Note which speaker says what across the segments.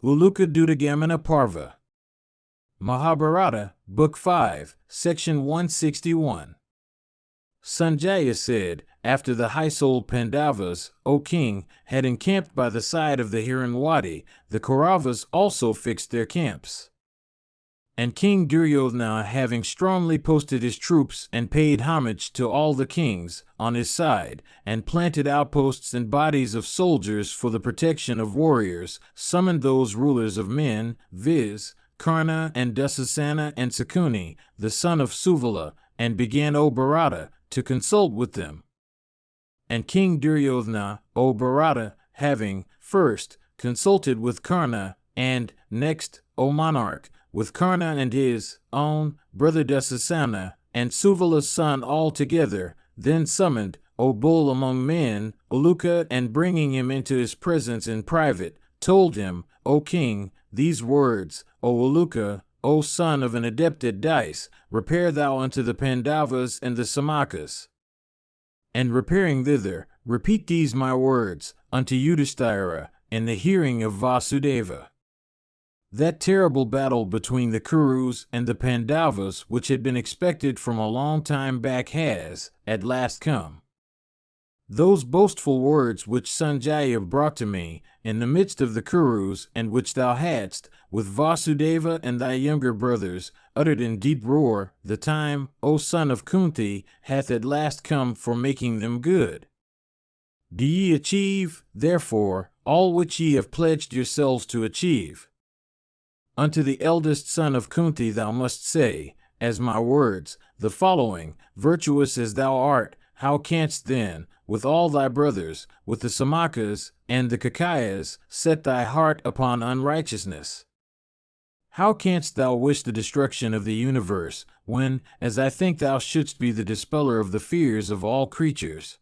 Speaker 1: Uluka Dudagamana Parva. Mahabharata, Book 5, Section 161. Sanjaya said, after the high-souled Pandavas, O king, had encamped by the side of the Hiranwadi, the Kauravas also fixed their camps. And King Duryodhana, having strongly posted his troops and paid homage to all the kings on his side, and planted outposts and bodies of soldiers for the protection of warriors, summoned those rulers of men, viz., Karna and Dusasana and Sakuni, the son of Suvala, and began O Bharata to consult with them. And King Duryodhana, O Bharata, having, first, consulted with Karna, and, next, O monarch, with Karna and his own brother Dusasana, and Suvala's son all together, then summoned, O bull among men, Uluka, and bringing him into his presence in private, told him, O king, these words, O Uluka, O son of an adept at dice, repair thou unto the Pandavas and the Samakas. And repairing thither, repeat these my words unto Yudhishthira, in the hearing of Vasudeva. That terrible battle between the Kurus and the Pandavas, which had been expected from a long time back, has, at last, come. Those boastful words which Sanjaya brought to me, in the midst of the Kurus, and which thou hadst, with Vasudeva and thy younger brothers, uttered in deep roar, the time, O son of Kunti, hath at last come for making them good. Do ye achieve, therefore, all which ye have pledged yourselves to achieve. Unto the eldest son of Kunti thou must say, as my words, the following, virtuous as thou art, how canst then, with all thy brothers, with the Samakas and the Kakayas, set thy heart upon unrighteousness? How canst thou wish the destruction of the universe, when, as I think, thou shouldst be the dispeller of the fears of all creatures?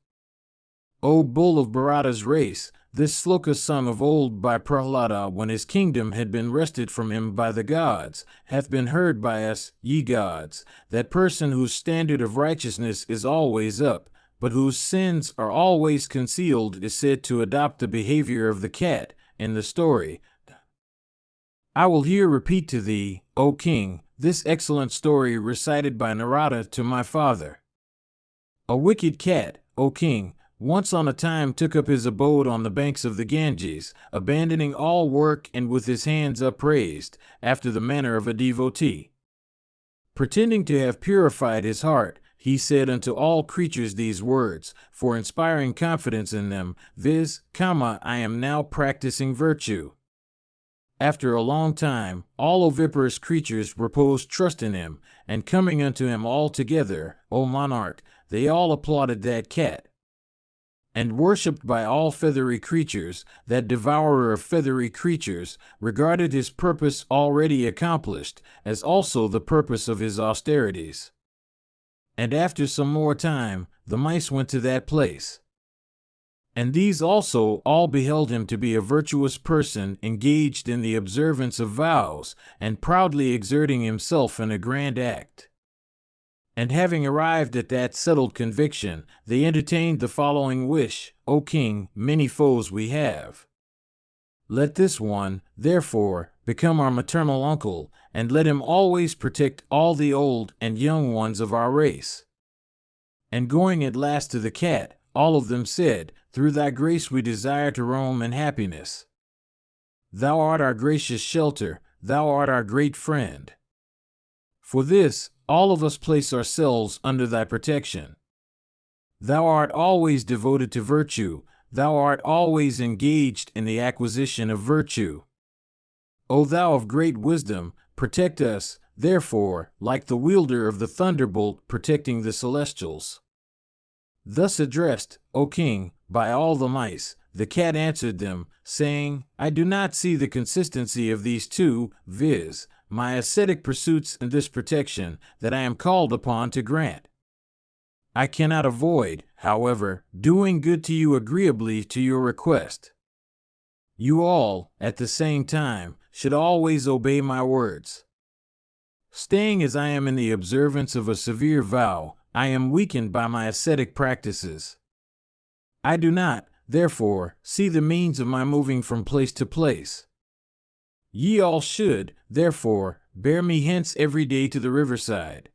Speaker 1: O bull of Bharata's race, this sloka sung of old by Prahlada when his kingdom had been wrested from him by the gods, hath been heard by us, ye gods, that person whose standard of righteousness is always up, but whose sins are always concealed, is said to adopt the behavior of the cat in the story. I will here repeat to thee, O king, this excellent story recited by Narada to my father. A wicked cat, O king, once on a time took up his abode on the banks of the Ganges, abandoning all work and with his hands upraised, after the manner of a devotee. Pretending to have purified his heart, he said unto all creatures these words, for inspiring confidence in them, viz., Kama, I am now practicing virtue. After a long time, all oviparous creatures reposed trust in him, and coming unto him all together, O monarch, they all applauded that cat. And worshipped by all feathery creatures, that devourer of feathery creatures, regarded his purpose already accomplished, as also the purpose of his austerities. And after some more time, the mice went to that place. And these also all beheld him to be a virtuous person engaged in the observance of vows, and proudly exerting himself in a grand act. And having arrived at that settled conviction, they entertained the following wish, O king, many foes we have. Let this one, therefore, become our maternal uncle, and let him always protect all the old and young ones of our race. And going at last to the cat, all of them said, Through thy grace we desire to roam in happiness. Thou art our gracious shelter, thou art our great friend. For this, all of us place ourselves under thy protection. Thou art always devoted to virtue, thou art always engaged in the acquisition of virtue. O thou of great wisdom, protect us, therefore, like the wielder of the thunderbolt protecting the celestials. Thus addressed, O king, by all the mice, the cat answered them, saying, I do not see the consistency of these two, viz., my ascetic pursuits and this protection that I am called upon to grant. I cannot avoid, however, doing good to you agreeably to your request. You all, at the same time, should always obey my words. Staying as I am in the observance of a severe vow, I am weakened by my ascetic practices. I do not, therefore, see the means of my moving from place to place. Ye all should, therefore, bear me hence every day to the riverside.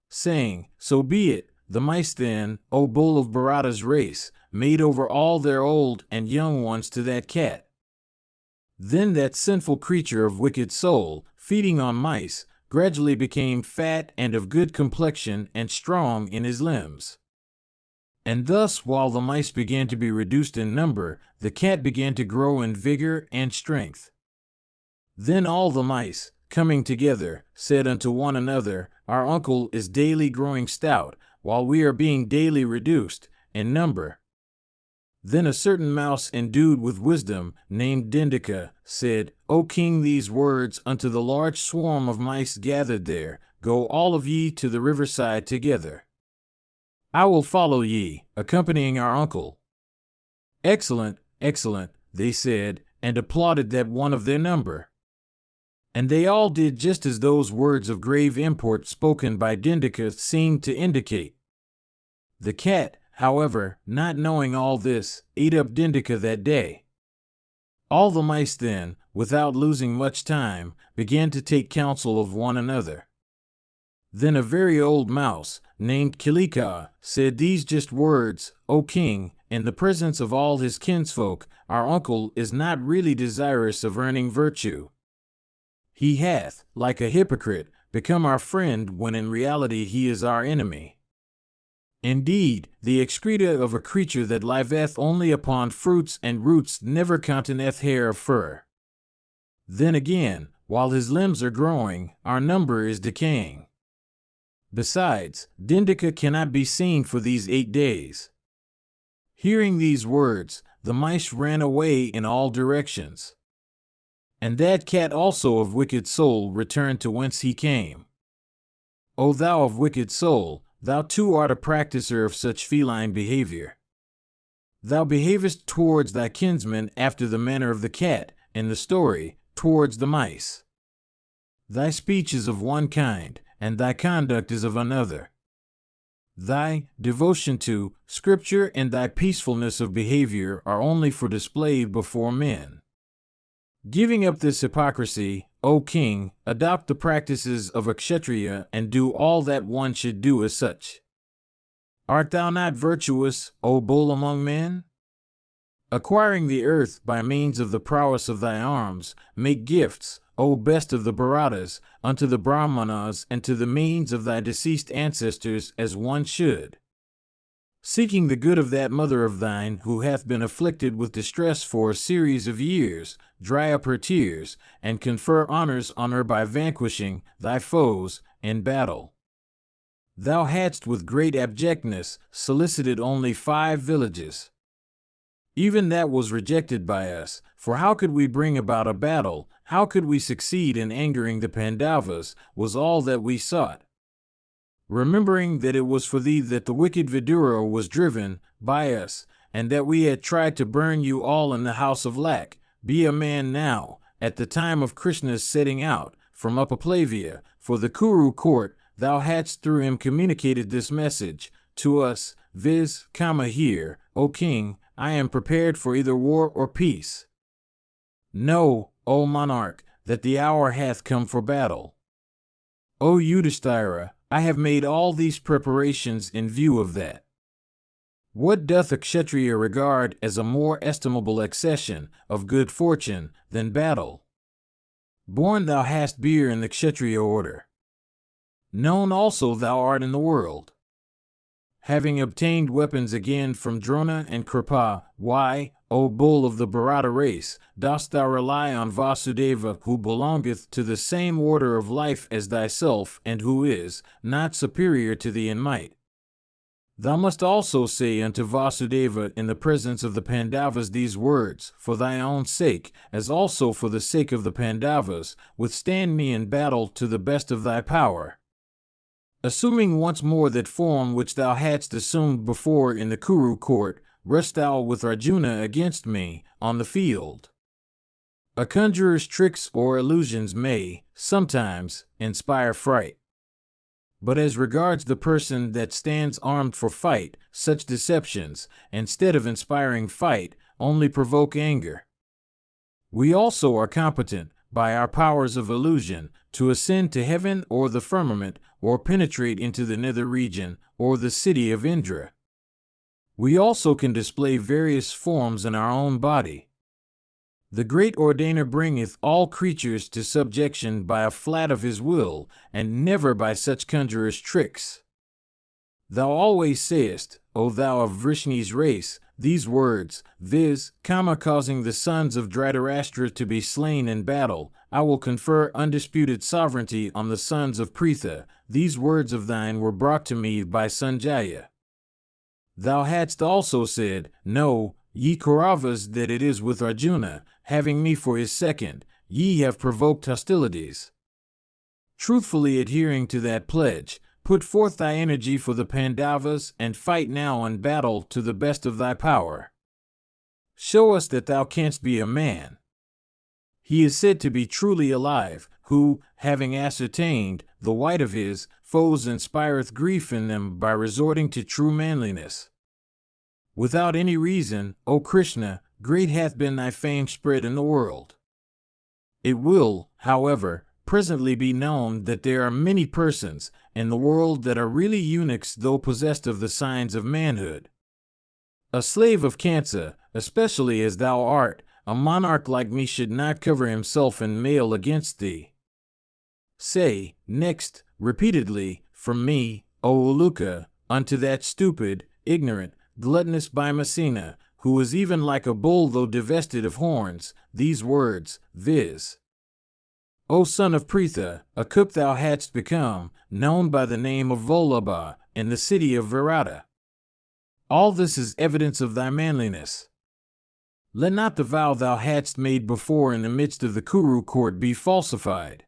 Speaker 1: Saying, so be it, the mice then, O bull of Bharata's race, made over all their old and young ones to that cat. Then that sinful creature of wicked soul, feeding on mice, gradually became fat and of good complexion and strong in his limbs. And thus, while the mice began to be reduced in number, the cat began to grow in vigor and strength. Then all the mice, coming together, said unto one another, Our uncle is daily growing stout, while we are being daily reduced in number. Then a certain mouse endued with wisdom, named Dindika, said, O king, these words unto the large swarm of mice gathered there, Go all of ye to the riverside together. I will follow ye, accompanying our uncle. Excellent, excellent, they said, and applauded that one of their number. And they all did just as those words of grave import spoken by Dindika seemed to indicate. The cat, however, not knowing all this, ate up Dindika that day. All the mice then, without losing much time, began to take counsel of one another. Then a very old mouse, named Kilika, said these just words, O king, in the presence of all his kinsfolk, our uncle is not really desirous of earning virtue. He hath, like a hypocrite, become our friend when in reality he is our enemy. Indeed, the excreta of a creature that liveth only upon fruits and roots never containeth hair or fur. Then again, while his limbs are growing, our number is decaying. Besides, Dindika cannot be seen for these 8 days. Hearing these words, the mice ran away in all directions. And that cat also of wicked soul returned to whence he came. O thou of wicked soul, thou too art a practicer of such feline behavior. Thou behavest towards thy kinsmen after the manner of the cat, in the story, towards the mice. Thy speech is of one kind, and thy conduct is of another. Thy devotion to Scripture and thy peacefulness of behavior are only for display before men. Giving up this hypocrisy, O king, adopt the practices of a kshatriya and do all that one should do as such. Art thou not virtuous, O bull among men? Acquiring the earth by means of the prowess of thy arms, make gifts, O best of the Bharatas, unto the Brahmanas and to the means of thy deceased ancestors as one should. Seeking the good of that mother of thine who hath been afflicted with distress for a series of years, dry up her tears, and confer honors on her by vanquishing thy foes in battle. Thou hadst with great abjectness solicited only 5 villages. Even that was rejected by us, for how could we bring about a battle, how could we succeed in angering the Pandavas, was all that we sought. Remembering that it was for thee that the wicked Vidura was driven by us, and that we had tried to burn you all in the house of lac, be a man now, at the time of Krishna's setting out from Upaplavia for the Kuru court, thou hadst through him communicated this message to us, viz., here, O king, I am prepared for either war or peace. Know, O monarch, that the hour hath come for battle. O Yudhishthira, I have made all these preparations in view of that. What doth a kshatriya regard as a more estimable accession of good fortune than battle? Born thou hast beer in the kshatriya order. Known also thou art in the world. Having obtained weapons again from Drona and Kripa, why, O bull of the Bharata race, dost thou rely on Vasudeva, who belongeth to the same order of life as thyself and who is not superior to thee in might? Thou must also say unto Vasudeva in the presence of the Pandavas these words, for thy own sake, as also for the sake of the Pandavas, withstand me in battle to the best of thy power. Assuming once more that form which thou hadst assumed before in the Kuru court, rest thou with Arjuna against me on the field. A conjurer's tricks or illusions may, sometimes, inspire fright. But as regards the person that stands armed for fight, such deceptions, instead of inspiring fight, only provoke anger. We also are competent, by our powers of illusion, to ascend to heaven or the firmament, or penetrate into the nether region, or the city of Indra. We also can display various forms in our own body. The great ordainer bringeth all creatures to subjection by a flat of his will, and never by such conjurers' tricks. Thou always sayest, O thou of Vrishni's race, these words, viz., causing the sons of Dhritarashtra to be slain in battle, I will confer undisputed sovereignty on the sons of Pritha. These words of thine were brought to me by Sanjaya. Thou hadst also said, Know, ye Kauravas, that it is with Arjuna, having me for his second, ye have provoked hostilities. Truthfully adhering to that pledge, put forth thy energy for the Pandavas, and fight now in battle to the best of thy power. Show us that thou canst be a man. He is said to be truly alive, who, having ascertained the white of his foes, inspireth grief in them by resorting to true manliness. Without any reason, O Krishna, great hath been thy fame spread in the world. It will, however, presently be known that there are many persons in the world that are really eunuchs, though possessed of the signs of manhood. A slave of Kansa, especially as thou art, a monarch like me should not cover himself in mail against thee. Say, next, repeatedly, from me, O Uluka, unto that stupid, ignorant, gluttonous Bhimasena, who is even like a bull though divested of horns, these words, viz. O son of Pritha, a cook thou hadst become, known by the name of Vallabha, in the city of Virata. All this is evidence of thy manliness. Let not the vow thou hadst made before in the midst of the Kuru court be falsified.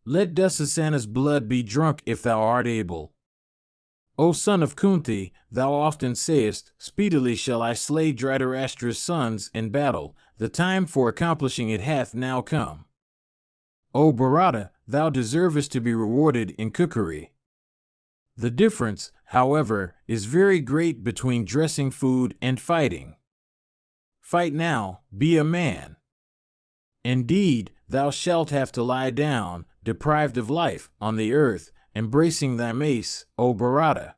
Speaker 1: Let Dusasana's blood be drunk if thou art able. O son of Kunti, thou often sayest, Speedily shall I slay Dhritarashtra's sons in battle, the time for accomplishing it hath now come. O Bharata, thou deservest to be rewarded in cookery. The difference, however, is very great between dressing food and fighting. Fight now, be a man. Indeed, thou shalt have to lie down, deprived of life, on the earth, embracing thy mace, O Bharata.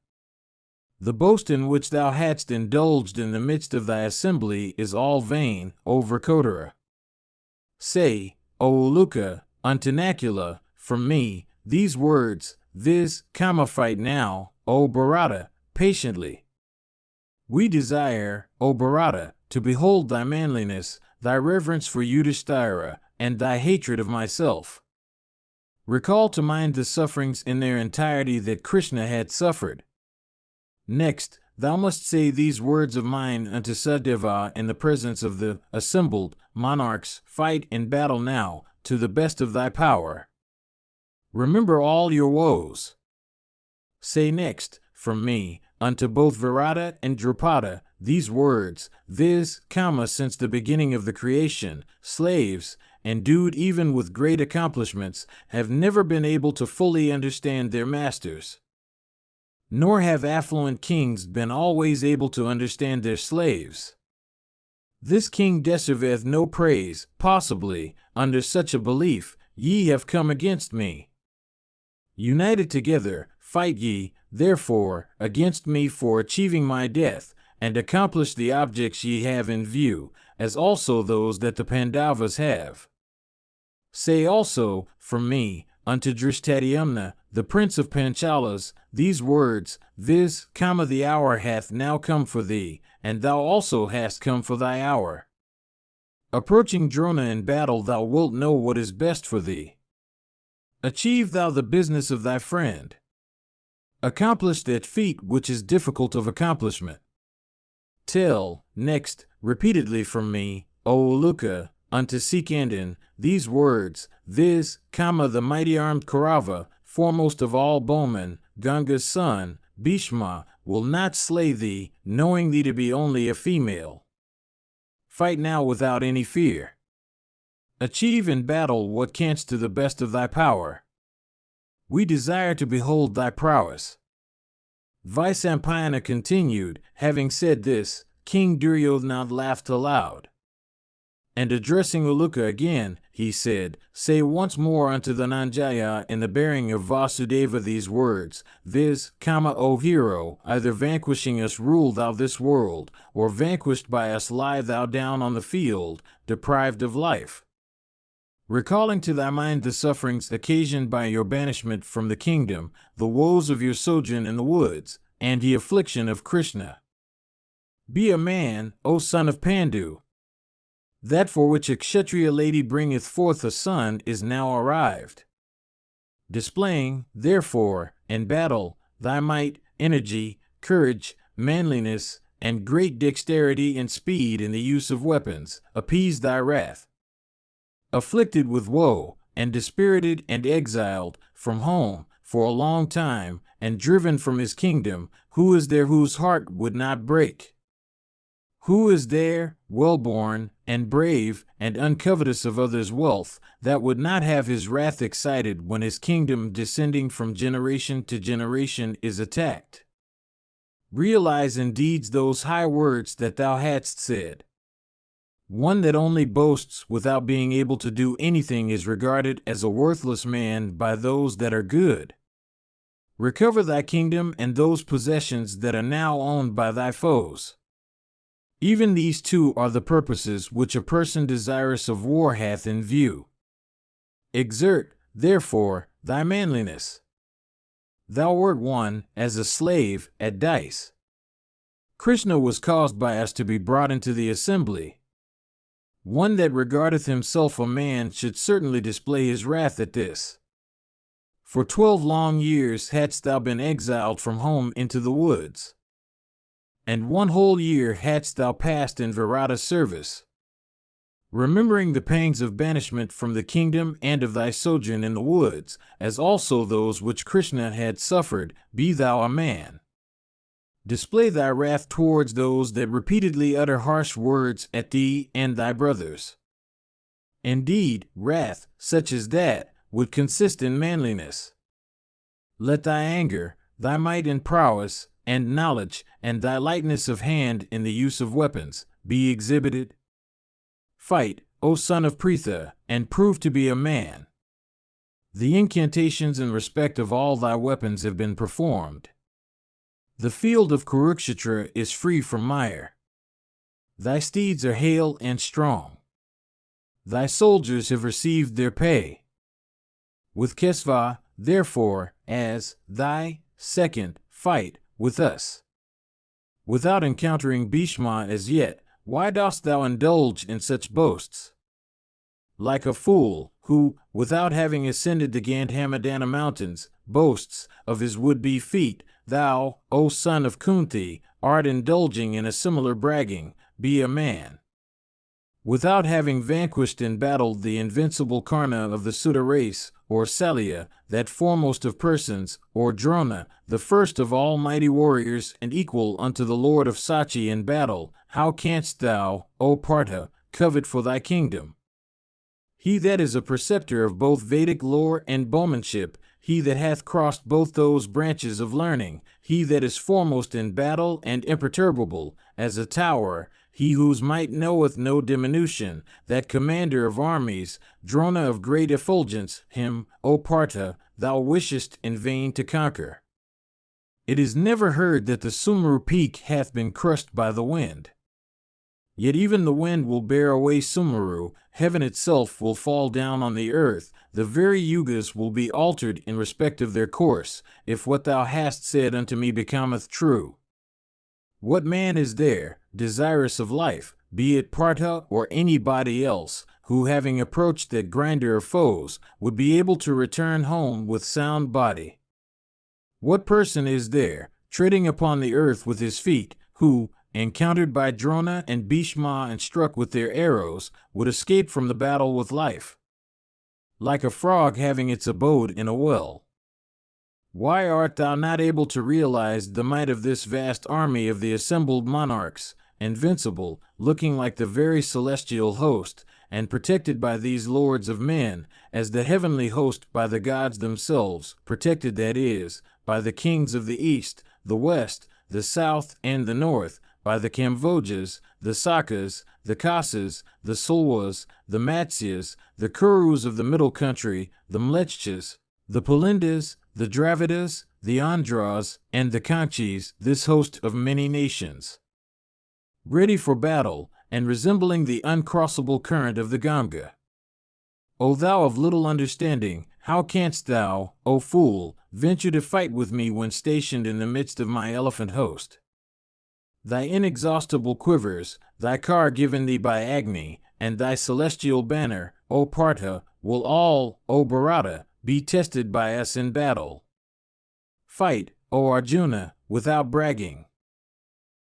Speaker 1: The boast in which thou hadst indulged in the midst of thy assembly is all vain, O Vrikotara. Say, O Uluka, unto Nakula, from me, these words, viz., fight now, O Bharata, patiently. We desire, O Bharata, to behold thy manliness, thy reverence for Yudhishthira, and thy hatred of myself. Recall to mind the sufferings in their entirety that Krishna had suffered. Next, thou must say these words of mine unto Sadeva in the presence of the assembled monarchs, fight in battle now, to the best of thy power. Remember all your woes. Say next, from me, unto both Virata and Drupada, these words, viz., since the beginning of the creation, slaves, endued even with great accomplishments, have never been able to fully understand their masters. Nor have affluent kings been always able to understand their slaves. This king deserveth no praise, possibly, under such a belief, ye have come against me. United together, fight ye, therefore, against me for achieving my death, and accomplish the objects ye have in view, as also those that the Pandavas have. Say also, from me, unto Drishtadyumna, the prince of Panchalas, these words, viz., the hour hath now come for thee, and thou also hast come for thy hour. Approaching Drona in battle, thou wilt know what is best for thee. Achieve thou the business of thy friend. Accomplish that feat which is difficult of accomplishment. Tell, next, repeatedly from me, O Uluka, unto Sikandin, these words, viz., the mighty armed Kaurava, foremost of all bowmen, Ganga's son, Bhishma, will not slay thee, knowing thee to be only a female. Fight now without any fear. Achieve in battle what canst to the best of thy power. We desire to behold thy prowess. Vaisampayana continued, having said this, King Duryodhana laughed aloud. And addressing Uluka again, he he said, say once more unto the Nanjaya in the bearing of Vasudeva these words, viz., O hero, either vanquishing us rule thou this world, or vanquished by us lie thou down on the field, deprived of life. Recalling to thy mind the sufferings occasioned by your banishment from the kingdom, the woes of your sojourn in the woods, and the affliction of Krishna. Be a man, O son of Pandu. That for which a Kshatriya lady bringeth forth a son is now arrived. Displaying, therefore, in battle, thy might, energy, courage, manliness, and great dexterity and speed in the use of weapons, appease thy wrath. Afflicted with woe, and dispirited and exiled from home for a long time, and driven from his kingdom, who is there whose heart would not break? Who is there, well-born, and brave, and uncovetous of others' wealth, that would not have his wrath excited when his kingdom, descending from generation to generation, is attacked? Realize in deeds those high words that thou hadst said. One that only boasts without being able to do anything is regarded as a worthless man by those that are good. Recover thy kingdom and those possessions that are now owned by thy foes. Even these two are the purposes which a person desirous of war hath in view. Exert, therefore, thy manliness. Thou wert won, as a slave, at dice. Krishna was caused by us to be brought into the assembly. One that regardeth himself a man should certainly display his wrath at this. For 12 long years hadst thou been exiled from home into the woods, and 1 whole year hadst thou passed in Virata service. Remembering the pangs of banishment from the kingdom and of thy sojourn in the woods, as also those which Krishna had suffered, be thou a man. Display thy wrath towards those that repeatedly utter harsh words at thee and thy brothers. Indeed, wrath, such as that, would consist in manliness. Let thy anger, thy might and prowess, and knowledge, and thy lightness of hand in the use of weapons, be exhibited. Fight, O son of Pritha, and prove to be a man. The incantations in respect of all thy weapons have been performed. The field of Kurukshetra is free from mire. Thy steeds are hale and strong. Thy soldiers have received their pay. With Kesva, therefore, as thy second fight with us. Without encountering Bhishma as yet, why dost thou indulge in such boasts? Like a fool, who, without having ascended the Gandhamadana mountains, boasts of his would-be feat, thou, O son of Kunti, art indulging in a similar bragging, be a man. Without having vanquished in battle the invincible Karna of the Sudha race, or Salya, that foremost of persons, or Drona, the first of all mighty warriors and equal unto the lord of Sachi in battle, how canst thou, O Partha, covet for thy kingdom? He that is a preceptor of both Vedic lore and bowmanship, he that hath crossed both those branches of learning, he that is foremost in battle and imperturbable as a tower, he whose might knoweth no diminution, that commander of armies, Drona of great effulgence, him, O Partha, thou wishest in vain to conquer. It is never heard that the Sumeru peak hath been crushed by the wind. Yet even the wind will bear away Sumeru, heaven itself will fall down on the earth, the very yugas will be altered in respect of their course, if what thou hast said unto me becometh true. What man is there, desirous of life, be it Partha or anybody else, who having approached that grinder of foes, would be able to return home with sound body? What person is there, treading upon the earth with his feet, who, encountered by Drona and Bhishma and struck with their arrows, would escape from the battle with life? Like a frog having its abode in a well. Why art thou not able to realize the might of this vast army of the assembled monarchs, invincible, looking like the very celestial host, and protected by these lords of men, as the heavenly host by the gods themselves, protected, that is, by the kings of the east, the west, the south, and the north, are the Kambojas, the Sakas, the Kasas, the Sulwas, the Matsyas, the Kurus of the middle country, the Mlechchas, the Palindas, the Dravidas, the Andhras, and the Kanchis, this host of many nations. Ready for battle, and resembling the uncrossable current of the Ganga. O thou of little understanding, how canst thou, O fool, venture to fight with me when stationed in the midst of my elephant host? Thy inexhaustible quivers, thy car given thee by Agni, and thy celestial banner, O Partha, will all, O Bharata, be tested by us in battle. Fight, O Arjuna, without bragging.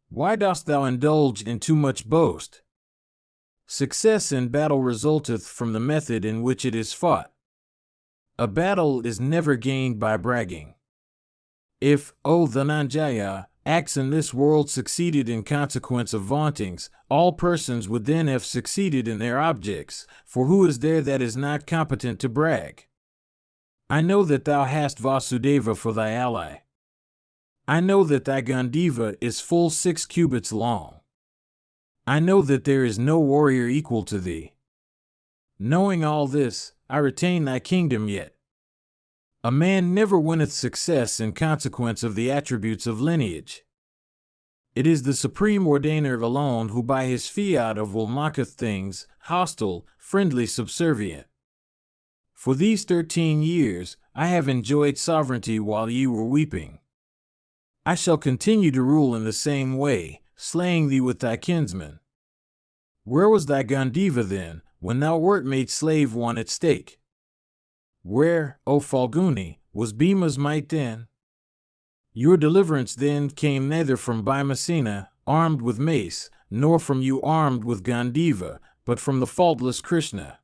Speaker 1: Why dost thou indulge in too much boast? Success in battle resulteth from the method in which it is fought. A battle is never gained by bragging. If, O Dhananjaya, acts in this world succeeded in consequence of vauntings, all persons would then have succeeded in their objects, for who is there that is not competent to brag? I know that thou hast Vasudeva for thy ally. I know that thy Gandiva is full 6 cubits long. I know that there is no warrior equal to thee. Knowing all this, I retain thy kingdom yet. A man never winneth success in consequence of the attributes of lineage. It is the supreme ordainer alone who by his fiat of will maketh things, hostile, friendly, subservient. For these 13 years, I have enjoyed sovereignty while ye were weeping. I shall continue to rule in the same way, slaying thee with thy kinsmen. Where was thy Gandiva then, when thou wert made slave one at stake? Where, O Falguni, was Bhima's might then? Your deliverance then came neither from Bhimasena, armed with mace, nor from you armed with Gandiva, but from the faultless Krishna.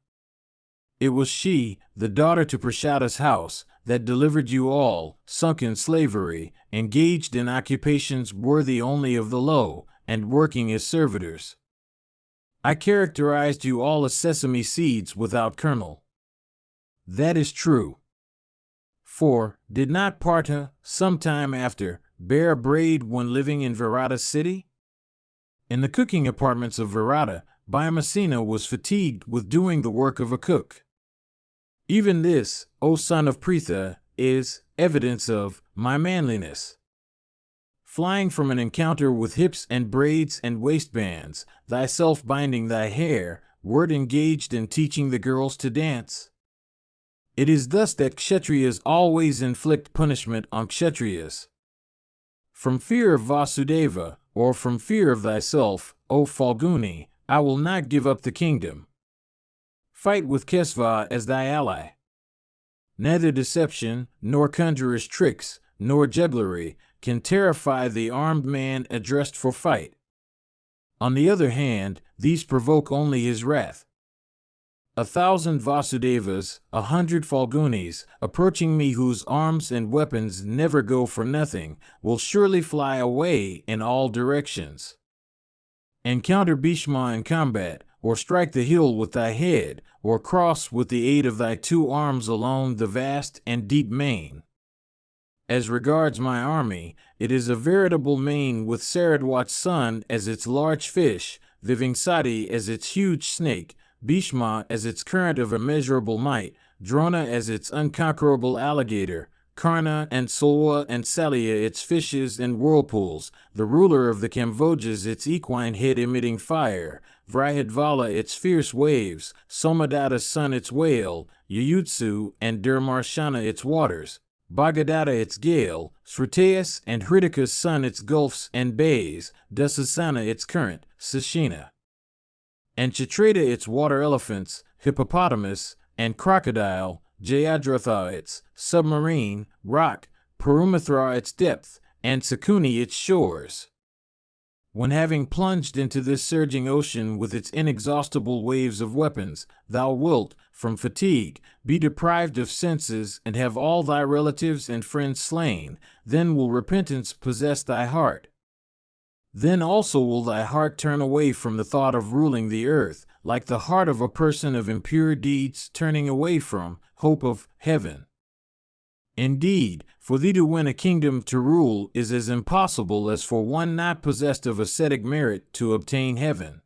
Speaker 1: It was she, the daughter to Prashada's house, that delivered you all, sunk in slavery, engaged in occupations worthy only of the low, and working as servitors. I characterized you all as sesame seeds without kernel. That is true. For, did not Partha, some time after, bear a braid when living in Virata city? In the cooking apartments of Virata, Bhimasena was fatigued with doing the work of a cook. Even this, O son of Pritha, is evidence of my manliness. Flying from an encounter with hips and braids and waistbands, thyself binding thy hair, wert engaged in teaching the girls to dance. It is thus that Kshatriyas always inflict punishment on Kshatriyas. From fear of Vasudeva, or from fear of thyself, O Falguni, I will not give up the kingdom. Fight with Kesva as thy ally. Neither deception, nor conjurer's tricks, nor jugglery can terrify the armed man addressed for fight. On the other hand, these provoke only his wrath. 1,000 Vasudevas, 100 Falgunis, approaching me whose arms and weapons never go for nothing, will surely fly away in all directions. Encounter Bhishma in combat, or strike the hill with thy head, or cross with the aid of thy 2 arms along the vast and deep main. As regards my army, it is a veritable main with Saradwat's son as its large fish, Vivingsati as its huge snake, Bhishma as its current of immeasurable might, Drona as its unconquerable alligator, Karna and Sulwa and Salya its fishes and whirlpools, the ruler of the Kambojas its equine head emitting fire, Vrihadvala its fierce waves, Somadatta's son its whale, Yuyutsu and Durmarshana its waters, Bhagadatta its gale, Srutayas and Hritika's son its gulfs and bays, Dasasana its current, Sashina, and Chitrata its water elephants, hippopotamus, and crocodile, Jayadratha its submarine, rock, Parumithra its depth, and Sakuni its shores. When having plunged into this surging ocean with its inexhaustible waves of weapons, thou wilt, from fatigue, be deprived of senses and have all thy relatives and friends slain, then will repentance possess thy heart. Then also will thy heart turn away from the thought of ruling the earth, like the heart of a person of impure deeds turning away from hope of heaven. Indeed, for thee to win a kingdom to rule is as impossible as for one not possessed of ascetic merit to obtain heaven.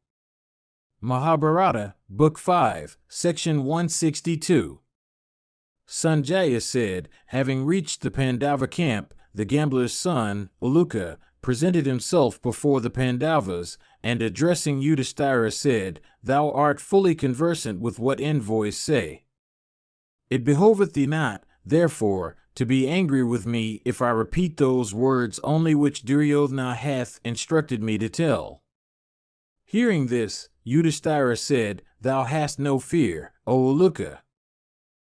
Speaker 1: Mahabharata, Book 5, Section 162. Sanjaya said, having reached the Pandava camp, the gambler's son, Uluka, presented himself before the Pandavas, and addressing Yudhishthira said, Thou art fully conversant with what envoys say. It behoveth thee not, therefore, to be angry with me if I repeat those words only which Duryodhana hath instructed me to tell. Hearing this, Yudhishthira said, Thou hast no fear, O Uluka.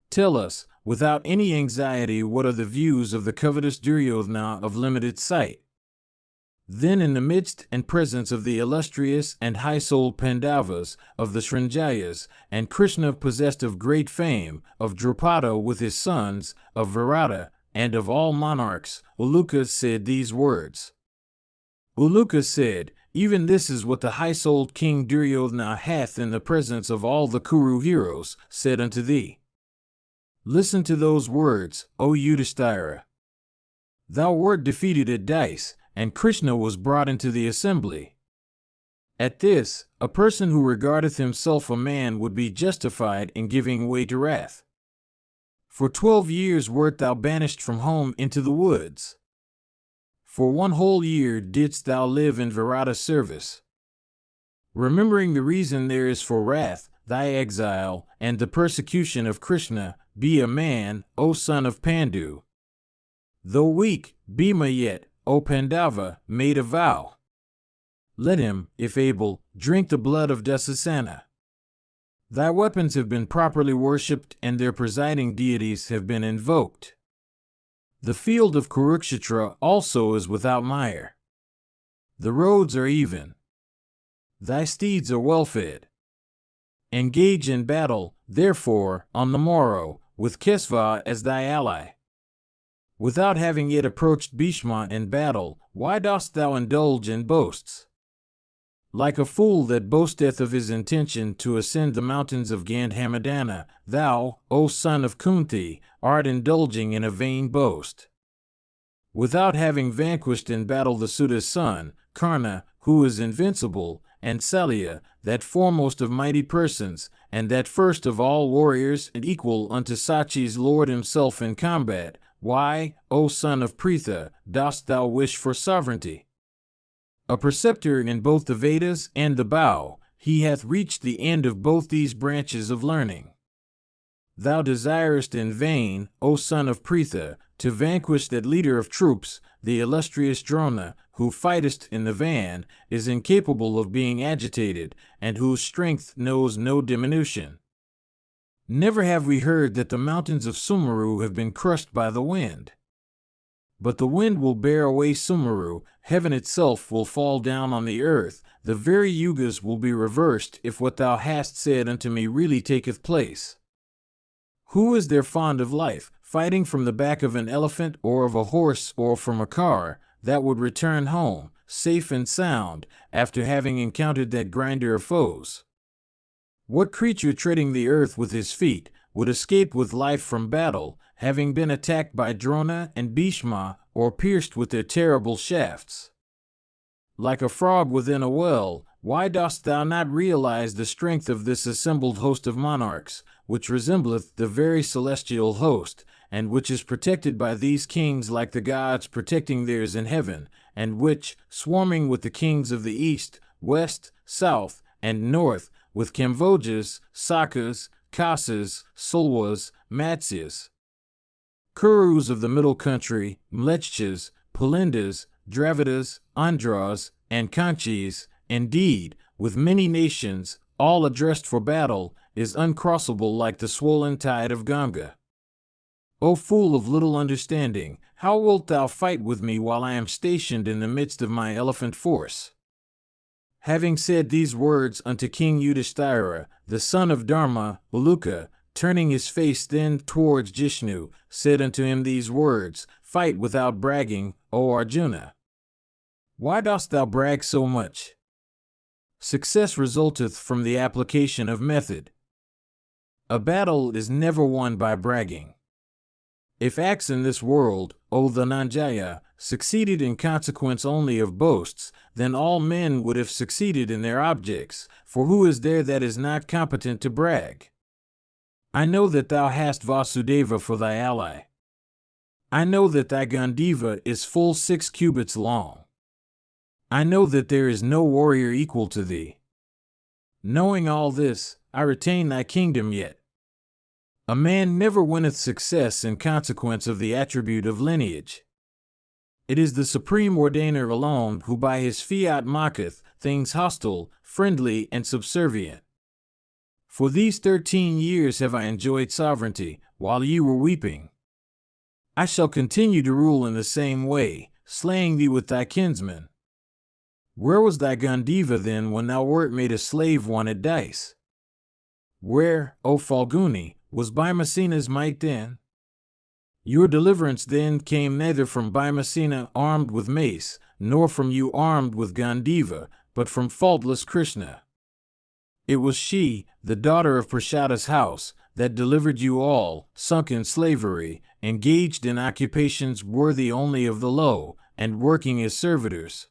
Speaker 1: Tell us, without any anxiety, what are the views of the covetous Duryodhana of limited sight. Then in the midst and presence of the illustrious and high-souled Pandavas, of the Srinjayas, and Krishna possessed of great fame, of Drupada with his sons, of Virata, and of all monarchs, Uluka said these words. Uluka said, Even this is what the high-souled king Duryodhana hath in the presence of all the Kuru heroes, said unto thee. Listen to those words, O Yudhishthira. Thou wert defeated at dice, and Krishna was brought into the assembly. At this, a person who regardeth himself a man would be justified in giving way to wrath. For 12 years wert thou banished from home into the woods. For 1 whole year didst thou live in Virata's service. Remembering the reason there is for wrath, thy exile, and the persecution of Krishna, be a man, O son of Pandu. Though weak, Bhima yet, O Pandava, made a vow. Let him, if able, drink the blood of Dasasana. Thy weapons have been properly worshipped and their presiding deities have been invoked. The field of Kurukshetra also is without mire. The roads are even. Thy steeds are well fed. Engage in battle, therefore, on the morrow, with Kesva as thy ally. Without having yet approached Bhishma in battle, why dost thou indulge in boasts? Like a fool that boasteth of his intention to ascend the mountains of Gandhamadana, thou, O son of Kunti, art indulging in a vain boast. Without having vanquished in battle the Suta's son, Karna, who is invincible, and Salya, that foremost of mighty persons, and that first of all warriors and equal unto Sachi's lord himself in combat, why, O son of Pritha, dost thou wish for sovereignty? A preceptor in both the Vedas and the bow, he hath reached the end of both these branches of learning. Thou desirest in vain, O son of Pritha, to vanquish that leader of troops, the illustrious Drona, who fightest in the van, is incapable of being agitated, and whose strength knows no diminution. Never have we heard that the mountains of Sumeru have been crushed by the wind. But the wind will bear away Sumeru, heaven itself will fall down on the earth, the very yugas will be reversed if what thou hast said unto me really taketh place. Who is there fond of life, fighting from the back of an elephant or of a horse or from a car, that would return home, safe and sound, after having encountered that grinder of foes? What creature treading the earth with his feet would escape with life from battle, having been attacked by Drona and Bhishma, or pierced with their terrible shafts? Like a frog within a well, why dost thou not realize the strength of this assembled host of monarchs, which resembleth the very celestial host, and which is protected by these kings like the gods protecting theirs in heaven, and which, swarming with the kings of the east, west, south, and north, with Kamvojas, Sakas, Kasas, Sulwas, Matsyas, Kurus of the middle country, Mlechchas, Palindas, Dravidas, Andhras, and Kanchis, indeed, with many nations, all addressed for battle, is uncrossable like the swollen tide of Ganga. O fool of little understanding, how wilt thou fight with me while I am stationed in the midst of my elephant force? Having said these words unto King Yudhishthira, the son of Dharma, Uluka, turning his face then towards Jishnu, said unto him these words, Fight without bragging, O Arjuna. Why dost thou brag so much? Success resulteth from the application of method. A battle is never won by bragging. If acts in this world, O Dhananjaya, succeeded in consequence only of boasts, then all men would have succeeded in their objects, for who is there that is not competent to brag? I know that thou hast Vasudeva for thy ally. I know that thy Gandiva is full 6 cubits long. I know that there is no warrior equal to thee. Knowing all this, I retain thy kingdom yet. A man never winneth success in consequence of the attribute of lineage. It is the supreme ordainer alone who by his fiat maketh things hostile, friendly, and subservient. For these 13 years have I enjoyed sovereignty, while ye were weeping. I shall continue to rule in the same way, slaying thee with thy kinsmen. Where was thy Gandiva then when thou wert made a slave won at dice? Where, O Falguni, was Bhimasina's might then? Your deliverance then came neither from Bhimasina armed with mace, nor from you armed with Gandiva, but from faultless Krishna. It was she, the daughter of Prashada's house, that delivered you all, sunk in slavery, engaged in occupations worthy only of the low, and working as servitors.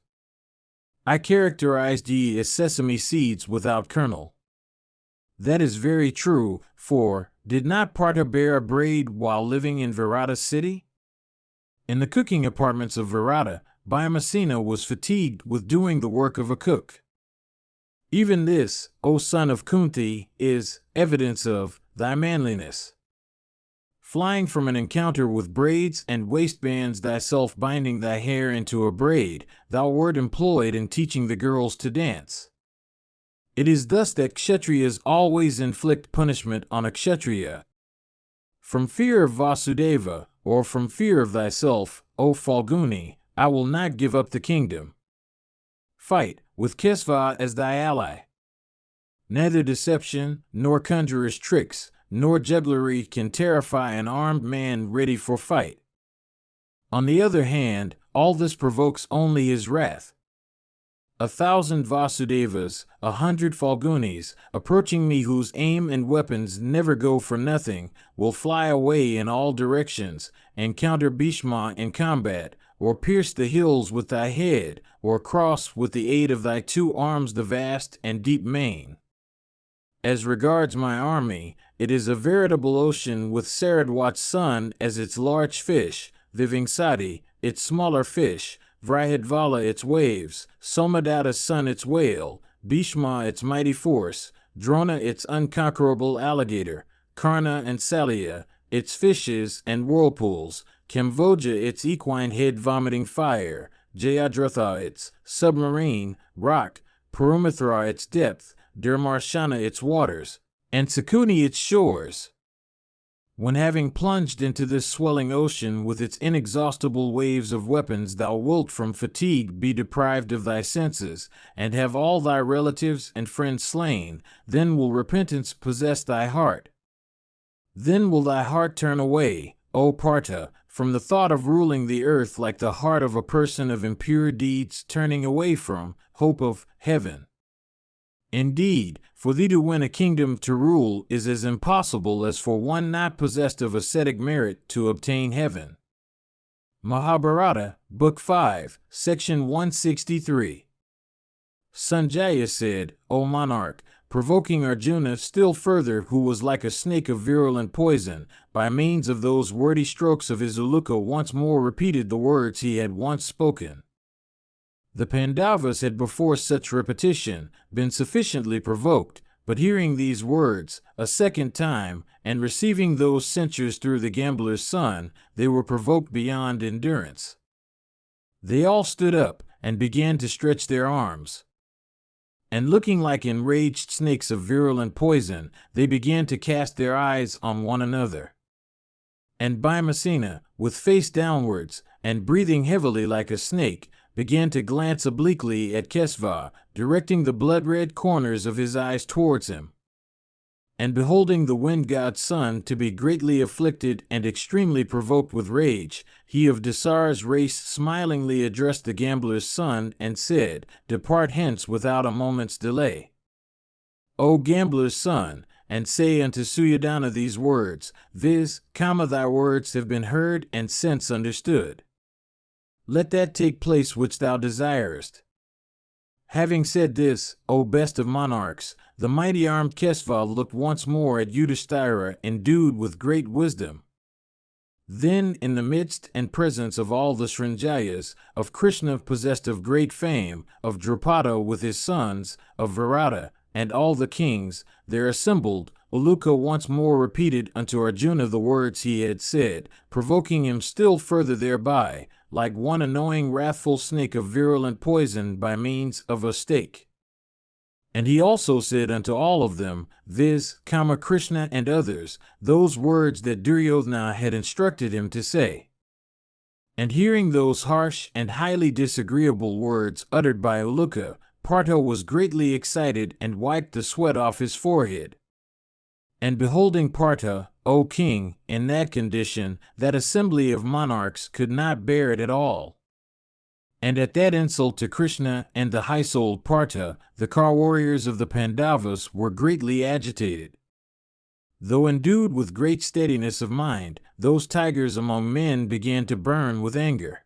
Speaker 1: I characterized ye as sesame seeds without kernel. That is very true, for did not Partha bear a braid while living in Virata city? In the cooking apartments of Virata, Bhimasena was fatigued with doing the work of a cook. Even this, O son of Kunti, is evidence of thy manliness. Flying from an encounter with braids and waistbands, thyself binding thy hair into a braid, thou wert employed in teaching the girls to dance. It is thus that Kshatriyas always inflict punishment on a Kshatriya. From fear of Vasudeva, or from fear of thyself, O Falguni, I will not give up the kingdom. Fight, with Kesva as thy ally. Neither deception, nor conjurer's tricks, nor jugglery can terrify an armed man ready for fight. On the other hand, all this provokes only his wrath. 1,000 Vasudevas, 100 Falgunis, approaching me whose aim and weapons never go for nothing, will fly away in all directions, and counter Bhishma in combat, or pierce the hills with thy head, or cross with the aid of thy 2 arms the vast and deep main. As regards my army, it is a veritable ocean with Saradwat's son as its large fish, Vivingsati, its smaller fish, Vrihadvala its waves, Somadatta's son its whale, Bhishma its mighty force, Drona its unconquerable alligator, Karna and Salya its fishes and whirlpools, Kambodja its equine head vomiting fire, Jayadratha its submarine, rock, Purumithra its depth, Dharmarshana its waters, and Sakuni its shores. When having plunged into this swelling ocean with its inexhaustible waves of weapons thou wilt from fatigue be deprived of thy senses, and have all thy relatives and friends slain, then will repentance possess thy heart. Then will thy heart turn away, O Partha, from the thought of ruling the earth like the heart of a person of impure deeds turning away from hope of heaven. Indeed, for thee to win a kingdom to rule is as impossible as for one not possessed of ascetic merit to obtain heaven. Mahabharata, Book 5, Section 163. Sanjaya said, O monarch, provoking Arjuna still further, who was like a snake of virulent poison, by means of those wordy strokes of his uluka once more repeated the words he had once spoken. The Pandavas had before such repetition been sufficiently provoked, but hearing these words a second time, and receiving those censures through the gambler's son, they were provoked beyond endurance. They all stood up, and began to stretch their arms. And looking like enraged snakes of virulent poison, they began to cast their eyes on one another. And Bhimasena, with face downwards, and breathing heavily like a snake, began to glance obliquely at Kesva, directing the blood-red corners of his eyes towards him. And beholding the wind god's son to be greatly afflicted and extremely provoked with rage, he of Dasara's race smilingly addressed the gambler's son and said, Depart hence without a moment's delay. O gambler's son, and say unto Suyoddana these words, viz., thy words have been heard and since understood. Let that take place which thou desirest. Having said this, O best of monarchs, the mighty armed Kesava looked once more at Yudhishthira endued with great wisdom. Then, in the midst and presence of all the Srinjayas, of Krishna possessed of great fame, of Drupada with his sons, of Virata, and all the kings, there assembled, Uluka once more repeated unto Arjuna the words he had said, provoking him still further thereby, like one annoying wrathful snake of virulent poison by means of a stake. And he also said unto all of them, viz., Krishna and others, those words that Duryodhana had instructed him to say. And hearing those harsh and highly disagreeable words uttered by Uluka, Partha was greatly excited and wiped the sweat off his forehead. And beholding Partha, O king, in that condition, that assembly of monarchs could not bear it at all. And at that insult to Krishna and the high-souled Partha, the car warriors of the Pandavas were greatly agitated. Though endued with great steadiness of mind, those tigers among men began to burn with anger.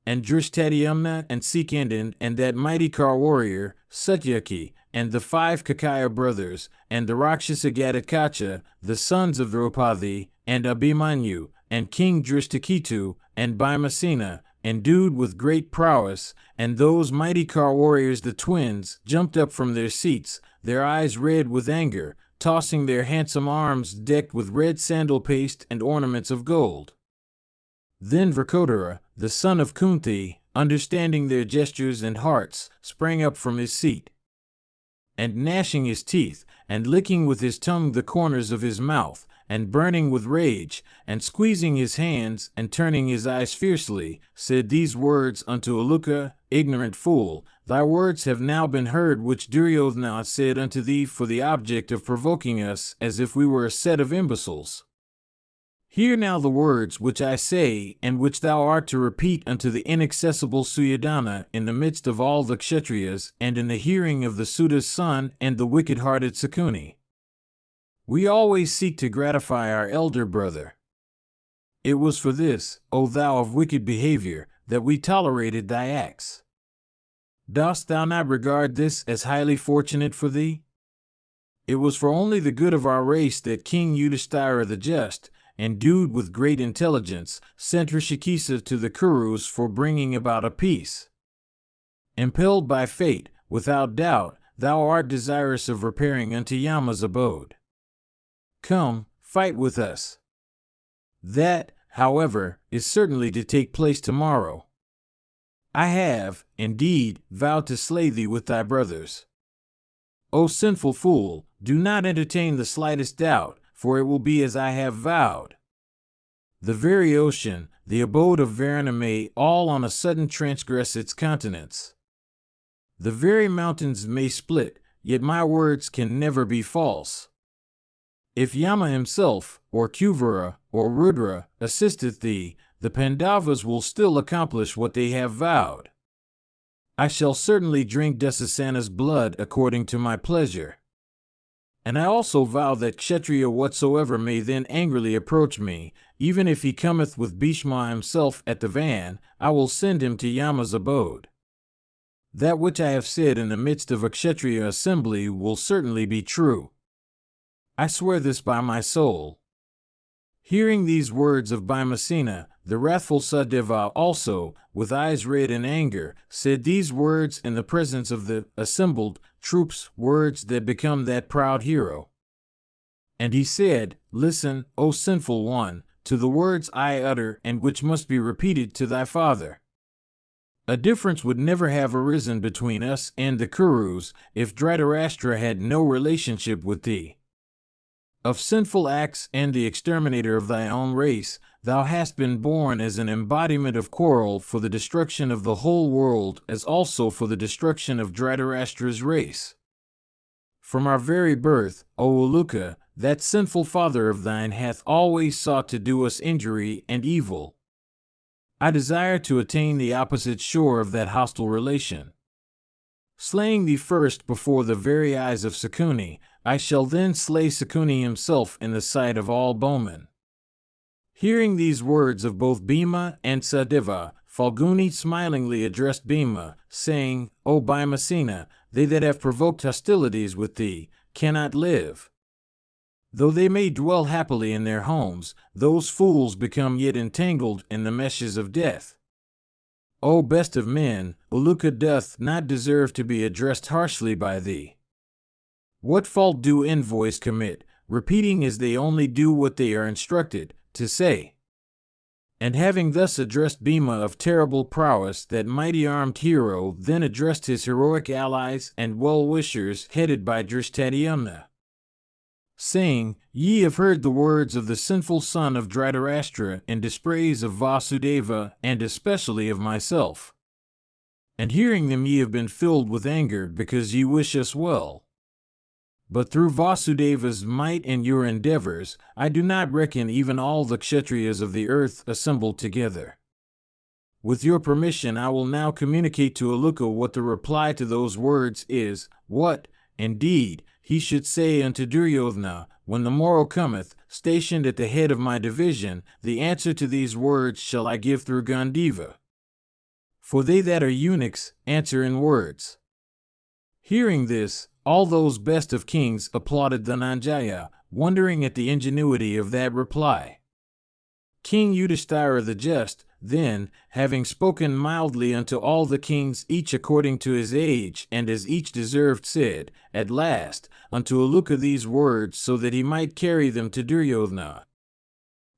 Speaker 1: And Drishtadyumna and Sikandin and that mighty car warrior, Satyaki, and the 5 Kakaya brothers, and the Rakshasa Gatakacha, the sons of Draupadi, and Abhimanyu, and King Drishtaketu, and Bhimasena, endued with great prowess, and those mighty car warriors the twins, jumped up from their seats, their eyes red with anger, tossing their handsome arms decked with red sandal paste and ornaments of gold. Then Vrkodara, the son of Kunti, understanding their gestures and hearts, sprang up from his seat. And gnashing his teeth, and licking with his tongue the corners of his mouth, and burning with rage, and squeezing his hands, and turning his eyes fiercely, said these words unto Uluka, ignorant fool, thy words have now been heard which Duryodhana said unto thee for the object of provoking us as if we were a set of imbeciles. Hear now the words which I say, and which thou art to repeat unto the inaccessible Suyoddana in the midst of all the Kshatriyas, and in the hearing of the Suta's son and the wicked-hearted Sakuni. We always seek to gratify our elder brother. It was for this, O thou of wicked behavior, that we tolerated thy acts. Dost thou not regard this as highly fortunate for thee? It was for only the good of our race that King Yudhishthira the Just, endued with great intelligence, sent Rishikesa to the Kurus for bringing about a peace. Impelled by fate, without doubt, thou art desirous of repairing unto Yama's abode. Come, fight with us. That, however, is certainly to take place tomorrow. I have, indeed, vowed to slay thee with thy brothers. O sinful fool, do not entertain the slightest doubt, for it will be as I have vowed. The very ocean, the abode of Varuna may all on a sudden transgress its continents. The very mountains may split, yet my words can never be false. If Yama himself, or Kuvara, or Rudra, assisteth thee, the Pandavas will still accomplish what they have vowed. I shall certainly drink Dasasana's blood according to my pleasure. And I also vow that Kshatriya whatsoever may then angrily approach me, even if he cometh with Bhishma himself at the van, I will send him to Yama's abode. That which I have said in the midst of a Kshatriya assembly will certainly be true. I swear this by my soul. Hearing these words of Bhimasena, the wrathful Sadeva also, with eyes red in anger, said these words in the presence of the assembled troops, words that become that proud hero. And he said, Listen, O sinful one, to the words I utter and which must be repeated to thy father. A difference would never have arisen between us and the Kurus if Dhritarashtra had no relationship with thee. Of sinful acts and the exterminator of thy own race, thou hast been born as an embodiment of quarrel for the destruction of the whole world as also for the destruction of Dhritarashtra's race. From our very birth, O Uluka, that sinful father of thine hath always sought to do us injury and evil. I desire to attain the opposite shore of that hostile relation. Slaying thee first before the very eyes of Sakuni, I shall then slay Sakuni himself in the sight of all bowmen. Hearing these words of both Bhima and Sadeva, Falguni smilingly addressed Bhima, saying, O Bhimasena, they that have provoked hostilities with thee cannot live. Though they may dwell happily in their homes, those fools become yet entangled in the meshes of death. O best of men, Uluka doth not deserve to be addressed harshly by thee. What fault do envoys commit, repeating as they only do what they are instructed to say? And having thus addressed Bhima of terrible prowess, that mighty armed hero then addressed his heroic allies and well-wishers headed by Drishtadyumna, saying, Ye have heard the words of the sinful son of Dhritarashtra in dispraise of Vasudeva and especially of myself. And hearing them ye have been filled with anger because ye wish us well. But through Vasudeva's might and your endeavors, I do not reckon even all the Kshatriyas of the earth assembled together. With your permission, I will now communicate to Uluka what the reply to those words is, what, indeed, he should say unto Duryodhana, when the morrow cometh, stationed at the head of my division, the answer to these words shall I give through Gandiva. For they that are eunuchs answer in words. Hearing this, all those best of kings applauded Dhananjaya, wondering at the ingenuity of that reply. King Yudhishthira the Just, then, having spoken mildly unto all the kings each according to his age and as each deserved, said, at last, unto Uluka these words so that he might carry them to Duryodhana.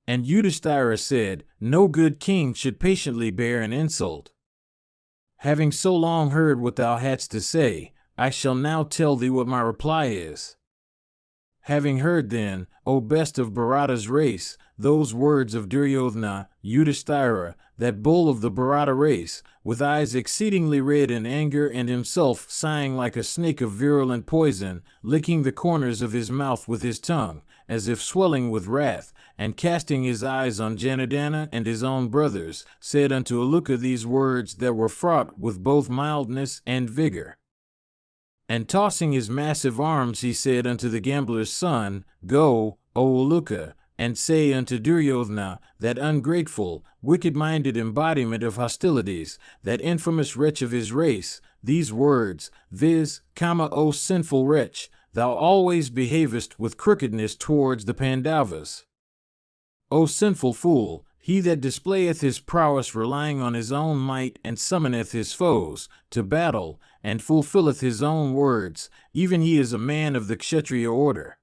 Speaker 1: And Yudhishthira said, No good king should patiently bear an insult. Having so long heard what thou hadst to say, I shall now tell thee what my reply is. Having heard then, O best of Bharata's race, those words of Duryodhana, Yudhishthira, that bull of the Bharata race, with eyes exceedingly red in anger and himself sighing like a snake of virulent poison, licking the corners of his mouth with his tongue, as if swelling with wrath, and casting his eyes on Janardana and his own brothers, said unto Uluka these words that were fraught with both mildness and vigor. And tossing his massive arms, he said unto the gambler's son, Go, O Uluka, and say unto Duryodhana, that ungrateful, wicked-minded embodiment of hostilities, that infamous wretch of his race, these words, viz., O sinful wretch, thou always behavest with crookedness towards the Pandavas. O sinful fool, he that displayeth his prowess relying on his own might and summoneth his foes to battle, and fulfilleth his own words, even he is a man of the Kshatriya order.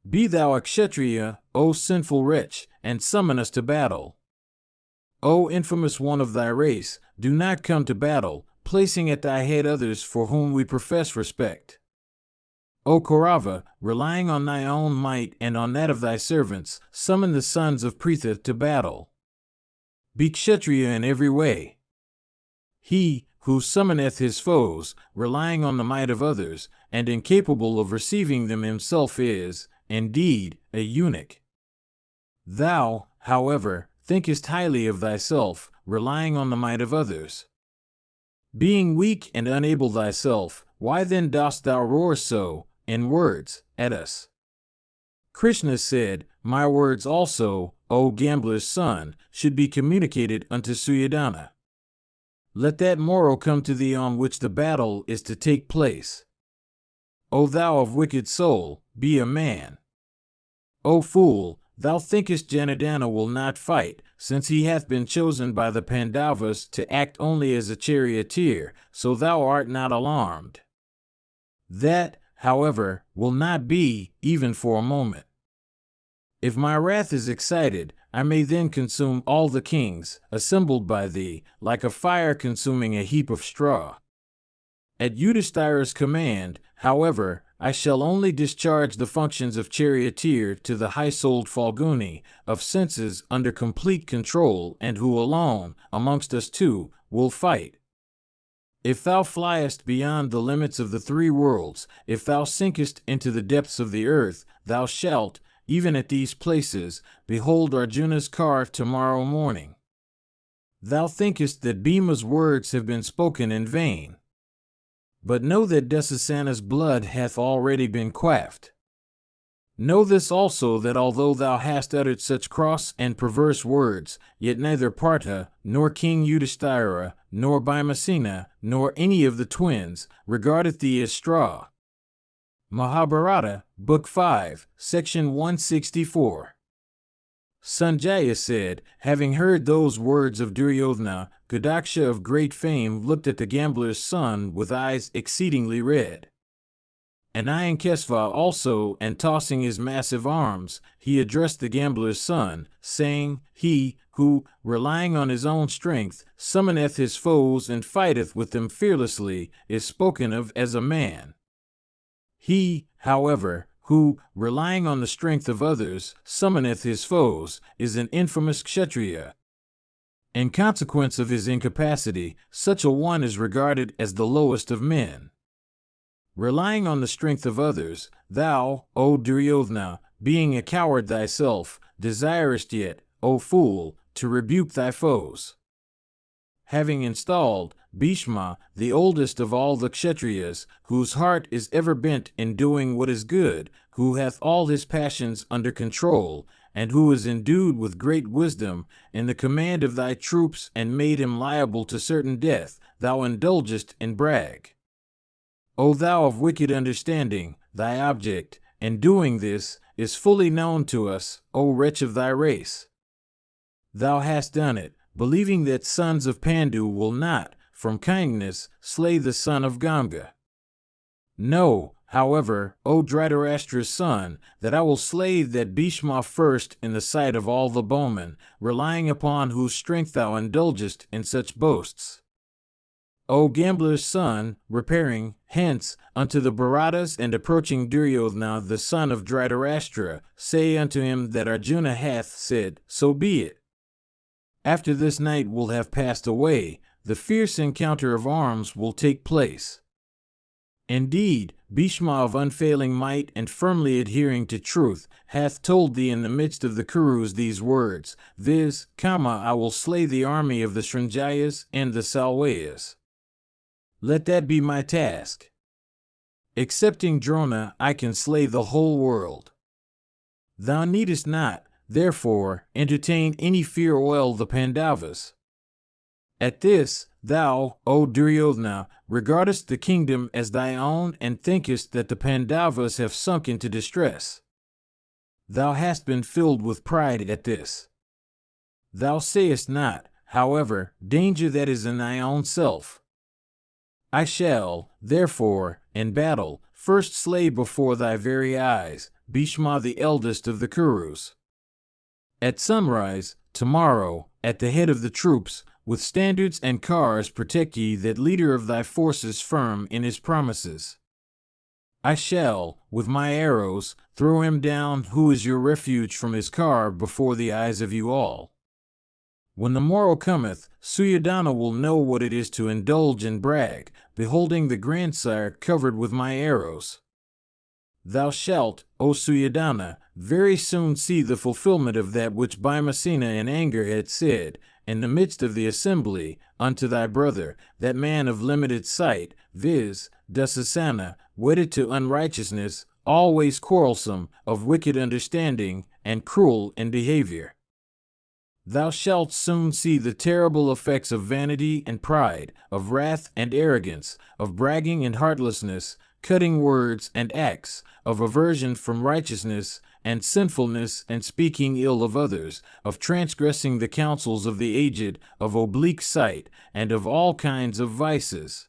Speaker 1: Be thou a Kshatriya, O sinful wretch, and summon us to battle. O infamous one of thy race, do not come to battle, placing at thy head others for whom we profess respect. O Kaurava, relying on thy own might and on that of thy servants, summon the sons of Pritha to battle. Be Kshatriya in every way. He who summoneth his foes, relying on the might of others, and incapable of receiving them himself is, indeed, a eunuch. Thou, however, thinkest highly of thyself, relying on the might of others. Being weak and unable thyself, why then dost thou roar so, in words, at us? Krishna said, My words also, O gambler's son, should be communicated unto Suddhodana. Let that morrow come to thee on which the battle is to take place. O thou of wicked soul, be a man. O fool, thou thinkest Janardana will not fight, since he hath been chosen by the Pandavas to act only as a charioteer, so thou art not alarmed. That, however, will not be, even for a moment. If my wrath is excited, I may then consume all the kings, assembled by thee, like a fire consuming a heap of straw. At Yudhishthira's command, however, I shall only discharge the functions of charioteer to the high-souled Falguni, of senses under complete control, and who alone, amongst us two, will fight. If thou fliest beyond the limits of the three worlds, if thou sinkest into the depths of the earth, thou shalt, even at these places, behold Arjuna's car tomorrow morning. Thou thinkest that Bhima's words have been spoken in vain. But know that Dussasana's blood hath already been quaffed. Know this also, that although thou hast uttered such cross and perverse words, yet neither Partha, nor King Yudhishthira, nor Bhimasena, nor any of the twins, regardeth thee as straw. Mahabharata, Book 5, Section 164. Sanjaya said, having heard those words of Duryodhana, Gadaksha of great fame looked at the gambler's son with eyes exceedingly red. And Kesva also, and tossing his massive arms, he addressed the gambler's son, saying, He, who, relying on his own strength, summoneth his foes and fighteth with them fearlessly, is spoken of as a man. He, however, who, relying on the strength of others, summoneth his foes, is an infamous Kshatriya. In consequence of his incapacity, such a one is regarded as the lowest of men. Relying on the strength of others, thou, O Duryodhana, being a coward thyself, desirest yet, O fool, to rebuke thy foes. Having installed Bhishma, the oldest of all the Kshatriyas, whose heart is ever bent in doing what is good, who hath all his passions under control, and who is endued with great wisdom, in the command of thy troops and made him liable to certain death, thou indulgest in brag. O thou of wicked understanding, thy object, in doing this, is fully known to us, O wretch of thy race. Thou hast done it, believing that sons of Pandu will not, from kindness, slay the son of Ganga. Know, however, O Dhritarashtra's son, that I will slay that Bhishma first in the sight of all the bowmen, relying upon whose strength thou indulgest in such boasts. O gambler's son, repairing, hence, unto the Bharatas and approaching Duryodhana the son of Dhritarashtra, say unto him that Arjuna hath said, so be it. After this night will have passed away, the fierce encounter of arms will take place. Indeed, Bhishma of unfailing might and firmly adhering to truth, hath told thee in the midst of the Kurus these words, viz., I will slay the army of the Srinjayas and the Salvayas. Let that be my task. Excepting Drona, I can slay the whole world. Thou needest not, therefore, entertain any fear oil the Pandavas. At this, thou, O Duryodhana, regardest the kingdom as thy own and thinkest that the Pandavas have sunk into distress. Thou hast been filled with pride at this. Thou sayest not, however, danger that is in thy own self. I shall, therefore, in battle, first slay before thy very eyes, Bhishma the eldest of the Kurus. At sunrise, tomorrow, at the head of the troops, with standards and cars protect ye that leader of thy forces firm in his promises. I shall, with my arrows, throw him down who is your refuge from his car before the eyes of you all. When the morrow cometh, Suryodhana will know what it is to indulge and brag, beholding the grandsire covered with my arrows. Thou shalt, O Suryodhana, very soon see the fulfillment of that which Bhimasena in anger had said, in the midst of the assembly, unto thy brother, that man of limited sight, viz., Dussasana, wedded to unrighteousness, always quarrelsome, of wicked understanding, and cruel in behavior. Thou shalt soon see the terrible effects of vanity and pride, of wrath and arrogance, of bragging and heartlessness, cutting words and acts, of aversion from righteousness, and sinfulness and speaking ill of others, of transgressing the counsels of the aged, of oblique sight, and of all kinds of vices.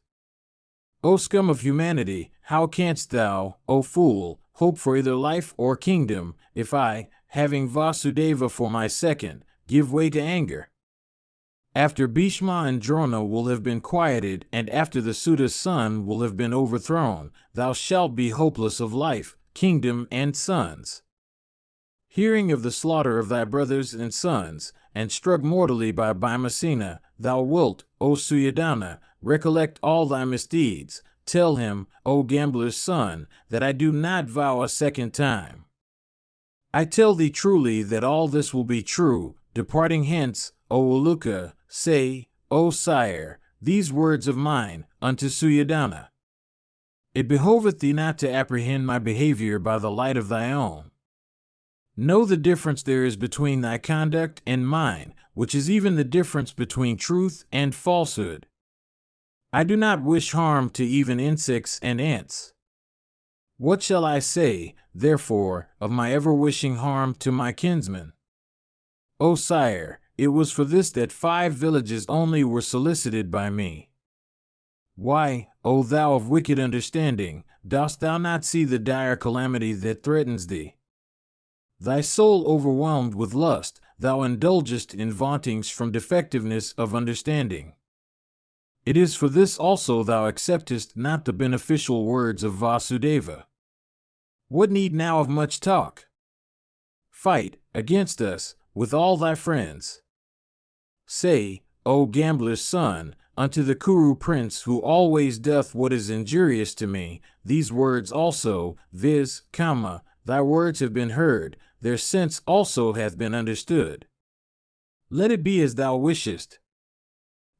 Speaker 1: O scum of humanity, how canst thou, O fool, hope for either life or kingdom, if I, having Vasudeva for my second, give way to anger? After Bhishma and Drona will have been quieted, and after the Suta's son will have been overthrown, thou shalt be hopeless of life, kingdom, and sons. Hearing of the slaughter of thy brothers and sons, and struck mortally by Bhimasena, thou wilt, O Suryodhana, recollect all thy misdeeds. Tell him, O gambler's son, that I do not vow a second time. I tell thee truly that all this will be true. Departing hence, O Uluka, say, O sire, these words of mine, unto Suryodhana. It behoveth thee not to apprehend my behavior by the light of thy own. Know the difference there is between thy conduct and mine, which is even the difference between truth and falsehood. I do not wish harm to even insects and ants. What shall I say, therefore, of my ever wishing harm to my kinsmen? O sire, it was for this that 5 villages only were solicited by me. Why, O thou of wicked understanding, dost thou not see the dire calamity that threatens thee? Thy soul overwhelmed with lust, thou indulgest in vauntings from defectiveness of understanding. It is for this also thou acceptest not the beneficial words of Vasudeva. What need now of much talk? Fight against us with all thy friends. Say, O gambler's son, unto the Kuru prince who always doth what is injurious to me, these words also, viz., thy words have been heard, their sense also hath been understood. Let it be as thou wishest.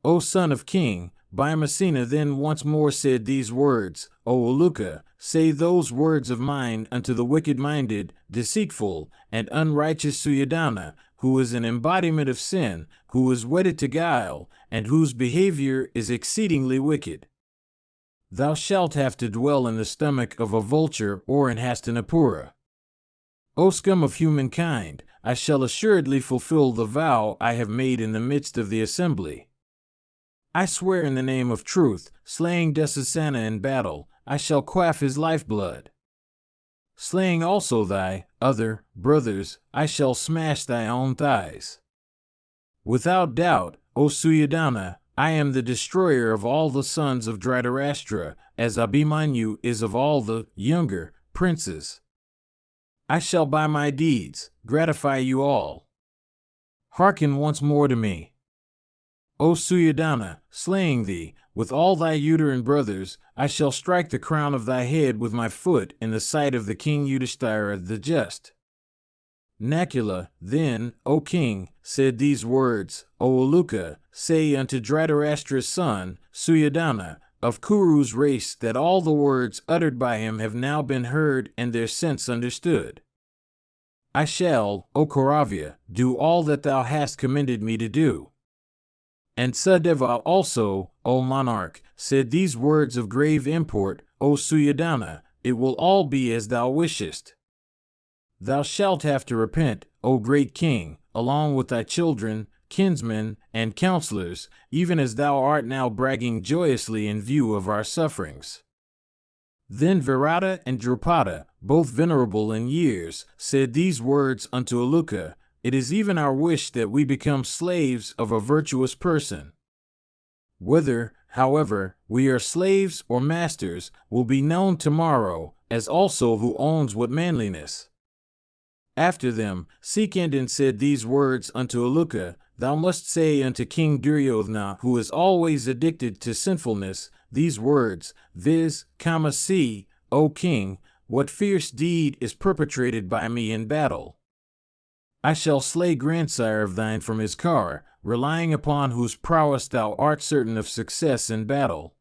Speaker 1: O son of king, Bhimasena then once more said these words, O Uluka, say those words of mine unto the wicked-minded, deceitful, and unrighteous Suddhodana, who is an embodiment of sin, who is wedded to guile, and whose behavior is exceedingly wicked. Thou shalt have to dwell in the stomach of a vulture or in Hastinapura. O scum of humankind, I shall assuredly fulfill the vow I have made in the midst of the assembly. I swear in the name of truth, slaying Dasasana in battle, I shall quaff his lifeblood. Slaying also thy other brothers, I shall smash thy own thighs. Without doubt, O Suddhodana, I am the destroyer of all the sons of Dhritarashtra, as Abhimanyu is of all the younger princes. I shall by my deeds gratify you all. Hearken once more to me. O Suddhodana, slaying thee, with all thy uterine brothers, I shall strike the crown of thy head with my foot in the sight of the king Yudhishthira the just. Nakula, then, O king, said these words, O Uluka, say unto Dhritarashtra's son, Suddhodana, of Kuru's race, that all the words uttered by him have now been heard and their sense understood. I shall, O Kauravya, do all that thou hast commended me to do. And Sadeva also, O monarch, said these words of grave import, O Suddhodana, it will all be as thou wishest. Thou shalt have to repent, O great king, along with thy children, kinsmen, and counselors, even as thou art now bragging joyously in view of our sufferings. Then Virata and Drupada, both venerable in years, said these words unto Uluka, it is even our wish that we become slaves of a virtuous person. Whether, however, we are slaves or masters, will be known tomorrow, as also who owns what manliness. After them, Sikandin said these words unto Uluka, thou must say unto King Duryodhana, who is always addicted to sinfulness, these words, viz., see, O king, what fierce deed is perpetrated by me in battle. I shall slay grandsire of thine from his car, relying upon whose prowess thou art certain of success in battle.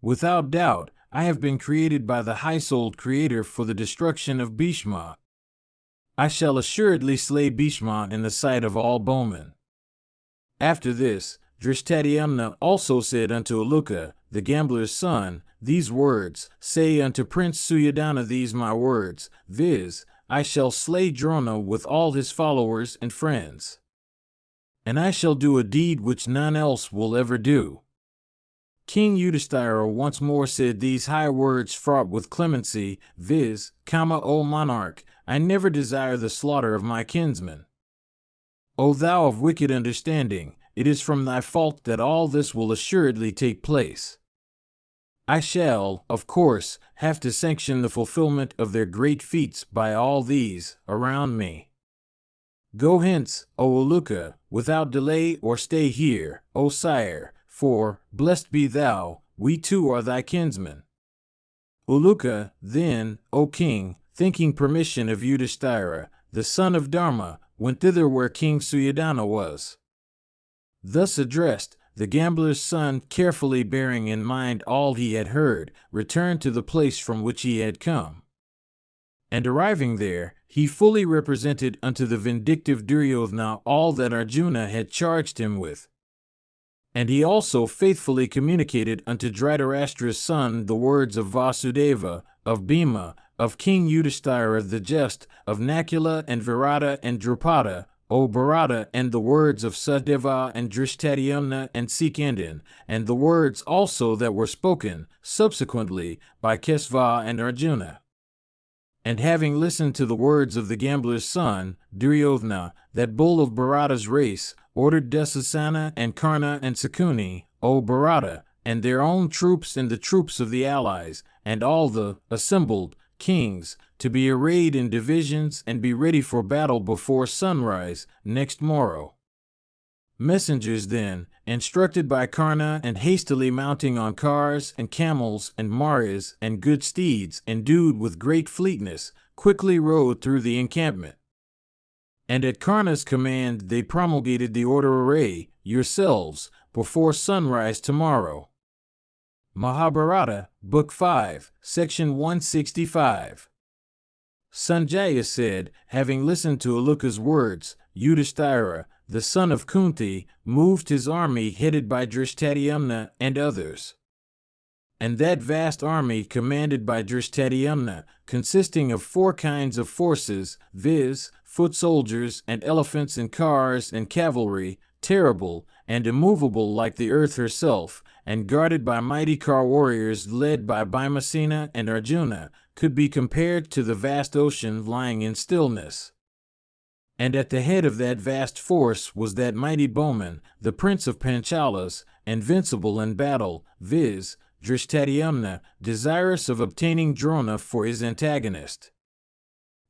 Speaker 1: Without doubt, I have been created by the high-souled Creator for the destruction of Bhishma. I shall assuredly slay Bhishma in the sight of all bowmen. After this, Drishtadyumna also said unto Uluka, the gambler's son, these words, say unto Prince Suddhodana these my words, viz., I shall slay Drona with all his followers and friends. And I shall do a deed which none else will ever do. King Yudhishthira once more said these high words fraught with clemency, viz., O monarch, I never desire the slaughter of my kinsmen. O thou of wicked understanding, it is from thy fault that all this will assuredly take place. I shall, of course, have to sanction the fulfillment of their great feats by all these around me. Go hence, O Uluka, without delay or stay here, O sire, for, blessed be thou, we too are thy kinsmen. Uluka, then, O king, thinking permission of Yudhishthira, the son of Dharma, went thither where King Suddhodana was. Thus addressed, the gambler's son, carefully bearing in mind all he had heard, returned to the place from which he had come. And arriving there, he fully represented unto the vindictive Duryodhana all that Arjuna had charged him with. And he also faithfully communicated unto Dhritarashtra's son the words of Vasudeva, of Bhima, of King Yudhishthira the Just, of Nakula and Virata and Drupada, O Bharata, and the words of Sadeva and Drishtadyumna and Sikandin, and the words also that were spoken, subsequently, by Kesava and Arjuna. And having listened to the words of the gambler's son, Duryodhana, that bull of Bharata's race, ordered Dasasana and Karna and Sakuni, O Bharata, and their own troops and the troops of the allies, and all the assembled kings, to be arrayed in divisions and be ready for battle before sunrise next morrow. Messengers then, instructed by Karna and hastily mounting on cars and camels and maras and good steeds endued with great fleetness, quickly rode through the encampment. And at Karna's command they promulgated the order, array yourselves before sunrise tomorrow. Mahabharata, Book 5, Section 165. Sanjaya said, having listened to Aluka's words, Yudhishthira, the son of Kunti, moved his army headed by Drishtadyumna and others. And that vast army commanded by Drishtadyumna, consisting of 4 kinds of forces, viz., foot soldiers and elephants and cars and cavalry, terrible and immovable like the earth herself, and guarded by mighty car warriors led by Bhimasena and Arjuna, could be compared to the vast ocean lying in stillness. And at the head of that vast force was that mighty bowman, the prince of Panchalas, invincible in battle, viz., Drishtadyumna, desirous of obtaining Drona for his antagonist.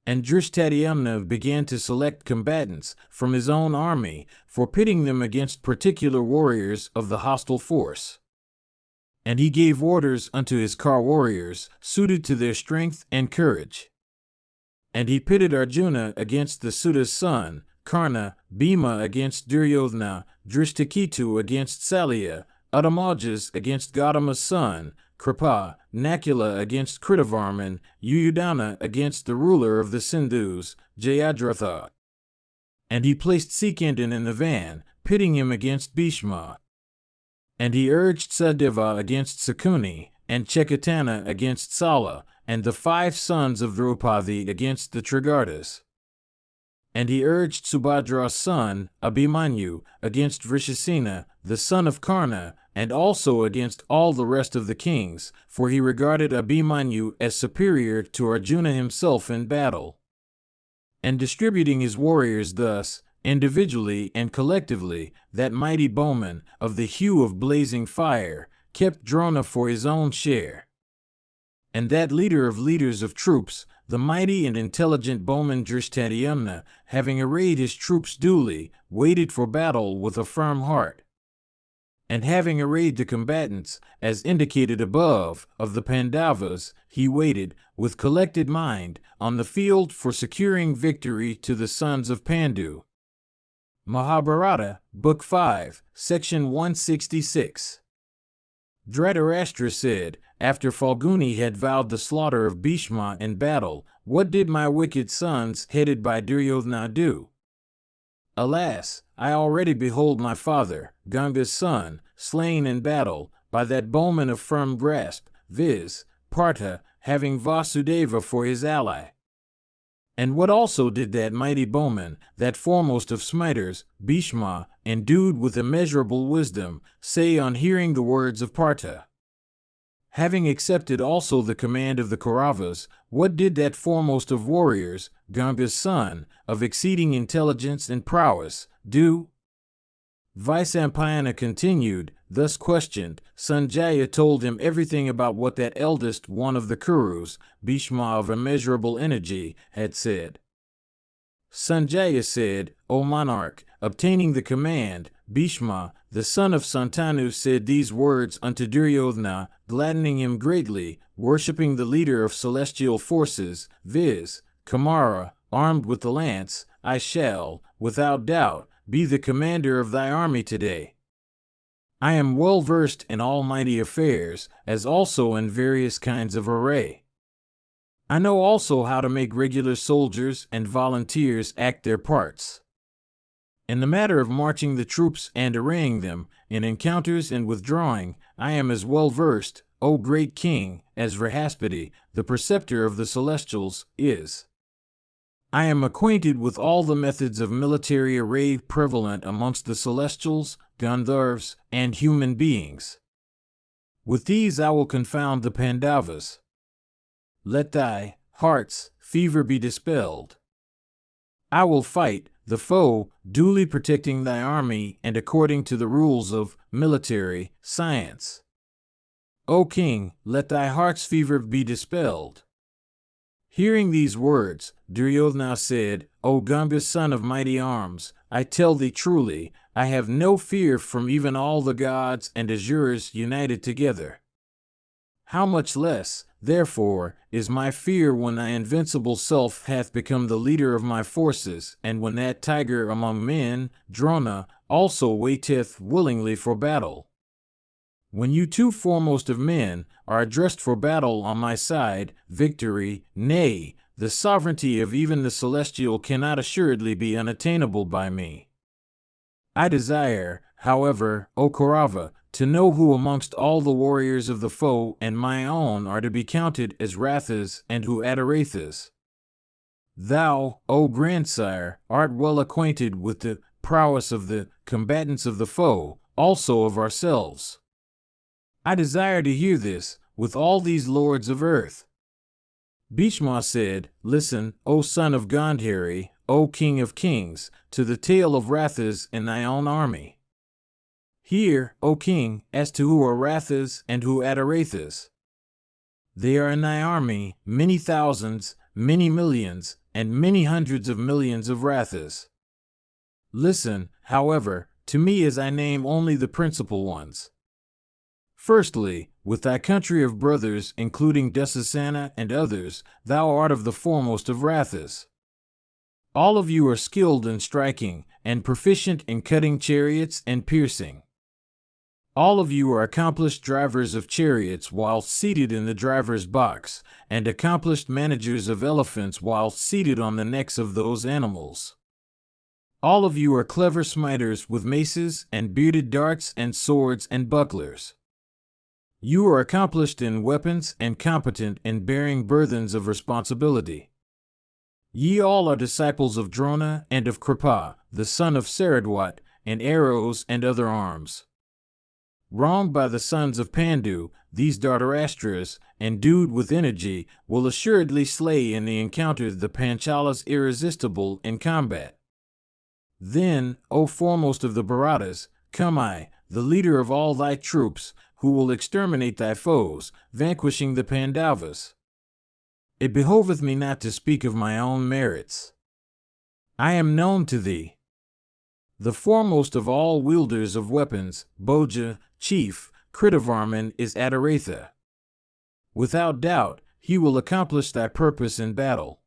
Speaker 1: And Drishtadyumna began to select combatants from his own army for pitting them against particular warriors of the hostile force. And he gave orders unto his car warriors, suited to their strength and courage. And he pitted Arjuna against the Suta's son, Karna, Bhima against Duryodhana, Drishtaketu against Salya, Uttamajas against Gautama's son, Kripa, Nakula against Kritavarman, Yuyudhana against the ruler of the Sindhus, Jayadratha. And he placed Sikandin in the van, pitting him against Bhishma. And he urged Sadeva against Sakuni, and Chekatana against Sala, and the 5 sons of Draupadi against the Trigartas. And he urged Subhadra's son, Abhimanyu, against Vrishasena, the son of Karna, and also against all the rest of the kings, for he regarded Abhimanyu as superior to Arjuna himself in battle. And distributing his warriors thus, individually and collectively, that mighty bowman, of the hue of blazing fire, kept Drona for his own share. And that leader of leaders of troops, the mighty and intelligent bowman Drishtadyumna, having arrayed his troops duly, waited for battle with a firm heart. And having arrayed the combatants, as indicated above, of the Pandavas, he waited, with collected mind, on the field for securing victory to the sons of Pandu. Mahabharata, Book 5, Section 166. Dhritarashtra said, after Falguni had vowed the slaughter of Bhishma in battle, what did my wicked sons, headed by Duryodhana, do? Alas, I already behold my father, Ganga's son, slain in battle, by that bowman of firm grasp, viz., Partha, having Vasudeva for his ally. And what also did that mighty bowman, that foremost of smiters, Bhishma, endued with immeasurable wisdom, say on hearing the words of Partha? Having accepted also the command of the Kauravas, what did that foremost of warriors, Ganga's son, of exceeding intelligence and prowess, do? Vaisampayana continued, thus questioned, Sanjaya told him everything about what that eldest one of the Kurus, Bhishma of immeasurable energy, had said. Sanjaya said, O monarch, obtaining the command, Bhishma, the son of Santanu, said these words unto Duryodhana, gladdening him greatly, worshipping the leader of celestial forces, viz., Kamara, armed with the lance, I shall, without doubt, be the commander of thy army today. I am well versed in all mighty affairs, as also in various kinds of array. I know also how to make regular soldiers and volunteers act their parts. In the matter of marching the troops and arraying them, in encounters and withdrawing, I am as well versed, O great king, as Vrahaspati, the preceptor of the celestials, is. I am acquainted with all the methods of military array prevalent amongst the celestials, Gandharvas, and human beings. With these I will confound the Pandavas. Let thy heart's fever be dispelled. I will fight the foe, duly protecting thy army and according to the rules of military science. O king, let thy heart's fever be dispelled. Hearing these words, Duryodhana said, O Ganga, son of mighty arms, I tell thee truly, I have no fear from even all the gods and asuras united together. How much less, therefore, is my fear when thy invincible self hath become the leader of my forces, and when that tiger among men, Drona, also waiteth willingly for battle. When you two foremost of men are dressed for battle on my side, victory, nay, the sovereignty of even the celestial cannot assuredly be unattainable by me. I desire, however, O Kaurava, to know who amongst all the warriors of the foe and my own are to be counted as Rathas and who Adarathas. Thou, O grandsire, art well acquainted with the prowess of the combatants of the foe, also of ourselves. I desire to hear this, with all these lords of earth. Bhishma said, Listen, O son of Gandhari, O king of kings, to the tale of Rathas in thy own army. Hear, O king, as to who are Rathas and who Adarathas. They are in thy army, many thousands, many millions, and many hundreds of millions of Rathas. Listen, however, to me as I name only the principal ones. Firstly, with thy country of brothers, including Dusasana and others, thou art of the foremost of Rathas. All of you are skilled in striking, and proficient in cutting chariots and piercing. All of you are accomplished drivers of chariots whilst seated in the driver's box, and accomplished managers of elephants whilst seated on the necks of those animals. All of you are clever smiters with maces and bearded darts and swords and bucklers. You are accomplished in weapons and competent in bearing burthens of responsibility. Ye all are disciples of Drona and of Kripa, the son of Saradwat, and arrows and other arms. Wronged by the sons of Pandu, these Dhritarashtra's, endued with energy, will assuredly slay in the encounter the Panchalas irresistible in combat. Then, O foremost of the Bharatas, come I, the leader of all thy troops, who will exterminate thy foes, vanquishing the Pandavas. It behoveth me not to speak of my own merits. I am known to thee. The foremost of all wielders of weapons, Bhoja, chief, Kritavarman, is Adaratha. Without doubt, he will accomplish thy purpose in battle.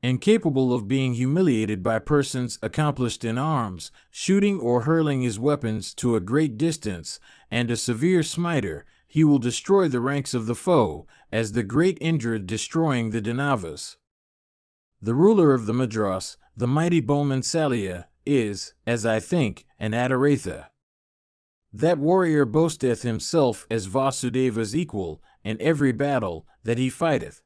Speaker 1: Incapable of being humiliated by persons accomplished in arms, shooting or hurling his weapons to a great distance, and a severe smiter, he will destroy the ranks of the foe, as the great Indra destroying the Danavas. The ruler of the Madras, the mighty bowman Salya, is, as I think, an Adaratha. That warrior boasteth himself as Vasudeva's equal in every battle that he fighteth.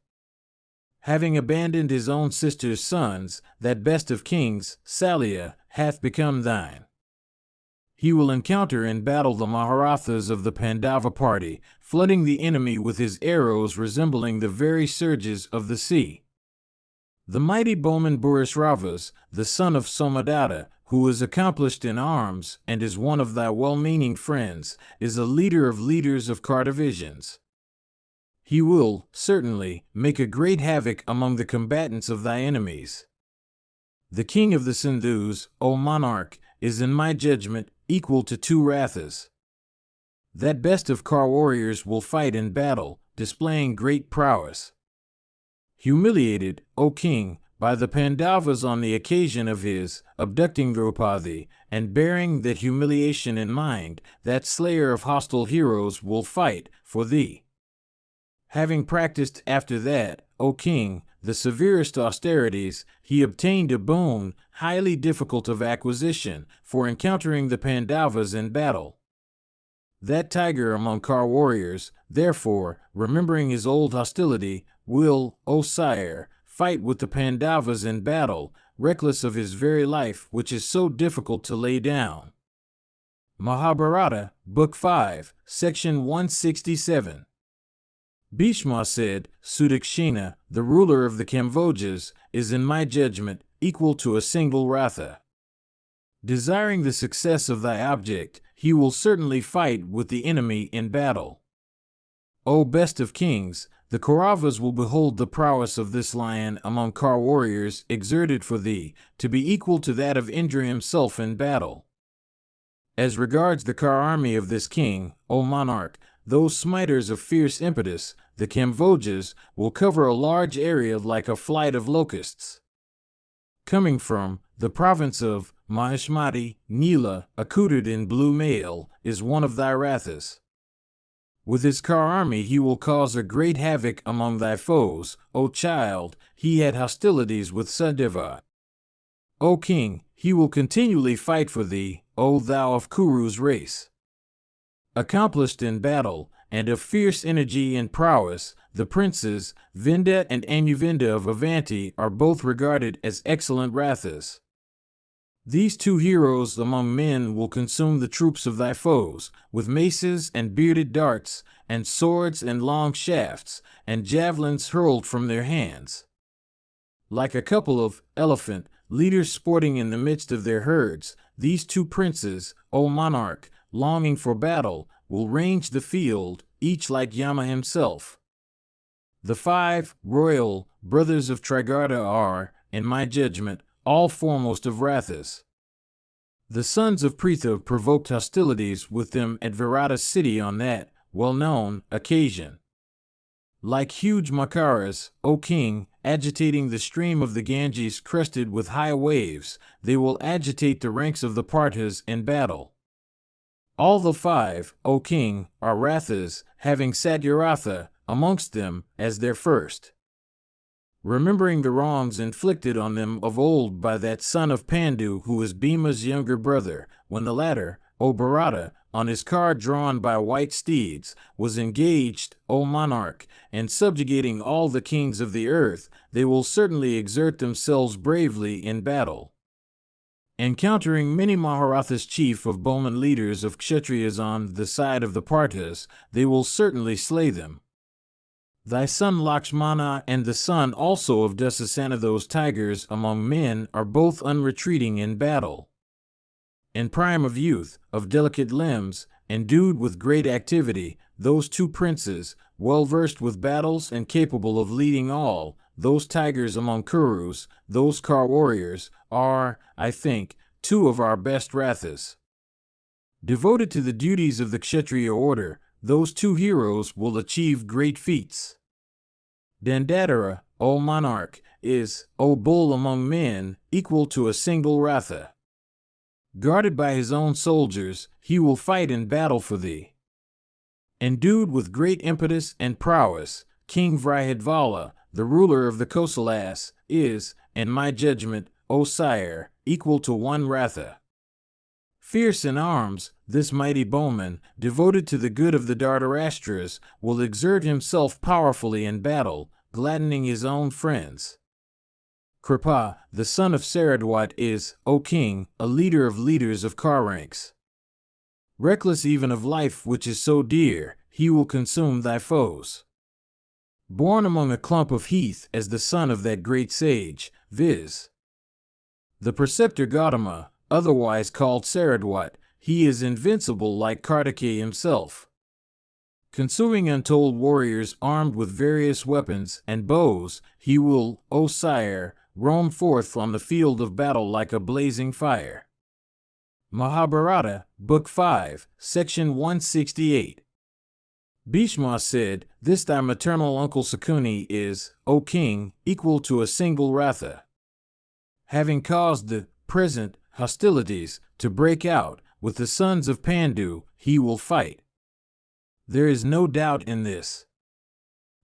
Speaker 1: Having abandoned his own sister's sons, that best of kings, Salya, hath become thine. He will encounter in battle the Maharathas of the Pandava party, flooding the enemy with his arrows resembling the very surges of the sea. The mighty bowman Purusharthas, the son of Somadatta, who is accomplished in arms and is one of thy well-meaning friends, is a leader of leaders of Kartavisions. He will, certainly, make a great havoc among the combatants of thy enemies. The king of the Sindhus, O monarch, is in my judgment equal to 2 Rathas. That best of Kar warriors will fight in battle, displaying great prowess. Humiliated, O king, by the Pandavas on the occasion of his abducting Draupadi, and bearing that humiliation in mind, that slayer of hostile heroes will fight for thee. Having practiced after that, O king, the severest austerities, he obtained a boon, highly difficult of acquisition, for encountering the Pandavas in battle. That tiger among Kar warriors, therefore, remembering his old hostility, will, O sire, fight with the Pandavas in battle, reckless of his very life, which is so difficult to lay down. Mahabharata, Book 5, Section 167. Bhishma said, Sudakshina, the ruler of the Kambojas, is in my judgment equal to a single ratha. Desiring the success of thy object, he will certainly fight with the enemy in battle. O best of kings, the Kauravas will behold the prowess of this lion among Kar warriors exerted for thee, to be equal to that of Indra himself in battle. As regards the Kar army of this king, O monarch, those smiters of fierce impetus, the Kambojas, will cover a large area like a flight of locusts. Coming from the province of Mahishmati, Nila, accoutred in blue mail, is one of thy rathas. With his Kar army he will cause a great havoc among thy foes, O child, he had hostilities with Sudeva. O king, he will continually fight for thee, O thou of Kuru's race. Accomplished in battle, and of fierce energy and prowess, the princes, Vinda and Anuvinda of Avanti, are both regarded as excellent rathas. These two heroes among men will consume the troops of thy foes, with maces and bearded darts, and swords and long shafts, and javelins hurled from their hands. Like a couple of elephant leaders sporting in the midst of their herds, these two princes, O monarch, longing for battle, will range the field, each like Yama himself. The 5 royal brothers of Trigarta are, in my judgment, all foremost of rathas. The sons of Pritha provoked hostilities with them at Virata's city on that well-known occasion. Like huge makaras, O king, agitating the stream of the Ganges crested with high waves, they will agitate the ranks of the Parthas in battle. All the 5, O king, are rathas, having Satyaratha amongst them as their first. Remembering the wrongs inflicted on them of old by that son of Pandu who was Bhima's younger brother, when the latter, O Bharata, on his car drawn by white steeds, was engaged, O monarch, in subjugating all the kings of the earth, they will certainly exert themselves bravely in battle. Encountering many Maharatha's chief of bowmen leaders of Kshatriyas on the side of the Parthas, they will certainly slay them. Thy son Lakshmana and the son also of Dasasana, those tigers among men, are both unretreating in battle. In prime of youth, of delicate limbs, endued with great activity, those two princes, well versed with battles and capable of leading all, those tigers among Kurus, those Kar warriors, are, I think, two of our best rathas. Devoted to the duties of the Kshatriya order, those two heroes will achieve great feats. Dandatara, O monarch, is, O bull among men, equal to a single ratha. Guarded by his own soldiers, he will fight in battle for thee. Endued with great impetus and prowess, King Vrihadvala, the ruler of the Kosalas, is, in my judgment, O sire, equal to one ratha. Fierce in arms, this mighty bowman, devoted to the good of the Dhartarashtras, will exert himself powerfully in battle, gladdening his own friends. Kripa, the son of Saradwat, is, O king, a leader of leaders of Kar ranks. Reckless even of life which is so dear, he will consume thy foes. Born among a clump of heath as the son of that great sage, viz. the preceptor Gautama, otherwise called Saradwat, he is invincible like Kartikeya himself. Consuming untold warriors armed with various weapons and bows, he will, O sire, roam forth on the field of battle like a blazing fire. Mahabharata, Book 5, Section 168. Bhishma said, This thy maternal uncle Sakuni is, O king, equal to a single ratha. having caused the present hostilities to break out with the sons of Pandu, he will fight. There is no doubt in this.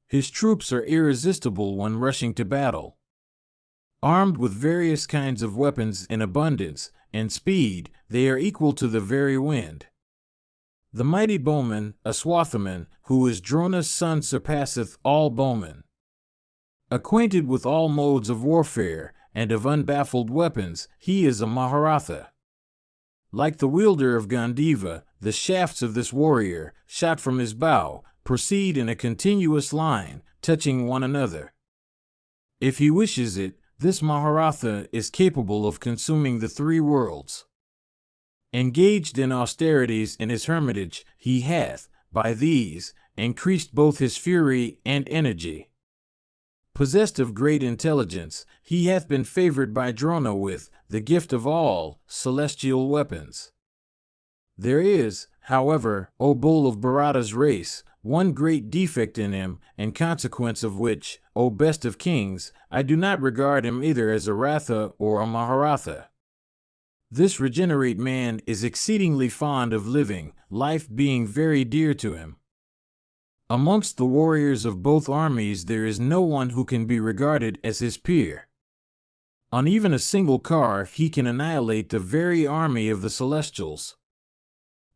Speaker 1: His troops are irresistible when rushing to battle. Armed with various kinds of weapons in abundance and speed, they are equal to the very wind. The mighty bowman, Aswathaman, who is Drona's son, surpasseth all bowmen. Acquainted with all modes of warfare and of unbaffled weapons, he is a Maharatha. Like the wielder of Gandiva, the shafts of this warrior, shot from his bow, proceed in a continuous line, touching one another. If he wishes it, this Maharatha is capable of consuming the three worlds. Engaged in austerities in his hermitage, he hath, by these, increased both his fury and energy. Possessed of great intelligence, he hath been favored by Drona with the gift of all celestial weapons. There is, however, O bull of Bharata's race, one great defect in him, in consequence of which, O best of kings, I do not regard him either as a Ratha or a Maharatha. This regenerate man is exceedingly fond of living, life being very dear to him. Amongst the warriors of both armies there is no one who can be regarded as his peer. On even a single car he can annihilate the very army of the Celestials.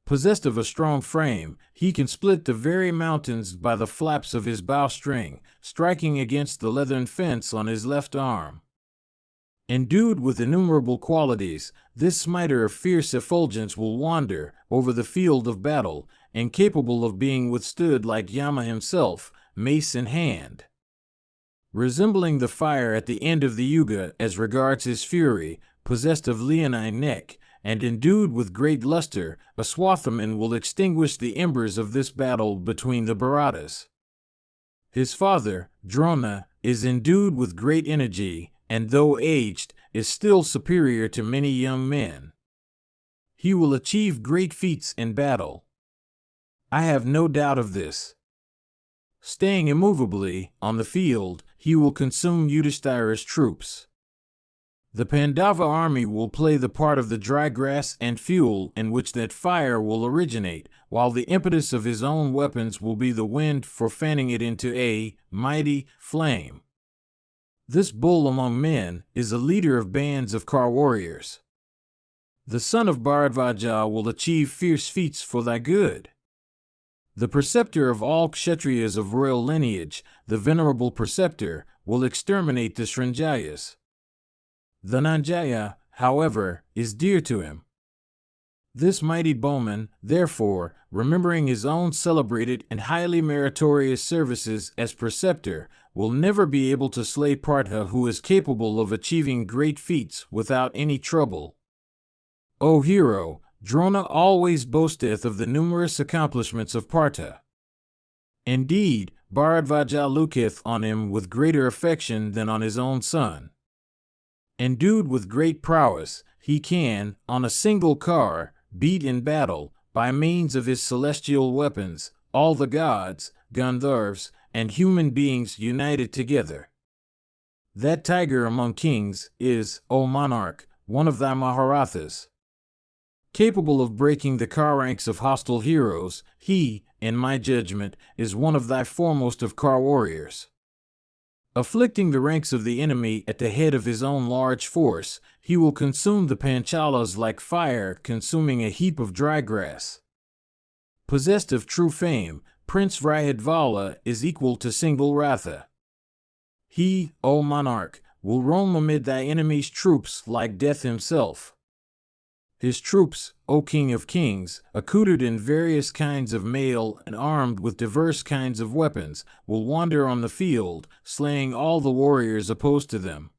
Speaker 1: Possessed of a strong frame, he can split the very mountains by the flaps of his bowstring, striking against the leathern fence on his left arm. Endued with innumerable qualities, this smiter of fierce effulgence will wander over the field of battle, incapable of being withstood like Yama himself, mace in hand. Resembling the fire at the end of the Yuga as regards his fury, possessed of leonine neck, and endued with great luster, Aswathaman will extinguish the embers of this battle between the Bharatas. His father, Drona, is endued with great energy, and though aged, is still superior to many young men. He will achieve great feats in battle. I have no doubt of this. Staying immovably on the field, he will consume Yudhishthira's troops. The Pandava army will play the part of the dry grass and fuel in which that fire will originate, while the impetus of his own weapons will be the wind for fanning it into a mighty flame. This bull among men is a leader of bands of car warriors. The son of Bharadvaja will achieve fierce feats for thy good. The preceptor of all Kshatriyas of royal lineage, the venerable preceptor, will exterminate the Srinjayas. Dhananjaya, however, is dear to him. This mighty bowman, therefore, remembering his own celebrated and highly meritorious services as preceptor, will never be able to slay Partha, who is capable of achieving great feats without any trouble. O hero, Drona always boasteth of the numerous accomplishments of Partha. Indeed, Bharadvaja looketh on him with greater affection than on his own son. Endued with great prowess, he can, on a single car, beat in battle, by means of his celestial weapons, all the gods, Gandharvas, and human beings united together. That tiger among kings is, O monarch, one of thy Maharathas. Capable of breaking the car ranks of hostile heroes, he, in my judgment, is one of thy foremost of car warriors. Afflicting the ranks of the enemy at the head of his own large force, he will consume the Panchalas like fire consuming a heap of dry grass. Possessed of true fame, Prince Vrihadvala is equal to single Ratha. He, O monarch, will roam amid thy enemy's troops like death himself. His troops, O king of kings, accoutred in various kinds of mail and armed with diverse kinds of weapons, will wander on the field, slaying all the warriors opposed to them.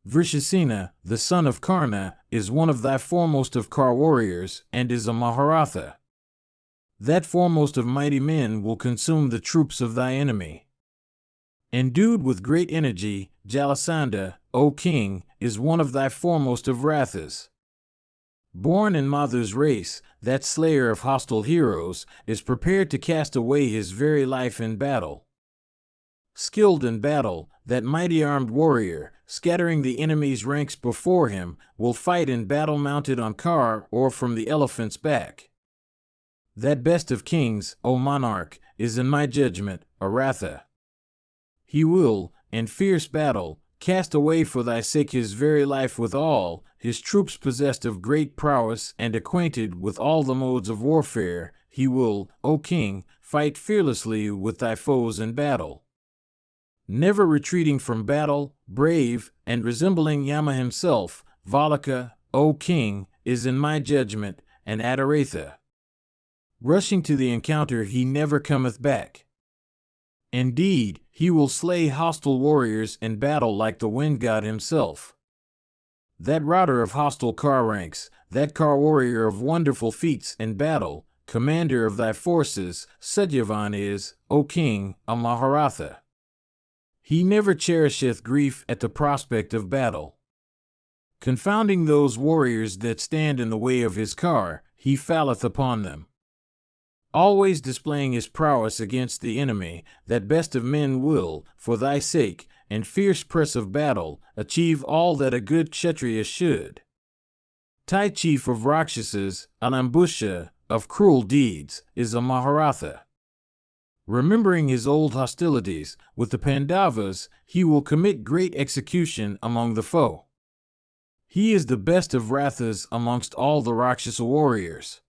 Speaker 1: Vrishasena, the son of Karna, is one of thy foremost of car warriors, and is a Maharatha. That foremost of mighty men will consume the troops of thy enemy. Endued with great energy, Jalasandha, O king, is one of thy foremost of Rathas. Born in Madhu's race, that slayer of hostile heroes is prepared to cast away his very life in battle. Skilled in battle, that mighty armed warrior, scattering the enemy's ranks before him, will fight in battle mounted on car or from the elephant's back. That best of kings, O monarch, is in my judgment, artha. He will, in fierce battle, cast away for thy sake his very life with all his troops possessed of great prowess and acquainted with all the modes of warfare. He will, O king, fight fearlessly with thy foes in battle, never retreating from battle, brave, and resembling Yama himself. Valaka, O king, is in my judgment, an adoratha. Rushing to the encounter, he never cometh back. Indeed, he will slay hostile warriors in battle like the wind god himself. That router of hostile car ranks, that car warrior of wonderful feats in battle, commander of thy forces, Sadyavan is, O king, a Mahabharata. He never cherisheth grief at the prospect of battle. Confounding those warriors that stand in the way of his car, he falleth upon them. Always displaying his prowess against the enemy, that best of men will, for thy sake, in fierce press of battle, achieve all that a good Kshatriya should. Tai chief of Rakshasas, an ambusha of cruel deeds, is a Mahabharata. Remembering his old hostilities with the Pandavas, he will commit great execution among the foe. He is the best of Rathas amongst all the Rakshasa warriors.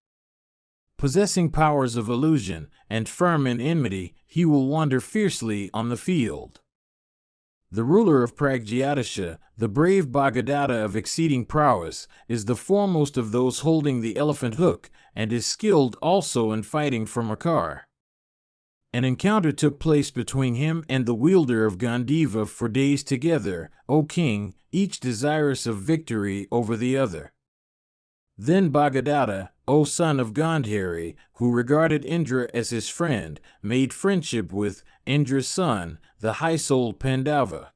Speaker 1: Possessing powers of illusion and firm in enmity, he will wander fiercely on the field. The ruler of Pragyatisha, the brave Bhagadatta of exceeding prowess, is the foremost of those holding the elephant hook, and is skilled also in fighting from a car. An encounter took place between him and the wielder of Gandiva for days together, O king, each desirous of victory over the other. Then Bhagadatta, O son of Gandhari, who regarded Indra as his friend, made friendship with Indra's son, the high-souled Pandava.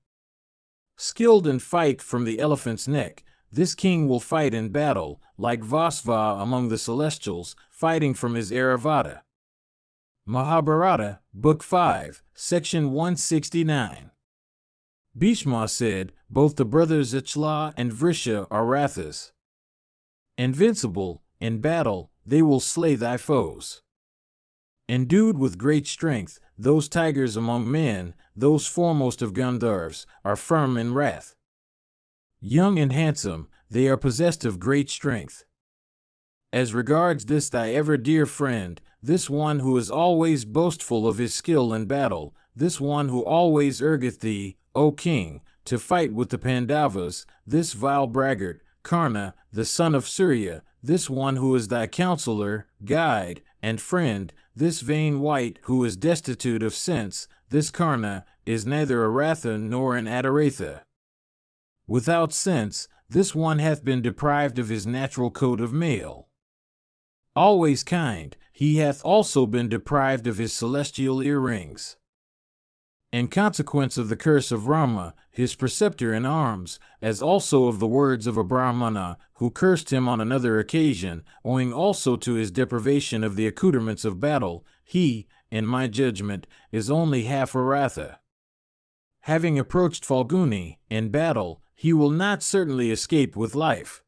Speaker 1: Skilled in fight from the elephant's neck, this king will fight in battle, like Vasva among the celestials, fighting from his Airavata. Mahabharata, Book 5, Section 169. Bhishma said, both the brothers Achla and Vrisha are Rathas. Invincible, in battle, they will slay thy foes. Endued with great strength, those tigers among men, those foremost of Gandharvas, are firm in wrath. Young and handsome, they are possessed of great strength. As regards this thy ever dear friend, this one who is always boastful of his skill in battle, this one who always urgeth thee, O king, to fight with the Pandavas, this vile braggart, Karna, the son of Surya, this one who is thy counselor, guide, and friend, this vain wight who is destitute of sense, this Karna, is neither a Ratha nor an Adoratha. Without sense, this one hath been deprived of his natural coat of mail. Always kind, he hath also been deprived of his celestial earrings. In consequence of the curse of Rama, his preceptor in arms, as also of the words of a Brahmana, who cursed him on another occasion, owing also to his deprivation of the accoutrements of battle, he, in my judgment, is only half a Ratha. Having approached Falguni, in battle, he will not certainly escape with life.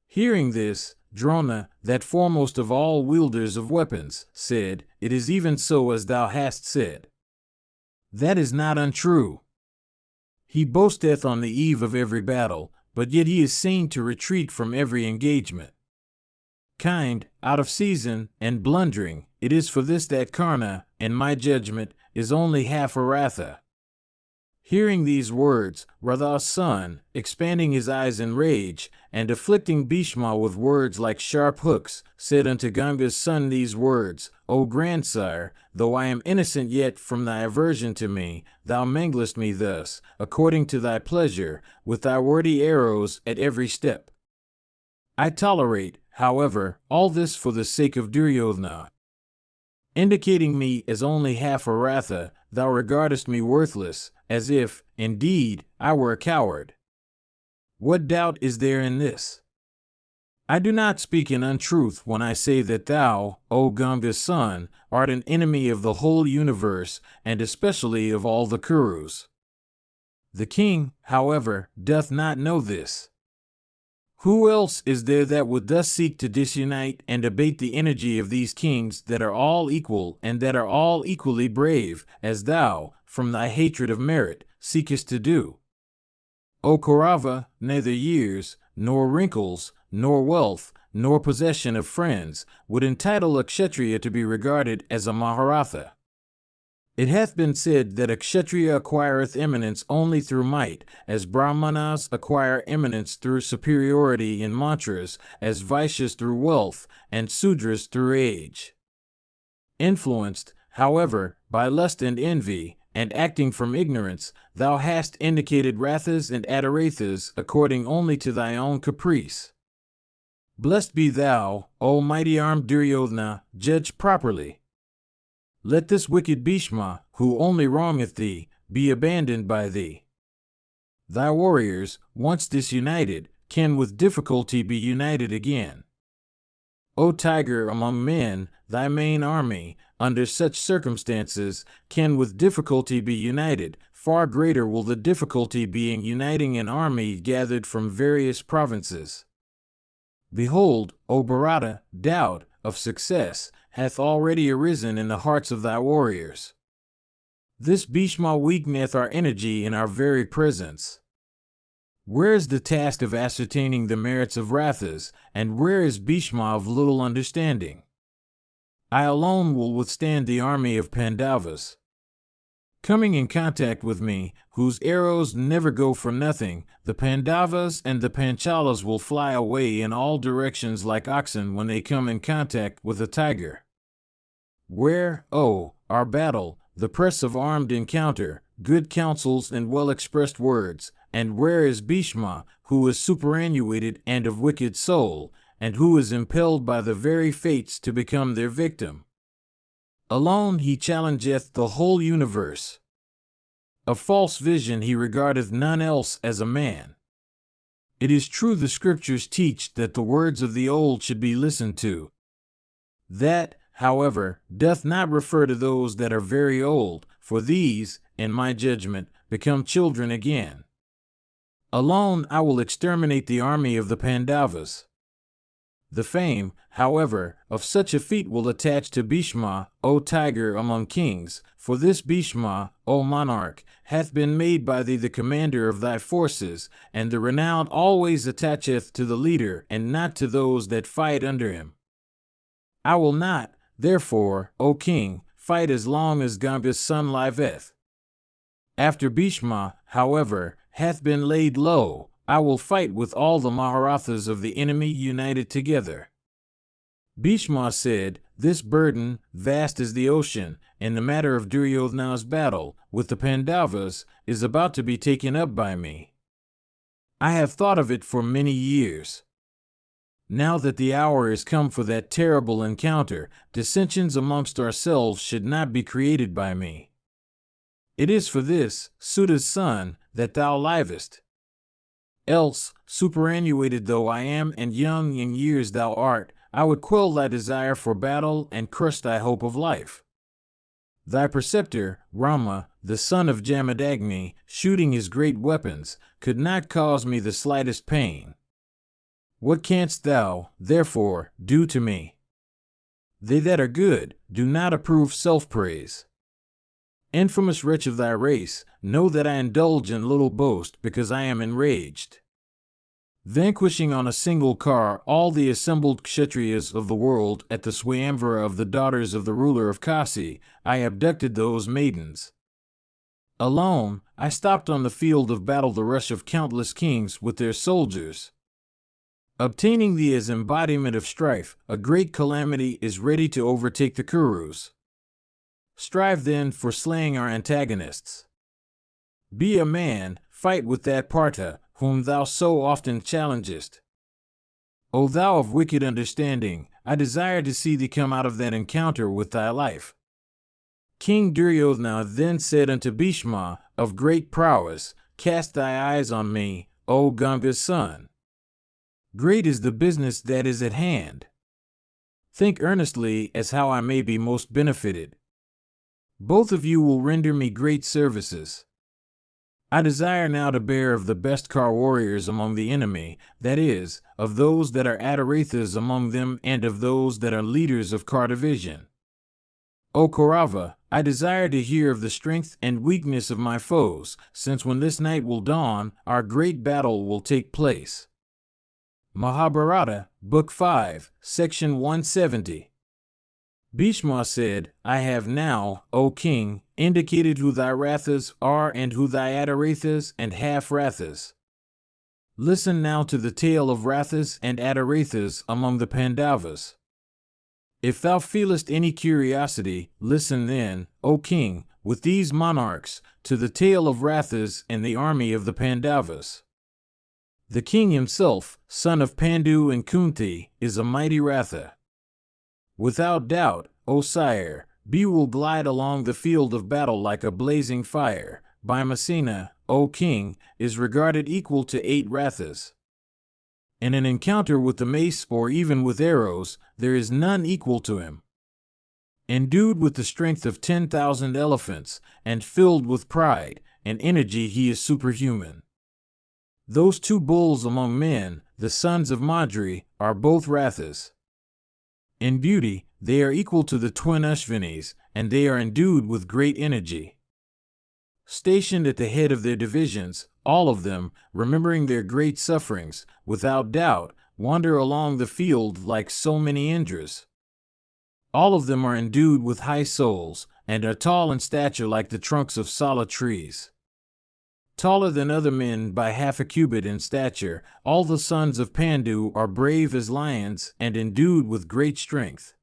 Speaker 1: Hearing this, Drona, that foremost of all wielders of weapons, said, It is even so as thou hast said. That is not untrue. He boasteth on the eve of every battle, but yet he is seen to retreat from every engagement. Kind, out of season, and blundering, it is for this that Karna, in my judgment, is only half a Ratha. Hearing these words, Radha's son, expanding his eyes in rage, and afflicting Bhishma with words like sharp hooks, said unto Ganga's son these words, O grandsire, though I am innocent yet from thy aversion to me, thou manglest me thus, according to thy pleasure, with thy wordy arrows at every step. I tolerate, however, all this for the sake of Duryodhana. Indicating me as only half a Ratha, thou regardest me worthless, as if, indeed, I were a coward. What doubt is there in this? I do not speak in untruth when I say that thou, O Ganga's son, art an enemy of the whole universe, and especially of all the Kurus. The king, however, doth not know this. Who else is there that would thus seek to disunite and abate the energy of these kings that are all equal and that are all equally brave, as thou, from thy hatred of merit, seekest to do? O Kaurava, neither years, nor wrinkles, nor wealth, nor possession of friends, would entitle a Kshatriya to be regarded as a Maharatha. It hath been said that a Kshatriya acquireth eminence only through might, as Brahmanas acquire eminence through superiority in mantras, as Vaishyas through wealth, and Sudras through age. Influenced, however, by lust and envy, and acting from ignorance, thou hast indicated Rathas and Adarathas according only to thy own caprice. Blessed be thou, O mighty-armed Duryodhana, judge properly. Let this wicked Bhishma, who only wrongeth thee, be abandoned by thee. Thy warriors, once disunited, can with difficulty be united again. O tiger among men, thy main army, under such circumstances, can with difficulty be united. Far greater will the difficulty be in uniting an army gathered from various provinces. Behold, O Bharata, doubt of success hath already arisen in the hearts of thy warriors. This Bhishma weakeneth our energy in our very presence. Where is the task of ascertaining the merits of Rathas, and where is Bhishma of little understanding? I alone will withstand the army of Pandavas. Coming in contact with me, whose arrows never go for nothing, the Pandavas and the Panchalas will fly away in all directions like oxen when they come in contact with a tiger. Where, oh, our battle, the press of armed encounter, good counsels and well-expressed words, and where is Bhishma, who is superannuated and of wicked soul, and who is impelled by the very fates to become their victim? Alone he challengeth the whole universe. Of false vision he regardeth none else as a man. It is true the scriptures teach that the words of the old should be listened to. That, however, doth not refer to those that are very old, for these, in my judgment, become children again. Alone I will exterminate the army of the Pandavas. The fame, however, of such a feat will attach to Bhishma, O tiger among kings, for this Bhishma, O monarch, hath been made by thee the commander of thy forces, and the renown always attacheth to the leader and not to those that fight under him. I will not, therefore, O king, fight as long as Ganga's son liveth. After Bhishma, however, hath been laid low, I will fight with all the Maharathas of the enemy united together. Bhishma said, this burden, vast as the ocean, in the matter of Duryodhana's battle with the Pandavas, is about to be taken up by me. I have thought of it for many years. Now that the hour is come for that terrible encounter, dissensions amongst ourselves should not be created by me. It is for this, Suta's son, that thou livest. Else, superannuated though I am and young in years thou art, I would quell thy desire for battle and crush thy hope of life. Thy preceptor, Rama, the son of Jamadagni, shooting his great weapons, could not cause me the slightest pain. What canst thou, therefore, do to me? They that are good do not approve self-praise. Infamous wretch of thy race, know that I indulge in little boast because I am enraged. Vanquishing on a single car all the assembled Kshatriyas of the world at the Swayamvara of the daughters of the ruler of Kasi, I abducted those maidens. Alone, I stopped on the field of battle the rush of countless kings with their soldiers. Obtaining thee as embodiment of strife, a great calamity is ready to overtake the Kurus. Strive then for slaying our antagonists. Be a man, fight with that Partha, whom thou so often challengest. O thou of wicked understanding, I desire to see thee come out of that encounter with thy life. King Duryodhana then said unto Bhishma, of great prowess, cast thy eyes on me, O Ganga's son. Great is the business that is at hand. Think earnestly as how I may be most benefited. Both of you will render me great services. I desire now to bear of the best car warriors among the enemy, that is, of those that are Adarathas among them and of those that are leaders of car division. O Kaurava, I desire to hear of the strength and weakness of my foes, since when this night will dawn, our great battle will take place. Mahabharata, Book 5, Section 170. Bhishma said, I have now, O king, indicated who thy Rathas are and who thy Adarathas and half-Rathas. Listen now to the tale of Rathas and Adarathas among the Pandavas. If thou feelest any curiosity, listen then, O king, with these monarchs, to the tale of Rathas and the army of the Pandavas. The king himself, son of Pandu and Kunti, is a mighty Ratha. Without doubt, O sire, B will glide along the field of battle like a blazing fire. Bhimasena, O king, is regarded equal to 8 Rathas. In an encounter with the mace or even with arrows, there is none equal to him. Endued with the strength of 10,000 elephants, and filled with pride and energy, he is superhuman. Those 2 bulls among men, the sons of Madri, are both Rathas. In beauty, they are equal to the twin Ashvinis, and they are endued with great energy. Stationed at the head of their divisions, all of them, remembering their great sufferings, without doubt, wander along the field like so many Indras. All of them are endued with high souls, and are tall in stature like the trunks of solid trees. Taller than other men by half a cubit in stature, all the sons of Pandu are brave as lions and endued with great strength.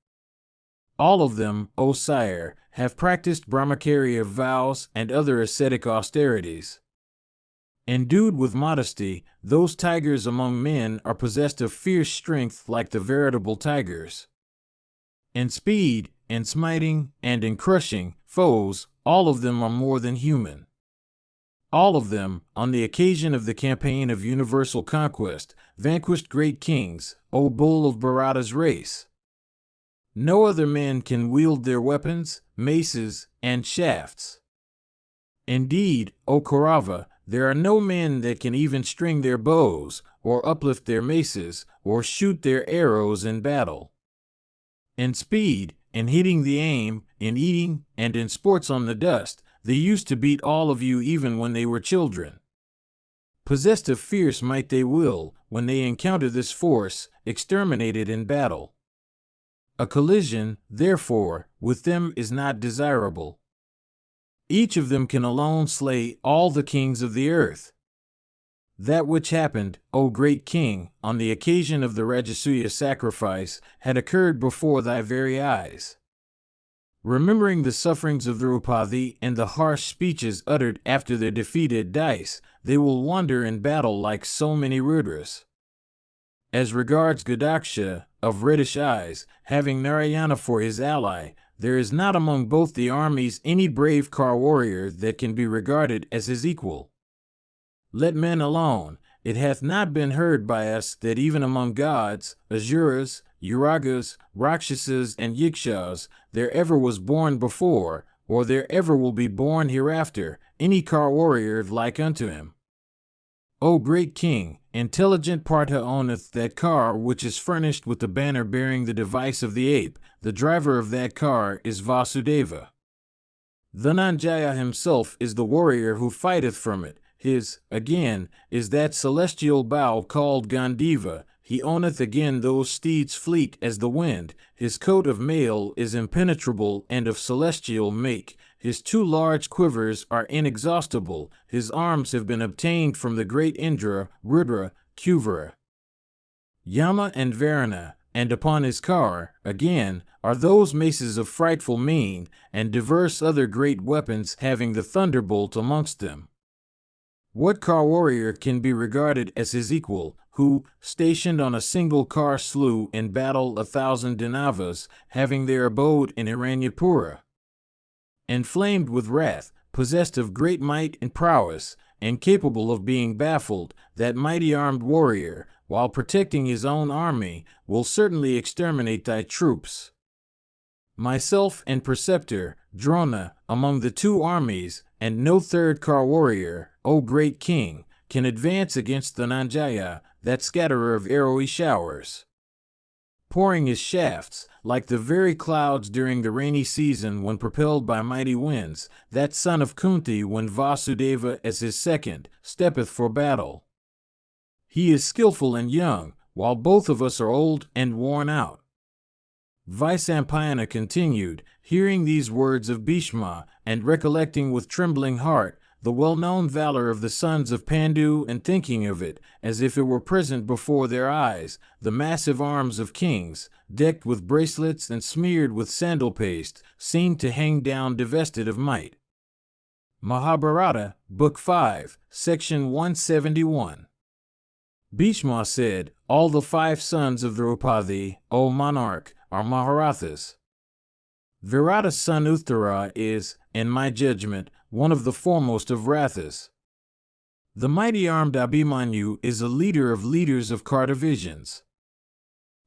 Speaker 1: All of them, O sire, have practiced brahmacharya vows and other ascetic austerities. Endued with modesty, those tigers among men are possessed of fierce strength like the veritable tigers. In speed, in smiting, and in crushing foes, all of them are more than human. All of them, on the occasion of the campaign of universal conquest, vanquished great kings, O bull of Bharata's race. No other men can wield their weapons, maces, and shafts. Indeed, O Kaurava, there are no men that can even string their bows, or uplift their maces, or shoot their arrows in battle. In speed, in hitting the aim, in eating, and in sports on the dust, they used to beat all of you even when they were children. Possessed of fierce might, they will, when they encounter this force, exterminate it in battle. A collision, therefore, with them is not desirable. Each of them can alone slay all the kings of the earth. That which happened, O great king, on the occasion of the Rajasuya sacrifice, had occurred before thy very eyes. Remembering the sufferings of Draupadi and the harsh speeches uttered after their defeated dice, they will wander in battle like so many Rudras. As regards Gadaksha, of reddish eyes, having Narayana for his ally, there is not among both the armies any brave car warrior that can be regarded as his equal. Let men alone. It hath not been heard by us that even among gods, Asuras, Uragas, Rakshasas, and Yikshas, there ever was born before, or there ever will be born hereafter, any car warrior like unto him. O great king, intelligent Partha owneth that car which is furnished with the banner bearing the device of the ape. The driver of that car is Vasudeva. Dhananjaya himself is the warrior who fighteth from it. His, again, is that celestial bow called Gandiva. He owneth again those steeds fleet as the wind. His coat of mail is impenetrable and of celestial make. His 2 large quivers are inexhaustible. His arms have been obtained from the great Indra, Rudra, Kuvara, Yama, and Varuna. And upon his car, again, are those maces of frightful mien, and divers other great weapons having the thunderbolt amongst them. What car warrior can be regarded as his equal, who, stationed on a single car, slew in battle 1,000 Danavas, having their abode in Hiranyapura? Inflamed with wrath, possessed of great might and prowess, and capable of being baffled, that mighty armed warrior, while protecting his own army, will certainly exterminate thy troops. Myself and preceptor, Drona, among the 2 armies, and no third car warrior, O great king, can advance against the Nanjaya, that scatterer of arrowy showers, pouring his shafts, like the very clouds during the rainy season when propelled by mighty winds, that son of Kunti when Vasudeva as his second, steppeth for battle. He is skillful and young, while both of us are old and worn out. Vaisampayana continued, hearing these words of Bhishma, and recollecting with trembling heart the well-known valor of the sons of Pandu, and thinking of it, as if it were present before their eyes, the massive arms of kings, decked with bracelets and smeared with sandal paste, seemed to hang down divested of might. Mahabharata, Book 5, Section 171. Bhishma said, all the 5 sons of Draupadi, O monarch, are Maharathas. Virata's son Uttara is, in my judgment, one of the foremost of Rathas. The mighty-armed Abhimanyu is a leader of leaders of car divisions.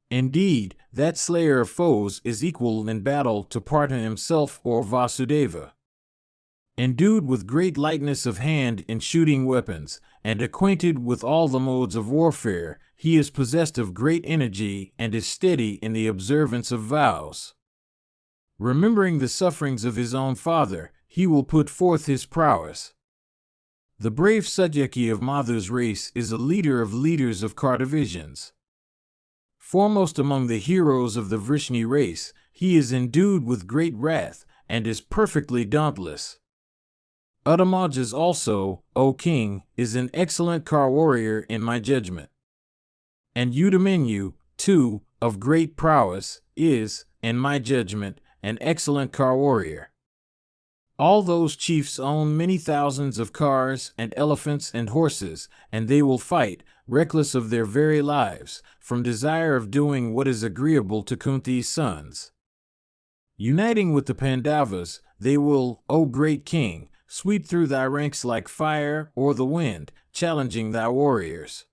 Speaker 1: Indeed, that slayer of foes is equal in battle to Partha himself or Vasudeva. Endued with great lightness of hand in shooting weapons, and acquainted with all the modes of warfare, he is possessed of great energy and is steady in the observance of vows. Remembering the sufferings of his own father, he will put forth his prowess. The brave Satyaki of Madhu's race is a leader of leaders of car divisions. Foremost among the heroes of the Vrishni race, he is endued with great wrath, and is perfectly dauntless. Uttamajas also, O king, is an excellent car warrior in my judgment. And Udamanyu, too, of great prowess, is, in my judgment, an excellent car warrior. All those chiefs own many thousands of cars and elephants and horses, and they will fight, reckless of their very lives, from desire of doing what is agreeable to Kunti's sons. Uniting with the Pandavas, they will, O great king, sweep through thy ranks like fire or the wind, challenging thy warriors.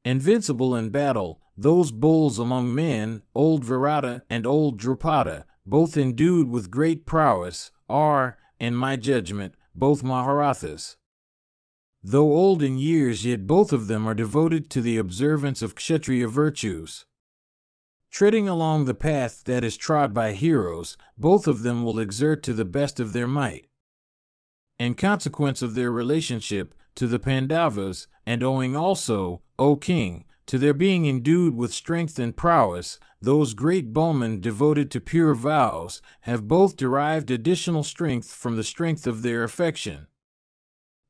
Speaker 1: Invincible in battle, those bulls among men, old Virata and old Drupada, both endued with great prowess, are, in my judgment, both Maharathas. Though old in years, yet both of them are devoted to the observance of Kshatriya virtues. Treading along the path that is trod by heroes, both of them will exert to the best of their might. In consequence of their relationship to the Pandavas, and owing also, O king, to their being endued with strength and prowess, those great bowmen devoted to pure vows have both derived additional strength from the strength of their affection.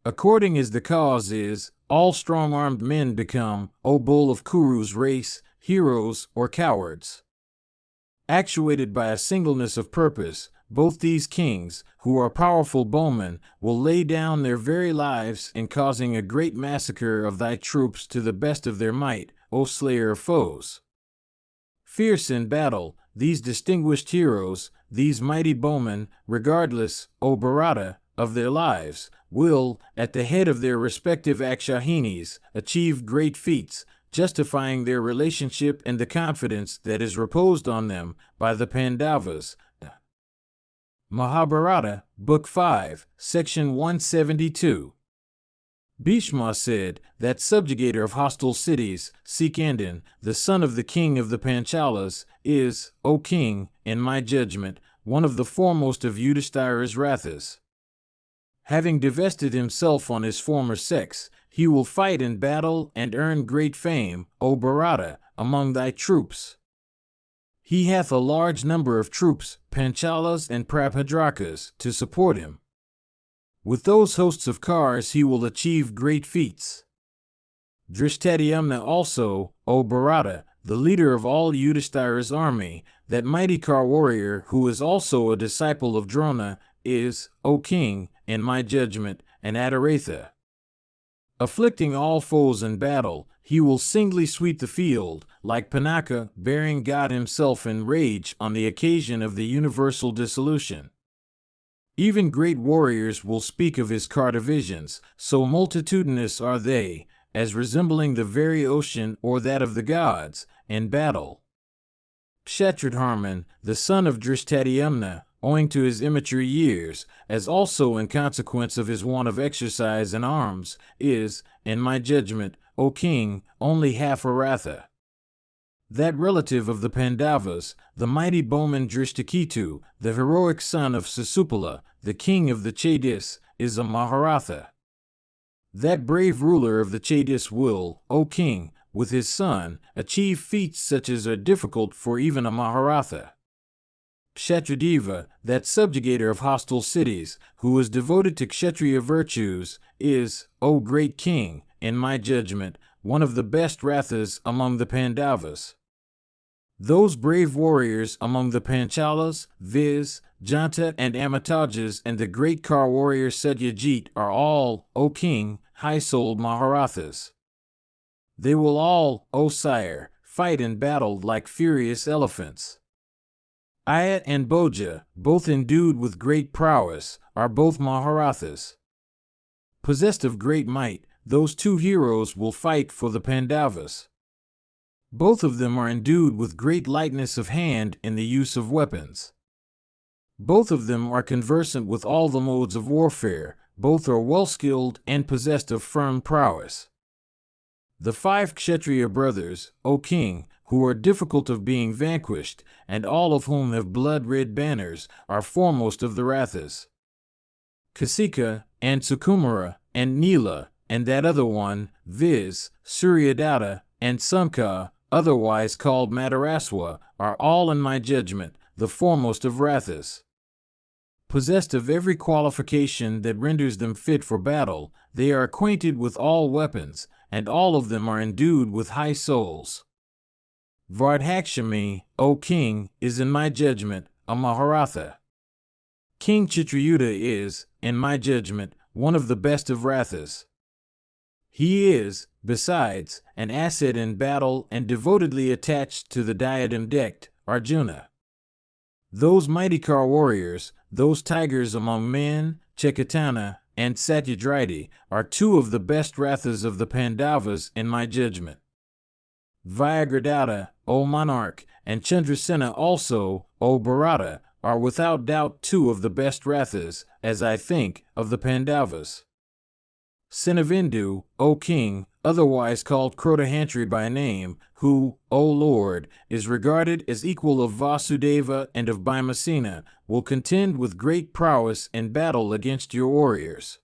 Speaker 1: According as the cause is, all strong-armed men become, O bull of Kuru's race, heroes or cowards. Actuated by a singleness of purpose, both these kings, who are powerful bowmen, will lay down their very lives in causing a great massacre of thy troops to the best of their might, O slayer of foes. Fierce in battle, these distinguished heroes, these mighty bowmen, regardless, O Bharata, of their lives, will, at the head of their respective Akshahinis, achieve great feats, justifying their relationship and the confidence that is reposed on them by the Pandavas. Mahabharata, Book 5, Section 172. Bhishma said, that subjugator of hostile cities, Sikandin, the son of the king of the Panchalas, is, O king, in my judgment, one of the foremost of Yudhishthira's Rathas. Having divested himself on his former sex, he will fight in battle and earn great fame, O Bharata, among thy troops. He hath a large number of troops, Panchalas and Prabhadrakas, to support him. With those hosts of cars he will achieve great feats. Drishtadhyumna also, O Bharata, the leader of all Yudhishthira's army, that mighty car warrior who is also a disciple of Drona, is, O king, in my judgment, an Adaratha. Afflicting all foes in battle, he will singly sweep the field, like Pinaka bearing God himself in rage on the occasion of the universal dissolution. Even great warriors will speak of his car divisions, so multitudinous are they, as resembling the very ocean or that of the gods, in battle. Kshatridharman, the son of Drishtadhyumna, owing to his immature years, as also in consequence of his want of exercise in arms, is, in my judgment, O king, only half a ratha. That relative of the Pandavas, the mighty bowman Drishtaketu, the heroic son of Sisupala, the king of the Chedis, is a Maharatha. That brave ruler of the Chedis will, O king, with his son, achieve feats such as are difficult for even a Maharatha. Kshatradeva, that subjugator of hostile cities, who was devoted to Kshatriya virtues, is, O great king, in my judgment, one of the best Rathas among the Pandavas. Those brave warriors among the Panchalas, viz., Janta and Amitajas, and the great Kar warrior Satyajit are all, O king, high-souled Maharathas. They will all, O sire, fight in battle like furious elephants. Ayat and Bhoja, both endued with great prowess, are both Maharathas. Possessed of great might, those two heroes will fight for the Pandavas. Both of them are endued with great lightness of hand in the use of weapons. Both of them are conversant with all the modes of warfare, both are well-skilled and possessed of firm prowess. The 5 Kshatriya brothers, O king, who are difficult of being vanquished, and all of whom have blood-red banners, are foremost of the Rathas. Kasika, and Sukumara, and Nila, and that other one, viz., Suryadatta, and Sankha, otherwise called Madaraswa, are all, in my judgment, the foremost of Rathas. Possessed of every qualification that renders them fit for battle, they are acquainted with all weapons, and all of them are endued with high souls. Vardhakshami, O king, is, in my judgment, a Maharatha. King Chitrayuddha is, in my judgment, one of the best of Rathas. He is, besides, an asset in battle and devotedly attached to the diadem-decked Arjuna. Those mighty Kar warriors, those tigers among men, Chekatana and Satyajriti, are 2 of the best Rathas of the Pandavas in my judgment. Vyagradata, O monarch, and Chandrasena also, O Bharata, are without doubt 2 of the best Rathas, as I think, of the Pandavas. Sinavindu, O king, otherwise called Krodahantri by name, who, O Lord, is regarded as equal of Vasudeva and of Bhimasena, will contend with great prowess in battle against your warriors.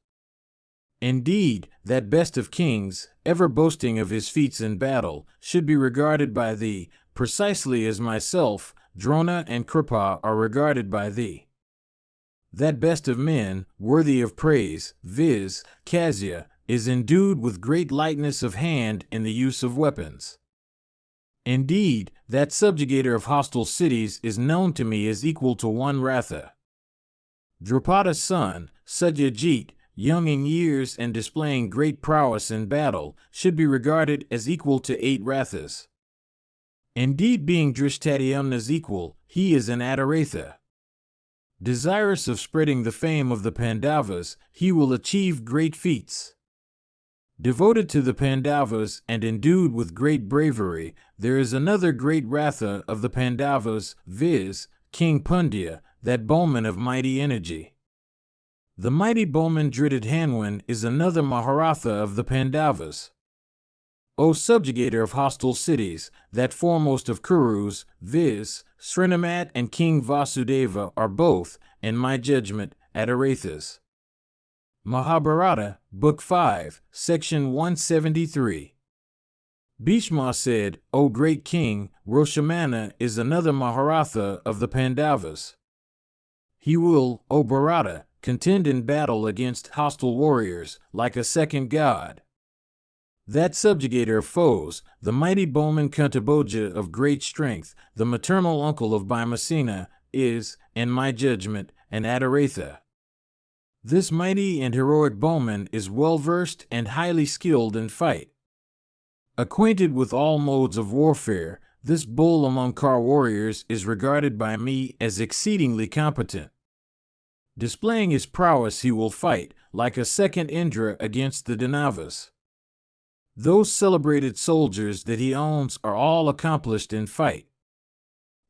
Speaker 1: Indeed, that best of kings, ever boasting of his feats in battle, should be regarded by thee, precisely as myself, Drona and Kripa are regarded by thee. That best of men, worthy of praise, viz., Kasya, is endued with great lightness of hand in the use of weapons. Indeed, that subjugator of hostile cities is known to me as equal to 1 Ratha. Drupada's son, Satyajit, young in years and displaying great prowess in battle, should be regarded as equal to 8 Rathas. Indeed, being Drishtadyumna's equal, he is an Adaratha. Desirous of spreading the fame of the Pandavas, he will achieve great feats. Devoted to the Pandavas and endued with great bravery, there is another great Ratha of the Pandavas, viz., King Pandya, that bowman of mighty energy. The mighty bowman Dhritathanwan is another Maharatha of the Pandavas. O subjugator of hostile cities, that foremost of Kurus, viz., Srinamat and King Vasudeva, are both, in my judgment, Adarathas. Mahabharata, Book 5, Section 173. Bhishma said, O great king, Roshamana is another Maharatha of the Pandavas. He will, O Bharata, contend in battle against hostile warriors, like a second god. That subjugator of foes, the mighty bowman Kuntabhoja of great strength, the maternal uncle of Bhimasena, is, in my judgment, an Adaratha. This mighty and heroic bowman is well-versed and highly skilled in fight. Acquainted with all modes of warfare, this bull among Kar warriors is regarded by me as exceedingly competent. Displaying his prowess, he will fight, like a second Indra, against the Danavas. Those celebrated soldiers that he owns are all accomplished in fight.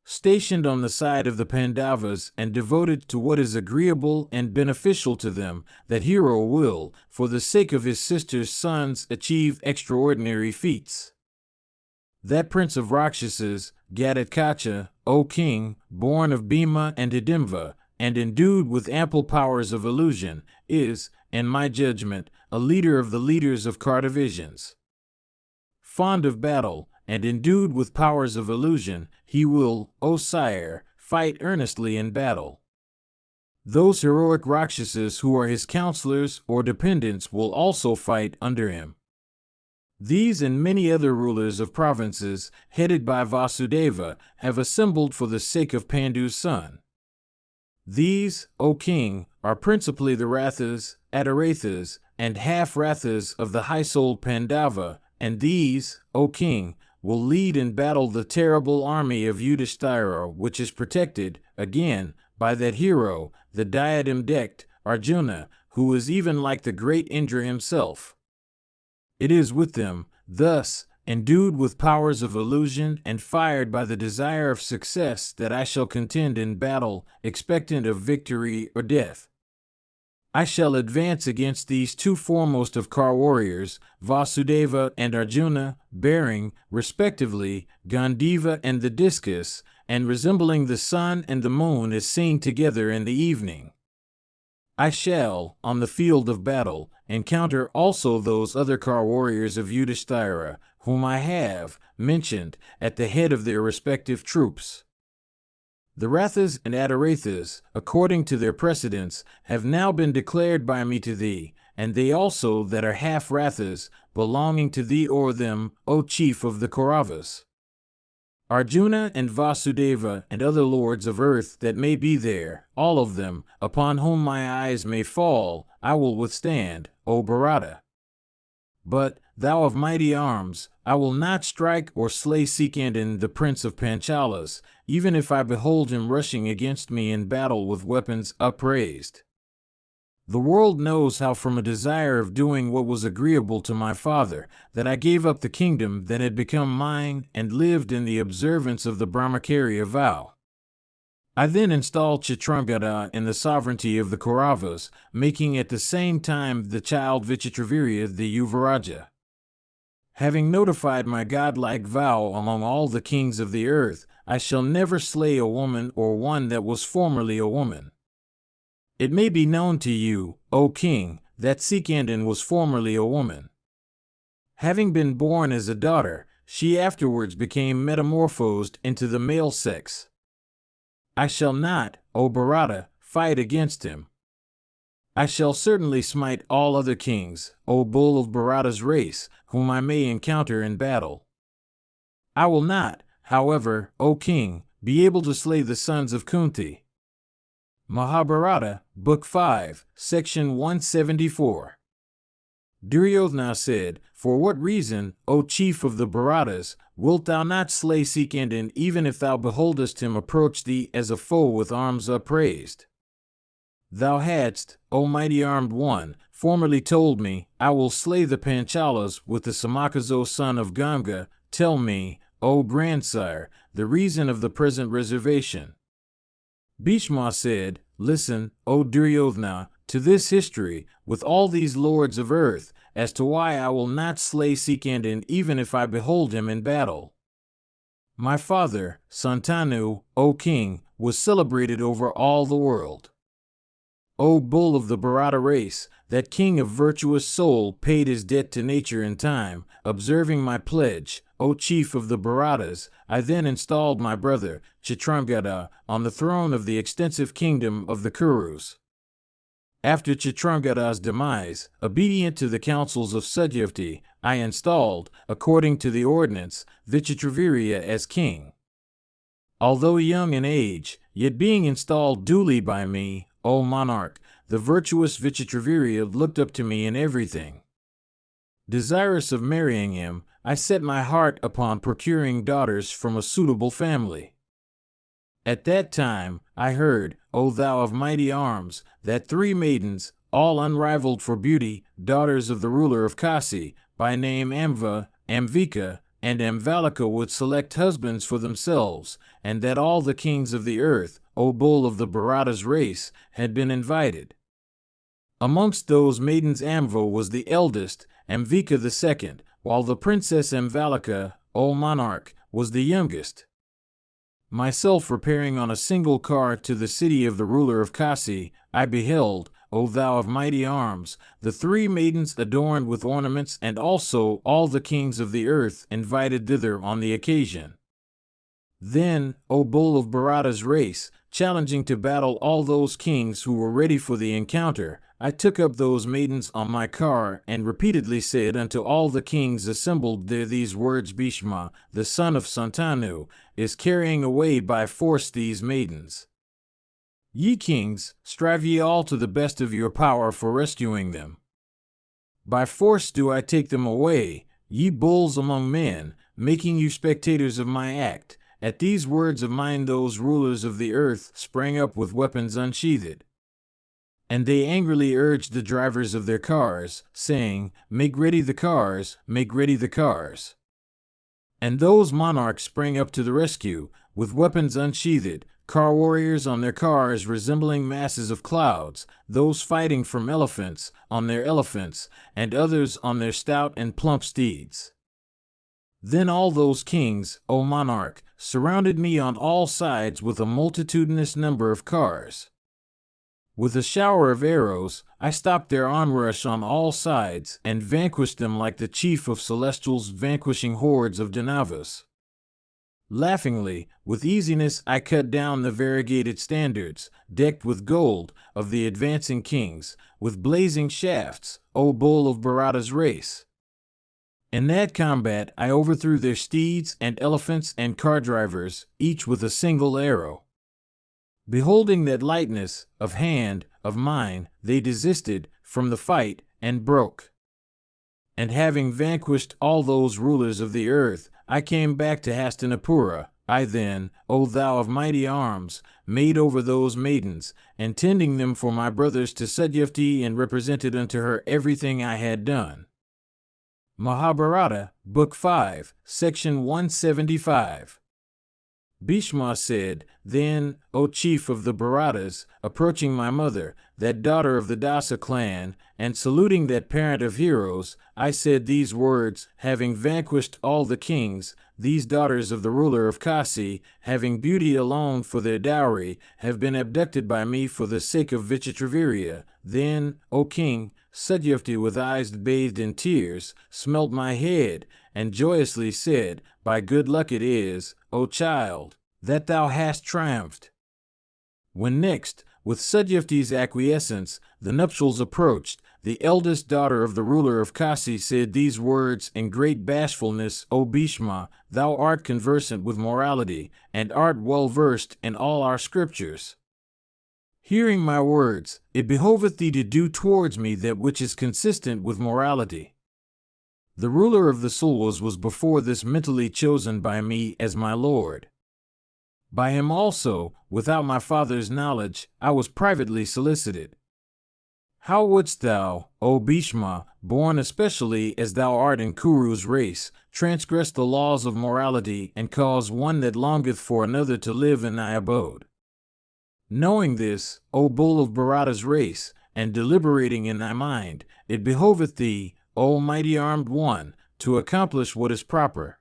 Speaker 1: stationed on the side of the Pandavas and devoted to what is agreeable and beneficial to them, that hero will, for the sake of his sister's sons, achieve extraordinary feats. That prince of Rakshasas, Gatotkacha, O king, born of Bhima and Hidimva, and endued with ample powers of illusion, is, in my judgment, a leader of the leaders of Cardavisions. Fond of battle, and endued with powers of illusion, he will, O sire, fight earnestly in battle. Those heroic Rakshasas who are his counselors or dependents will also fight under him. These and many other rulers of provinces, headed by Vasudeva, have assembled for the sake of Pandu's son. These, O king, are principally the Rathas, Adarathas, and half-Rathas of the high-souled Pandava, and these, O king, will lead in battle the terrible army of Yudhishthira, which is protected, again, by that hero, the diadem-decked Arjuna, who is even like the great Indra himself. It is with them, thus, endued with powers of illusion and fired by the desire of success, that I shall contend in battle, expectant of victory or death. I shall advance against these two foremost of Kar warriors, Vasudeva and Arjuna, bearing, respectively, Gandiva and the discus, and resembling the sun and the moon as seen together in the evening. I shall, on the field of battle, encounter also those other Kar warriors of Yudhishthira, whom I have mentioned, at the head of their respective troops. The Rathas and Adarathas, according to their precedents, have now been declared by me to thee, and they also that are half-Rathas, belonging to thee or them, O chief of the Kauravas. Arjuna and Vasudeva and other lords of earth that may be there, all of them, upon whom my eyes may fall, I will withstand, O Bharata. But, thou of mighty arms, I will not strike or slay Sikandin the prince of Panchalas, even if I behold him rushing against me in battle with weapons upraised. The world knows how from a desire of doing what was agreeable to my father, that I gave up the kingdom that had become mine and lived in the observance of the Brahmacharya vow. I then installed Chitrangada in the sovereignty of the Kauravas, making at the same time the child Vichitravirya the Yuvaraja. Having notified my godlike vow among all the kings of the earth, I shall never slay a woman or one that was formerly a woman. It may be known to you, O king, that Sikandin was formerly a woman. Having been born as a daughter, she afterwards became metamorphosed into the male sex. I shall not, O Bharata, fight against him. I shall certainly smite all other kings, O bull of Bharata's race, whom I may encounter in battle. I will not, however, O king, be able to slay the sons of Kunti. Mahabharata, Book 5, Section 174. Duryodhana said, For what reason, O chief of the Bharatas, wilt thou not slay Sikandin even if thou beholdest him approach thee as a foe with arms upraised? Thou hadst, O mighty armed one, formerly told me, I will slay the Panchalas with the Samakazo son of Ganga. Tell me, O grandsire, the reason of the present reservation. Bhishma said, Listen, O Duryodhana, to this history, with all these lords of earth, as to why I will not slay Sikandin even if I behold him in battle. My father, Santanu, O king, was celebrated over all the world. O bull of the Bharata race, that king of virtuous soul paid his debt to nature in time, observing my pledge. O chief of the Bharatas, I then installed my brother, Chitrangada, on the throne of the extensive kingdom of the Kurus. After Chitrangada's demise, obedient to the counsels of Satyavati, I installed, according to the ordinance, Vichitravirya as king. Although young in age, yet being installed duly by me, O monarch, the virtuous Vichitravirya looked up to me in everything. Desirous of marrying him, I set my heart upon procuring daughters from a suitable family. At that time, I heard, O thou of mighty arms, that 3 maidens, all unrivaled for beauty, daughters of the ruler of Kasi, by name Amva, Amvika, and Amvalika would select husbands for themselves, and that all the kings of the earth, O bull of the Bharata's race, had been invited. Amongst those maidens Amva was the eldest, Amvika the second, while the princess Amvalika, O monarch, was the youngest. Myself repairing on a single car to the city of the ruler of Kasi, I beheld, O thou of mighty arms, the three maidens adorned with ornaments, and also all the kings of the earth invited thither on the occasion. Then, O bull of Bharata's race, challenging to battle all those kings who were ready for the encounter, I took up those maidens on my car and repeatedly said unto all the kings assembled there these words: Bhishma, the son of Santanu, is carrying away by force these maidens. Ye kings, strive ye all to the best of your power for rescuing them. By force do I take them away, ye bulls among men, making you spectators of my act. At these words of mine those rulers of the earth sprang up with weapons unsheathed. And they angrily urged the drivers of their cars, saying, Make ready the cars, make ready the cars. And those monarchs sprang up to the rescue, with weapons unsheathed, car warriors on their cars resembling masses of clouds, those fighting from elephants, on their elephants, and others on their stout and plump steeds. Then all those kings, O monarch, surrounded me on all sides with a multitudinous number of cars. With a shower of arrows, I stopped their onrush on all sides and vanquished them like the chief of celestials vanquishing hordes of Danavas. Laughingly, with easiness I cut down the variegated standards, decked with gold, of the advancing kings, with blazing shafts, O bull of Bharata's race. In that combat I overthrew their steeds and elephants and car drivers, each with a single arrow. Beholding that lightness of hand of mine, they desisted from the fight and broke. And having vanquished all those rulers of the earth, I came back to Hastinapura. I then, O thou of mighty arms, made over those maidens, and tending them for my brothers to Satyavati, and represented unto her everything I had done. Mahabharata, Book 5, Section 175. Bhishma said, Then, O chief of the Bharatas, approaching my mother, that daughter of the Dasa clan, and saluting that parent of heroes, I said these words: Having vanquished all the kings, these daughters of the ruler of Kasi, having beauty alone for their dowry, have been abducted by me for the sake of Vichitravirya. Then, O king, Satyavati, with eyes bathed in tears, smelt my head, and joyously said, By good luck it is, O child, that thou hast triumphed. When next, with Satyavati's acquiescence, the nuptials approached, the eldest daughter of the ruler of Kasi said these words in great bashfulness: O Bhishma, thou art conversant with morality, and art well versed in all our scriptures. Hearing my words, it behoveth thee to do towards me that which is consistent with morality. The ruler of the Sulas was before this mentally chosen by me as my lord. By him also, without my father's knowledge, I was privately solicited. How wouldst thou, O Bhishma, born especially as thou art in Kuru's race, transgress the laws of morality and cause one that longeth for another to live in thy abode? Knowing this, O bull of Bharata's race, and deliberating in thy mind, it behoveth thee, O mighty armed one, to accomplish what is proper.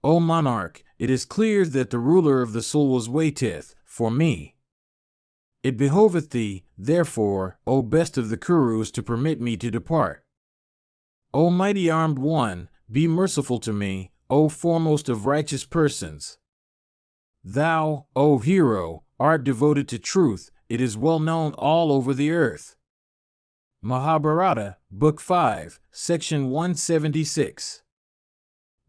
Speaker 1: O monarch, it is clear that the ruler of the Sulas waiteth for me. It behoveth thee, therefore, O best of the Kurus, to permit me to depart. O mighty armed one, be merciful to me, O foremost of righteous persons. Thou, O hero, art devoted to truth, it is well known all over the earth. Mahabharata, Book 5, Section 176.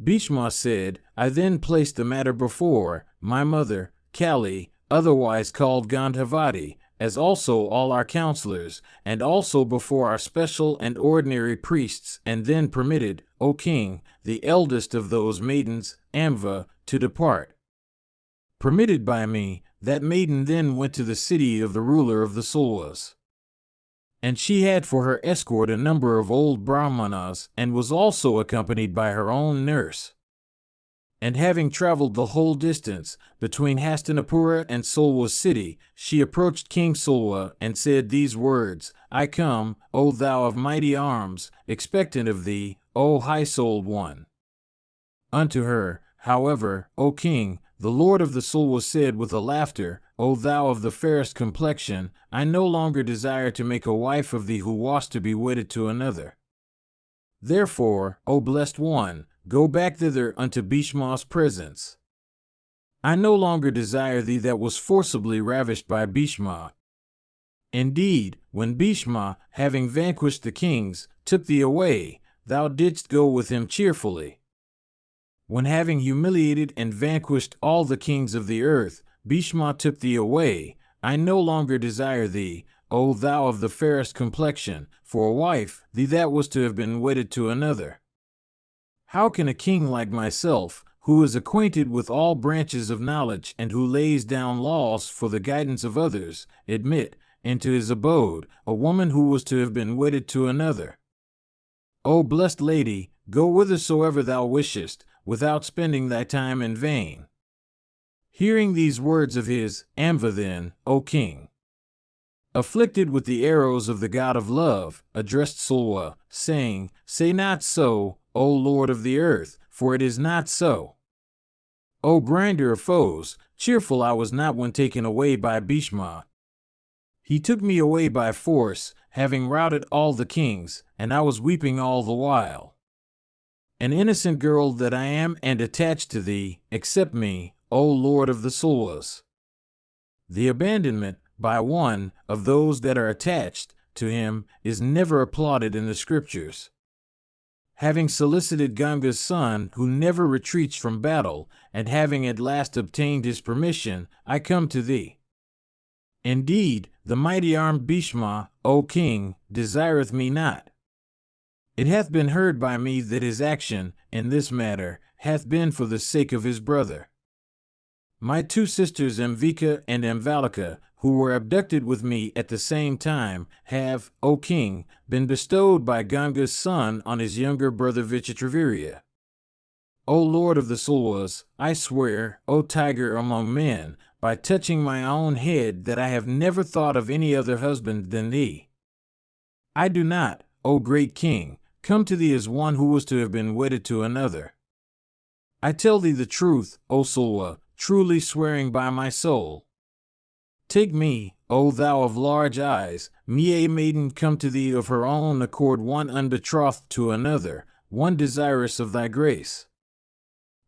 Speaker 1: Bhishma said, I then placed the matter before my mother, Kali, otherwise called Gandhavati, as also all our counselors, and also before our special and ordinary priests, and then permitted, O king, the eldest of those maidens, Amva, to depart. Permitted by me, that maiden then went to the city of the ruler of the Sulas. And she had for her escort a number of old Brahmanas, and was also accompanied by her own nurse. And having traveled the whole distance between Hastinapura and Solwa city, she approached King Solwa and said these words, I come, O thou of mighty arms, expectant of thee, O high-souled one. Unto her, however, O king, the lord of the Solwa said with a laughter, O thou of the fairest complexion, I no longer desire to make a wife of thee who wast to be wedded to another. Therefore, O blessed one, go back thither unto Bhishma's presence. I no longer desire thee that was forcibly ravished by Bhishma. Indeed, when Bhishma, having vanquished the kings, took thee away, thou didst go with him cheerfully. When having humiliated and vanquished all the kings of the earth, Bhishma took thee away, I no longer desire thee, O thou of the fairest complexion, for a wife, thee that was to have been wedded to another. How can a king like myself, who is acquainted with all branches of knowledge and who lays down laws for the guidance of others, admit into his abode a woman who was to have been wedded to another? O blessed lady, go whithersoever thou wishest, without spending thy time in vain. Hearing these words of his, Amva then, O king, afflicted with the arrows of the god of love, addressed Solwa, saying, Say not so, O Lord of the earth, for it is not so. O grinder of foes, cheerful I was not when taken away by Bhishma. He took me away by force, having routed all the kings, and I was weeping all the while. An innocent girl that I am and attached to thee, accept me, O Lord of the Solwas. The abandonment, by one, of those that are attached to him, is never applauded in the scriptures. Having solicited Ganga's son, who never retreats from battle, and having at last obtained his permission, I come to thee. Indeed, the mighty-armed Bhishma, O king, desireth me not. It hath been heard by me that his action, in this matter, hath been for the sake of his brother. My two sisters Amvika and Amvalika, who were abducted with me at the same time, have, O king, been bestowed by Ganga's son on his younger brother Vichitravirya. O Lord of the Solwas, I swear, O tiger among men, by touching my own head that I have never thought of any other husband than thee. I do not, O great king, come to thee as one who was to have been wedded to another. I tell thee the truth, O Solwa, truly swearing by my soul. Take me, O thou of large eyes, me a maiden come to thee of her own accord, one unbetrothed to another, one desirous of thy grace.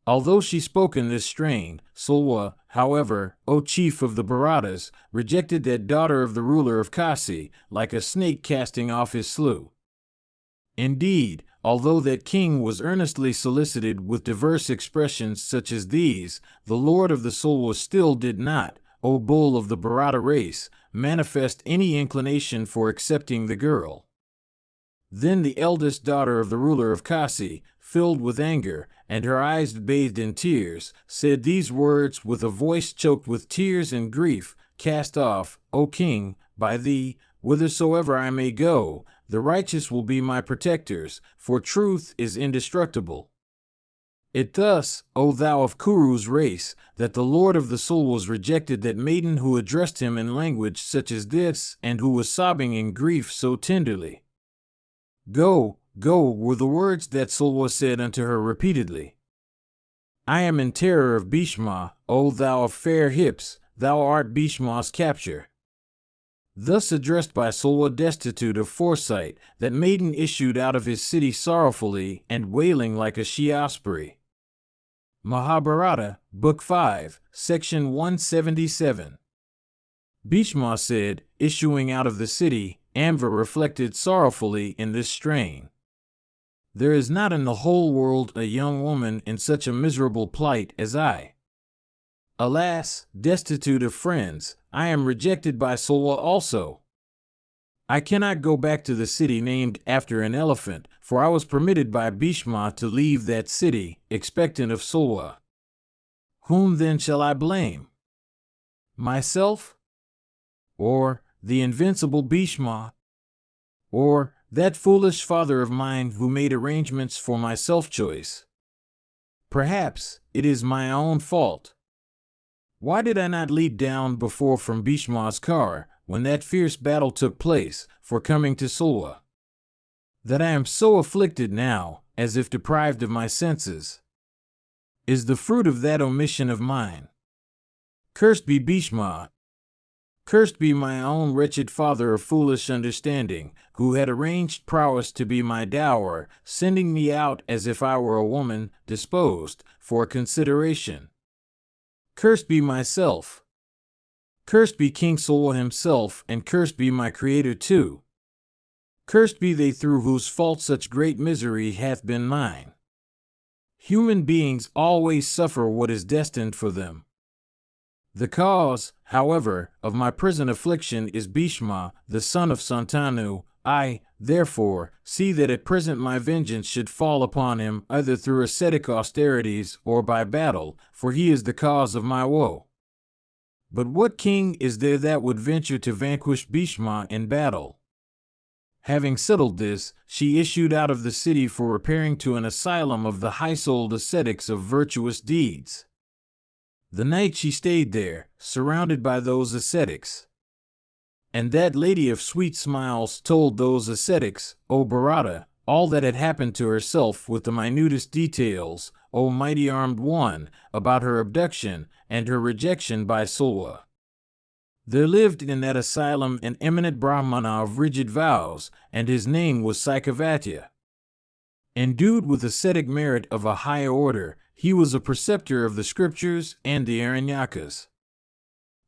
Speaker 1: Although she spoke in this strain, Solwa, however, O chief of the Bharatas, rejected that daughter of the ruler of Kasi, like a snake casting off his slough. Indeed, although that king was earnestly solicited with diverse expressions such as these, the lord of the Solwa still did not, O bull of the Bharata race, manifest any inclination for accepting the girl. Then the eldest daughter of the ruler of Kasi, filled with anger, and her eyes bathed in tears, said these words with a voice choked with tears and grief, Cast off, O king, by thee, whithersoever I may go, the righteous will be my protectors, for truth is indestructible. It thus, O thou of Kuru's race, that the lord of the Solwas rejected that maiden who addressed him in language such as this, and who was sobbing in grief so tenderly. Go, go, were the words that Solwa said unto her repeatedly. I am in terror of Bhishma, O thou of fair hips, thou art Bhishma's capture. Thus addressed by Solwa, destitute of foresight, that maiden issued out of his city sorrowfully and wailing like a she-osprey. Mahabharata, Book 5, Section 177. Bhishma said, issuing out of the city, Amva reflected sorrowfully in this strain. There is not in the whole world a young woman in such a miserable plight as I. Alas, destitute of friends, I am rejected by Solwa also. I cannot go back to the city named after an elephant, for I was permitted by Bhishma to leave that city, expectant of Solwa. Whom then shall I blame? Myself? Or the invincible Bhishma? Or that foolish father of mine who made arrangements for my self-choice? Perhaps, it is my own fault. Why did I not leap down before from Bhishma's car when that fierce battle took place for coming to Sulwa? That I am so afflicted now, as if deprived of my senses, is the fruit of that omission of mine. Cursed be Bhishma! Cursed be my own wretched father of foolish understanding, who had arranged prowess to be my dower, sending me out as if I were a woman disposed for consideration. Cursed be myself. Cursed be King Sulwa himself, and cursed be my Creator too. Cursed be they through whose fault such great misery hath been mine. Human beings always suffer what is destined for them. The cause, however, of my present affliction is Bhishma, the son of Santanu. I, therefore, see that at present my vengeance should fall upon him either through ascetic austerities or by battle, for he is the cause of my woe. But what king is there that would venture to vanquish Bhishma in battle? Having settled this, she issued out of the city for repairing to an asylum of the high-souled ascetics of virtuous deeds. The night she stayed there, surrounded by those ascetics. And that lady of sweet smiles told those ascetics, O Bharata, all that had happened to herself with the minutest details, O mighty armed one, about her abduction and her rejection by Sulwa. There lived in that asylum an eminent Brahmana of rigid vows, and his name was Saikavatya. Endued with ascetic merit of a high order, he was a preceptor of the scriptures and the Aranyakas.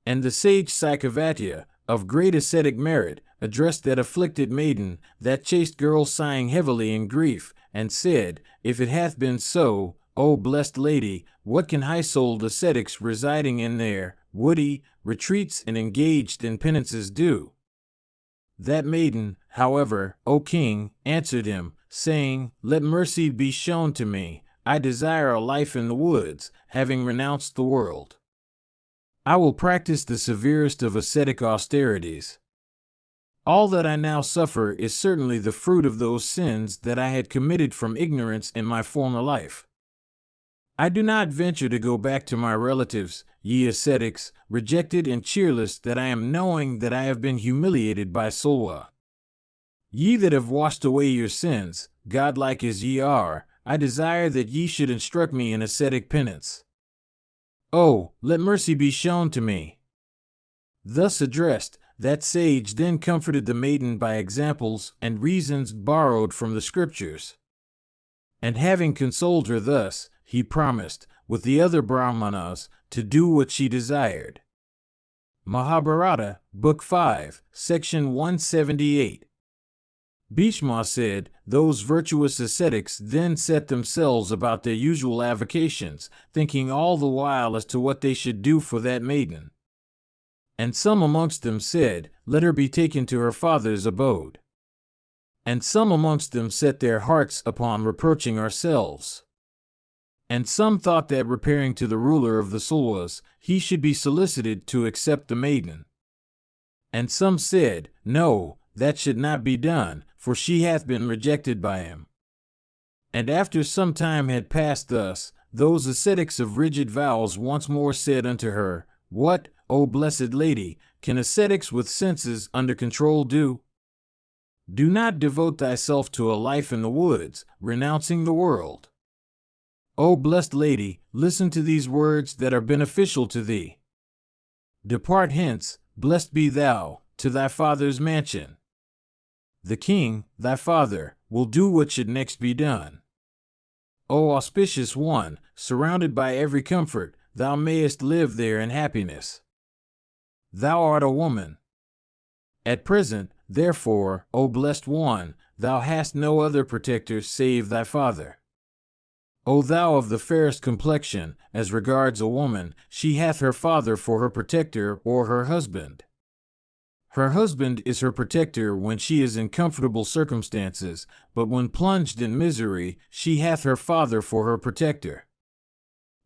Speaker 1: And the sage Saikavatya, of great ascetic merit, addressed that afflicted maiden, that chaste girl sighing heavily in grief, and said, If it hath been so, O blessed lady, what can high-souled ascetics residing in their woody retreats and engaged in penances do? That maiden, however, O king, answered him, saying, Let mercy be shown to me. I desire a life in the woods, having renounced the world. I will practice the severest of ascetic austerities. All that I now suffer is certainly the fruit of those sins that I had committed from ignorance in my former life. I do not venture to go back to my relatives, ye ascetics, rejected and cheerless, that I am knowing that I have been humiliated by Sulwa. Ye that have washed away your sins, godlike as ye are, I desire that ye should instruct me in ascetic penance. Oh, let mercy be shown to me. Thus addressed, that sage then comforted the maiden by examples and reasons borrowed from the scriptures. And having consoled her thus, he promised, with the other Brahmanas, to do what she desired. Mahabharata, Book 5, Section 178. Bhishma said, Those virtuous ascetics then set themselves about their usual avocations, thinking all the while as to what they should do for that maiden. And some amongst them said, Let her be taken to her father's abode. And some amongst them set their hearts upon reproaching ourselves. And some thought that repairing to the ruler of the Sulwas, he should be solicited to accept the maiden. And some said, No, that should not be done, for she hath been rejected by him. And after some time had passed thus, those ascetics of rigid vows once more said unto her, What, O blessed lady, can ascetics with senses under control do? Do not devote thyself to a life in the woods, renouncing the world. O blessed lady, listen to these words that are beneficial to thee. Depart hence, blessed be thou, to thy father's mansion. The king, thy father, will do what should next be done. O auspicious one, surrounded by every comfort, thou mayest live there in happiness. Thou art a woman. At present, therefore, O blessed one, thou hast no other protector save thy father. O thou of the fairest complexion, as regards a woman, she hath her father for her protector or her husband. Her husband is her protector when she is in comfortable circumstances, but when plunged in misery, she hath her father for her protector.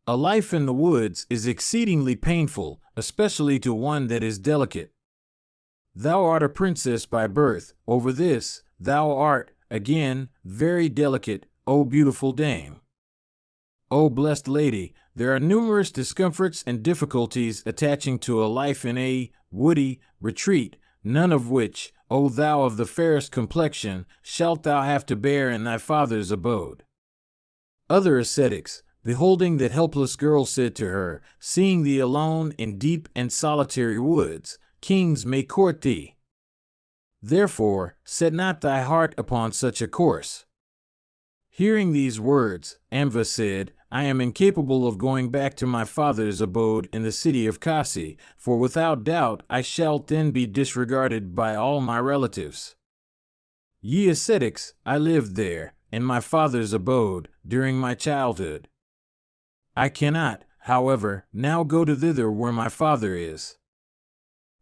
Speaker 1: A life in the woods is exceedingly painful, especially to one that is delicate. Thou art a princess by birth, over this, thou art, again, very delicate, O beautiful dame. O blessed lady, there are numerous discomforts and difficulties attaching to a life in a woody retreat, none of which, O thou of the fairest complexion, shalt thou have to bear in thy father's abode. Other ascetics, beholding that helpless girl, said to her, seeing thee alone in deep and solitary woods, kings may court thee. Therefore, set not thy heart upon such a course. Hearing these words, Amva said, I am incapable of going back to my father's abode in the city of Kasi, for without doubt I shall then be disregarded by all my relatives. Ye ascetics, I lived there, in my father's abode, during my childhood. I cannot, however, now go to thither where my father is.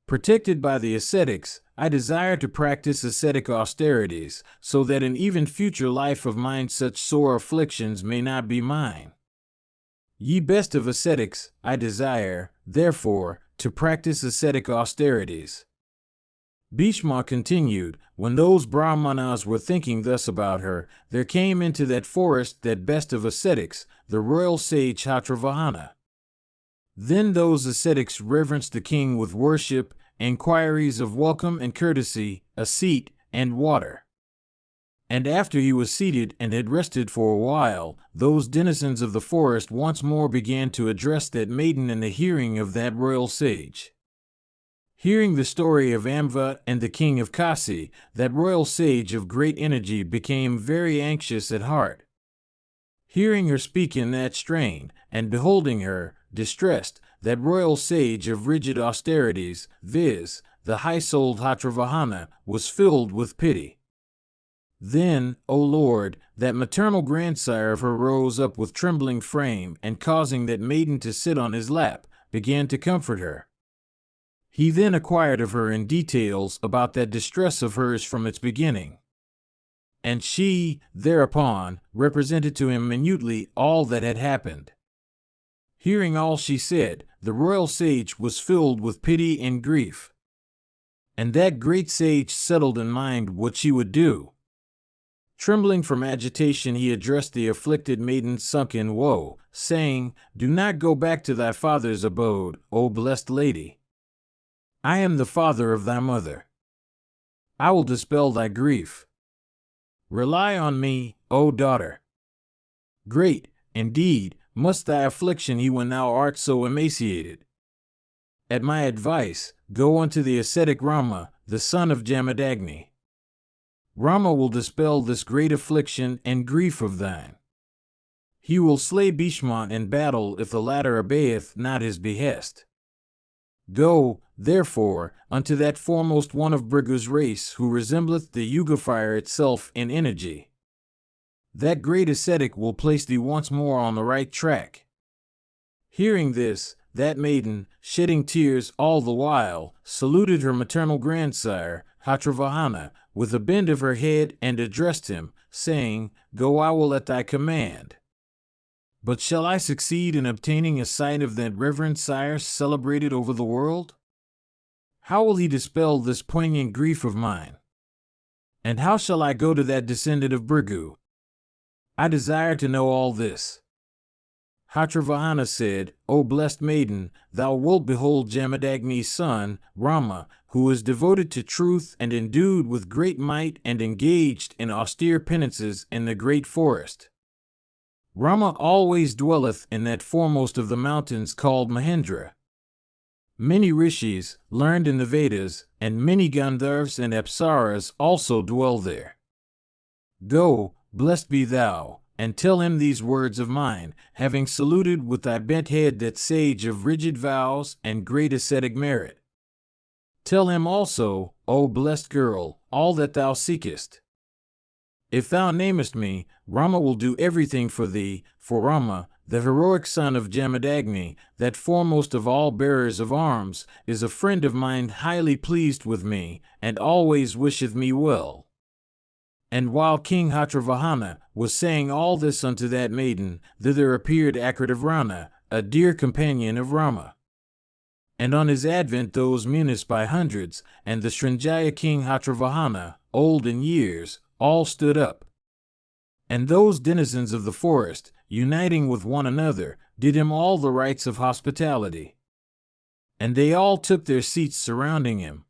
Speaker 1: Protected by the ascetics, I desire to practice ascetic austerities, so that in even future life of mine such sore afflictions may not be mine. Ye best of ascetics, I desire, therefore, to practice ascetic austerities. Bhishma continued, when those Brahmanas were thinking thus about her, there came into that forest that best of ascetics, the royal sage Hatravahana. Then those ascetics reverenced the king with worship, inquiries of welcome and courtesy, a seat, and water. And after he was seated and had rested for a while, those denizens of the forest once more began to address that maiden in the hearing of that royal sage. Hearing the story of Amva and the king of Kasi, that royal sage of great energy became very anxious at heart. Hearing her speak in that strain, and beholding her, distressed, that royal sage of rigid austerities, viz., the high-souled Hatravahana, was filled with pity. Then, O Lord, that maternal grandsire of her rose up with trembling frame, and causing that maiden to sit on his lap, began to comfort her. He then inquired of her in details about that distress of hers from its beginning. And she, thereupon, represented to him minutely all that had happened. Hearing all she said, the royal sage was filled with pity and grief. And that great sage settled in mind what she would do. Trembling from agitation, he addressed the afflicted maiden sunk in woe, saying, Do not go back to thy father's abode, O blessed lady. I am the father of thy mother. I will dispel thy grief. Rely on me, O daughter. Great, indeed, must thy affliction be when thou art so emaciated. At my advice, go unto the ascetic Rama, the son of Jamadagni. Rama will dispel this great affliction and grief of thine. He will slay Bhishma in battle if the latter obeyeth not his behest. Go, therefore, unto that foremost one of Bhrigu's race who resembleth the Yuga fire itself in energy. That great ascetic will place thee once more on the right track. Hearing this, that maiden, shedding tears all the while, saluted her maternal grandsire, Hatravahana, with a bend of her head and addressed him, saying, Go, I will at thy command. But shall I succeed in obtaining a sight of that reverend sire celebrated over the world? How will he dispel this poignant grief of mine? And how shall I go to that descendant of Bhrigu? I desire to know all this. Hatravahana said, O blessed maiden, thou wilt behold Jamadagni's son, Rama, who is devoted to truth and endued with great might and engaged in austere penances in the great forest. Rama always dwelleth in that foremost of the mountains called Mahendra. Many rishis, learned in the Vedas, and many Gandharvas and Apsaras also dwell there. Go, blessed be thou, and tell him these words of mine, having saluted with thy bent head that sage of rigid vows and great ascetic merit. Tell him also, O blessed girl, all that thou seekest. If thou namest me, Rama will do everything for thee, for Rama, the heroic son of Jamadagni, that foremost of all bearers of arms, is a friend of mine highly pleased with me, and always wisheth me well. And while King Hatravahana was saying all this unto that maiden, thither appeared Akritavrana, a dear companion of Rama. And on his advent those menaced by hundreds, and the Srinjaya king Hatravahana, old in years, all stood up. And those denizens of the forest, uniting with one another, did him all the rites of hospitality. And they all took their seats surrounding him.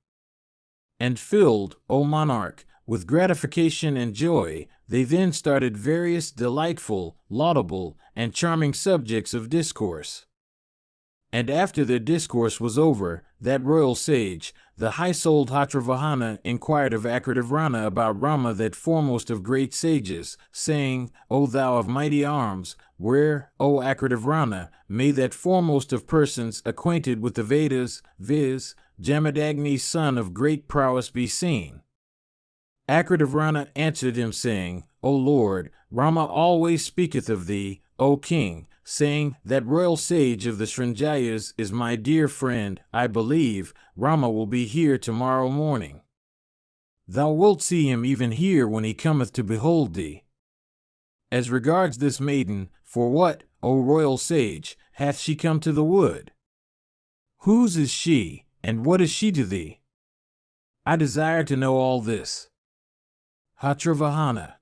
Speaker 1: And filled, O monarch, with gratification and joy, they then started various delightful, laudable, and charming subjects of discourse. And after their discourse was over, that royal sage, the high-souled Hatravahana, inquired of Akritavrana about Rama, that foremost of great sages, saying, O thou of mighty arms, where, O Akritavrana, may that foremost of persons acquainted with the Vedas, viz., Jamadagni's son of great prowess, be seen? Akritavrana answered him, saying, O Lord, Rama always speaketh of thee, O king, saying, that royal sage of the Srinjayas is my dear friend. I believe Rama will be here tomorrow morning. Thou wilt see him even here when he cometh to behold thee. As regards this maiden, for what, O royal sage, hath she come to the wood? Whose is she, and what is she to thee? I desire to know all this. Hatravahana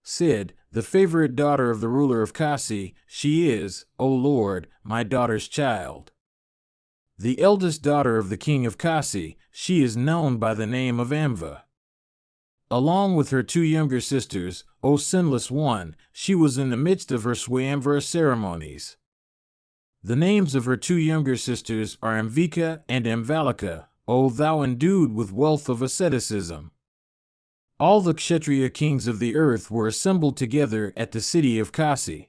Speaker 1: said, the favorite daughter of the ruler of Kasi, she is, O Lord, my daughter's child. The eldest daughter of the king of Kasi, she is known by the name of Amva. Along with her two younger sisters, O sinless one, she was in the midst of her Swayamvara ceremonies. The names of her two younger sisters are Amvika and Amvalika, O thou endued with wealth of asceticism. All the Kshatriya kings of the earth were assembled together at the city of Kasi.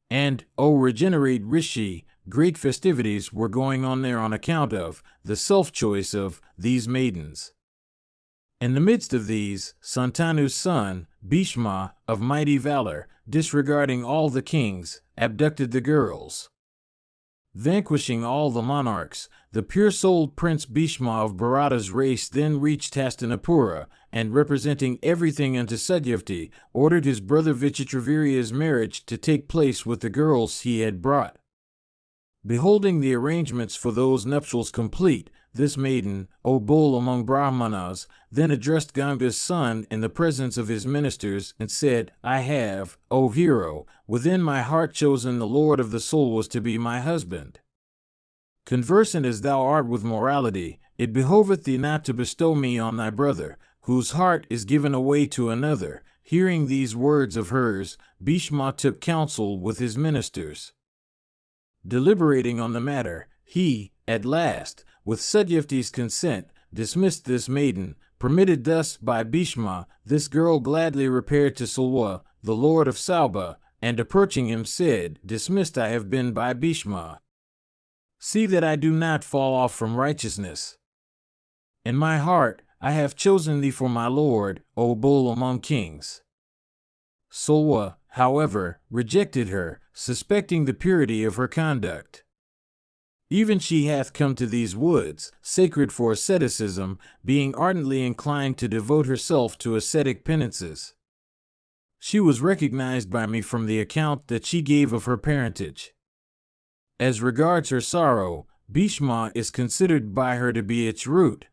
Speaker 1: And, O regenerate Rishi, great festivities were going on there on account of the self-choice of these maidens. In the midst of these, Santanu's son, Bhishma, of mighty valor, disregarding all the kings, abducted the girls. Vanquishing all the monarchs, the pure-souled Prince Bhishma of Bharata's race then reached Hastinapura, and representing everything unto Satyavati, ordered his brother Vichitravirya's marriage to take place with the girls he had brought. Beholding the arrangements for those nuptials complete, this maiden, O bull among Brahmanas, then addressed Ganga's son in the presence of his ministers, and said, I have, O hero, within my heart chosen the Lord of the souls to be my husband. Conversant as thou art with morality, it behoveth thee not to bestow me on thy brother, whose heart is given away to another. Hearing these words of hers, Bhishma took counsel with his ministers. Deliberating on the matter, he, at last, with Satyavati's consent, dismissed this maiden. Permitted thus by Bhishma, this girl gladly repaired to Sulwa, the lord of Sauba, and approaching him said, Dismissed I have been by Bhishma. See that I do not fall off from righteousness. In my heart, I have chosen thee for my lord, O bull among kings. Sulwa, however, rejected her, suspecting the purity of her conduct. Even she hath come to these woods, sacred for asceticism, being ardently inclined to devote herself to ascetic penances. She was recognized by me from the account that she gave of her parentage. As regards her sorrow, Bhishma is considered by her to be its root.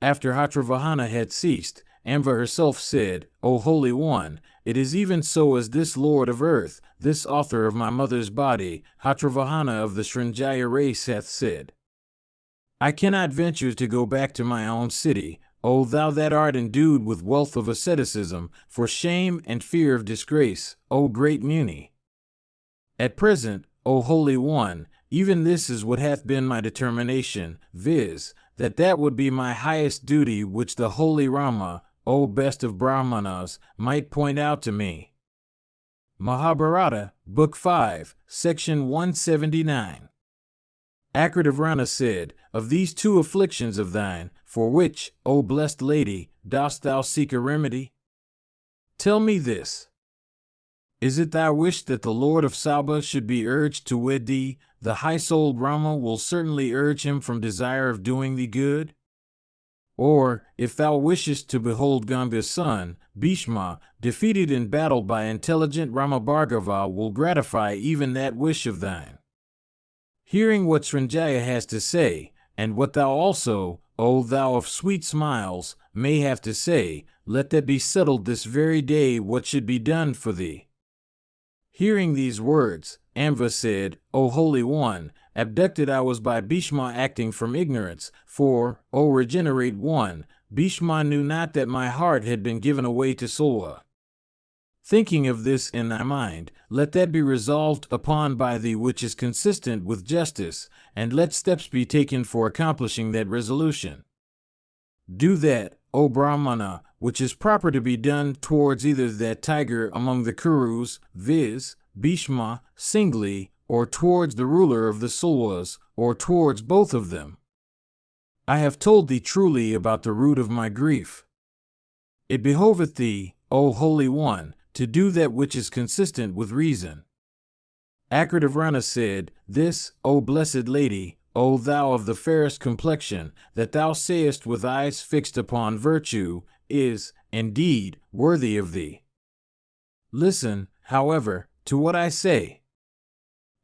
Speaker 1: After Hatravahana had ceased, Amva herself said, O Holy One, it is even so as this Lord of earth, this author of my mother's body, Hatravahana of the Srinjaya race hath said. I cannot venture to go back to my own city, O thou that art endued with wealth of asceticism, for shame and fear of disgrace, O great Muni. At present, O Holy One, even this is what hath been my determination, viz., that would be my highest duty which the holy Rama, O best of Brahmanas, might point out to me. Mahabharata, Book 5, Section 179. Akritavrana said, Of these two afflictions of thine, for which, O blessed lady, dost thou seek a remedy? Tell me this. Is it thy wish that the Lord of Sauba should be urged to wed thee? The high-souled Rama will certainly urge him from desire of doing thee good. Or, if thou wishest to behold Ganga's son, Bhishma, defeated in battle by intelligent Ramabhargava, will gratify even that wish of thine. Hearing what Srinjaya has to say, and what thou also, O thou of sweet smiles, may have to say, let that be settled this very day what should be done for thee. Hearing these words, Amva said, O Holy One, abducted I was by Bhishma acting from ignorance, for, O regenerate one, Bhishma knew not that my heart had been given away to Solva. Thinking of this in thy mind, let that be resolved upon by thee which is consistent with justice, and let steps be taken for accomplishing that resolution. Do that, O Brahmana, which is proper to be done towards either that tiger among the Kurus, viz., Bhishma, singly, or towards the ruler of the Sulwas, or towards both of them. I have told thee truly about the root of my grief. It behoveth thee, O Holy One, to do that which is consistent with reason. Akritavrana said, This, O blessed lady, O thou of the fairest complexion, that thou sayest with eyes fixed upon virtue, is, indeed, worthy of thee. Listen, however, to what I say.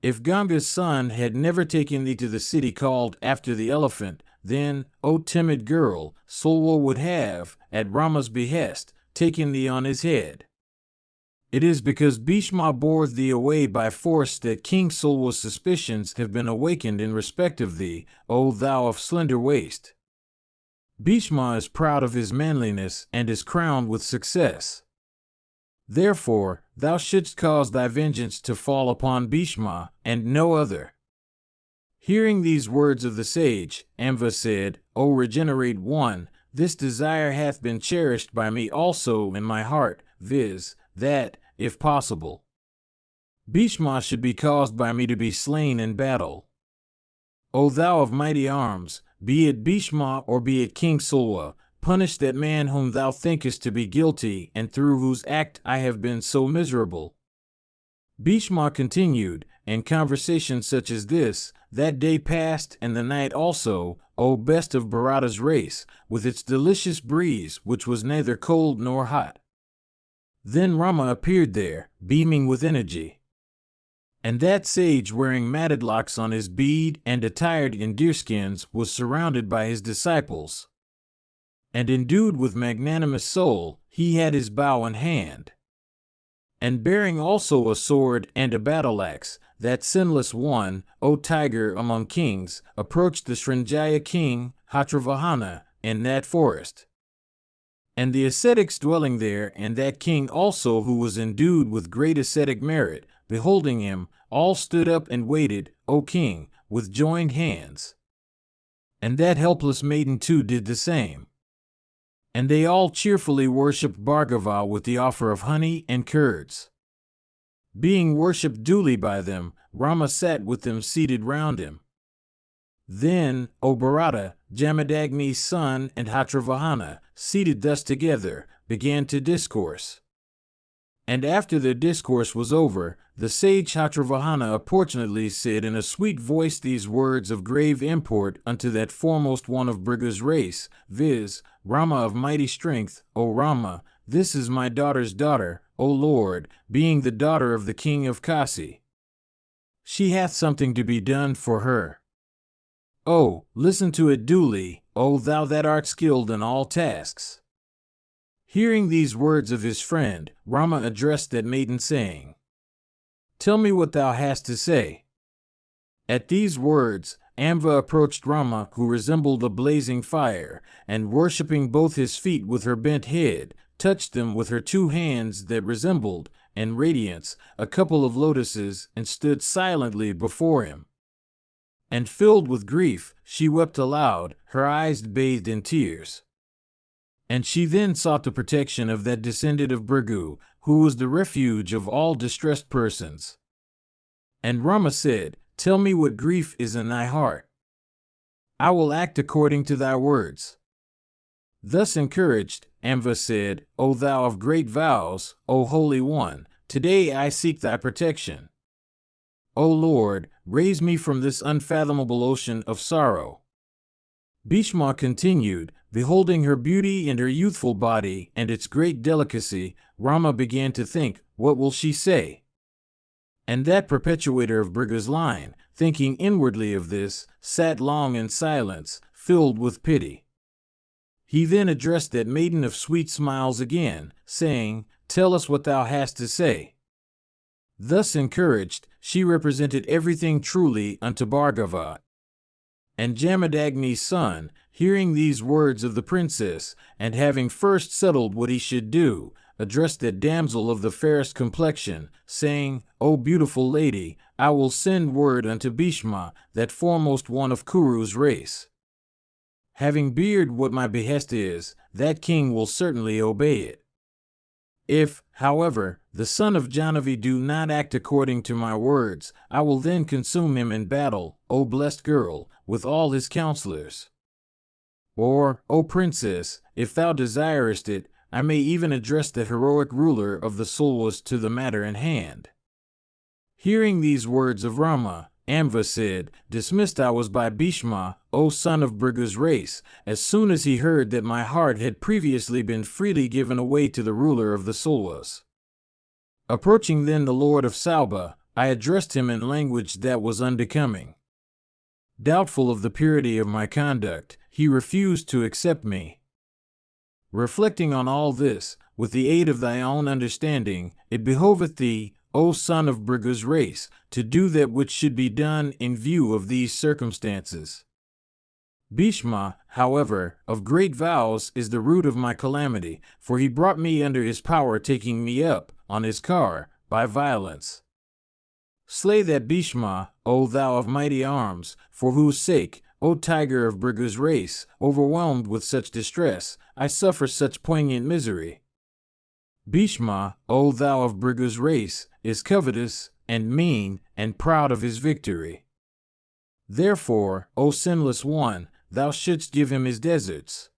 Speaker 1: If Ganga's son had never taken thee to the city called after the elephant, then, O timid girl, Solwa would have, at Rama's behest, taken thee on his head. It is because Bhishma bore thee away by force that King Solwa's suspicions have been awakened in respect of thee, O thou of slender waist. Bhishma is proud of his manliness and is crowned with success. Therefore, thou shouldst cause thy vengeance to fall upon Bhishma, and no other. Hearing these words of the sage, Amva said, O regenerate one, this desire hath been cherished by me also in my heart, viz., that, if possible, Bhishma should be caused by me to be slain in battle. O thou of mighty arms, be it Bhishma or be it King Solwa, punish that man whom thou thinkest to be guilty and through whose act I have been so miserable. Bhishma continued, in conversation such as this, that day passed and the night also, O best of Bharata's race, with its delicious breeze which was neither cold nor hot. Then Rama appeared there, beaming with energy. And that sage wearing matted locks on his bead and attired in deerskins was surrounded by his disciples. And endued with magnanimous soul, he had his bow in hand. And bearing also a sword and a battle-axe, that sinless one, O tiger among kings, approached the Srinjaya king, Hatravahana, in that forest. And the ascetics dwelling there, and that king also who was endued with great ascetic merit, beholding him, all stood up and waited, O king, with joined hands. And that helpless maiden too did the same. And they all cheerfully worshipped Bhargava with the offer of honey and curds. Being worshipped duly by them, Rama sat with them seated round him. Then, O Bharata, Jamadagni's son and Hatravahana, seated thus together, began to discourse. And after their discourse was over, the sage Hatravahana opportunely said in a sweet voice these words of grave import unto that foremost one of Bhrigu's race, viz., Rama of mighty strength, O Rama, this is my daughter's daughter, O Lord, being the daughter of the king of Kasi. She hath something to be done for her. Oh, listen to it duly, O thou that art skilled in all tasks. Hearing these words of his friend, Rama addressed that maiden, saying, Tell me what thou hast to say. At these words, Amva approached Rama, who resembled a blazing fire, and worshipping both his feet with her bent head, touched them with her two hands that resembled, in radiance, a couple of lotuses, and stood silently before him. And filled with grief, she wept aloud, her eyes bathed in tears. And she then sought the protection of that descendant of Bhrigu, who was the refuge of all distressed persons. And Rama said, Tell me what grief is in thy heart. I will act according to thy words. Thus encouraged, Amva said, O thou of great vows, O Holy One, today I seek thy protection. O Lord, raise me from this unfathomable ocean of sorrow. Bhishma continued, beholding her beauty and her youthful body and its great delicacy, Rama began to think, what will she say? And that perpetuator of Bhrigu's line, thinking inwardly of this, sat long in silence, filled with pity. He then addressed that maiden of sweet smiles again, saying, "Tell us what thou hast to say." Thus encouraged, she represented everything truly unto Bhargava. And Jamadagni's son, hearing these words of the princess, and having first settled what he should do, addressed that damsel of the fairest complexion, saying, "O beautiful lady, I will send word unto Bhishma, that foremost one of Kuru's race. Having beard what my behest is, that king will certainly obey it. If, however, the son of Jahnavi do not act according to my words, I will then consume him in battle, O blessed girl, with all his counselors. Or, O princess, if thou desirest it, I may even address the heroic ruler of the Sulwas to the matter in hand." Hearing these words of Rama, Amva said, "Dismissed I was by Bhishma, O son of Bhrigu's race, as soon as he heard that my heart had previously been freely given away to the ruler of the Sulwas. Approaching then the lord of Sauba, I addressed him in language that was unbecoming. Doubtful of the purity of my conduct, he refused to accept me. Reflecting on all this, with the aid of thy own understanding, it behoveth thee, O son of Bhrigu's race, to do that which should be done in view of these circumstances. Bhishma, however, of great vows is the root of my calamity, for he brought me under his power, taking me up, on his car, by violence. Slay that Bhishma, O thou of mighty arms, for whose sake, O tiger of Bhrigu's race, overwhelmed with such distress, I suffer such poignant misery. Bhishma, O thou of Bhrigu's race, is covetous, and mean, and proud of his victory. Therefore, O sinless one, thou shouldst give him his deserts.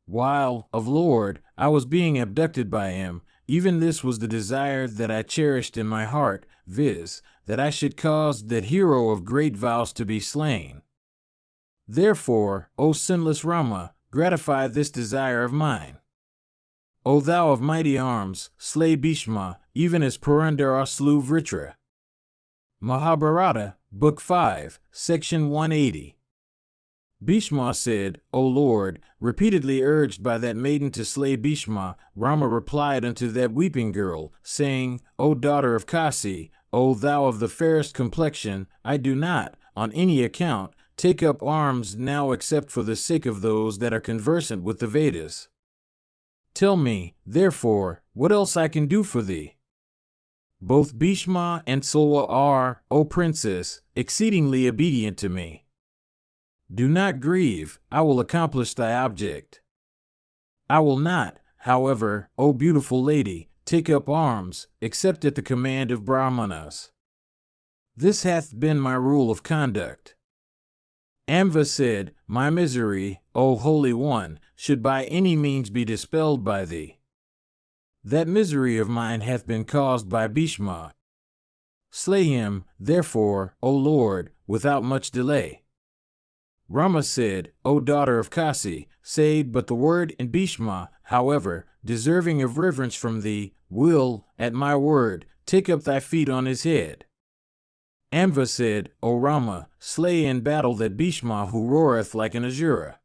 Speaker 1: While, of Lord, I was being abducted by him, even this was the desire that I cherished in my heart, viz., that I should cause that hero of great vows to be slain. Therefore, O sinless Rama, gratify this desire of mine. O thou of mighty arms, slay Bhishma, even as Purandara slew Vritra." Mahabharata, Book 5, Section 180. Bhishma said, "O Lord," repeatedly urged by that maiden to slay Bhishma. Rama replied unto that weeping girl, saying, "O daughter of Kasi, O thou of the fairest complexion, I do not, on any account, take up arms now except for the sake of those that are conversant with the Vedas. Tell me, therefore, what else I can do for thee. Both Bhishma and Sulwa are, O princess, exceedingly obedient to me. Do not grieve, I will accomplish thy object. I will not, however, O beautiful lady, take up arms, except at the command of Brahmanas. This hath been my rule of conduct." Amva said, "My misery, O Holy One, should by any means be dispelled by thee. That misery of mine hath been caused by Bhishma. Slay him, therefore, O Lord, without much delay." Rama said, "O daughter of Kasi, say but the word, and Bhishma, however, deserving of reverence from thee, will, at my word, take up thy feet on his head." Amva said, "O Rama, slay in battle that Bhishma who roareth like an Asura.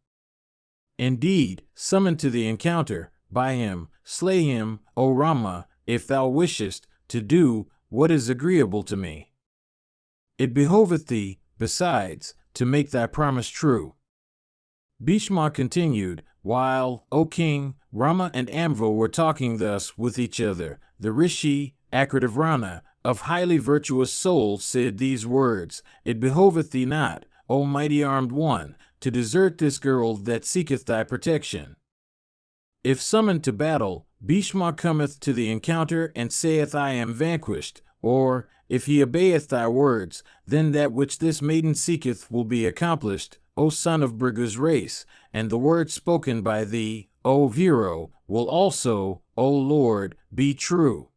Speaker 1: Indeed, summoned to the encounter, by him, slay him, O Rama, if thou wishest to do what is agreeable to me. It behoveth thee, besides, to make thy promise true." Bhishma continued, "While, O king, Rama and Amva were talking thus with each other, the Rishi, Akritavrana, of highly virtuous soul, said these words, It behoveth thee not, O mighty armed one, to desert this girl that seeketh thy protection. If summoned to battle, Bhishma cometh to the encounter and saith, I am vanquished, or, if he obeyeth thy words, then that which this maiden seeketh will be accomplished, O son of Bhrigu's race, and the words spoken by thee, O Viro, will also, O Lord, be true.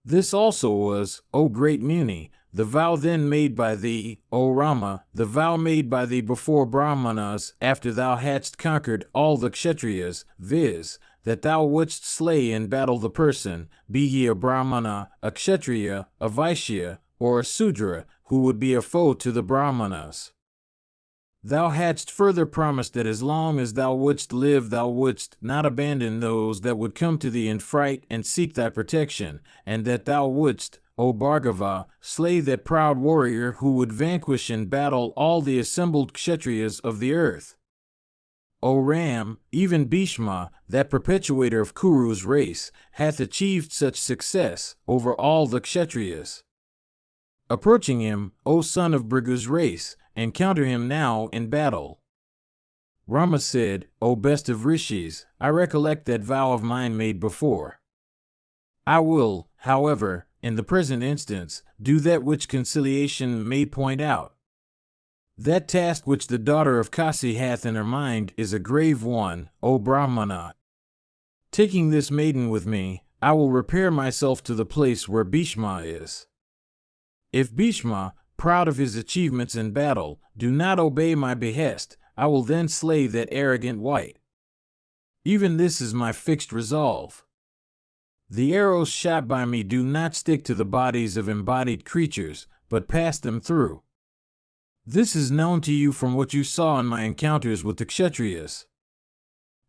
Speaker 1: This also was, O great Muni, the vow then made by thee, O Rama, the vow made by thee before Brahmanas, after thou hadst conquered all the Kshatriyas, viz., that thou wouldst slay in battle the person, be he a Brahmana, a Kshatriya, a Vaishya, or a Sudra, who would be a foe to the Brahmanas. Thou hadst further promised that as long as thou wouldst live thou wouldst not abandon those that would come to thee in fright and seek thy protection, and that thou wouldst, O Bhargava, slay that proud warrior who would vanquish in battle all the assembled Kshatriyas of the earth. O Ram, even Bhishma, that perpetuator of Kuru's race, hath achieved such success over all the Kshatriyas. Approaching him, O son of Bhrigu's race, encounter him now in battle. Rama said, O best of rishis, I recollect that vow of mine made before. I will, however, in the present instance, do that which conciliation may point out. That task which the daughter of Kasi hath in her mind is a grave one, O Brahmana. Taking this maiden with me, I will repair myself to the place where Bhishma is. If Bhishma, proud of his achievements in battle, do not obey my behest, I will then slay that arrogant wight. Even this is my fixed resolve. The arrows shot by me do not stick to the bodies of embodied creatures, but pass them through. This is known to you from what you saw in my encounters with the Kshatriyas.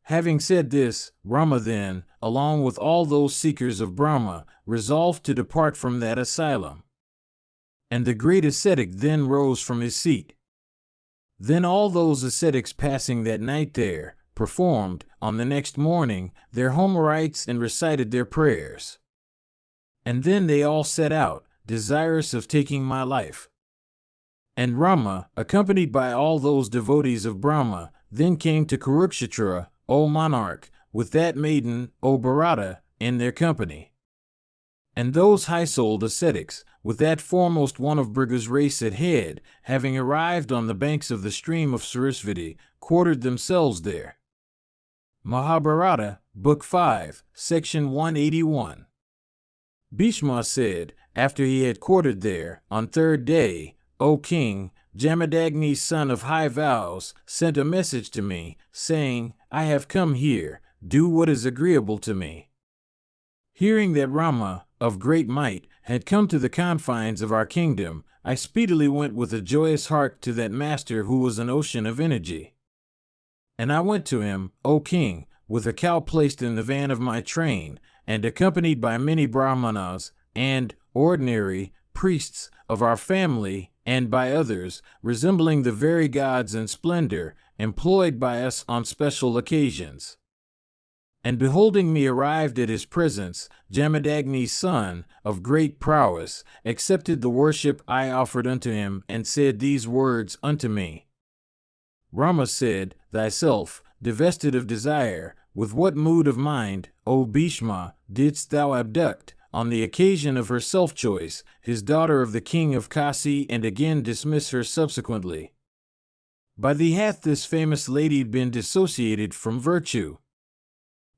Speaker 1: Having said this, Rama then, along with all those seekers of Brahma, resolved to depart from that asylum. And the great ascetic then rose from his seat. Then all those ascetics passing that night there, performed, on the next morning, their Homerites and recited their prayers. And then they all set out, desirous of taking my life. And Rama, accompanied by all those devotees of Brahma, then came to Kurukshetra, O monarch, with that maiden, O Bharata, in their company. And those high-souled ascetics, with that foremost one of Bhrigu's race at head, having arrived on the banks of the stream of Sarasvati, quartered themselves there. Mahabharata, Book 5, Section 181. Bhishma said, after he had quartered there, on third day, O king, Jamadagni's son of high vows, sent a message to me, saying, I have come here, do what is agreeable to me. Hearing that Rama, of great might, had come to the confines of our kingdom, I speedily went with a joyous heart to that master who was an ocean of energy. And I went to him, O king, with a cow placed in the van of my train, and accompanied by many brahmanas, and, ordinary, priests, of our family, and by others, resembling the very gods in splendor, employed by us on special occasions. And beholding me arrived at his presence, Jamadagni's son, of great prowess, accepted the worship I offered unto him, and said these words unto me. Rama said, Thyself, divested of desire, with what mood of mind, O Bhishma, didst thou abduct, on the occasion of her self-choice, his daughter of the king of Kasi, and again dismiss her subsequently? By thee hath this famous lady been dissociated from virtue.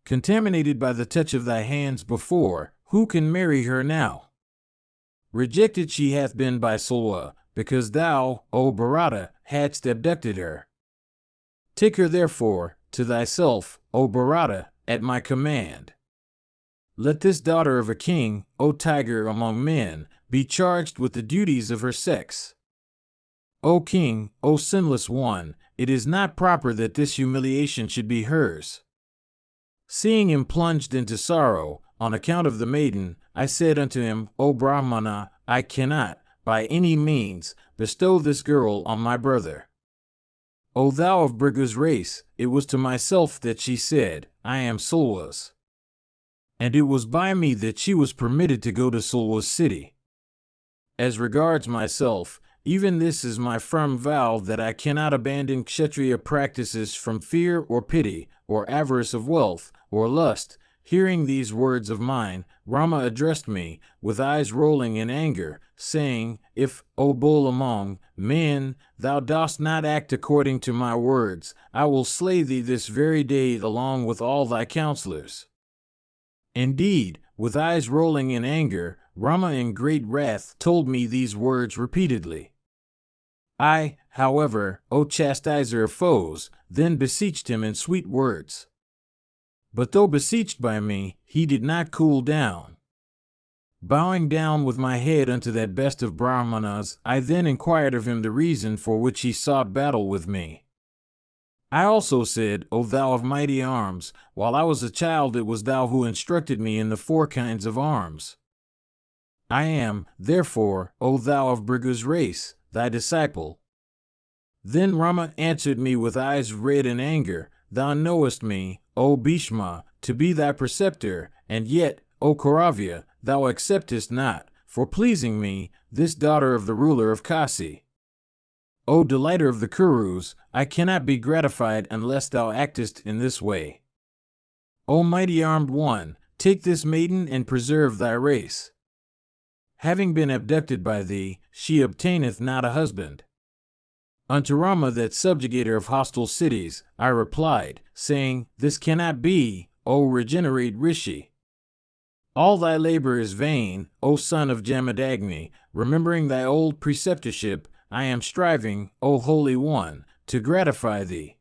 Speaker 1: Contaminated by the touch of thy hands before, who can marry her now? Rejected she hath been by Sulwa, because thou, O Bharata, hadst abducted her. Take her therefore, to thyself, O Bharata, at my command. Let this daughter of a king, O tiger among men, be charged with the duties of her sex. O king, O sinless one, it is not proper that this humiliation should be hers. Seeing him plunged into sorrow, on account of the maiden, I said unto him, O Brahmana, I cannot, by any means, bestow this girl on my brother. O thou of Bhrigu's race, it was to myself that she said, I am Sulwa's. And it was by me that she was permitted to go to Sulwa's city. As regards myself, even this is my firm vow that I cannot abandon Kshatriya practices from fear or pity, or avarice of wealth, or lust. Hearing these words of mine, Rama addressed me, with eyes rolling in anger, saying, If, O bull among men, thou dost not act according to my words, I will slay thee this very day along with all thy counselors. Indeed, with eyes rolling in anger, Rama in great wrath told me these words repeatedly. I, however, O chastiser of foes, then beseeched him in sweet words. But though beseeched by me, he did not cool down. Bowing down with my head unto that best of Brahmanas, I then inquired of him the reason for which he sought battle with me. I also said, O thou of mighty arms, while I was a child it was thou who instructed me in the 4 kinds of arms. I am, therefore, O thou of Bhrigu's race, thy disciple. Then Rama answered me with eyes red in anger, Thou knowest me, O Bhishma, to be thy preceptor, and yet, O Kauravya, thou acceptest not, for pleasing me, this daughter of the ruler of Kasi. O delighter of the Kurus, I cannot be gratified unless thou actest in this way. O mighty armed one, take this maiden and preserve thy race. Having been abducted by thee, she obtaineth not a husband. Unto Rama, that subjugator of hostile cities, I replied, saying, This cannot be, O regenerate Rishi. All thy labor is vain, O son of Jamadagni. Remembering thy old preceptorship, I am striving, O Holy One, to gratify thee.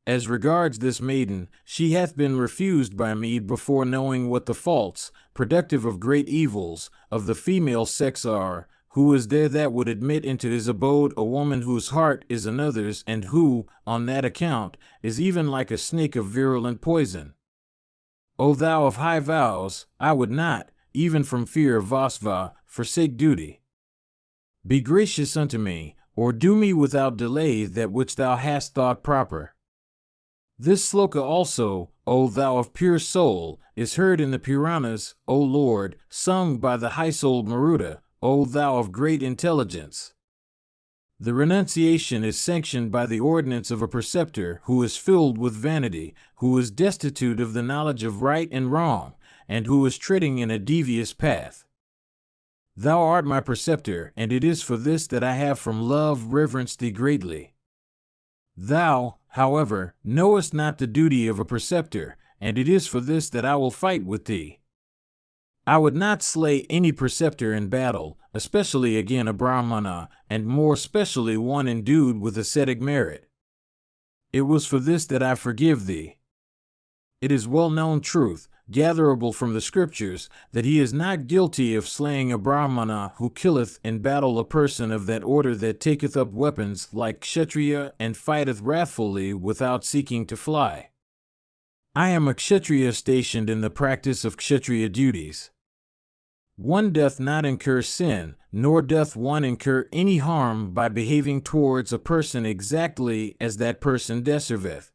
Speaker 1: As regards this maiden, she hath been refused by me before knowing what the faults, productive of great evils, of the female sex are. Who is there that would admit into his abode a woman whose heart is another's, and who, on that account, is even like a snake of virulent poison? O thou of high vows, I would not, even from fear of Vasva, forsake duty. Be gracious unto me, or do me without delay that which thou hast thought proper. This sloka also, O thou of pure soul, is heard in the Puranas, O Lord, sung by the high-souled Maruta, O thou of great intelligence. The renunciation is sanctioned by the ordinance of a preceptor who is filled with vanity, who is destitute of the knowledge of right and wrong, and who is treading in a devious path. Thou art my preceptor, and it is for this that I have from love reverenced thee greatly. Thou, however, knowest not the duty of a preceptor, and it is for this that I will fight with thee. I would not slay any preceptor in battle, especially again a Brahmana, and more especially one endued with ascetic merit. It was for this that I forgive thee. It is well-known truth, gatherable from the scriptures, that he is not guilty of slaying a Brahmana who killeth in battle a person of that order that taketh up weapons like Kshatriya and fighteth wrathfully without seeking to fly. I am a Kshatriya stationed in the practice of Kshatriya duties. One doth not incur sin, nor doth one incur any harm by behaving towards a person exactly as that person deserveth.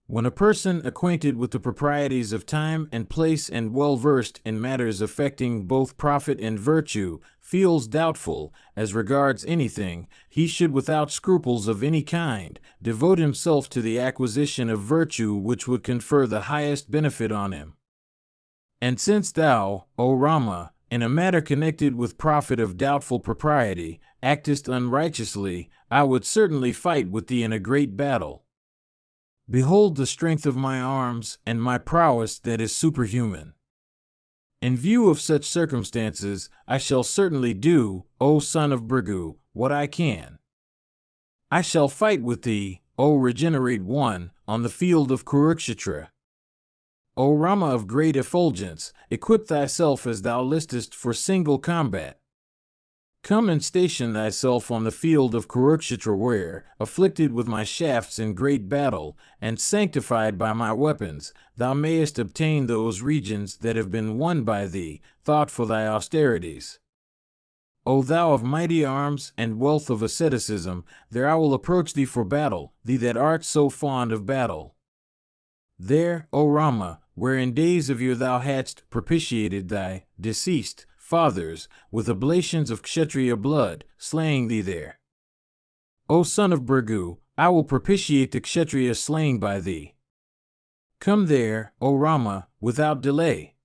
Speaker 1: When a person acquainted with the proprieties of time and place and well-versed in matters affecting both profit and virtue feels doubtful as regards anything, he should without scruples of any kind devote himself to the acquisition of virtue which would confer the highest benefit on him. And since thou, O Rama, in a matter connected with profit of doubtful propriety, actest unrighteously, I would certainly fight with thee in a great battle. Behold the strength of my arms and my prowess that is superhuman. In view of such circumstances, I shall certainly do, O son of Bhrigu, what I can. I shall fight with thee, O regenerate one, on the field of Kurukshetra. O Rama of great effulgence, equip thyself as thou listest for single combat. Come and station thyself on the field of Kurukshetra War, afflicted with my shafts in great battle, and sanctified by my weapons, thou mayest obtain those regions that have been won by thee, thought for thy austerities. O thou of mighty arms and wealth of asceticism, there I will approach thee for battle, thee that art so fond of battle. There, O Rama, where in days of yore thou hadst propitiated thy deceased fathers with oblations of Kshatriya blood, slaying thee there. O son of Bhrigu, I will propitiate the Kshatriya slain by thee. Come there, O Rama, without delay.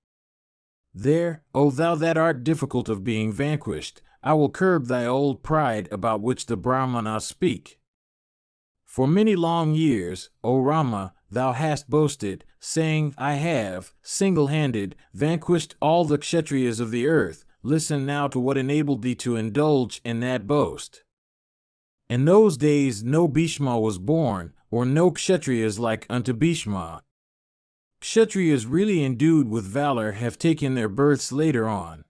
Speaker 1: There, O thou that art difficult of being vanquished, I will curb thy old pride about which the Brahmanas speak. For many long years, O Rama, thou hast boasted, saying, I have, single-handed, vanquished all the Kshatriyas of the earth. Listen now to what enabled thee to indulge in that boast. In those days no Bhishma was born, or no Kshatriyas like unto Bhishma. Kshatriyas really endued with valor have taken their births later on.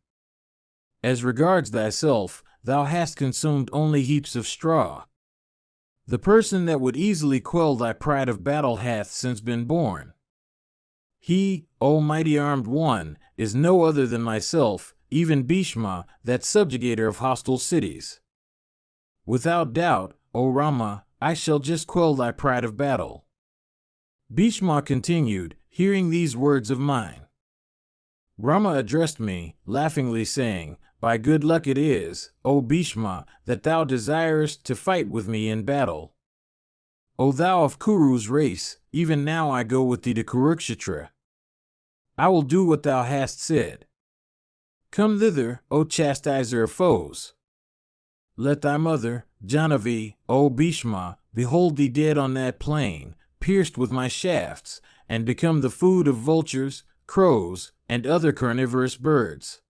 Speaker 1: As regards thyself, thou hast consumed only heaps of straw. The person that would easily quell thy pride of battle hath since been born. He, O mighty armed one, is no other than myself, even Bhishma, that subjugator of hostile cities. Without doubt, O Rama, I shall just quell thy pride of battle. Bhishma continued, hearing these words of mine. Rama addressed me, laughingly saying, By good luck it is, O Bhishma, that thou desirest to fight with me in battle. O thou of Kuru's race, even now I go with thee to Kurukshetra. I will do what thou hast said. Come thither, O chastiser of foes. Let thy mother, Jahnavi, O Bhishma, behold thee dead on that plain, pierced with my shafts, and become the food of vultures, crows, and other carnivorous birds.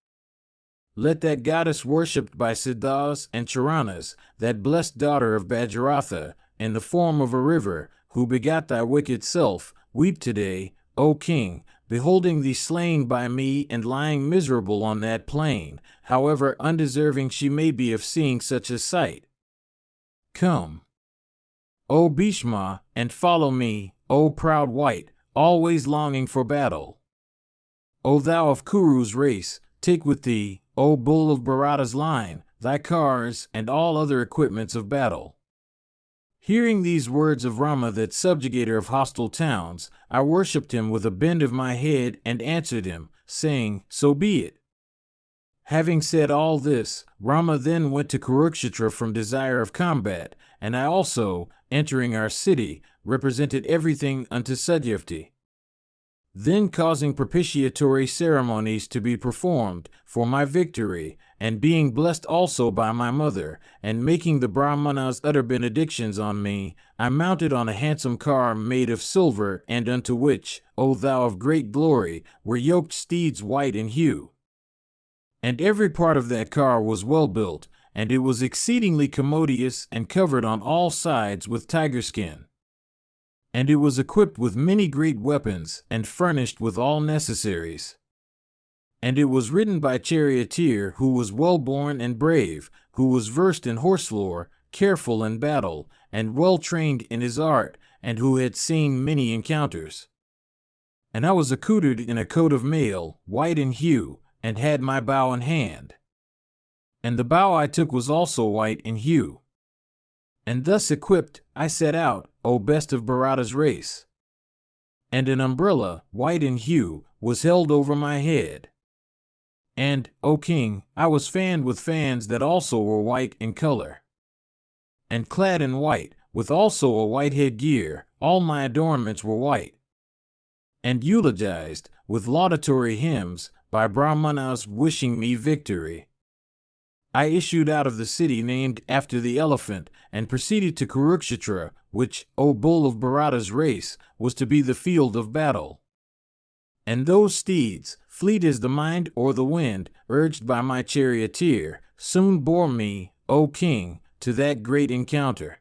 Speaker 1: Let that goddess worshipped by Siddhas and Charanas, that blessed daughter of Bhajaratha, in the form of a river, who begot thy wicked self, weep today, O king, beholding thee slain by me and lying miserable on that plain, however undeserving she may be of seeing such a sight. Come, O Bhishma, and follow me, O proud wight, always longing for battle. O thou of Kuru's race, take with thee, O bull of Bharata's line, thy cars and all other equipments of battle. Hearing these words of Rama, that subjugator of hostile towns, I worshipped him with a bend of my head and answered him, saying, So be it. Having said all this, Rama then went to Kurukshetra from desire of combat, and I also, entering our city, represented everything unto Satyavati. Then causing propitiatory ceremonies to be performed for my victory, and being blessed also by my mother, and making the Brahmanas utter benedictions on me, I mounted on a handsome car made of silver, and unto which, O thou of great glory, were yoked steeds white in hue. And every part of that car was well built, and it was exceedingly commodious and covered on all sides with tiger skin. And it was equipped with many great weapons, and furnished with all necessaries. And it was ridden by a charioteer who was well-born and brave, who was versed in horse-lore, careful in battle, and well-trained in his art, and who had seen many encounters. And I was accoutred in a coat of mail, white in hue, and had my bow in hand. And the bow I took was also white in hue. And thus equipped, I set out, O best of Bharata's race. And an umbrella, white in hue, was held over my head. And, O king, I was fanned with fans that also were white in color. And clad in white, with also a white headgear, all my adornments were white. And eulogized, with laudatory hymns, by Brahmanas wishing me victory. I issued out of the city named after the elephant, and proceeded to Kurukshetra, which, O bull of Bharata's race, was to be the field of battle. And those steeds, fleet as the mind or the wind, urged by my charioteer, soon bore me, O king, to that great encounter.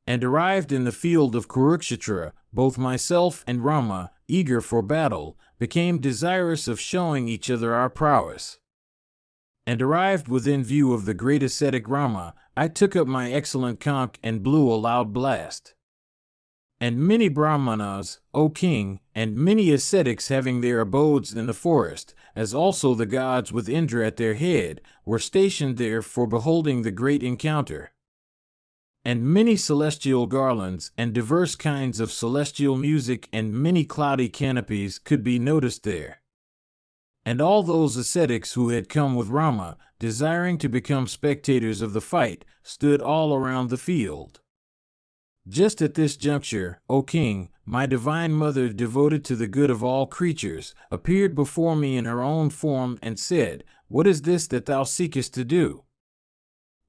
Speaker 1: And arrived in the field of Kurukshetra, both myself and Rama, eager for battle, became desirous of showing each other our prowess. And arrived within view of the great ascetic Rama, I took up my excellent conch and blew a loud blast. And many Brahmanas, O king, and many ascetics having their abodes in the forest, as also the gods with Indra at their head, were stationed there for beholding the great encounter. And many celestial garlands and diverse kinds of celestial music and many cloudy canopies could be noticed there. And all those ascetics who had come with Rama, desiring to become spectators of the fight, stood all around the field. Just at this juncture, O king, my divine mother, devoted to the good of all creatures, appeared before me in her own form and said, What is this that thou seekest to do?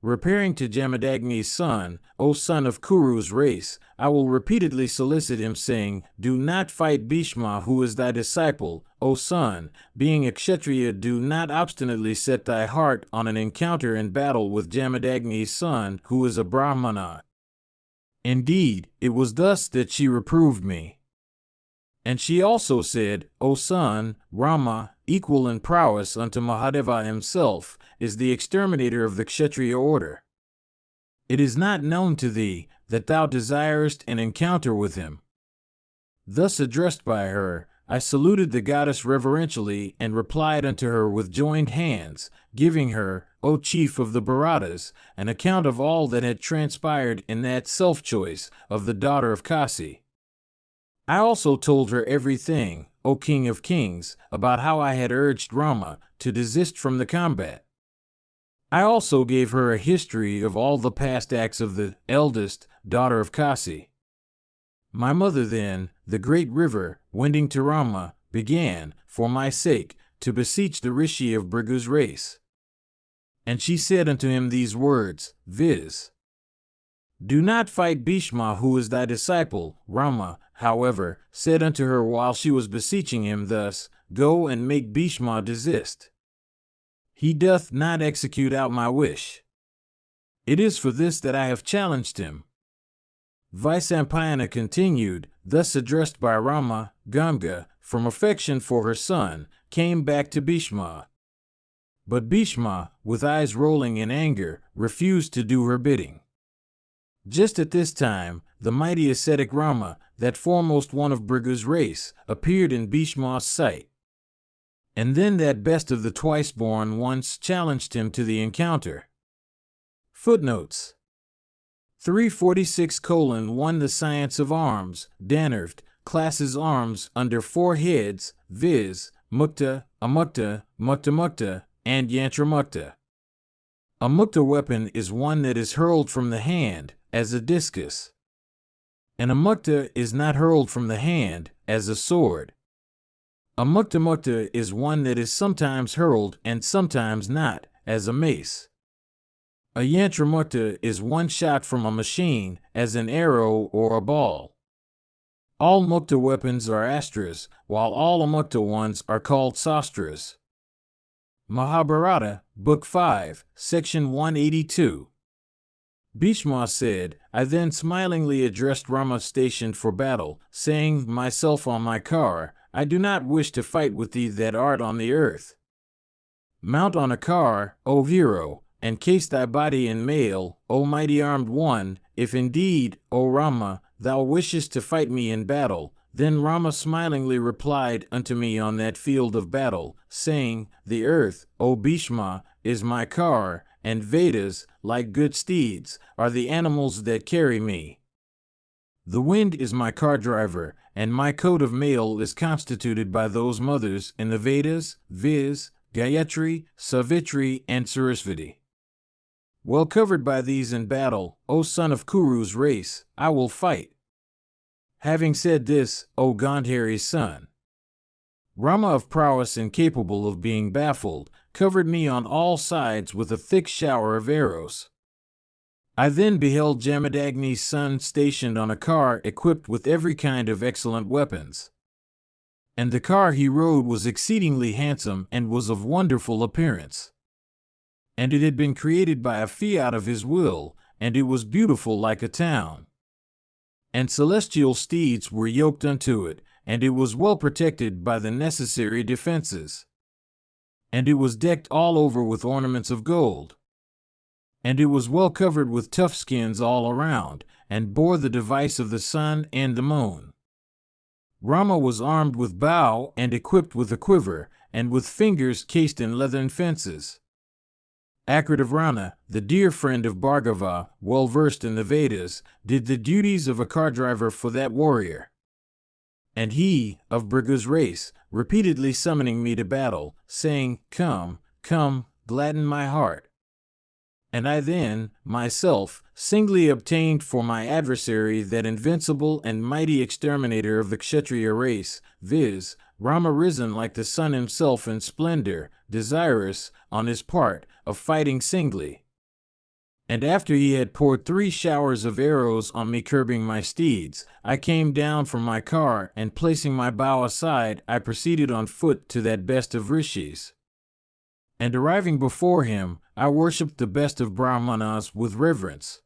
Speaker 1: Repairing to Jamadagni's son, O son of Kuru's race, I will repeatedly solicit him, saying, Do not fight Bhishma, who is thy disciple, O son. Being a Kshatriya, do not obstinately set thy heart on an encounter in battle with Jamadagni's son, who is a Brahmana. Indeed, it was thus that she reproved me. And she also said, O son, Rama, equal in prowess unto Mahadeva himself, is the exterminator of the Kshatriya order. It is not known to thee that thou desirest an encounter with him. Thus addressed by her, I saluted the goddess reverentially and replied unto her with joined hands, giving her, O chief of the Bharatas, an account of all that had transpired in that self-choice of the daughter of Kasi. I also told her everything, O king of kings, about how I had urged Rama to desist from the combat. I also gave her a history of all the past acts of the eldest daughter of Kasi. My mother then, the great river, wending to Rama, began, for my sake, to beseech the Rishi of Bhrigu's race. And she said unto him these words, viz. Do not fight Bhishma, who is thy disciple. Rama, however, said unto her while she was beseeching him thus, Go and make Bhishma desist. He doth not execute out my wish. It is for this that I have challenged him. Vaisampayana continued, thus addressed by Rama, Ganga, from affection for her son, came back to Bhishma. But Bhishma, with eyes rolling in anger, refused to do her bidding. Just at this time, the mighty ascetic Rama, that foremost one of Bhrigu's race, appeared in Bhishma's sight. And then that best of the twice-born once challenged him to the encounter. Footnotes 346:1 The science of arms, Danarvd, classes arms under 4 heads, viz., mukta, amukta, mukta-mukta, and yantramukta. A mukta weapon is one that is hurled from the hand, as a discus. An amukta is not hurled from the hand, as a sword. A mukta-mukta is one that is sometimes hurled and sometimes not, as a mace. A yantramukta is one shot from a machine, as an arrow or a ball. All mukta weapons are astras, while all amukta ones are called sastras. Mahabharata, Book 5, Section 182. Bhishma said, I then smilingly addressed Rama stationed for battle, saying, myself on my car, I do not wish to fight with thee that art on the earth. Mount on a car, O hero, and case thy body in mail, O mighty armed one, if indeed, O Rama, thou wishest to fight me in battle. Then Rama smilingly replied unto me on that field of battle, saying, the earth, O Bhishma, is my car, and Vedas, like good steeds, are the animals that carry me. The wind is my car driver, and my coat of mail is constituted by those mothers in the Vedas, viz., Gayatri, Savitri, and Sarasvati. Well covered by these in battle, O son of Kuru's race, I will fight. Having said this, O Gandhari's son, Rama of prowess incapable of being baffled, covered me on all sides with a thick shower of arrows. I then beheld Jamadagni's son stationed on a car equipped with every kind of excellent weapons. And the car he rode was exceedingly handsome and was of wonderful appearance. And it had been created by a fiat of his will, and it was beautiful like a town. And celestial steeds were yoked unto it, and it was well protected by the necessary defenses. And it was decked all over with ornaments of gold. And it was well covered with tough skins all around, and bore the device of the sun and the moon. Rama was armed with bow and equipped with a quiver, and with fingers cased in leathern fences. Akritavrana, the dear friend of Bhargava, well versed in the Vedas, did the duties of a car driver for that warrior. And he, of Bhrigu's race, repeatedly summoning me to battle, saying, Come, come, gladden my heart. And I then, myself, singly obtained for my adversary that invincible and mighty exterminator of the Kshatriya race, viz., Rama risen like the sun himself in splendor, desirous, on his part, of fighting singly. And after he had poured 3 showers of arrows on me curbing my steeds, I came down from my car, and placing my bow aside, I proceeded on foot to that best of rishis. And arriving before him, I worshipped the best of Brahmanas with reverence.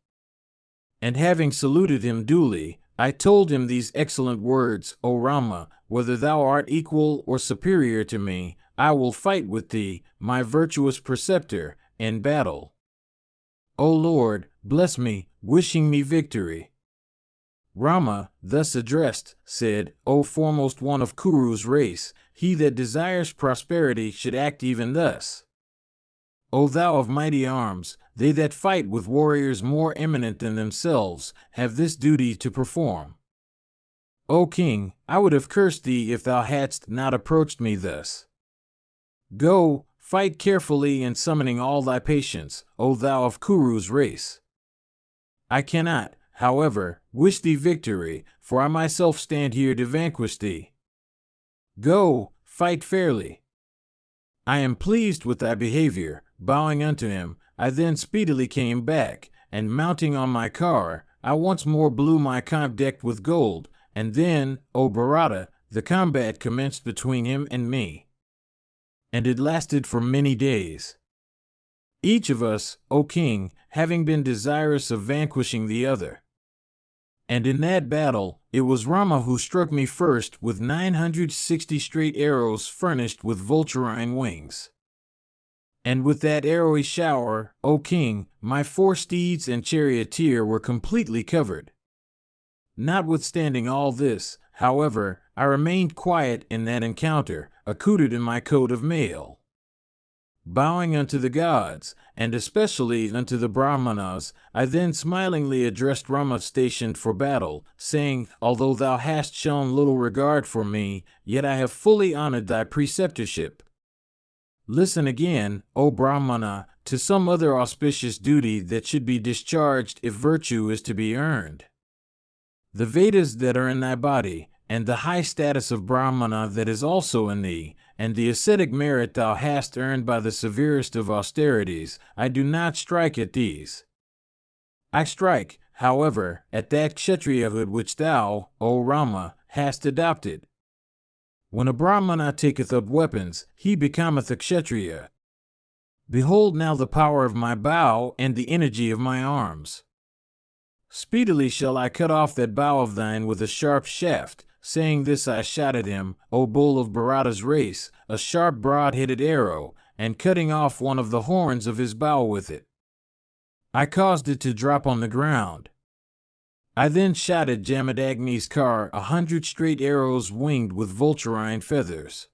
Speaker 1: And having saluted him duly, I told him these excellent words, O Rama, whether thou art equal or superior to me, I will fight with thee, my virtuous preceptor, in battle. O Lord, bless me, wishing me victory. Rama, thus addressed, said, O foremost one of Kuru's race, he that desires prosperity should act even thus. O thou of mighty arms, they that fight with warriors more eminent than themselves have this duty to perform. O king, I would have cursed thee if thou hadst not approached me thus. Go, fight carefully and summoning all thy patience, O thou of Kuru's race. I cannot, however, wish thee victory, for I myself stand here to vanquish thee. Go, fight fairly. I am pleased with thy behavior. Bowing unto him, I then speedily came back, and mounting on my car, I once more blew my conch decked with gold, and then, O Bharata, the combat commenced between him and me. And it lasted for many days. Each of us, O king, having been desirous of vanquishing the other. And in that battle, it was Rama who struck me first with 960 straight arrows furnished with vulturine wings. And with that arrowy shower, O king, my 4 steeds and charioteer were completely covered. Notwithstanding all this, however, I remained quiet in that encounter, accoutred in my coat of mail. Bowing unto the gods, and especially unto the Brahmanas, I then smilingly addressed Rama stationed for battle, saying, Although thou hast shown little regard for me, yet I have fully honored thy preceptorship. Listen again, O Brahmana, to some other auspicious duty that should be discharged if virtue is to be earned. The Vedas that are in thy body, and the high status of Brahmana that is also in thee, and the ascetic merit thou hast earned by the severest of austerities, I do not strike at these. I strike, however, at that kshatriyahood which thou, O Rama, hast adopted. When a Brahmana taketh up weapons, he becometh a kshatriya. Behold now the power of my bow and the energy of my arms. Speedily shall I cut off that bow of thine with a sharp shaft. Saying this I shot at him, O bull of Bharata's race, a sharp broad-headed arrow, and cutting off one of the horns of his bow with it. I caused it to drop on the ground. I then shot at Jamadagni's car 100 straight arrows winged with vulturine feathers.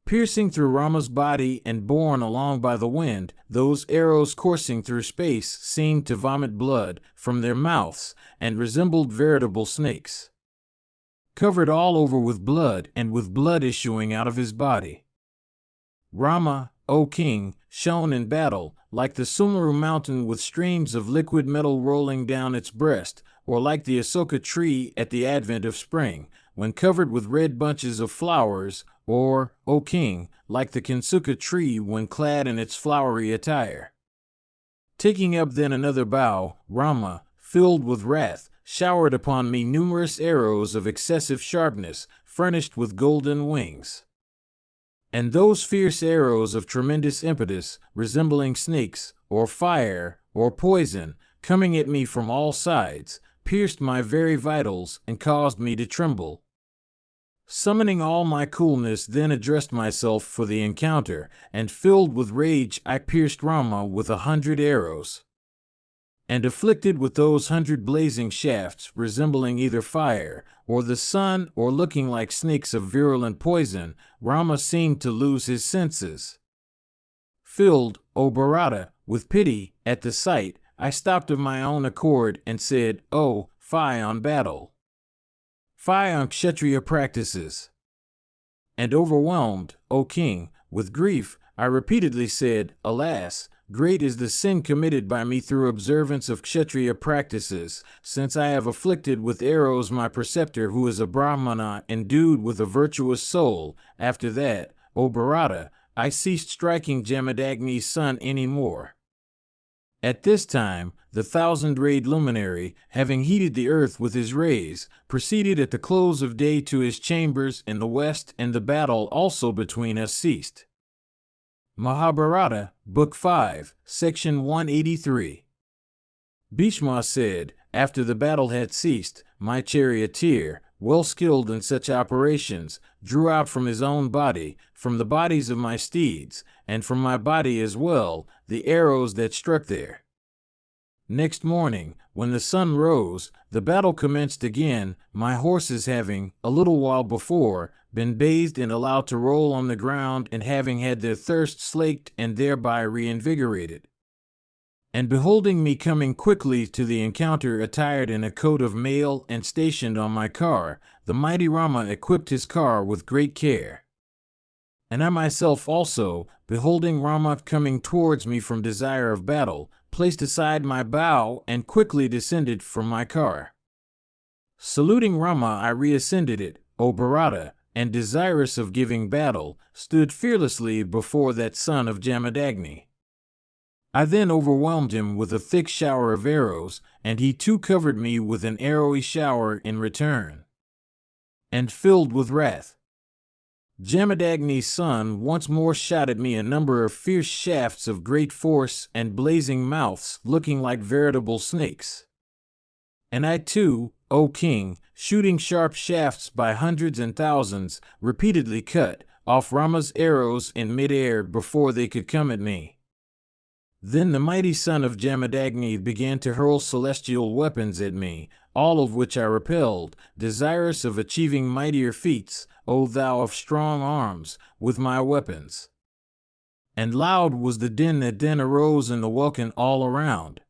Speaker 1: Piercing through Rama's body and borne along by the wind, those arrows coursing through space seemed to vomit blood from their mouths and resembled veritable snakes. Covered all over with blood and with blood issuing out of his body. Rama, O king, shone in battle, like the Sumeru mountain with streams of liquid metal rolling down its breast, or like the Asoka tree at the advent of spring, when covered with red bunches of flowers, or, O king, like the Kinsuka tree when clad in its flowery attire. Taking up then another bow, Rama, filled with wrath, showered upon me numerous arrows of excessive sharpness, furnished with golden wings. And those fierce arrows of tremendous impetus, resembling snakes, or fire, or poison, coming at me from all sides, pierced my very vitals and caused me to tremble. Summoning all my coolness, then addressed myself for the encounter, and filled with rage I pierced Rama with 100 arrows. And afflicted with those 100 blazing shafts, resembling either fire, or the sun, or looking like snakes of virulent poison, Rama seemed to lose his senses. Filled, O Bharata, with pity at the sight, I stopped of my own accord and said, Oh, fie on battle! Fie on Kshatriya practices! And overwhelmed, O king, with grief, I repeatedly said, Alas! Great is the sin committed by me through observance of Kshatriya practices, since I have afflicted with arrows my preceptor who is a Brahmana endued with a virtuous soul. After that, O Bharata, I ceased striking Jamadagni's son any more. At this time, the 1,000-rayed luminary, having heated the earth with his rays, proceeded at the close of day to his chambers in the west, and the battle also between us ceased. Mahabharata, Book 5, Section 183. Bhishma said, after the battle had ceased, my charioteer, well skilled in such operations, drew out from his own body, from the bodies of my steeds, and from my body as well, the arrows that struck there. Next morning, when the sun rose, the battle commenced again, my horses having, a little while before, been bathed and allowed to roll on the ground, and having had their thirst slaked and thereby reinvigorated. And beholding me coming quickly to the encounter attired in a coat of mail and stationed on my car, the mighty Rama equipped his car with great care. And I myself also, beholding Rama coming towards me from desire of battle, placed aside my bow and quickly descended from my car. Saluting Rama, I reascended it, O Bharata, and desirous of giving battle, stood fearlessly before that son of Jamadagni. I then overwhelmed him with a thick shower of arrows, and he too covered me with an arrowy shower in return. And filled with wrath, Jamadagni's son once more shot at me a number of fierce shafts of great force and blazing mouths looking like veritable snakes. And I too, O king, shooting sharp shafts by hundreds and thousands, repeatedly cut off Rama's arrows in mid-air before they could come at me. Then the mighty son of Jamadagni began to hurl celestial weapons at me, all of which I repelled, desirous of achieving mightier feats, O thou of strong arms, with my weapons. And loud was the din that then arose in the welkin all around.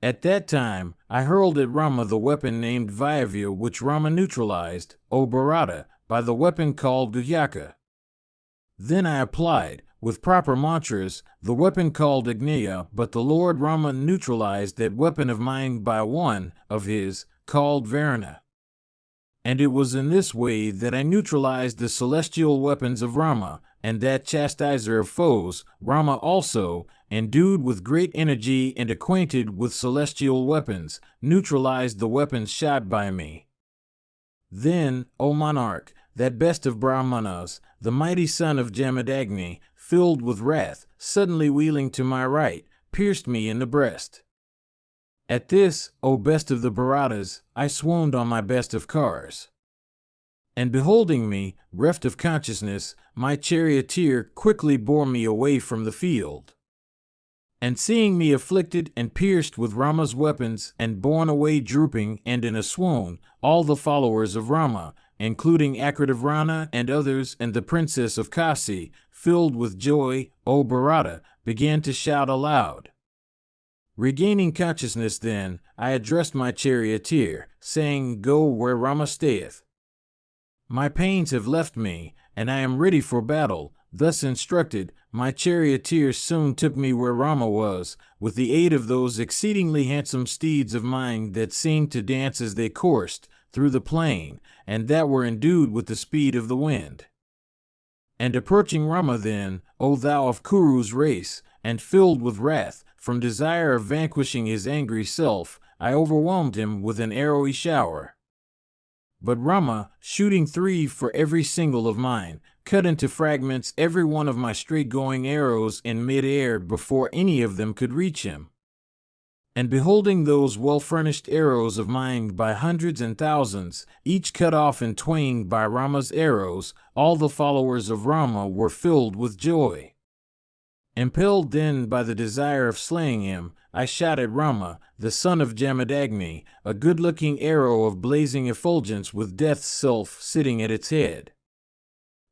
Speaker 1: At that time, I hurled at Rama the weapon named Vyasa, which Rama neutralized, O Bharata, by the weapon called Vyasa. Then I applied, with proper mantras, the weapon called Agneya, but the Lord Rama neutralized that weapon of mine by one of his, called Varuna. And it was in this way that I neutralized the celestial weapons of Rama, and that chastiser of foes, Rama also, endued with great energy and acquainted with celestial weapons, neutralized the weapons shot by me. Then, O monarch, that best of Brahmanas, the mighty son of Jamadagni, filled with wrath, suddenly wheeling to my right, pierced me in the breast. At this, O best of the Bharatas, I swooned on my best of cars. And beholding me, reft of consciousness, my charioteer quickly bore me away from the field. And seeing me afflicted and pierced with Rama's weapons and borne away drooping and in a swoon, all the followers of Rama, including Akritavrana and others and the princess of Kasi, filled with joy, O Bharata, began to shout aloud. Regaining consciousness then, I addressed my charioteer, saying, Go where Rama stayeth. My pains have left me, and I am ready for battle. Thus instructed, my charioteer soon took me where Rama was, with the aid of those exceedingly handsome steeds of mine that seemed to dance as they coursed through the plain, and that were endued with the speed of the wind. And approaching Rama then, O thou of Kuru's race, and filled with wrath, from desire of vanquishing his angry self, I overwhelmed him with an arrowy shower. But Rama, shooting 3 for every single of mine, cut into fragments every one of my straight-going arrows in mid-air before any of them could reach him. And beholding those well-furnished arrows of mine by hundreds and thousands, each cut off in twain by Rama's arrows, all the followers of Rama were filled with joy. Impelled then by the desire of slaying him, I shot at Rama, the son of Jamadagni, a good-looking arrow of blazing effulgence with death's self sitting at its head.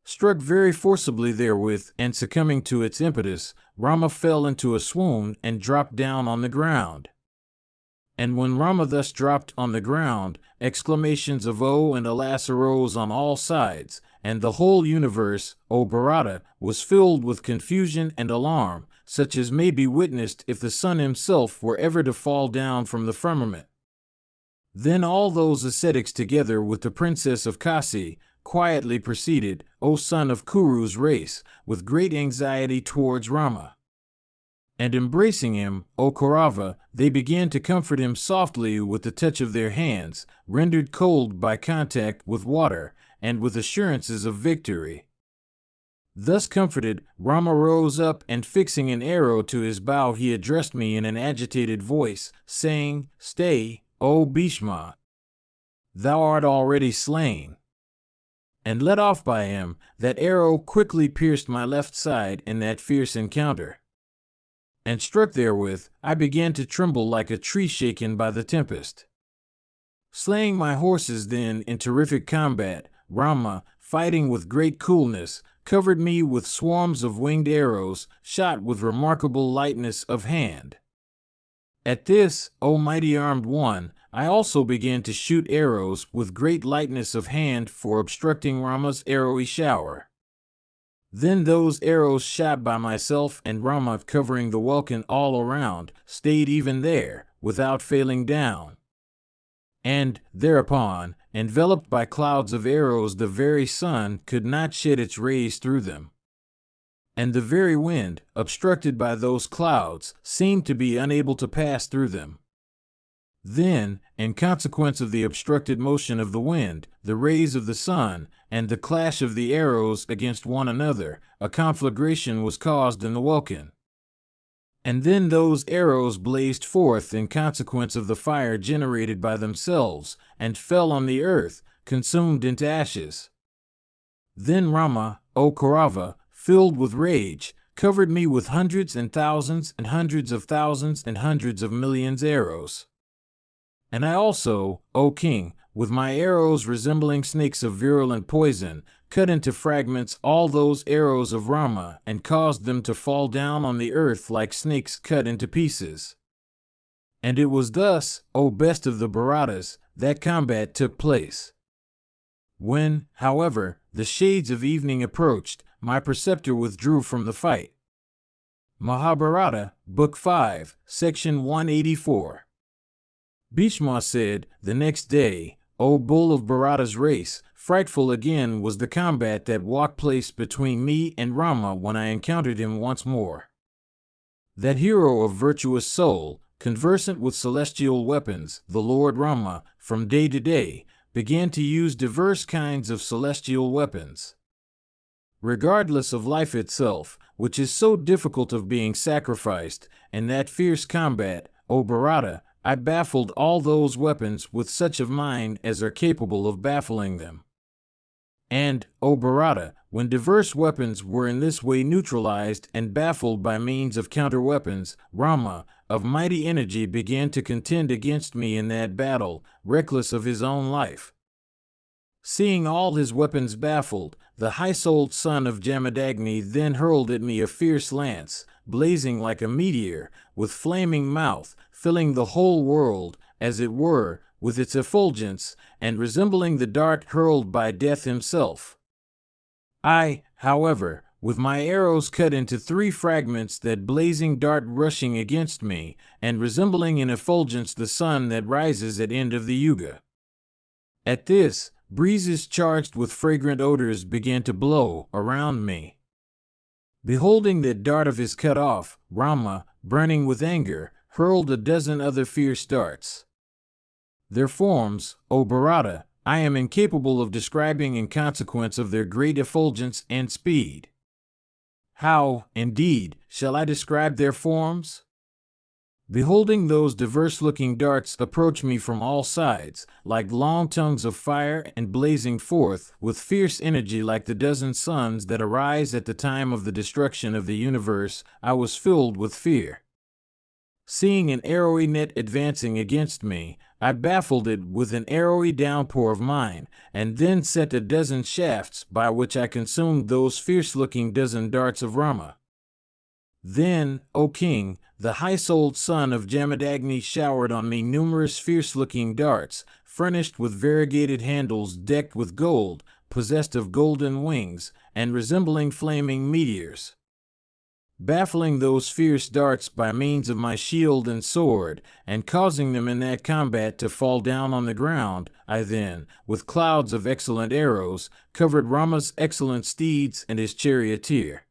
Speaker 1: Struck very forcibly therewith, and succumbing to its impetus, Rama fell into a swoon and dropped down on the ground. And when Rama thus dropped on the ground, exclamations of "Oh" and "Alas" arose on all sides, and the whole universe, O Bharata, was filled with confusion and alarm, such as may be witnessed if the sun himself were ever to fall down from the firmament. Then all those ascetics together with the princess of Kasi quietly proceeded, O son of Kuru's race, with great anxiety towards Rama. And embracing him, O Kaurava, they began to comfort him softly with the touch of their hands, rendered cold by contact with water, and with assurances of victory. Thus comforted, Rama rose up and fixing an arrow to his bow he addressed me in an agitated voice, saying, "Stay, O Bhishma! Thou art already slain." And led off by him, that arrow quickly pierced my left side in that fierce encounter. And struck therewith, I began to tremble like a tree shaken by the tempest. Slaying my horses then in terrific combat, Rama, fighting with great coolness, covered me with swarms of winged arrows, shot with remarkable lightness of hand. At this, O mighty armed one, I also began to shoot arrows with great lightness of hand for obstructing Rama's arrowy shower. Then those arrows shot by myself and Rama covering the welkin all around, stayed even there, without failing down. And, thereupon, enveloped by clouds of arrows, the very sun could not shed its rays through them. And the very wind, obstructed by those clouds, seemed to be unable to pass through them. Then, in consequence of the obstructed motion of the wind, the rays of the sun, and the clash of the arrows against one another, a conflagration was caused in the welkin. And then those arrows blazed forth in consequence of the fire generated by themselves, and fell on the earth, consumed into ashes. Then Rama, O Kaurava, filled with rage, covered me with hundreds and thousands and hundreds of thousands and hundreds of millions arrows. And I also, O king, with my arrows resembling snakes of virulent poison, cut into fragments all those arrows of Rama and caused them to fall down on the earth like snakes cut into pieces. And it was thus, O best of the Bharatas, that combat took place. When, however, the shades of evening approached, my preceptor withdrew from the fight. Mahabharata, Book 5, Section 184. Bhishma said, the next day, O bull of Bharata's race, frightful again was the combat that walked place between me and Rama when I encountered him once more. That hero of virtuous soul, conversant with celestial weapons, the Lord Rama, from day to day, began to use diverse kinds of celestial weapons. Regardless of life itself, which is so difficult of being sacrificed, in that fierce combat, O Bharata, I baffled all those weapons with such of mine as are capable of baffling them. And, O Bharata, when diverse weapons were in this way neutralized and baffled by means of counter-weapons, Rama, of mighty energy, began to contend against me in that battle, reckless of his own life. Seeing all his weapons baffled, the high-souled son of Jamadagni then hurled at me a fierce lance, blazing like a meteor, with flaming mouth, filling the whole world, as it were, with its effulgence, and resembling the dart hurled by Death himself. I, however, with my arrows cut into 3 fragments that blazing dart rushing against me, and resembling in effulgence the sun that rises at end of the yuga. At this, breezes charged with fragrant odors began to blow around me. Beholding that dart of his cut off, Rama, burning with anger, hurled a dozen other fierce darts. Their forms, O Bharata, I am incapable of describing in consequence of their great effulgence and speed. How, indeed, shall I describe their forms? Beholding those diverse-looking darts approach me from all sides, like long tongues of fire and blazing forth with fierce energy like the dozen suns that arise at the time of the destruction of the universe, I was filled with fear. Seeing an arrowy net advancing against me, I baffled it with an arrowy downpour of mine, and then set a dozen shafts by which I consumed those fierce-looking dozen darts of Rama. Then, O king, the high-souled son of Jamadagni showered on me numerous fierce-looking darts, furnished with variegated handles decked with gold, possessed of golden wings, and resembling flaming meteors. Baffling those fierce darts by means of my shield and sword, and causing them in that combat to fall down on the ground, I then, with clouds of excellent arrows, covered Rama's excellent steeds and his charioteer.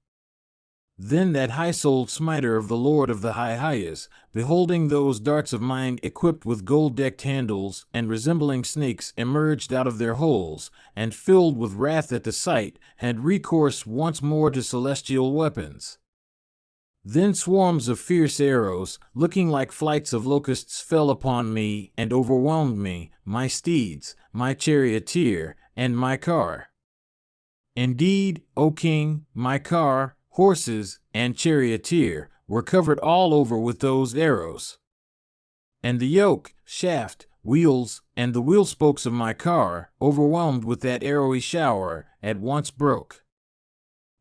Speaker 1: Then that high-souled smiter of the Lord of the High-Highs, beholding those darts of mine equipped with gold-decked handles and resembling snakes emerged out of their holes, and filled with wrath at the sight, had recourse once more to celestial weapons. Then swarms of fierce arrows, looking like flights of locusts, fell upon me and overwhelmed me, my steeds, my charioteer, and my car. Indeed, O king, my car, horses, and charioteer were covered all over with those arrows. And the yoke, shaft, wheels, and the wheel spokes of my car, overwhelmed with that arrowy shower, at once broke.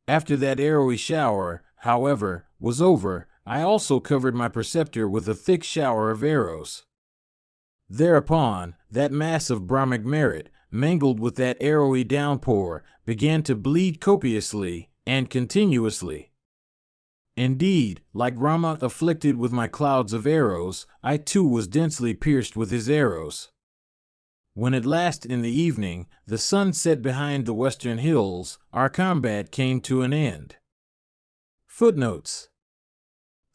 Speaker 1: After that arrowy shower, however, was over, I also covered my preceptor with a thick shower of arrows. Thereupon, that mass of Brahmic merit, mingled with that arrowy downpour, began to bleed copiously and continuously. Indeed, like Rama afflicted with my clouds of arrows, I too was densely pierced with his arrows. When at last in the evening the sun set behind the western hills, our combat came to an end. Footnotes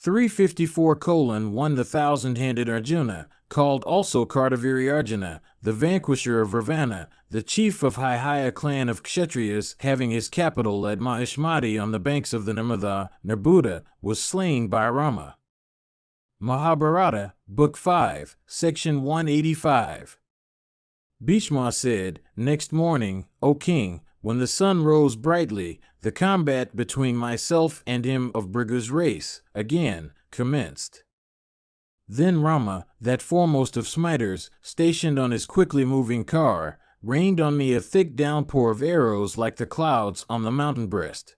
Speaker 1: 354:1 The thousand-handed Arjuna, called also Kartaviri Arjuna, the vanquisher of Ravana, the chief of Haihaya clan of Kshatriyas, having his capital at Mahishmati on the banks of the Narmada, Narbuda, was slain by Rama. Mahabharata, Book 5, Section 185. Bhishma said, "Next morning, O king, when the sun rose brightly, the combat between myself and him of Bhrigu's race again commenced. Then Rama, that foremost of smiters, stationed on his quickly moving car, rained on me a thick downpour of arrows like the clouds on the mountain breast.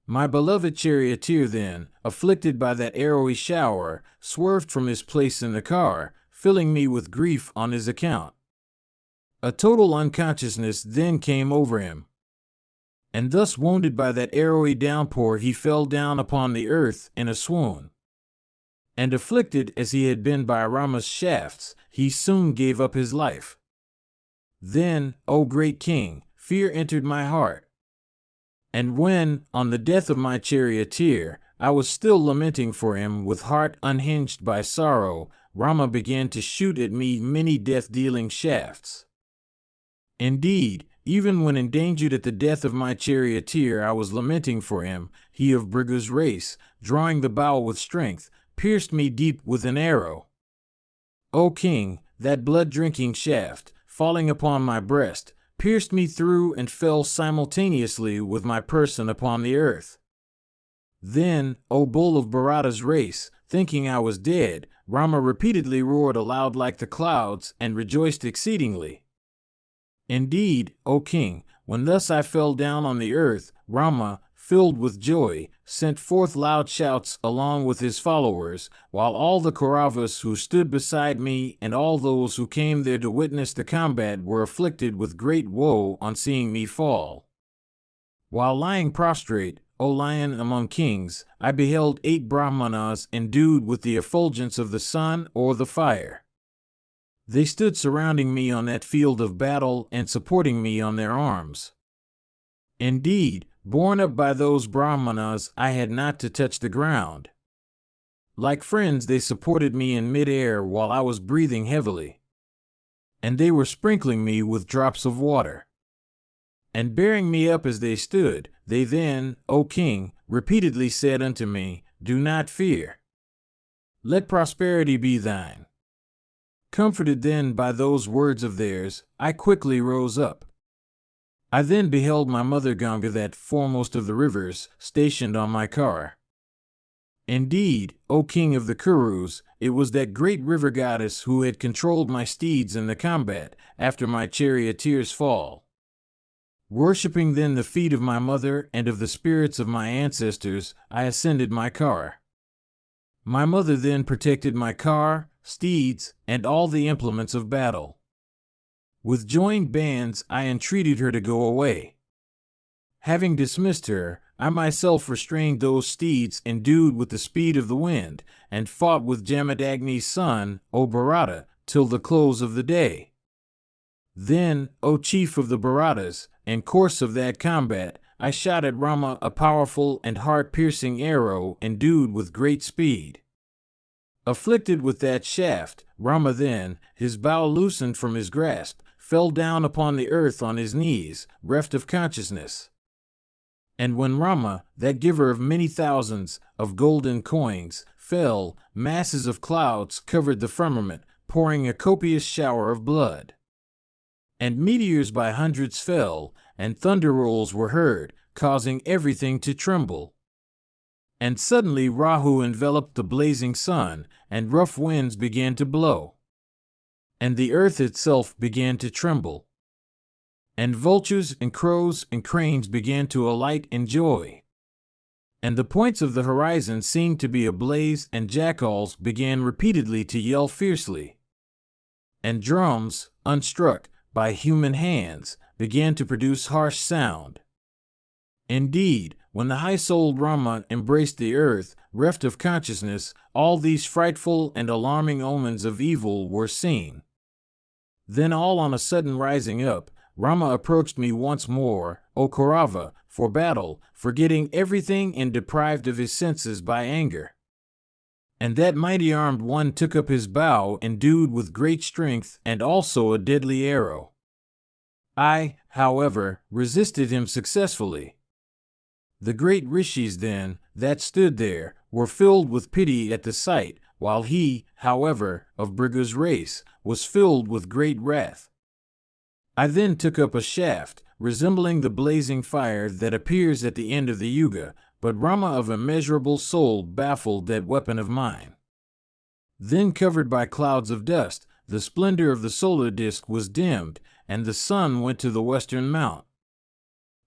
Speaker 1: My beloved charioteer then, afflicted by that arrowy shower, swerved from his place in the car, filling me with grief on his account. A total unconsciousness then came over him. And thus wounded by that arrowy downpour, he fell down upon the earth in a swoon. And afflicted as he had been by Rama's shafts, he soon gave up his life. Then, O great king, fear entered my heart. And when, on the death of my charioteer, I was still lamenting for him with heart unhinged by sorrow, Rama began to shoot at me many death-dealing shafts. Indeed, even when endangered at the death of my charioteer, I was lamenting for him, he of Bhrigu's race, drawing the bow with strength, pierced me deep with an arrow. O king, that blood-drinking shaft, falling upon my breast, pierced me through and fell simultaneously with my person upon the earth. Then, O bull of Bharata's race, thinking I was dead, Rama repeatedly roared aloud like the clouds and rejoiced exceedingly. Indeed, O king, when thus I fell down on the earth, Rama, filled with joy, sent forth loud shouts along with his followers, while all the Kauravas who stood beside me and all those who came there to witness the combat were afflicted with great woe on seeing me fall. While lying prostrate, O lion among kings, I beheld 8 Brahmanas endued with the effulgence of the sun or the fire. They stood surrounding me on that field of battle and supporting me on their arms. Indeed, borne up by those Brahmanas, I had not to touch the ground. Like friends, they supported me in mid-air while I was breathing heavily. And they were sprinkling me with drops of water. And bearing me up as they stood, they then, O king, repeatedly said unto me, "Do not fear. Let prosperity be thine." Comforted then by those words of theirs, I quickly rose up. I then beheld my mother Ganga, that foremost of the rivers, stationed on my car. Indeed, O king of the Kurus, it was that great river goddess who had controlled my steeds in the combat after my charioteer's fall. Worshipping then the feet of my mother and of the spirits of my ancestors, I ascended my car. My mother then protected my car, steeds, and all the implements of battle. With joined bands, I entreated her to go away. Having dismissed her, I myself restrained those steeds endued with the speed of the wind, and fought with Jamadagni's son, O Bharata, till the close of the day. Then, O chief of the Bharatas, in course of that combat, I shot at Rama a powerful and heart-piercing arrow endued with great speed. Afflicted with that shaft, Rama then, his bow loosened from his grasp, fell down upon the earth on his knees, reft of consciousness. And when Rama, that giver of many thousands of golden coins, fell, masses of clouds covered the firmament, pouring a copious shower of blood. And meteors by hundreds fell, and thunder rolls were heard, causing everything to tremble. And suddenly Rahu enveloped the blazing sun, and rough winds began to blow. And the earth itself began to tremble. And vultures and crows and cranes began to alight in joy. And the points of the horizon seemed to be ablaze, and jackals began repeatedly to yell fiercely. And drums, unstruck by human hands, began to produce harsh sound. Indeed, when the high-souled Rama embraced the earth, reft of consciousness, all these frightful and alarming omens of evil were seen. Then all on a sudden rising up, Rama approached me once more, O Kaurava, for battle, forgetting everything and deprived of his senses by anger. And that mighty armed one took up his bow endued with great strength and also a deadly arrow. I, however, resisted him successfully. The great rishis then, that stood there, were filled with pity at the sight, while he, however, of Bhrigu's race, was filled with great wrath. I then took up a shaft, resembling the blazing fire that appears at the end of the yuga, but Rama of immeasurable soul baffled that weapon of mine. Then covered by clouds of dust, the splendor of the solar disk was dimmed, and the sun went to the western mount.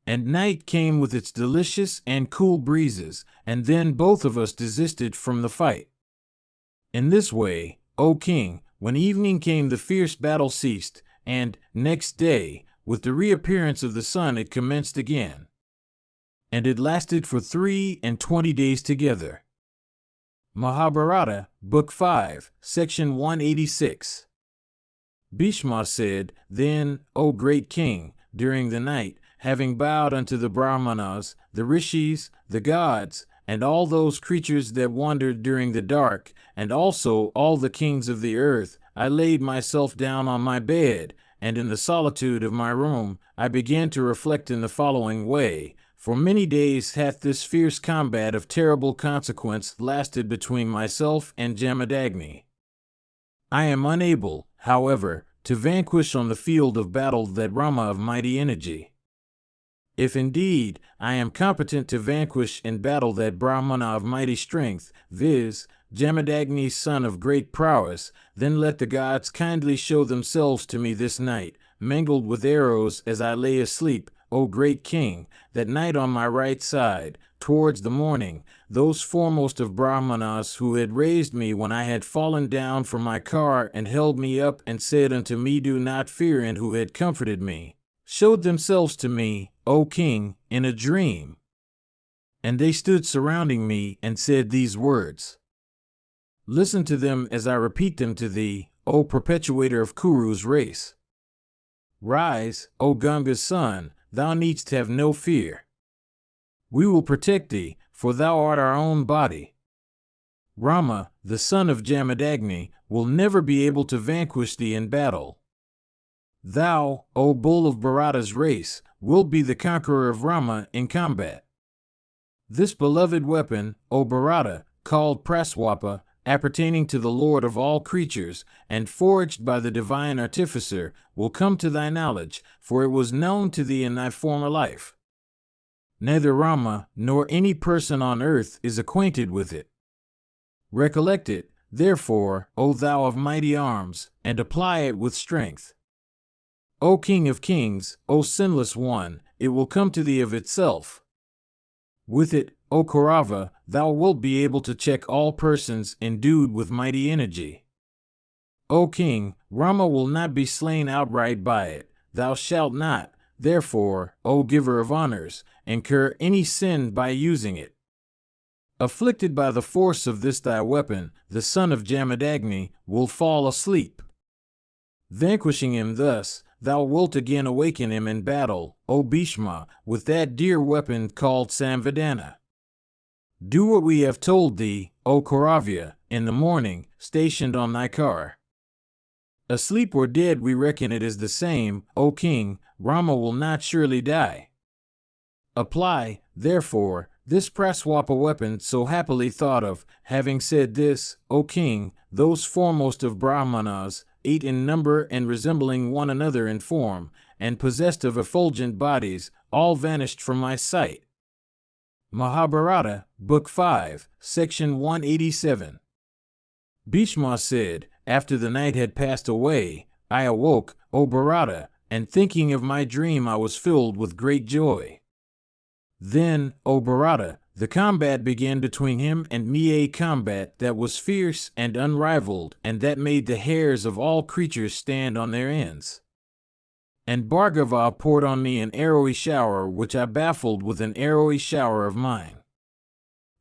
Speaker 1: And night came with its delicious and cool breezes, and then both of us desisted from the fight. In this way, O king, when evening came the fierce battle ceased, and, next day, with the reappearance of the sun it commenced again. And it lasted for 23 days together. Mahabharata, Book 5, Section 186. Bhishma said, Then, O great king, during the night, having bowed unto the Brahmanas, the rishis, the gods, and all those creatures that wandered during the dark, and also all the kings of the earth, I laid myself down on my bed, and in the solitude of my room, I began to reflect in the following way. For many days hath this fierce combat of terrible consequence lasted between myself and Jamadagni. I am unable, however, to vanquish on the field of battle that Rama of mighty energy. If indeed I am competent to vanquish in battle that Brahmana of mighty strength, viz., Jamadagni's son of great prowess, then let the gods kindly show themselves to me this night, mingled with arrows as I lay asleep, O great king, that night on my right side, towards the morning, those foremost of Brahmanas who had raised me when I had fallen down from my car and held me up and said unto me, Do not fear, and who had comforted me, showed themselves to me, O king, in a dream. And they stood surrounding me and said these words. Listen to them as I repeat them to thee, O perpetuator of Kuru's race. Rise, O Ganga's son, thou needst have no fear. We will protect thee, for thou art our own body. Rama, the son of Jamadagni, will never be able to vanquish thee in battle. Thou, O bull of Bharata's race, wilt be the conqueror of Rama in combat. This beloved weapon, O Bharata, called Praswapa, appertaining to the Lord of all creatures, and forged by the divine artificer, will come to thy knowledge, for it was known to thee in thy former life. Neither Rama nor any person on earth is acquainted with it. Recollect it, therefore, O thou of mighty arms, and apply it with strength. O King of kings, O sinless one, it will come to thee of itself. With it, O Kaurava, thou wilt be able to check all persons endued with mighty energy. O king, Rama will not be slain outright by it, thou shalt not, therefore, O giver of honors, incur any sin by using it. Afflicted by the force of this thy weapon, the son of Jamadagni will fall asleep. Vanquishing him thus, thou wilt again awaken him in battle, O Bhishma, with that dear weapon called Samvedana. Do what we have told thee, O Kauravya, in the morning, stationed on thy car. Asleep or dead we reckon it is the same, O king, Rama will not surely die. Apply, therefore, this Praswapa weapon so happily thought of. Having said this, O king, those foremost of Brahmanas, 8 in number and resembling one another in form, and possessed of effulgent bodies, all vanished from my sight. Mahabharata, Book 5, Section 187. Bhishma said, after the night had passed away, I awoke, O Bharata, and thinking of my dream I was filled with great joy. Then, O Bharata, the combat began between him and me, a combat that was fierce and unrivaled, and that made the hairs of all creatures stand on their ends. And Bhargava poured on me an arrowy shower, which I baffled with an arrowy shower of mine.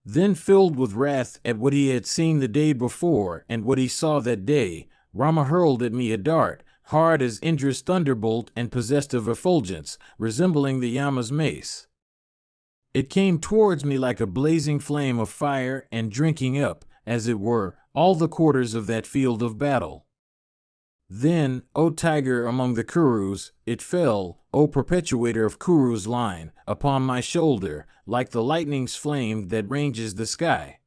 Speaker 1: Then, filled with wrath at what he had seen the day before and what he saw that day, Rama hurled at me a dart, hard as Indra's thunderbolt and possessed of effulgence, resembling the Yama's mace. It came towards me like a blazing flame of fire and drinking up, as it were, all the quarters of that field of battle. Then, O tiger among the Kurus, it fell, O perpetuator of Kuru's line, upon my shoulder, like the lightning's flame that ranges the sky.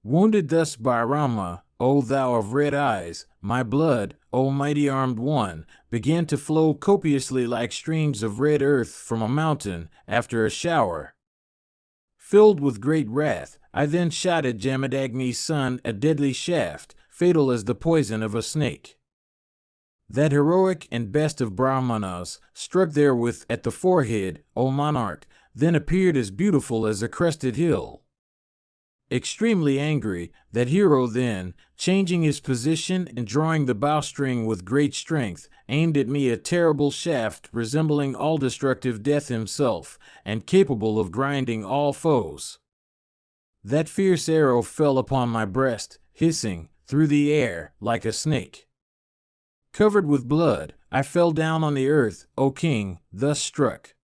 Speaker 1: Wounded thus by Rama, O thou of red eyes, my blood, O mighty armed one, began to flow copiously like streams of red earth from a mountain after a shower. Filled with great wrath, I then shot at Jamadagni's son a deadly shaft, fatal as the poison of a snake. That heroic and best of Brahmanas, struck therewith at the forehead, O monarch, then appeared as beautiful as a crested hill. Extremely angry, that hero then, changing his position and drawing the bowstring with great strength, aimed at me a terrible shaft resembling all-destructive death himself, and capable of grinding all foes. That fierce arrow fell upon my breast, hissing, through the air, like a snake. Covered with blood, I fell down on the earth, O king, thus struck.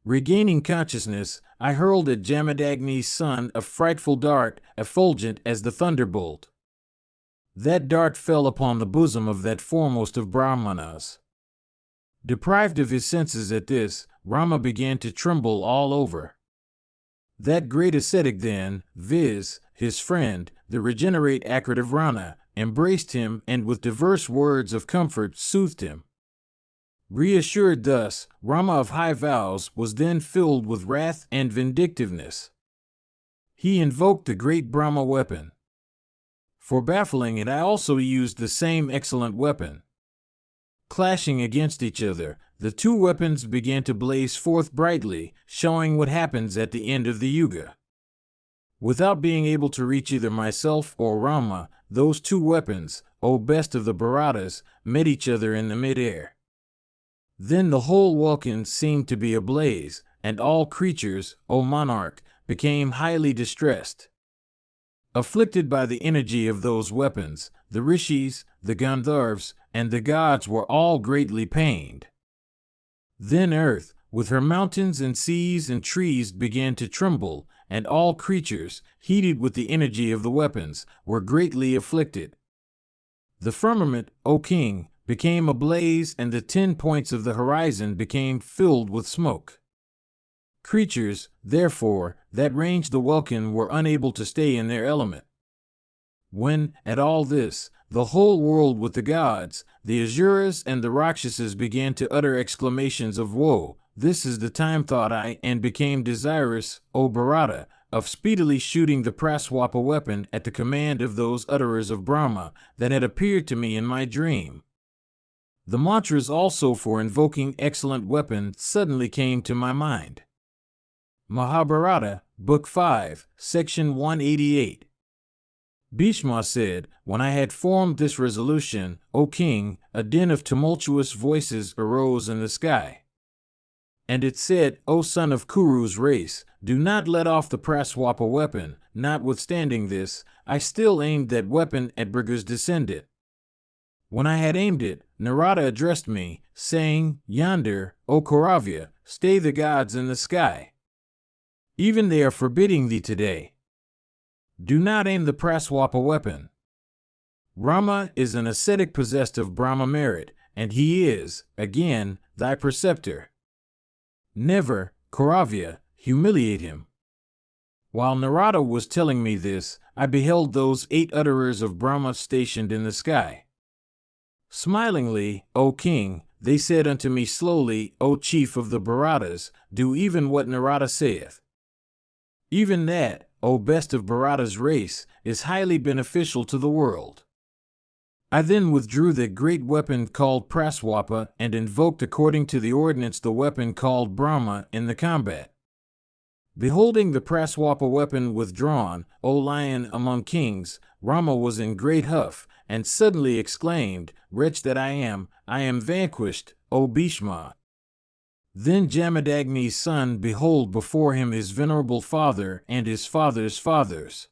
Speaker 1: Regaining consciousness, I hurled at Jamadagni's son a frightful dart, effulgent as the thunderbolt. That dart fell upon the bosom of that foremost of Brahmanas. Deprived of his senses at this, Rama began to tremble all over. That great ascetic then, viz., his friend, the regenerate Akrita Rana, embraced him and with diverse words of comfort soothed him. Reassured thus, Rama of high vows was then filled with wrath and vindictiveness. He invoked the great Brahma weapon. For baffling it I also used the same excellent weapon. Clashing against each other, the two weapons began to blaze forth brightly, showing what happens at the end of the Yuga. Without being able to reach either myself or Rama, those two weapons, O best of the Bharatas, met each other in the mid-air. Then the whole welkin seemed to be ablaze, and all creatures, O monarch, became highly distressed. Afflicted by the energy of those weapons, the rishis, the Gandharvas, and the gods were all greatly pained. Then earth, with her mountains and seas and trees, began to tremble, and all creatures, heated with the energy of the weapons, were greatly afflicted. The firmament, O king, became ablaze, and the 10 points of the horizon became filled with smoke. Creatures, therefore, that ranged the welkin were unable to stay in their element. When, at all this, the whole world with the gods, the Asuras and the Rakshasas began to utter exclamations of woe, this is the time, thought I, and became desirous, O Bharata, of speedily shooting the Praswapa weapon at the command of those utterers of Brahma that had appeared to me in my dream. The mantras also for invoking excellent weapons suddenly came to my mind. Mahabharata, Book 5, Section 188. Bhishma said, when I had formed this resolution, O king, a din of tumultuous voices arose in the sky. And it said, O son of Kuru's race, do not let off the Praswapa weapon. Notwithstanding this, I still aimed that weapon at Bhriga's descendant. When I had aimed it, Narada addressed me, saying, "Yonder, O Kauravya, stay the gods in the sky. Even they are forbidding thee today. Do not aim the Praswapa weapon. Rama is an ascetic possessed of Brahma merit, and he is, again, thy preceptor. Never, Kauravya, humiliate him." While Narada was telling me this, I beheld those 8 utterers of Brahma stationed in the sky. Smilingly, "O king," they said unto me slowly, "O chief of the Bharatas, do even what Narada saith. Even that, O best of Bharata's race, is highly beneficial to the world." I then withdrew the great weapon called Praswapa and invoked according to the ordinance the weapon called Brahma in the combat. Beholding the Praswapa weapon withdrawn, O lion among kings, Rama was in great huff, and suddenly exclaimed, "Wretch that I am vanquished, O Bhishma." Then Jamadagni's son behold before him his venerable father and his father's fathers.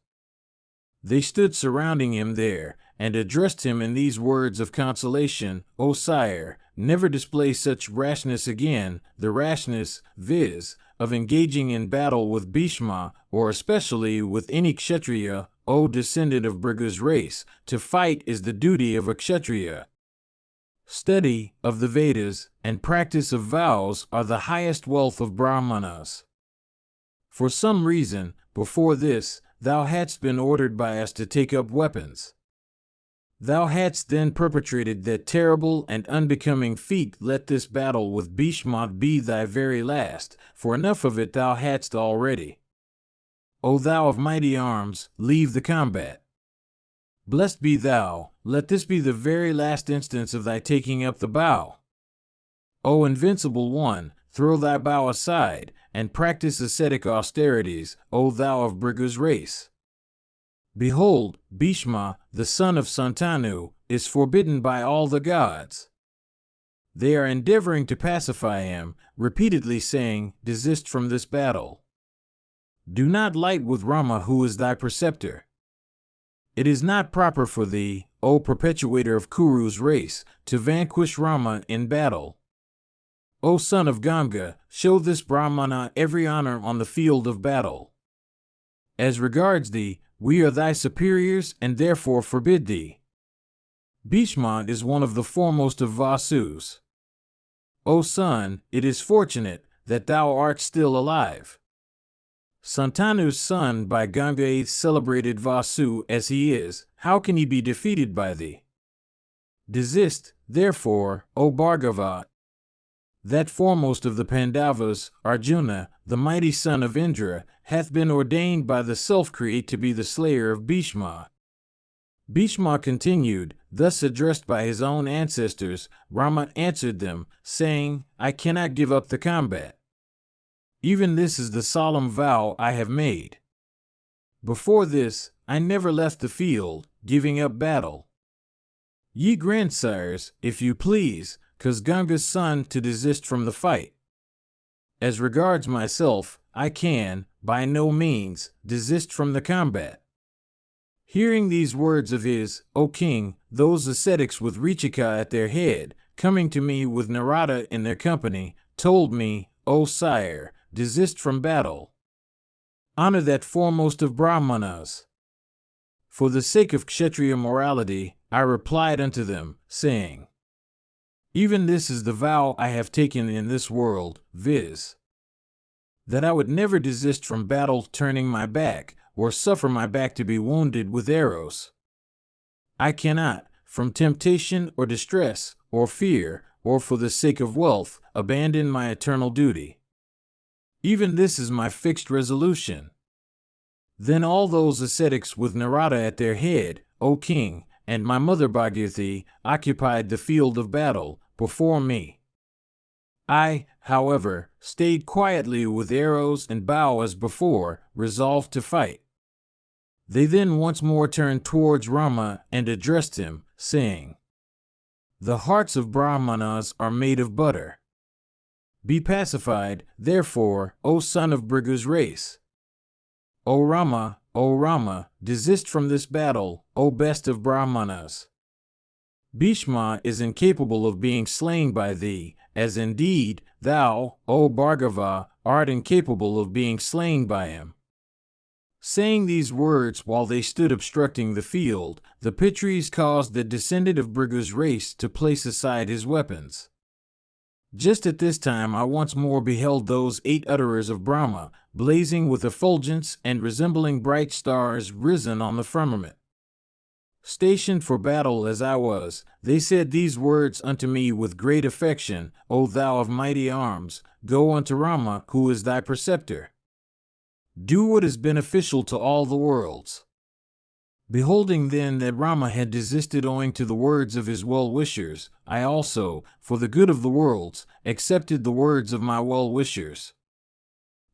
Speaker 1: They stood surrounding him there, and addressed him in these words of consolation, "O sire, never display such rashness again, the rashness, viz., of engaging in battle with Bhishma, or especially with any Kshatriya, O descendant of Bhriga's race. To fight is the duty of a Kshatriya. Study of the Vedas and practice of vows are the highest wealth of Brahmanas. For some reason, before this, thou hadst been ordered by us to take up weapons. Thou hadst then perpetrated that terrible and unbecoming feat. Let this battle with Bhishma be thy very last, for enough of it thou hadst already. O thou of mighty arms, leave the combat. Blessed be thou, let this be the very last instance of thy taking up the bow. O invincible one, throw thy bow aside, and practice ascetic austerities, O thou of Bhriga's race. Behold, Bhishma, the son of Santanu, is forbidden by all the gods. They are endeavoring to pacify him, repeatedly saying, "Desist from this battle. Do not light with Rama, who is thy preceptor. It is not proper for thee, O perpetuator of Kuru's race, to vanquish Rama in battle. O son of Ganga, show this Brahmana every honor on the field of battle. As regards thee, we are thy superiors and therefore forbid thee. Bhishma is one of the foremost of Vasus. O son, it is fortunate that thou art still alive. Santanu's son by Ganga 8th celebrated Vasu as he is, how can he be defeated by thee? Desist, therefore, O Bhargava. That foremost of the Pandavas, Arjuna, the mighty son of Indra, hath been ordained by the Self-Create to be the slayer of Bhishma." Bhishma continued, thus addressed by his own ancestors. Rama answered them, saying, "I cannot give up the combat. Even this is the solemn vow I have made. Before this, I never left the field, giving up battle. Ye grandsires, if you please, cause Ganga's son to desist from the fight. As regards myself, I can, by no means, desist from the combat." Hearing these words of his, O king, those ascetics with Richika at their head, coming to me with Narada in their company, told me, "O sire, desist from battle. Honor that foremost of Brahmanas." For the sake of Kshatriya morality, I replied unto them, saying, "Even this is the vow I have taken in this world, viz., that I would never desist from battle turning my back, or suffer my back to be wounded with arrows. I cannot, from temptation or distress, or fear, or for the sake of wealth, abandon my eternal duty. Even this is my fixed resolution." Then all those ascetics with Narada at their head, O king, and my mother Bhagirathi, occupied the field of battle before me. I, however, stayed quietly with arrows and bow as before, resolved to fight. They then once more turned towards Rama and addressed him, saying, "The hearts of Brahmanas are made of butter. Be pacified, therefore, O son of Bhriga's race. O Rama, desist from this battle, O best of Brahmanas." Bhishma is incapable of being slain by thee, as indeed thou, O Bhargava, art incapable of being slain by him. Saying these words while they stood obstructing the field, the Pitris caused the descendant of Bhrigu's race to place aside his weapons. Just at this time I once more beheld those 8 utterers of Brahma, blazing with effulgence and resembling bright stars risen on the firmament. Stationed for battle as I was, they said these words unto me with great affection, O thou of mighty arms, go unto Rama, who is thy preceptor. Do what is beneficial to all the worlds. Beholding then that Rama had desisted owing to the words of his well-wishers, I also, for the good of the worlds, accepted the words of my well-wishers.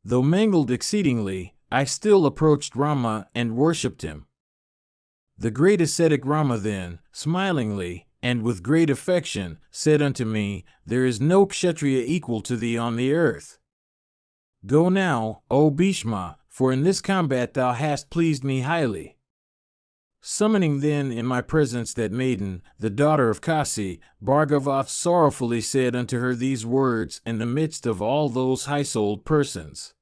Speaker 1: Though mangled exceedingly, I still approached Rama and worshipped him. The great ascetic Rama then, smilingly, and with great affection, said unto me, There is no Kshatriya equal to thee on the earth. Go now, O Bhishma, for in this combat thou hast pleased me highly. Summoning then in my presence that maiden, the daughter of Kasi, Bhargava sorrowfully said unto her these words in the midst of all those high-souled persons.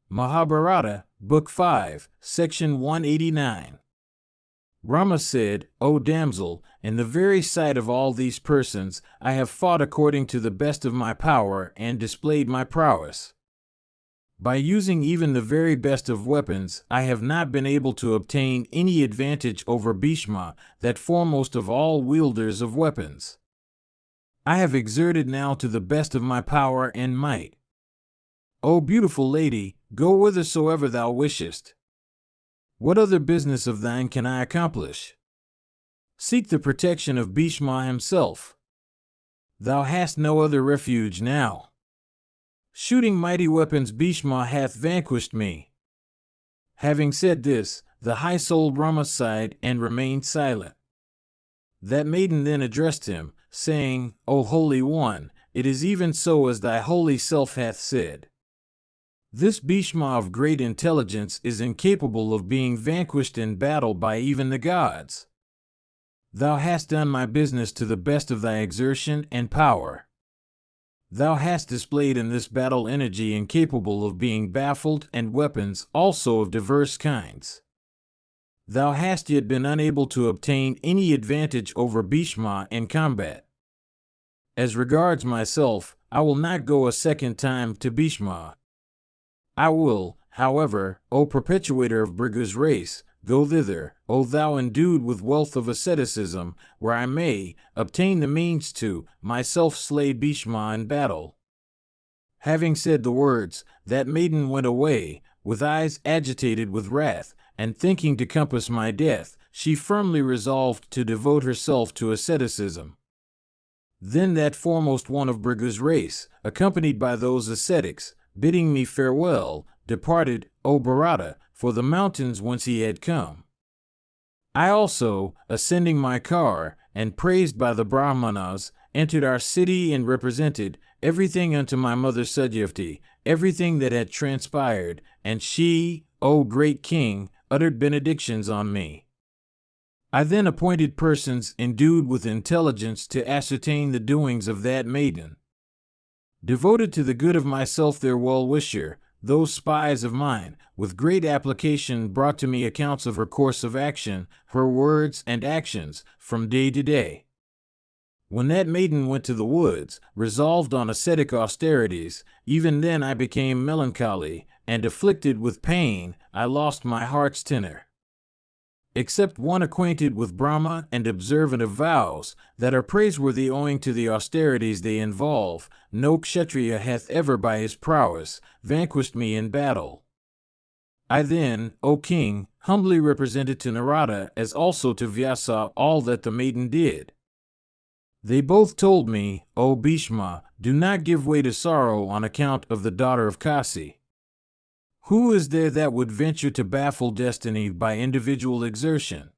Speaker 1: Mahabharata, Book 5, Section 189. Rama said, O damsel, in the very sight of all these persons, I have fought according to the best of my power and displayed my prowess. By using even the very best of weapons, I have not been able to obtain any advantage over Bhishma, that foremost of all wielders of weapons. I have exerted now to the best of my power and might. O beautiful lady, go whithersoever thou wishest. What other business of thine can I accomplish? Seek the protection of Bhishma himself. Thou hast no other refuge now. Shooting mighty weapons, Bhishma hath vanquished me. Having said this, the high-souled Rama sighed and remained silent. That maiden then addressed him, saying, O Holy One, it is even so as thy holy self hath said. This Bhishma of great intelligence is incapable of being vanquished in battle by even the gods. Thou hast done my business to the best of thy exertion and power. Thou hast displayed in this battle energy incapable of being baffled and weapons also of diverse kinds. Thou hast yet been unable to obtain any advantage over Bhishma in combat. As regards myself, I will not go a second time to Bhishma. I will, however, O perpetuator of Bhrigu's race, go thither, O thou endued with wealth of asceticism, where I may obtain the means to myself slay Bhishma in battle. Having said the words, that maiden went away, with eyes agitated with wrath, and thinking to compass my death, she firmly resolved to devote herself to asceticism. Then that foremost one of Bhrigu's race, accompanied by those ascetics, bidding me farewell, departed, O Bharata, for the mountains whence he had come. I also, ascending my car, and praised by the Brahmanas, entered our city and represented everything unto my mother Satyavati, everything that had transpired, and she, O great king, uttered benedictions on me. I then appointed persons endued with intelligence to ascertain the doings of that maiden. Devoted to the good of myself their well-wisher, those spies of mine, with great application brought to me accounts of her course of action, her words and actions, from day to day. When that maiden went to the woods, resolved on ascetic austerities, even then I became melancholy, and afflicted with pain, I lost my heart's tenor. Except one acquainted with Brahma and observant of vows, that are praiseworthy owing to the austerities they involve, no Kshatriya hath ever by his prowess vanquished me in battle. I then, O king, humbly represented to Narada as also to Vyasa all that the maiden did. They both told me, O Bhishma, do not give way to sorrow on account of the daughter of Kasi. Who is there that would venture to baffle destiny by individual exertion?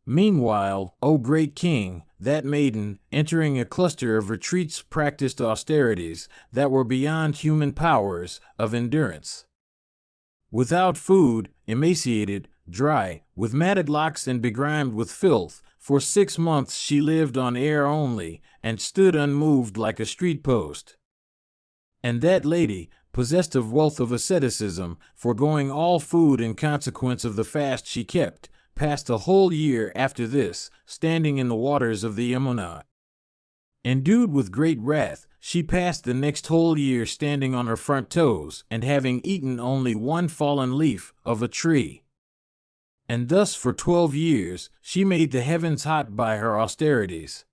Speaker 1: Meanwhile, O great king, that maiden, entering a cluster of retreats, practiced austerities that were beyond human powers of endurance. Without food, emaciated, dry, with matted locks and begrimed with filth, For 6 months she lived on air only, and stood unmoved like a street post. And that lady, possessed of wealth of asceticism, foregoing all food in consequence of the fast she kept, passed a whole year after this, standing in the waters of the Yamuna. Endued with great wrath, she passed the next whole year standing on her front toes, and having eaten only one fallen leaf of a tree. And thus for 12 years she made the heavens hot by her austerities.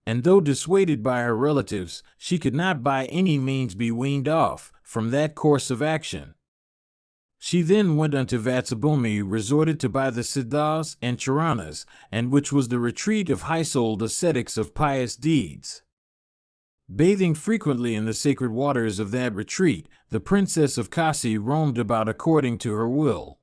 Speaker 1: And though dissuaded by her relatives, she could not by any means be weaned off from that course of action. She then went unto Vatsabhumi, resorted to by the Siddhas and Charanas, and which was the retreat of high-souled ascetics of pious deeds. Bathing frequently in the sacred waters of that retreat, the princess of Kasi roamed about according to her will.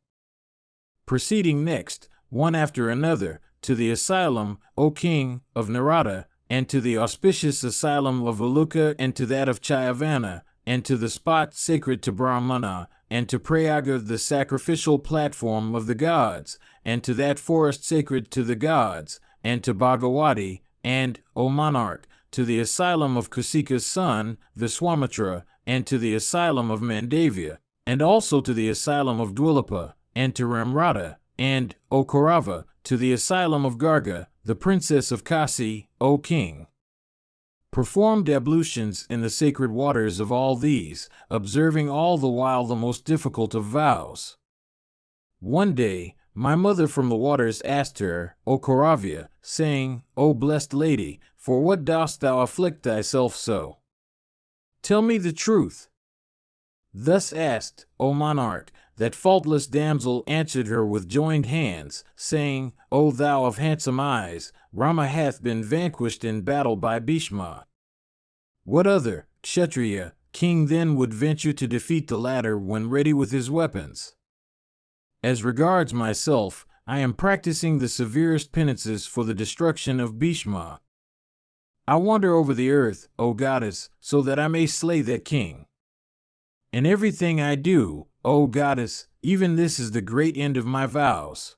Speaker 1: Proceeding next, one after another, to the asylum, O king, of Narada, and to the auspicious asylum of Valuka, and to that of Chayavana, and to the spot sacred to Brahmana, and to Prayaga, the sacrificial platform of the gods, and to that forest sacred to the gods, and to Bhagawati, and, O monarch, to the asylum of Kusika's son, Viswamitra, and to the asylum of Mandavya, and also to the asylum of Dwalapa, and to Ramrata, and, O Kaurava, to the asylum of Garga, the princess of Kasi, O king. Performed ablutions in the sacred waters of all these, observing all the while the most difficult of vows. One day, my mother from the waters asked her, O Kauravya, saying, O blessed lady, for what dost thou afflict thyself so? Tell me the truth. Thus asked, O monarch, that faultless damsel answered her with joined hands, saying, O thou of handsome eyes, Rama hath been vanquished in battle by Bhishma. What other Kshatriya king then would venture to defeat the latter when ready with his weapons? As regards myself, I am practicing the severest penances for the destruction of Bhishma. I wander over the earth, O goddess, so that I may slay that king. In everything I do, O goddess, even this is the great end of my vows.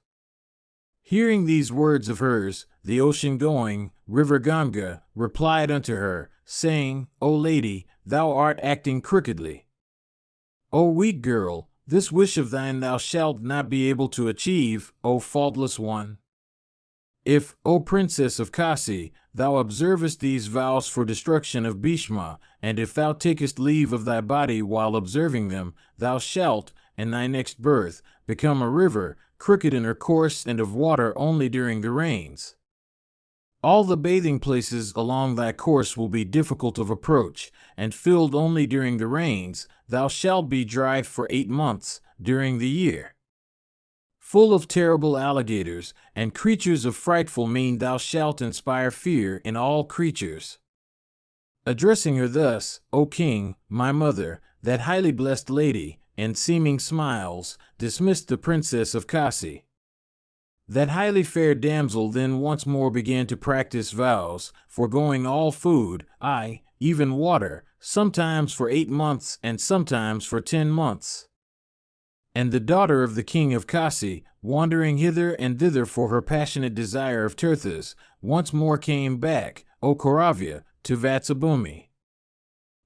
Speaker 1: Hearing these words of hers, the ocean-going river Ganga replied unto her, saying, O lady, thou art acting crookedly. O weak girl, this wish of thine thou shalt not be able to achieve, O faultless one. If, O princess of Kasi, thou observest these vows for destruction of Bhishma, and if thou takest leave of thy body while observing them, thou shalt, in thy next birth, become a river, crooked in her course and of water only during the rains. All the bathing places along thy course will be difficult of approach, and filled only during the rains. Thou shalt be dry for 8 months during the year. Full of terrible alligators, and creatures of frightful mien, thou shalt inspire fear in all creatures. Addressing her thus, O king, my mother, that highly blessed lady, in seeming smiles, dismissed the princess of Kasi. That highly fair damsel then once more began to practice vows, foregoing all food, aye, even water, sometimes for 8 months and sometimes for 10 months. And the daughter of the king of Kasi, wandering hither and thither for her passionate desire of Tirthas, once more came back, O Kauravya, to Vatsabhumi.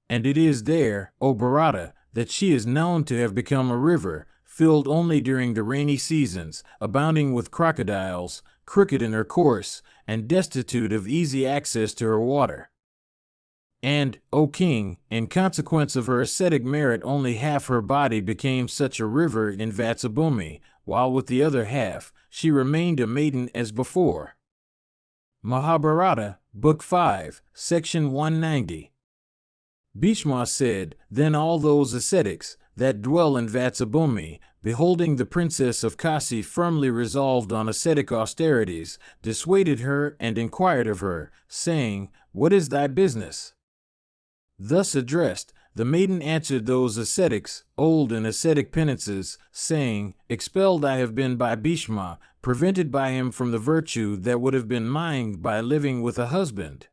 Speaker 1: And it is there, O Bharata, that she is known to have become a river, filled only during the rainy seasons, abounding with crocodiles, crooked in her course, and destitute of easy access to her water. And, O king, in consequence of her ascetic merit only half her body became such a river in Vatsabhumi, while with the other half she remained a maiden as before. Mahabharata, Book 5, Section 190. Bhishma said, Then all those ascetics that dwell in Vatsabhumi, beholding the princess of Kasi firmly resolved on ascetic austerities, dissuaded her and inquired of her, saying, What is thy business? Thus addressed, the maiden answered those ascetics, old in ascetic penances, saying, Expelled I have been by Bhishma, prevented by him from the virtue that would have been mine by living with a husband.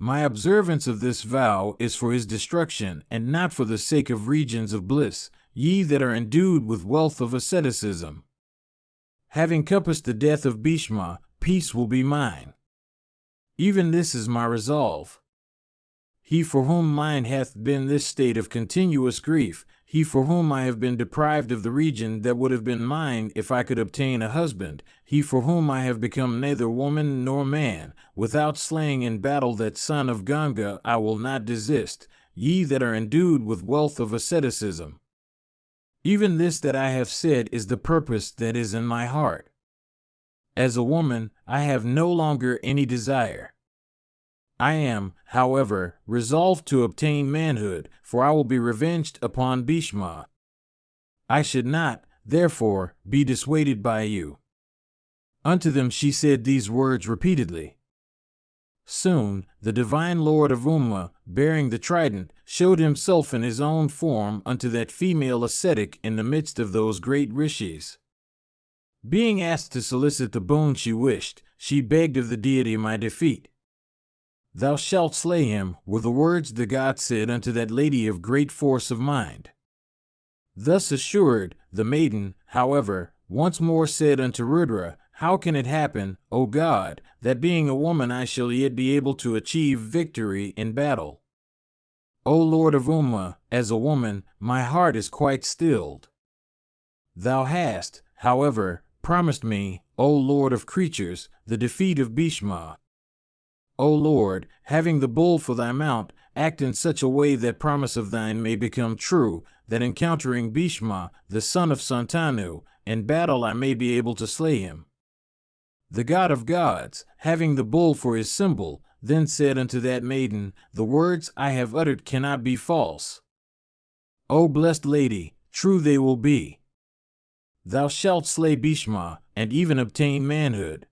Speaker 1: My observance of this vow is for his destruction, and not for the sake of regions of bliss, ye that are endued with wealth of asceticism. Having compassed the death of Bhishma, peace will be mine. Even this is my resolve. He for whom mine hath been this state of continuous grief, he for whom I have been deprived of the region that would have been mine if I could obtain a husband, he for whom I have become neither woman nor man, without slaying in battle that son of Ganga I will not desist, ye that are endued with wealth of asceticism. Even this that I have said is the purpose that is in my heart. As a woman, I have no longer any desire. I am, however, resolved to obtain manhood, for I will be revenged upon Bhishma. I should not, therefore, be dissuaded by you. Unto them she said these words repeatedly. Soon, the divine lord of Uma, bearing the trident, showed himself in his own form unto that female ascetic in the midst of those great rishis. Being asked to solicit the boon she wished, she begged of the deity my defeat. Thou shalt slay him, were the words the god said unto that lady of great force of mind. Thus assured, the maiden, however, once more said unto Rudra, How can it happen, O God, that being a woman I shall yet be able to achieve victory in battle? O Lord of Uma, as a woman, my heart is quite stilled. Thou hast, however, promised me, O Lord of creatures, the defeat of Bhishma. O Lord, having the bull for thy mount, act in such a way that promise of thine may become true, that encountering Bhishma, the son of Santanu, in battle I may be able to slay him. The god of gods, having the bull for his symbol, then said unto that maiden, The words I have uttered cannot be false. O blessed lady, true they will be. Thou shalt slay Bhishma, and even obtain manhood.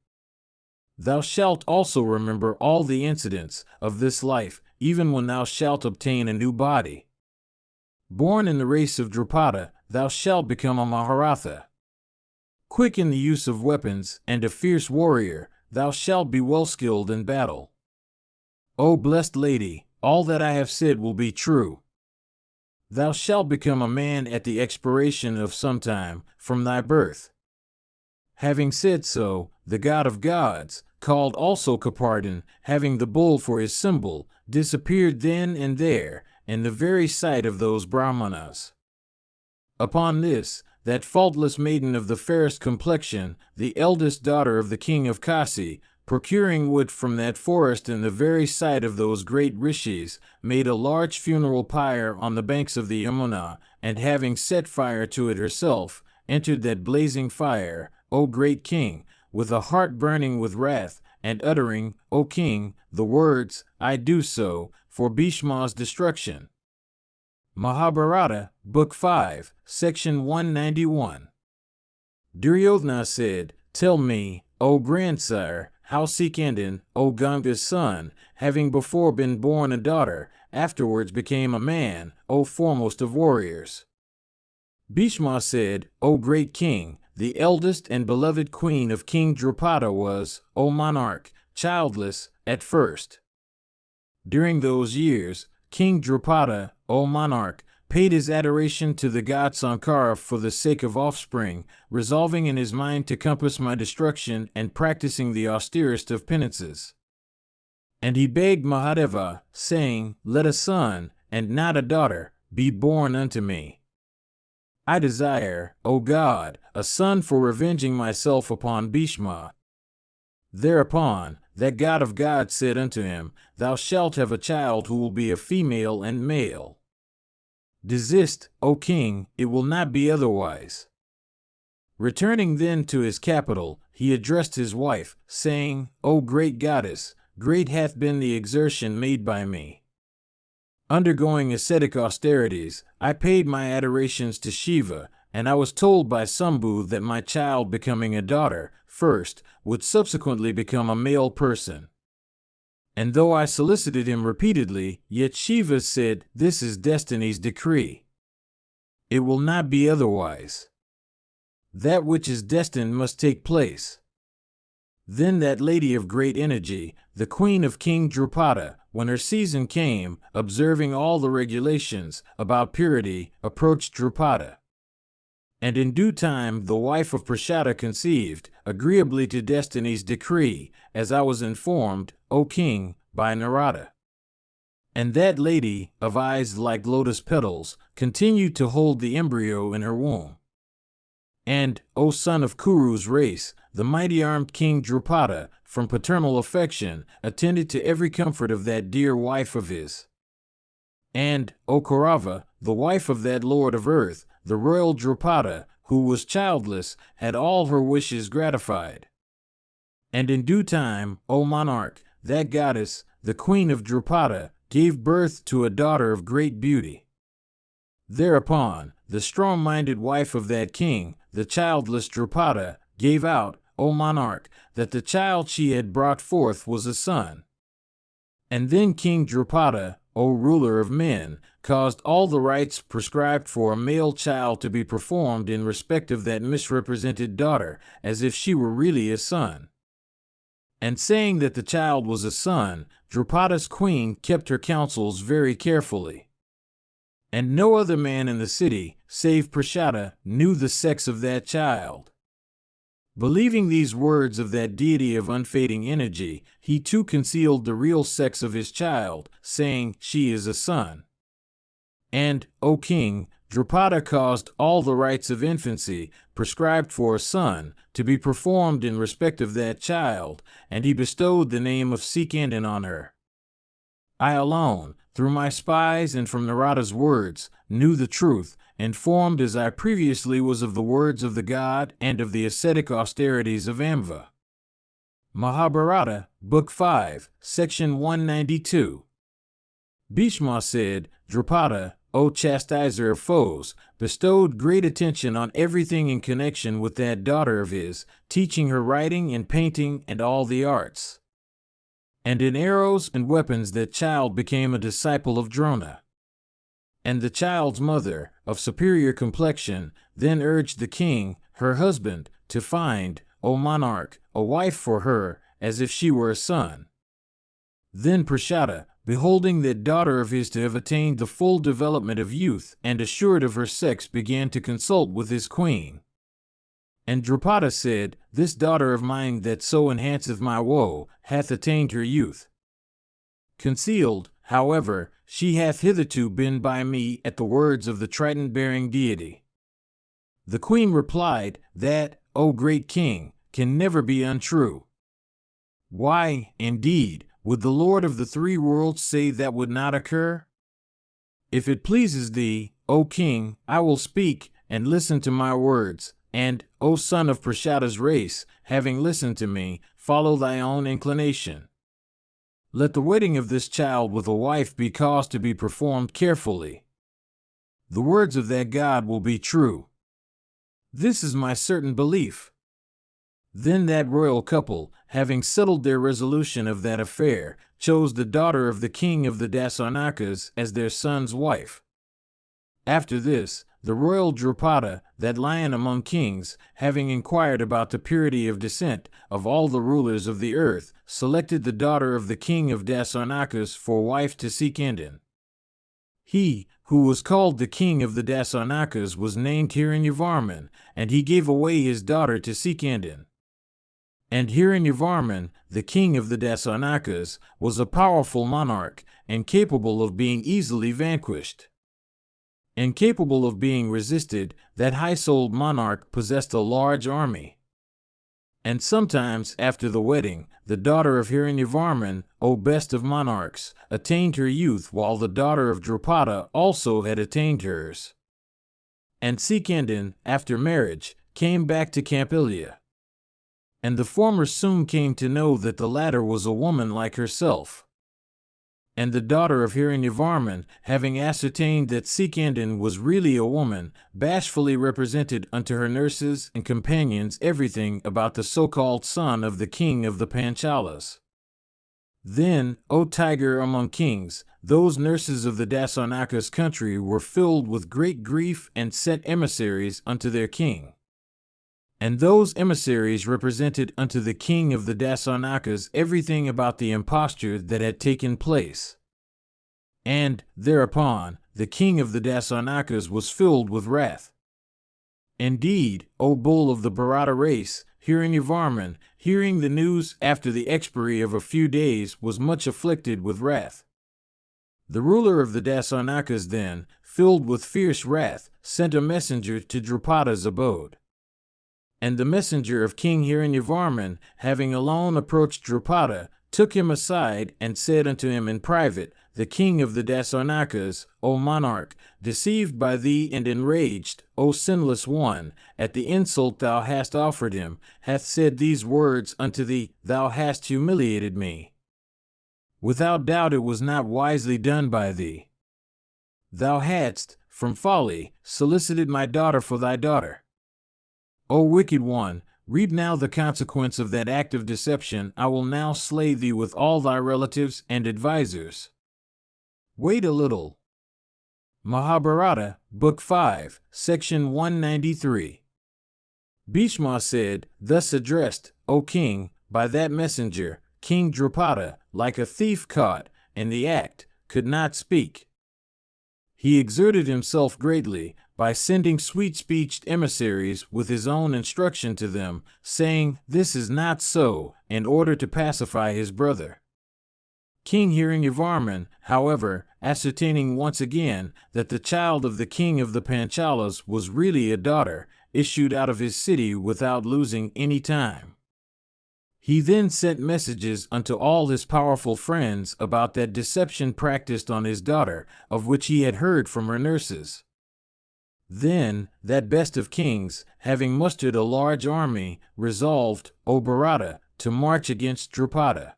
Speaker 1: Thou shalt also remember all the incidents of this life, even when thou shalt obtain a new body. Born in the race of Drupada, thou shalt become a Mahabharata. Quick in the use of weapons, and a fierce warrior, thou shalt be well skilled in battle. O blessed lady, all that I have said will be true. Thou shalt become a man at the expiration of some time from thy birth. Having said so, the god of gods, called also Kapardhan, having the bull for his symbol, disappeared then and there, in the very sight of those Brahmanas. Upon this, that faultless maiden of the fairest complexion, the eldest daughter of the king of Kasi, procuring wood from that forest in the very sight of those great rishis, made a large funeral pyre on the banks of the Yamuna, and having set fire to it herself, entered that blazing fire, O great king, with a heart burning with wrath, and uttering, O king, the words, I do so, for Bhishma's destruction. Mahabharata, Book 5, Section 191. Duryodhana said, Tell me, O grandsire, how Sikandin, O Ganga's son, having before been born a daughter, afterwards became a man, O foremost of warriors. Bhishma said, O great king, the eldest and beloved queen of King Drupada was, O monarch, childless, at first. During those years, King Drupada, O monarch, paid his adoration to the god Sankara for the sake of offspring, resolving in his mind to compass my destruction and practicing the austerest of penances. And he begged Mahadeva, saying, Let a son, and not a daughter, be born unto me. I desire, O God, a son for revenging myself upon Bhishma. Thereupon, that god of gods said unto him, Thou shalt have a child who will be a female and male. Desist, O king, it will not be otherwise. Returning then to his capital, he addressed his wife, saying, O great goddess, great hath been the exertion made by me. Undergoing ascetic austerities, I paid my adorations to Shiva, and I was told by Sambhu that my child becoming a daughter, first, would subsequently become a male person. And though I solicited him repeatedly, yet Shiva said, This is destiny's decree. It will not be otherwise. That which is destined must take place. Then that lady of great energy, the queen of King Drupada, when her season came, observing all the regulations about purity, approached Drupada. And in due time the wife of Prashada conceived, agreeably to destiny's decree, as I was informed, O king, by Narada. And that lady, of eyes like lotus petals, continued to hold the embryo in her womb. And, O son of Kuru's race, the mighty-armed king Drupada, from paternal affection, attended to every comfort of that dear wife of his. And, O Kaurava, the wife of that lord of earth, the royal Drupada, who was childless, had all her wishes gratified. And in due time, O monarch, that goddess, the queen of Drupada, gave birth to a daughter of great beauty. Thereupon, the strong-minded wife of that king, the childless Drupada, gave out, O monarch, that the child she had brought forth was a son. And then King Drupada, O ruler of men, caused all the rites prescribed for a male child to be performed in respect of that misrepresented daughter, as if she were really a son. And saying that the child was a son, Drupada's queen kept her counsels very carefully. And no other man in the city, save Prashada, knew the sex of that child. Believing these words of that deity of unfading energy, he too concealed the real sex of his child, saying, She is a son. And, O king, Drupada caused all the rites of infancy, prescribed for a son, to be performed in respect of that child, and he bestowed the name of Sikandin on her. I alone, through my spies and from Narada's words, knew the truth, informed as I previously was of the words of the god and of the ascetic austerities of Amva. Mahabharata, Book 5, Section 192. Bhishma said, Drupada, O chastiser of foes, bestowed great attention on everything in connection with that daughter of his, teaching her writing and painting and all the arts. And in arrows and weapons that child became a disciple of Drona. And the child's mother, of superior complexion, then urged the king, her husband, to find, O monarch, a wife for her, as if she were a son. Then Prashada, beholding that daughter of his to have attained the full development of youth and assured of her sex, began to consult with his queen. And Drupada said, This daughter of mine that so enhanceth my woe, hath attained her youth. Concealed, however, she hath hitherto been by me at the words of the trident-bearing deity. The queen replied, That, O great king, can never be untrue. Why, indeed, would the Lord of the three worlds say that would not occur? If it pleases thee, O king, I will speak, and listen to my words, and, O son of Prashada's race, having listened to me, follow thy own inclination. Let the wedding of this child with a wife be caused to be performed carefully. The words of that God will be true. This is my certain belief. Then that royal couple, having settled their resolution of that affair, chose the daughter of the king of the Dasarnakas as their son's wife. After this, the royal Drupada, that lion among kings, having inquired about the purity of descent of all the rulers of the earth, selected the daughter of the king of Dasarnakas for wife to Sikandin. He, who was called the king of the Dasarnakas, was named Hiranyavarman, and he gave away his daughter to Sikandin. And Hiranyavarman, the king of the Dasarnakas, was a powerful monarch, and capable of being easily vanquished. Incapable of being resisted, that high-souled monarch possessed a large army. And sometimes, after the wedding, the daughter of Hiranyavarman, O best of monarchs, attained her youth, while the daughter of Drupada also had attained hers. And Sikandin, after marriage, came back to Campilia. And the former soon came to know that the latter was a woman like herself. And the daughter of Hiranyavarman, having ascertained that Sikandin was really a woman, bashfully represented unto her nurses and companions everything about the so-called son of the king of the Panchalas. Then, O tiger among kings, those nurses of the Dasarnakas country were filled with great grief and sent emissaries unto their king. And those emissaries represented unto the king of the Dasarnakas everything about the imposture that had taken place. And, thereupon, the king of the Dasarnakas was filled with wrath. Indeed, O bull of the Bharata race, Hiranyavarman, hearing the news after the expiry of a few days, was much afflicted with wrath. The ruler of the Dasarnakas then, filled with fierce wrath, sent a messenger to Drupada's abode. And the messenger of King Hiranyavarman, having alone approached Drupada, took him aside and said unto him in private, The king of the Dasarnakas, O monarch, deceived by thee and enraged, O sinless one, at the insult thou hast offered him, hath said these words unto thee, Thou hast humiliated me. Without doubt it was not wisely done by thee. Thou hadst, from folly, solicited my daughter for thy daughter. O wicked one, reap now the consequence of that act of deception. I will now slay thee with all thy relatives and advisers. Wait a little. Mahabharata, Book 5, Section 193. Bhishma said, thus addressed, O king, by that messenger, King Drupada, like a thief caught in the act, could not speak. He exerted himself greatly by sending sweet-speeched emissaries with his own instruction to them, saying, This is not so, in order to pacify his brother. King Hiranyavarman, however, ascertaining once again that the child of the king of the Panchalas was really a daughter, issued out of his city without losing any time. He then sent messages unto all his powerful friends about that deception practiced on his daughter, of which he had heard from her nurses. Then, that best of kings, having mustered a large army, resolved, O Bharata, to march against Drupada.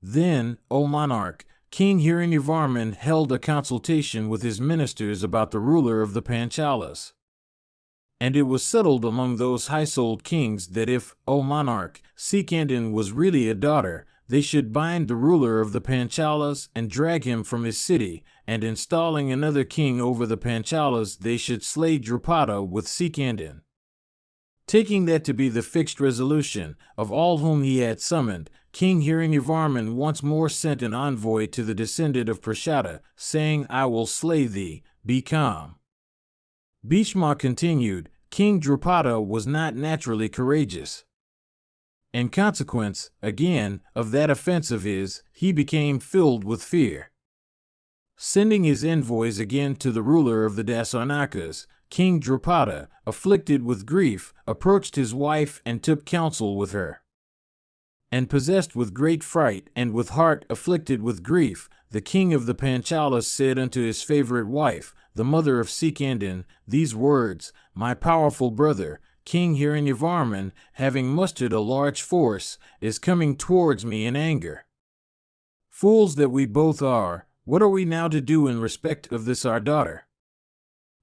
Speaker 1: Then, O monarch, King Hiranyavarman held a consultation with his ministers about the ruler of the Panchalas. And it was settled among those high-souled kings that if, O monarch, Sikandin was really a daughter, they should bind the ruler of the Panchalas and drag him from his city, and installing another king over the Panchalas, they should slay Drupada with Sikandin. Taking that to be the fixed resolution of all whom he had summoned, King Hiranyavarman once more sent an envoy to the descendant of Prashada, saying, I will slay thee, be calm. Bhishma continued, King Drupada was not naturally courageous. In consequence, again, of that offense of his, he became filled with fear. Sending his envoys again to the ruler of the Dasarnakas, King Drupada, afflicted with grief, approached his wife and took counsel with her. And possessed with great fright and with heart afflicted with grief, the king of the Panchalas said unto his favorite wife, the mother of Sikandin, these words, My powerful brother, King Hiranyavarman, having mustered a large force, is coming towards me in anger. Fools that we both are, what are we now to do in respect of this our daughter?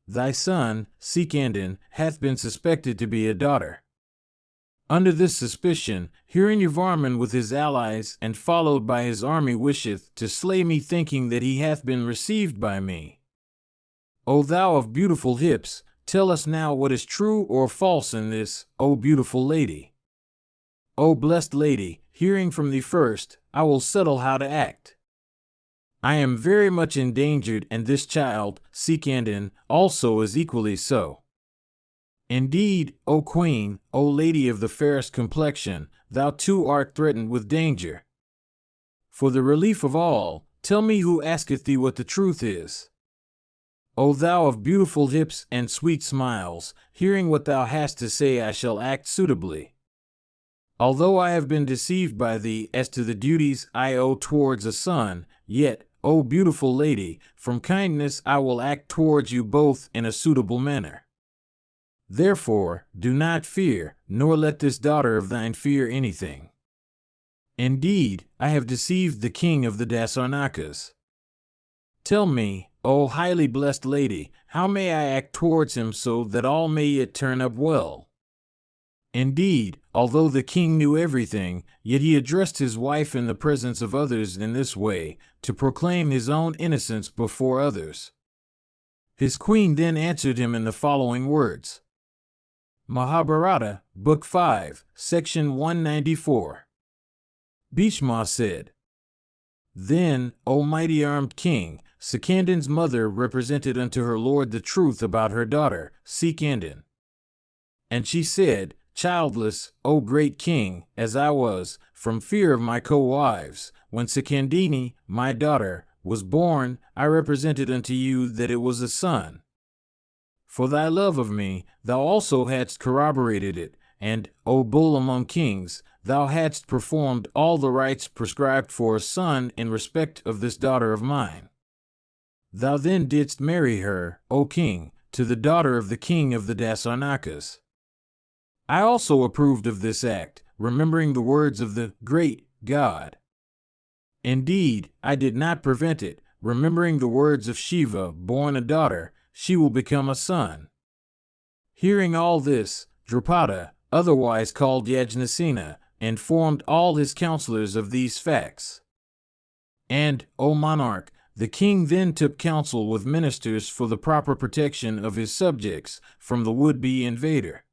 Speaker 1: Thy son, Sikandin, hath been suspected to be a daughter. Under this suspicion, Hiranyavarman with his allies and followed by his army wisheth to slay me, thinking that he hath been received by me. O thou of beautiful hips, tell us now what is true or false in this, O beautiful lady. O blessed lady, hearing from thee first, I will settle how to act. I am very much endangered, and this child, Sikandin, also is equally so. Indeed, O queen, O lady of the fairest complexion, thou too art threatened with danger. For the relief of all, tell me who asketh thee what the truth is. O thou of beautiful hips and sweet smiles, hearing what thou hast to say, I shall act suitably. Although I have been deceived by thee as to the duties I owe towards a son, yet, O beautiful lady, from kindness I will act towards you both in a suitable manner. Therefore, do not fear, nor let this daughter of thine fear anything. Indeed, I have deceived the king of the Dasarnakas. Tell me, O highly blessed lady, how may I act towards him so that all may yet turn up well? Indeed, although the king knew everything, yet he addressed his wife in the presence of others in this way, to proclaim his own innocence before others. His queen then answered him in the following words. Mahabharata, Book 5, Section 194. Bhishma said, Then, O mighty armed king, Sikandin's mother represented unto her lord the truth about her daughter, Sikandin. And she said, childless, O great king, as I was, from fear of my co-wives, when Sikandini, my daughter, was born, I represented unto you that it was a son. For thy love of me, thou also hadst corroborated it, and, O bull among kings, thou hadst performed all the rites prescribed for a son in respect of this daughter of mine. Thou then didst marry her, O king, to the daughter of the king of the Dasarnakas. I also approved of this act, remembering the words of the great God. Indeed, I did not prevent it, remembering the words of Shiva, born a daughter, she will become a son. Hearing all this, Drupada, otherwise called Yajnasena, informed all his counselors of these facts. And, O monarch, the king then took counsel with ministers for the proper protection of his subjects from the would-be invader.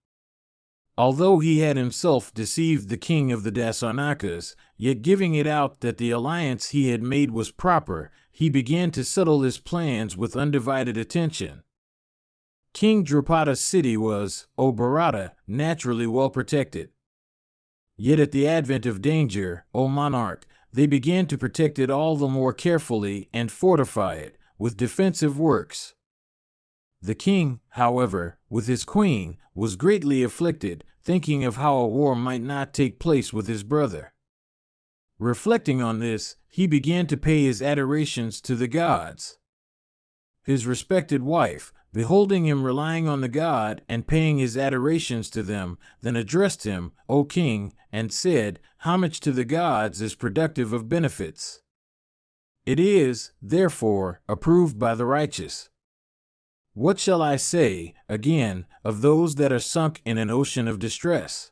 Speaker 1: Although he had himself deceived the king of the Dasarnakas, yet giving it out that the alliance he had made was proper, he began to settle his plans with undivided attention. King Drupada's city was, O Bharata, naturally well protected. Yet at the advent of danger, O monarch, they began to protect it all the more carefully and fortify it with defensive works. The king, however, with his queen, was greatly afflicted, thinking of how a war might not take place with his brother. Reflecting on this, he began to pay his adorations to the gods. His respected wife, beholding him relying on the god and paying his adorations to them, then addressed him, O king, and said, homage to the gods is productive of benefits. It is, therefore, approved by the righteous. What shall I say, again, of those that are sunk in an ocean of distress?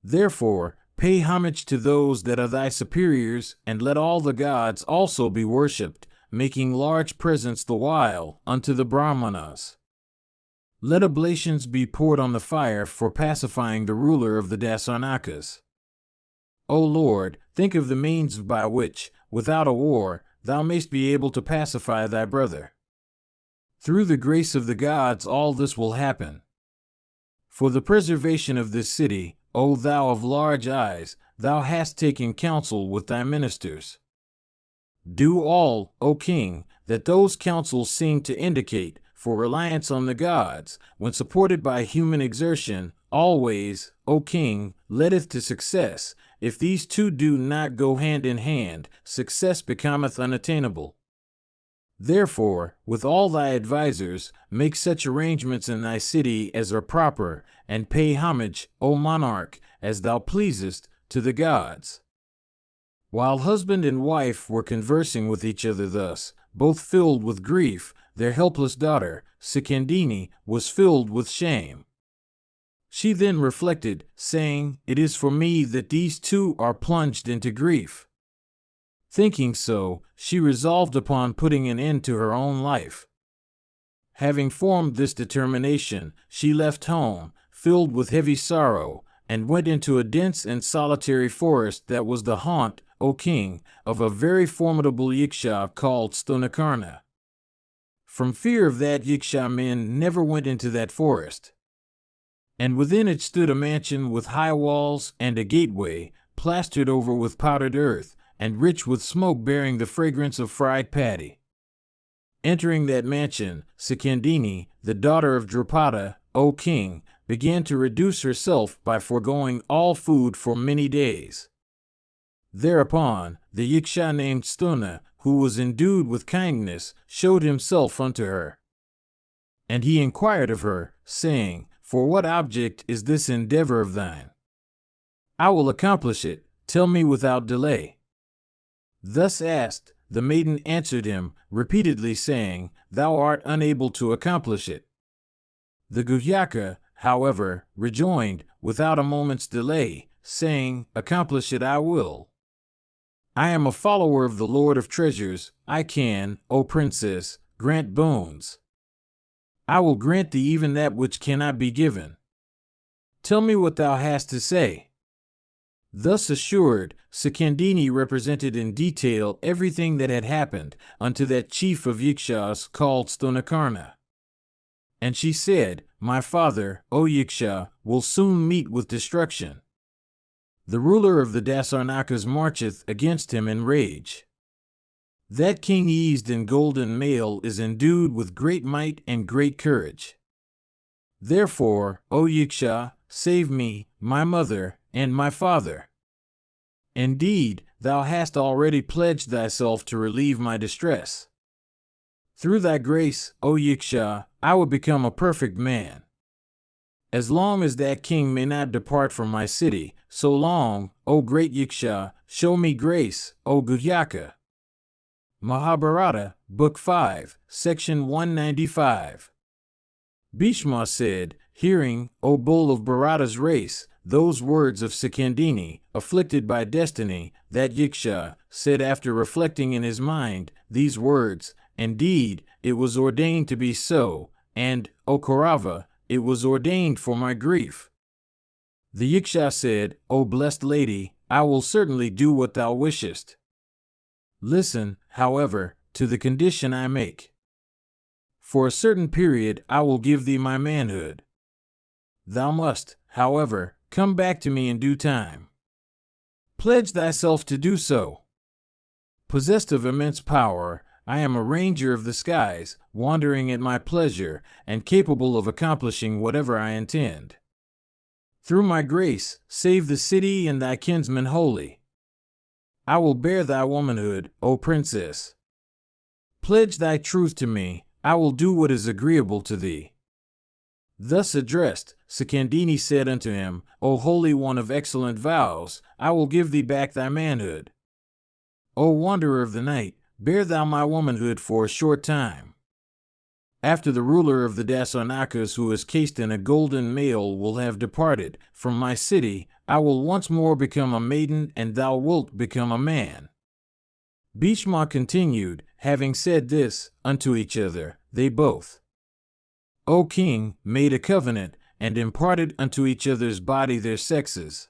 Speaker 1: Therefore, pay homage to those that are thy superiors, and let all the gods also be worshipped, making large presents the while unto the Brahmanas. Let oblations be poured on the fire for pacifying the ruler of the Dasarnakas. O Lord, think of the means by which, without a war, thou mayst be able to pacify thy brother. Through the grace of the gods all this will happen. For the preservation of this city, O thou of large eyes, thou hast taken counsel with thy ministers. Do all, O king, that those counsels seem to indicate, for reliance on the gods, when supported by human exertion, always, O king, leadeth to success. If these two do not go hand in hand, success becometh unattainable. Therefore, with all thy advisers, make such arrangements in thy city as are proper, and pay homage, O monarch, as thou pleasest, to the gods. While husband and wife were conversing with each other thus, both filled with grief, their helpless daughter, Sikandini, was filled with shame. She then reflected, saying, It is for me that these two are plunged into grief. Thinking so, she resolved upon putting an end to her own life. Having formed this determination, she left home, filled with heavy sorrow, and went into a dense and solitary forest that was the haunt, O king, of a very formidable Yiksha called Stonakarna. From fear of that Yiksha men never went into that forest. And within it stood a mansion with high walls and a gateway, plastered over with powdered earth, and rich with smoke bearing the fragrance of fried paddy. Entering that mansion, Sikandini, the daughter of Drupada, O king, began to reduce herself by foregoing all food for many days. Thereupon, the Yiksha named Stuna, who was endued with kindness, showed himself unto her. And he inquired of her, saying, For what object is this endeavor of thine? I will accomplish it, tell me without delay. Thus asked, the maiden answered him, repeatedly saying, Thou art unable to accomplish it. The Guhyaka, however, rejoined, without a moment's delay, saying, Accomplish it I will. I am a follower of the Lord of Treasures, I can, O princess, grant boons. I will grant thee even that which cannot be given. Tell me what thou hast to say. Thus assured, Sikandini represented in detail everything that had happened unto that chief of Yikshas called Stonakarna. And she said, my father, O Yiksha, will soon meet with destruction. The ruler of the Dasarnakas marcheth against him in rage. That king eased in golden mail is endued with great might and great courage. Therefore, O Yiksha, save me, my mother, and my father. Indeed, thou hast already pledged thyself to relieve my distress. Through thy grace, O Yiksha, I will become a perfect man. As long as that king may not depart from my city, so long, O great Yiksha, show me grace, O Guhyaka. Mahabharata, Book 5, Section 195. Bhishma said, hearing, O bull of Bharata's race, those words of Sakandini, afflicted by destiny, that Yiksha said after reflecting in his mind these words, indeed, it was ordained to be so, and, O Kaurava, it was ordained for my grief. The Yiksha said, O blessed lady, I will certainly do what thou wishest. Listen, however, to the condition I make. For a certain period I will give thee my manhood. Thou must, however, come back to me in due time. Pledge thyself to do so. Possessed of immense power, I am a ranger of the skies, wandering at my pleasure, and capable of accomplishing whatever I intend. Through my grace, save the city and thy kinsmen wholly. I will bear thy womanhood, O princess. Pledge thy truth to me, I will do what is agreeable to thee. Thus addressed, Sakandini said unto him, O Holy One of excellent vows, I will give thee back thy manhood. O wanderer of the night, bear thou my womanhood for a short time. After the ruler of the Dasarnakas, who is cased in a golden mail, will have departed from my city, I will once more become a maiden, and thou wilt become a man. Bhishma continued, having said this unto each other, they both, O king, made a covenant, and imparted unto each other's body their sexes.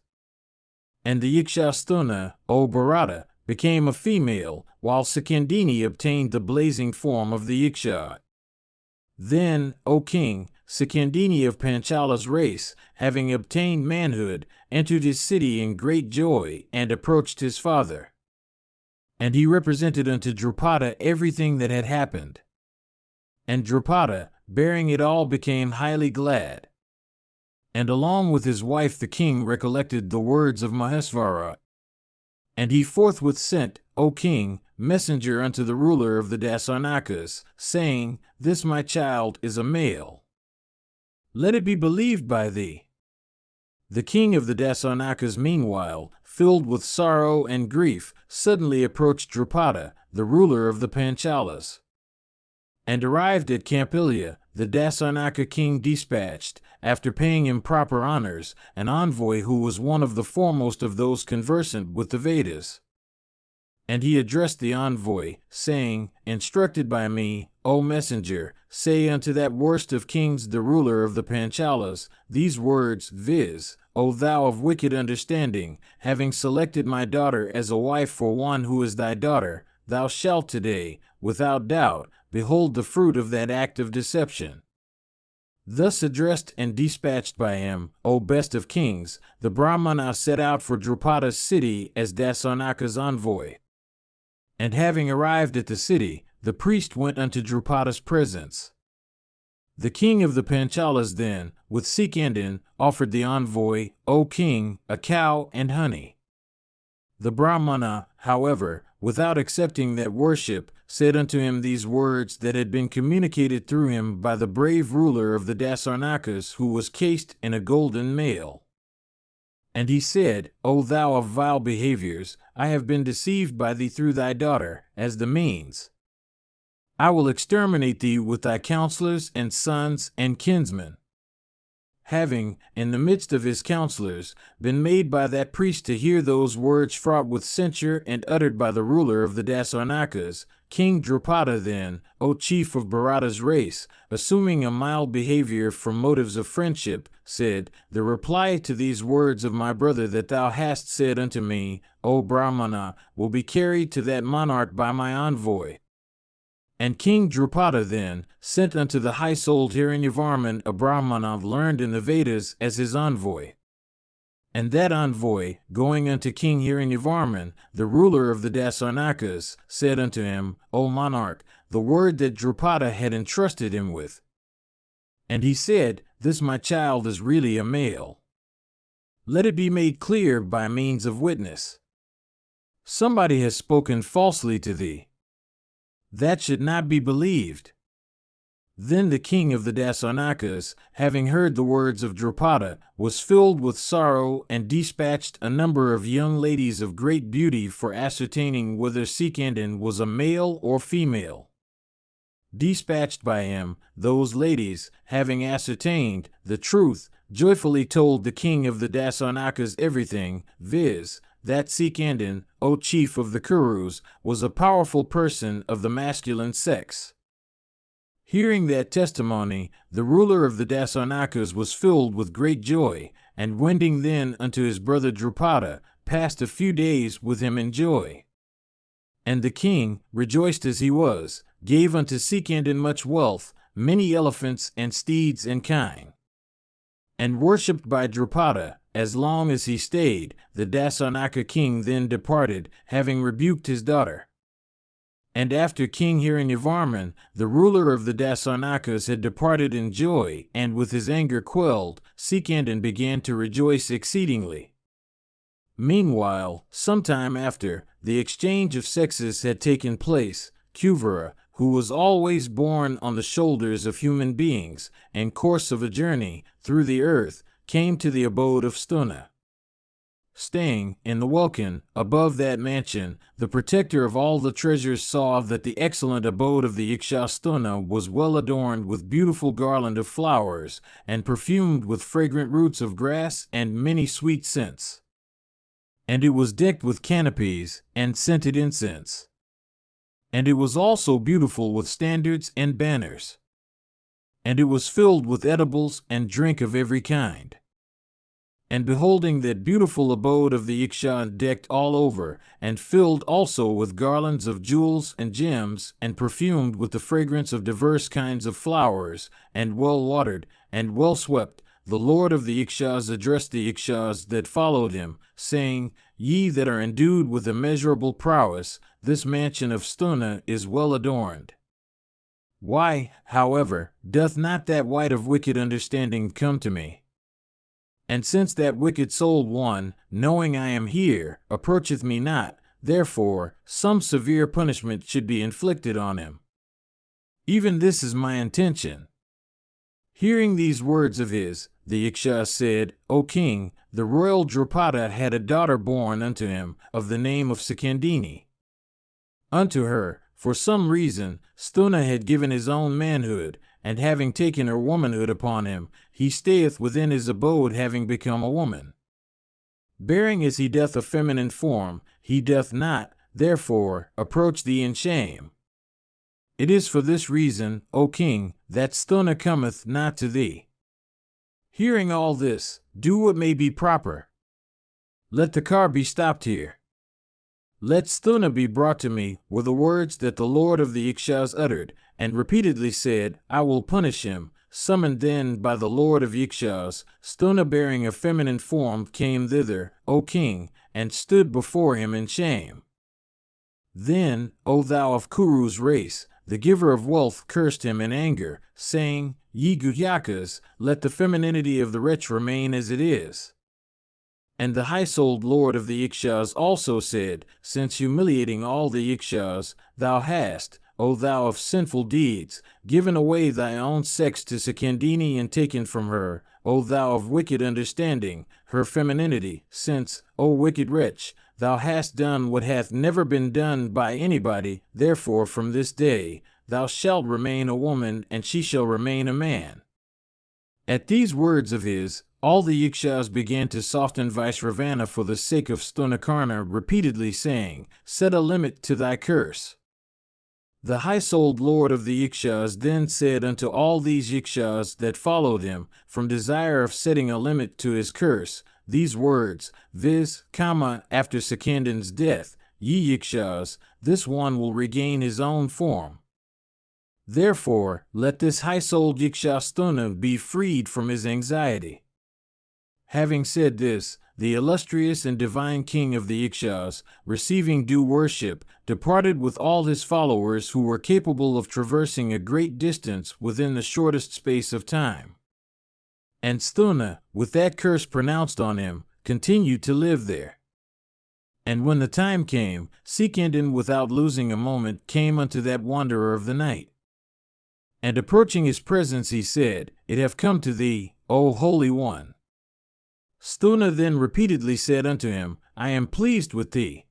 Speaker 1: And the Yikshastuna, O Bharata, became a female, while Sakandini obtained the blazing form of the Yiksha. Then, O king, Sakandini of Panchala's race, having obtained manhood, entered his city in great joy, and approached his father. And he represented unto Drupada everything that had happened. And Drupada, bearing it all, became highly glad. And along with his wife the king recollected the words of Mahesvara. And he forthwith sent, O king, messenger unto the ruler of the Dasarnakas, saying, This my child is a male. Let it be believed by thee. The king of the Dasarnakas meanwhile, filled with sorrow and grief, suddenly approached Drupada, the ruler of the Panchalas. And arrived at Campilia, the Dasarnaka king dispatched, after paying him proper honors, an envoy who was one of the foremost of those conversant with the Vedas. And he addressed the envoy, saying, Instructed by me, O messenger, say unto that worst of kings, the ruler of the Panchalas, these words, viz., O thou of wicked understanding, having selected my daughter as a wife for one who is thy daughter, thou shalt today, without doubt, behold the fruit of that act of deception. Thus addressed and dispatched by him, O best of kings, the Brahmana set out for Drupada's city as Dasarnaka's envoy. And having arrived at the city, the priest went unto Drupada's presence. The king of the Panchalas then, with Sikandin, offered the envoy, O king, a cow and honey. The Brahmana, however, without accepting that worship, said unto him these words that had been communicated through him by the brave ruler of the Dasarnakas, who was cased in a golden mail. And he said, O thou of vile behaviors, I have been deceived by thee through thy daughter, as the means. I will exterminate thee with thy counselors and sons and kinsmen. Having, in the midst of his counselors, been made by that priest to hear those words fraught with censure and uttered by the ruler of the Dasarnakas, King Drupada then, O chief of Bharata's race, assuming a mild behavior from motives of friendship, said, The reply to these words of my brother that thou hast said unto me, O Brahmana, will be carried to that monarch by my envoy. And King Drupada then sent unto the high-souled Hiranyavarman a Brahmana learned in the Vedas as his envoy. And that envoy, going unto King Hiranyavarman, the ruler of the Dasarnakas, said unto him, O monarch, the word that Drupada had entrusted him with. And he said, This my child is really a male. Let it be made clear by means of witness. Somebody has spoken falsely to thee. That should not be believed. Then the king of the Dasarnakas, having heard the words of Drupada, was filled with sorrow and dispatched a number of young ladies of great beauty for ascertaining whether Sikandin was a male or female. Dispatched by him, those ladies, having ascertained the truth, joyfully told the king of the Dasarnakas everything, viz., that Sikandin, O chief of the Kurus, was a powerful person of the masculine sex. Hearing that testimony, the ruler of the Dasarnakas was filled with great joy, and wending then unto his brother Drupada, passed a few days with him in joy. And the king, rejoiced as he was, gave unto Sikandin much wealth, many elephants and steeds and kine. And worshipped by Drupada, as long as he stayed, the Dasarnaka king then departed, having rebuked his daughter. And after King Hiranyavarman, the ruler of the Dasarnakas, had departed in joy, and with his anger quelled, Sikandin began to rejoice exceedingly. Meanwhile, some time after, the exchange of sexes had taken place. Kuvara, who was always borne on the shoulders of human beings, in course of a journey through the earth, came to the abode of Stuna. Staying in the welkin above that mansion, the protector of all the treasures saw that the excellent abode of the Iksha Stuna was well adorned with beautiful garland of flowers, and perfumed with fragrant roots of grass and many sweet scents. And it was decked with canopies and scented incense. And it was also beautiful with standards and banners. And it was filled with edibles and drink of every kind. And beholding that beautiful abode of the Iksha decked all over, and filled also with garlands of jewels and gems, and perfumed with the fragrance of diverse kinds of flowers, and well watered, and well swept, the lord of the Ikshas addressed the Ikshas that followed him, saying, Ye that are endued with immeasurable prowess, this mansion of Stuna is well adorned. Why, however, doth not that wight of wicked understanding come to me? And since that wicked-souled one, knowing I am here, approacheth me not, therefore some severe punishment should be inflicted on him. Even this is my intention. Hearing these words of his, the Iksha said, O king, the royal Drupada had a daughter born unto him, of the name of Sikandini. Unto her, for some reason, Stuna had given his own manhood, and having taken her womanhood upon him, he stayeth within his abode, having become a woman. Bearing as he doth a feminine form, he doth not, therefore, approach thee in shame. It is for this reason, O king, that Stuna cometh not to thee. Hearing all this, do what may be proper. Let the car be stopped here. Let Stuna be brought to me, were the words that the lord of the Ikshas uttered, and repeatedly said, I will punish him. Summoned then by the lord of Ikshas, Stuna bearing a feminine form came thither, O king, and stood before him in shame. Then, O thou of Kuru's race, the giver of wealth cursed him in anger, saying, Ye Gutyakas, let the femininity of the wretch remain as it is. And the high-souled lord of the Ikshas also said, Since humiliating all the Ikshas, thou hast, O thou of sinful deeds, given away thy own sex to Sikandini and taken from her, O thou of wicked understanding, her femininity, since, O wicked wretch, thou hast done what hath never been done by anybody, therefore from this day thou shalt remain a woman, and she shall remain a man. At these words of his, all the Ikshas began to soften Vaisravana for the sake of Stunakarna, repeatedly saying, Set a limit to thy curse. The high-souled lord of the Ikshas then said unto all these Ikshas that followed him, from desire of setting a limit to his curse, these words, viz., after Sikandin's death, Ye Ikshas, this one will regain his own form. Therefore, let this high-souled Yakshastuna be freed from his anxiety. Having said this, the illustrious and divine king of the Ikshas, receiving due worship, departed with all his followers who were capable of traversing a great distance within the shortest space of time. And Stuna, with that curse pronounced on him, continued to live there. And when the time came, Sikandin, without losing a moment, came unto that wanderer of the night. And approaching his presence, he said, It hath come to thee, O Holy One. Stuna then repeatedly said unto him, I am pleased with thee.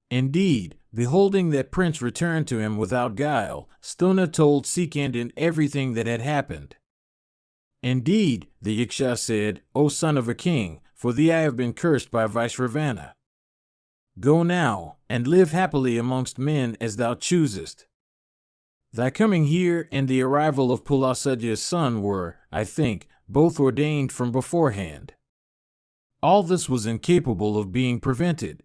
Speaker 1: Indeed, beholding that prince return to him without guile, Stuna told Sikandin everything that had happened. Indeed, the Yaksha said, O son of a king, for thee I have been cursed by Vaishravana. Go now, and live happily amongst men as thou choosest. Thy coming here and the arrival of Pulasudya's son were, I think, both ordained from beforehand. All this was incapable of being prevented.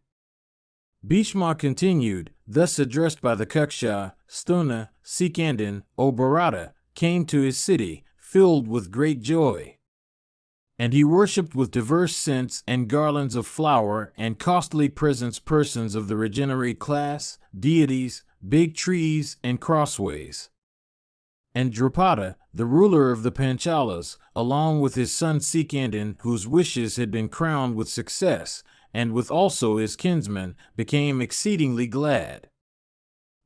Speaker 1: Bhishma continued, thus addressed by the Kuksha, Stuna, Sikandin, O Bharata, came to his city, filled with great joy. And he worshipped with diverse scents and garlands of flower and costly presents persons of the regenerate class, deities, big trees, and crossways. And Drupada, the ruler of the Panchalas, along with his son Sikandin, whose wishes had been crowned with success, and with also his kinsmen, became exceedingly glad.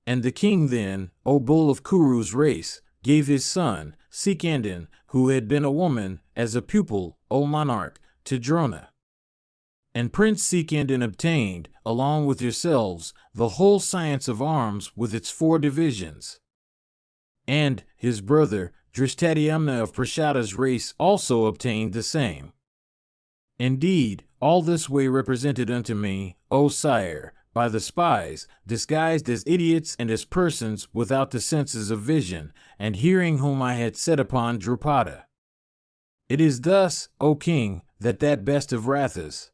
Speaker 1: And the king then, O bull of Kuru's race, gave his son, Sikandin, who had been a woman, as a pupil, O monarch, to Drona. And Prince Sikandin obtained, along with yourselves, the whole science of arms with its 4 divisions. And his brother, Drishtadyumna of Prashada's race, also obtained the same. Indeed, all this way represented unto me, O sire, by the spies, disguised as idiots and as persons without the senses of vision, and hearing whom I had set upon Drupada. It is thus, O king, that best of Rathas,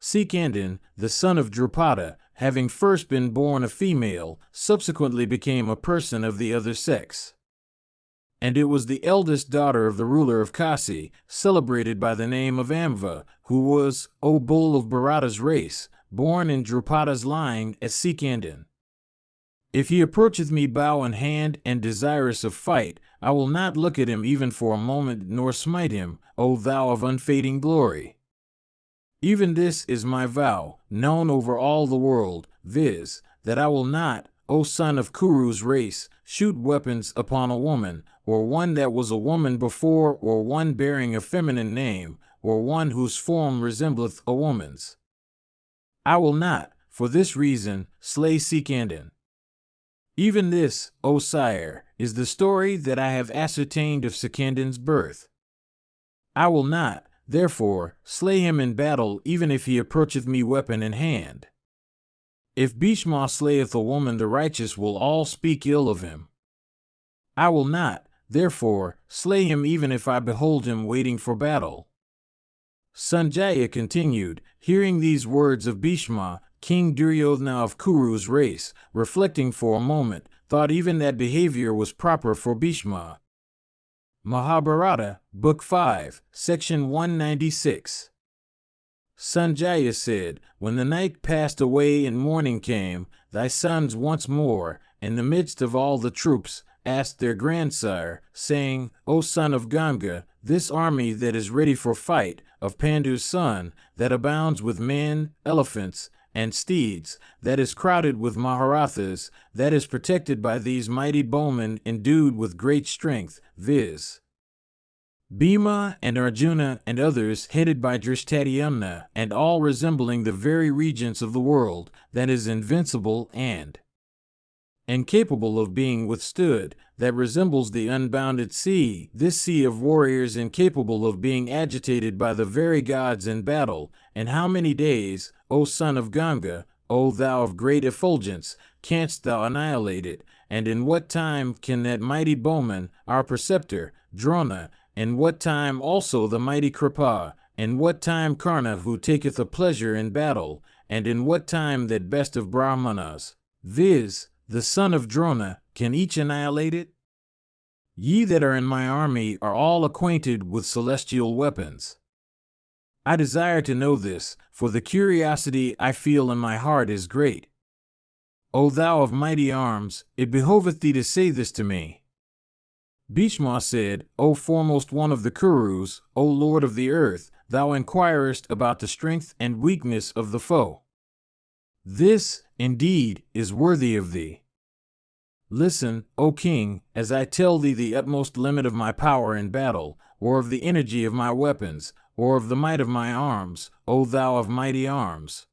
Speaker 1: Sikandin, the son of Drupada, having first been born a female, subsequently became a person of the other sex. And it was the eldest daughter of the ruler of Kasi, celebrated by the name of Amva, who was, O bull of Bharata's race, born in Drupada's line as Sikandin. If he approacheth me bow in hand and desirous of fight, I will not look at him even for a moment nor smite him, O thou of unfading glory. Even this is my vow, known over all the world, viz., that I will not, O son of Kuru's race, shoot weapons upon a woman, or one that was a woman before, or one bearing a feminine name, or one whose form resembleth a woman's. I will not, for this reason, slay Sikandin. Even this, O sire, is the story that I have ascertained of Sikandin's birth. I will not, therefore, slay him in battle even if he approacheth me weapon in hand. If Bhishma slayeth a woman, the righteous will all speak ill of him. I will not, therefore, slay him even if I behold him waiting for battle. Sanjaya continued, hearing these words of Bhishma, King Duryodhana of Kuru's race, reflecting for a moment, thought even that behavior was proper for Bhishma. Mahabharata, Book 5, Section 196. Sanjaya said, When the night passed away and morning came, thy sons once more, in the midst of all the troops, asked their grandsire, saying, O son of Ganga, this army that is ready for fight, of Pandu's son, that abounds with men, elephants, and steeds, that is crowded with Maharathas, that is protected by these mighty bowmen endued with great strength, viz. Bhima and Arjuna and others headed by Drishtadyumna, and all resembling the very regents of the world, that is invincible and incapable of being withstood, that resembles the unbounded sea, this sea of warriors incapable of being agitated by the very gods in battle, and how many days, O son of Ganga, O thou of great effulgence, canst thou annihilate it, and in what time can that mighty bowman, our preceptor, Drona, in what time also the mighty Kripa, in what time Karna who taketh a pleasure in battle, and in what time that best of Brahmanas, viz., the son of Drona, can each annihilate it? Ye that are in my army are all acquainted with celestial weapons. I desire to know this, for the curiosity I feel in my heart is great. O thou of mighty arms, it behoveth thee to say this to me. Bhishma said, O foremost one of the Kurus, O Lord of the earth, thou inquirest about the strength and weakness of the foe. This, indeed, is worthy of thee. Listen, O king, as I tell thee the utmost limit of my power in battle, or of the energy of my weapons, or of the might of my arms, O thou of mighty arms.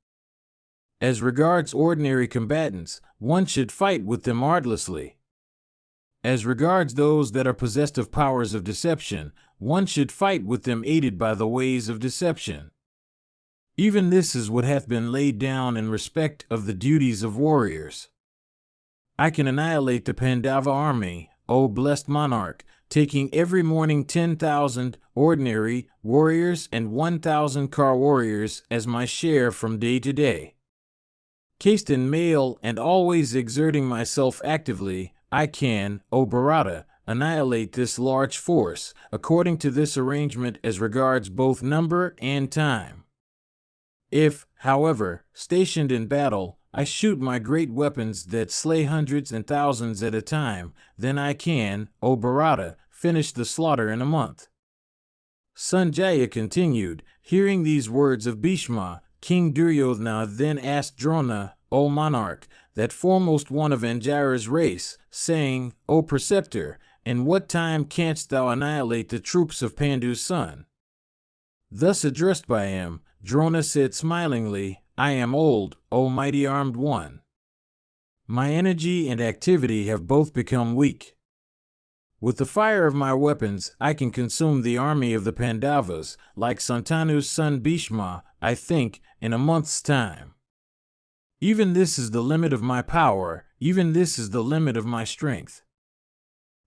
Speaker 1: As regards ordinary combatants, one should fight with them artlessly. As regards those that are possessed of powers of deception, one should fight with them aided by the ways of deception. Even this is what hath been laid down in respect of the duties of warriors. I can annihilate the Pandava army, O blessed monarch, taking every morning 10,000 ordinary warriors and 1,000 car warriors as my share from day to day. Cased in mail and always exerting myself actively, I can, O Bharata, annihilate this large force, according to this arrangement as regards both number and time. If, however, stationed in battle, I shoot my great weapons that slay hundreds and thousands at a time, then I can, O Bharata, finish the slaughter in a month. Sanjaya continued, hearing these words of Bhishma, King Duryodhana then asked Drona, O monarch, that foremost one of Anjara's race, saying, O preceptor, in what time canst thou annihilate the troops of Pandu's son? Thus addressed by him, Drona said smilingly, I am old, O mighty armed one. My energy and activity have both become weak. With the fire of my weapons, I can consume the army of the Pandavas, like Santanu's son Bhishma, I think, in a month's time. Even this is the limit of my power, even this is the limit of my strength.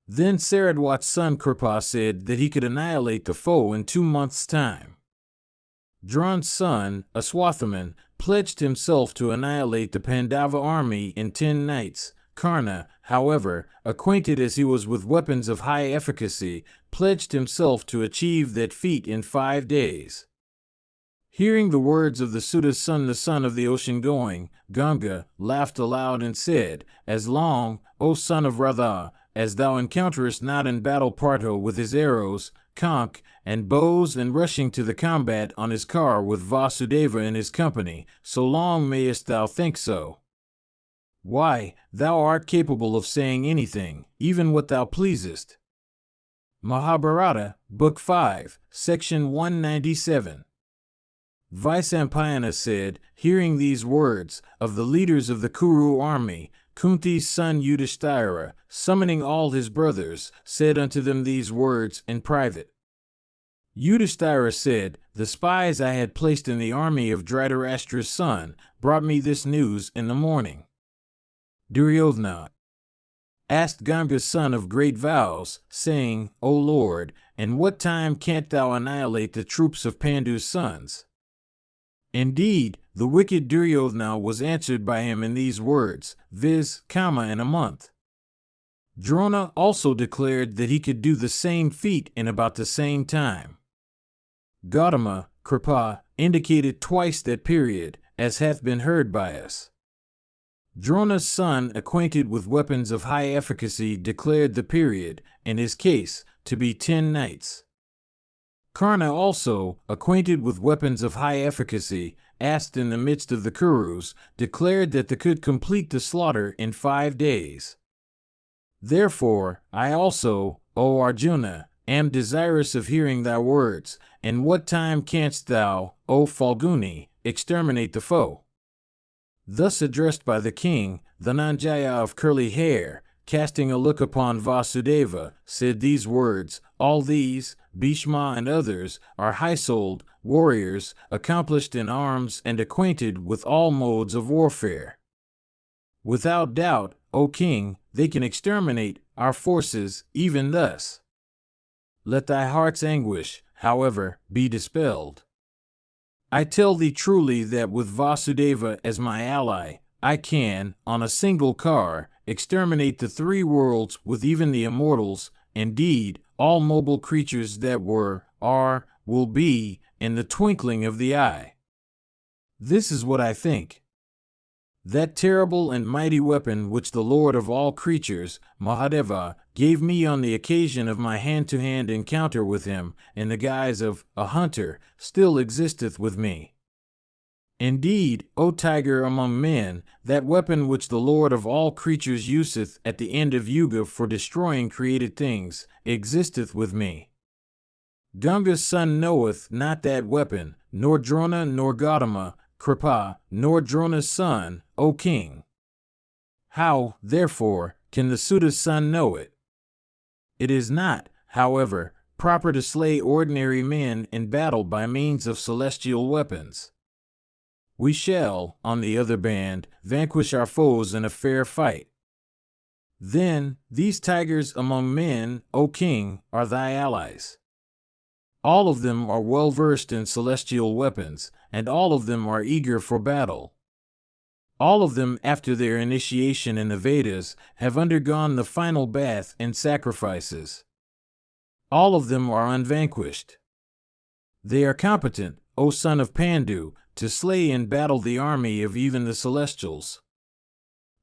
Speaker 1: Then Saradwat's son Kripa said that he could annihilate the foe in 2 months' time. Drona's son, Aswathaman, pledged himself to annihilate the Pandava army in 10 nights. Karna, however, acquainted as he was with weapons of high efficacy, pledged himself to achieve that feat in 5 days. Hearing the words of the Suta's son, the son of the ocean-going, Ganga, laughed aloud and said, As long, O son of Radha, as thou encounterest not in battle Partho with his arrows, conch, and bows and rushing to the combat on his car with Vasudeva in his company, so long mayest thou think so. Why, thou art capable of saying anything, even what thou pleasest. Mahabharata, Book 5, Section 197. Vaisampayana said, hearing these words, of the leaders of the Kuru army, Kunti's son Yudhishthira, summoning all his brothers, said unto them these words in private. Yudhishthira said, The spies I had placed in the army of Dhritarashtra's son brought me this news in the morning. Duryodhana asked Ganga's son of great vows, saying, O Lord, in what time canst thou annihilate the troops of Pandu's sons? Indeed, the wicked Duryodhana was answered by him in these words, viz., in a month. Drona also declared that he could do the same feat in about the same time. Gautama, Kripa, indicated twice that period, as hath been heard by us. Drona's son, acquainted with weapons of high efficacy, declared the period, in his case, to be 10 nights. Karna also, acquainted with weapons of high efficacy, asked in the midst of the Kurus, declared that they could complete the slaughter in 5 days. Therefore, I also, O Arjuna, am desirous of hearing thy words. In what time canst thou, O Falguni, exterminate the foe? Thus addressed by the king, Dhananjaya of curly hair, casting a look upon Vasudeva, said these words, All these, Bhishma and others, are high-souled warriors, accomplished in arms and acquainted with all modes of warfare. Without doubt, O king, they can exterminate our forces even thus. Let thy heart's anguish, however, be dispelled. I tell thee truly that with Vasudeva as my ally, I can, on a single car, exterminate the three worlds with even the immortals, indeed, all mobile creatures that were, are, will be, in the twinkling of the eye. This is what I think. That terrible and mighty weapon which the Lord of all creatures, Mahadeva, gave me on the occasion of my hand-to-hand encounter with him, in the guise of a hunter, still existeth with me. Indeed, O tiger among men, that weapon which the Lord of all creatures useth at the end of Yuga for destroying created things, existeth with me. Ganga's son knoweth not that weapon, nor Drona nor Gautama, Kripa, nor Drona's son, O king. How, therefore, can the Suta's son know it? It is not, however, proper to slay ordinary men in battle by means of celestial weapons. We shall, on the other hand, vanquish our foes in a fair fight. Then, these tigers among men, O king, are thy allies. All of them are well versed in celestial weapons, and all of them are eager for battle. All of them, after their initiation in the Vedas, have undergone the final bath in sacrifices. All of them are unvanquished. They are competent, O son of Pandu, to slay in battle the army of even the celestials.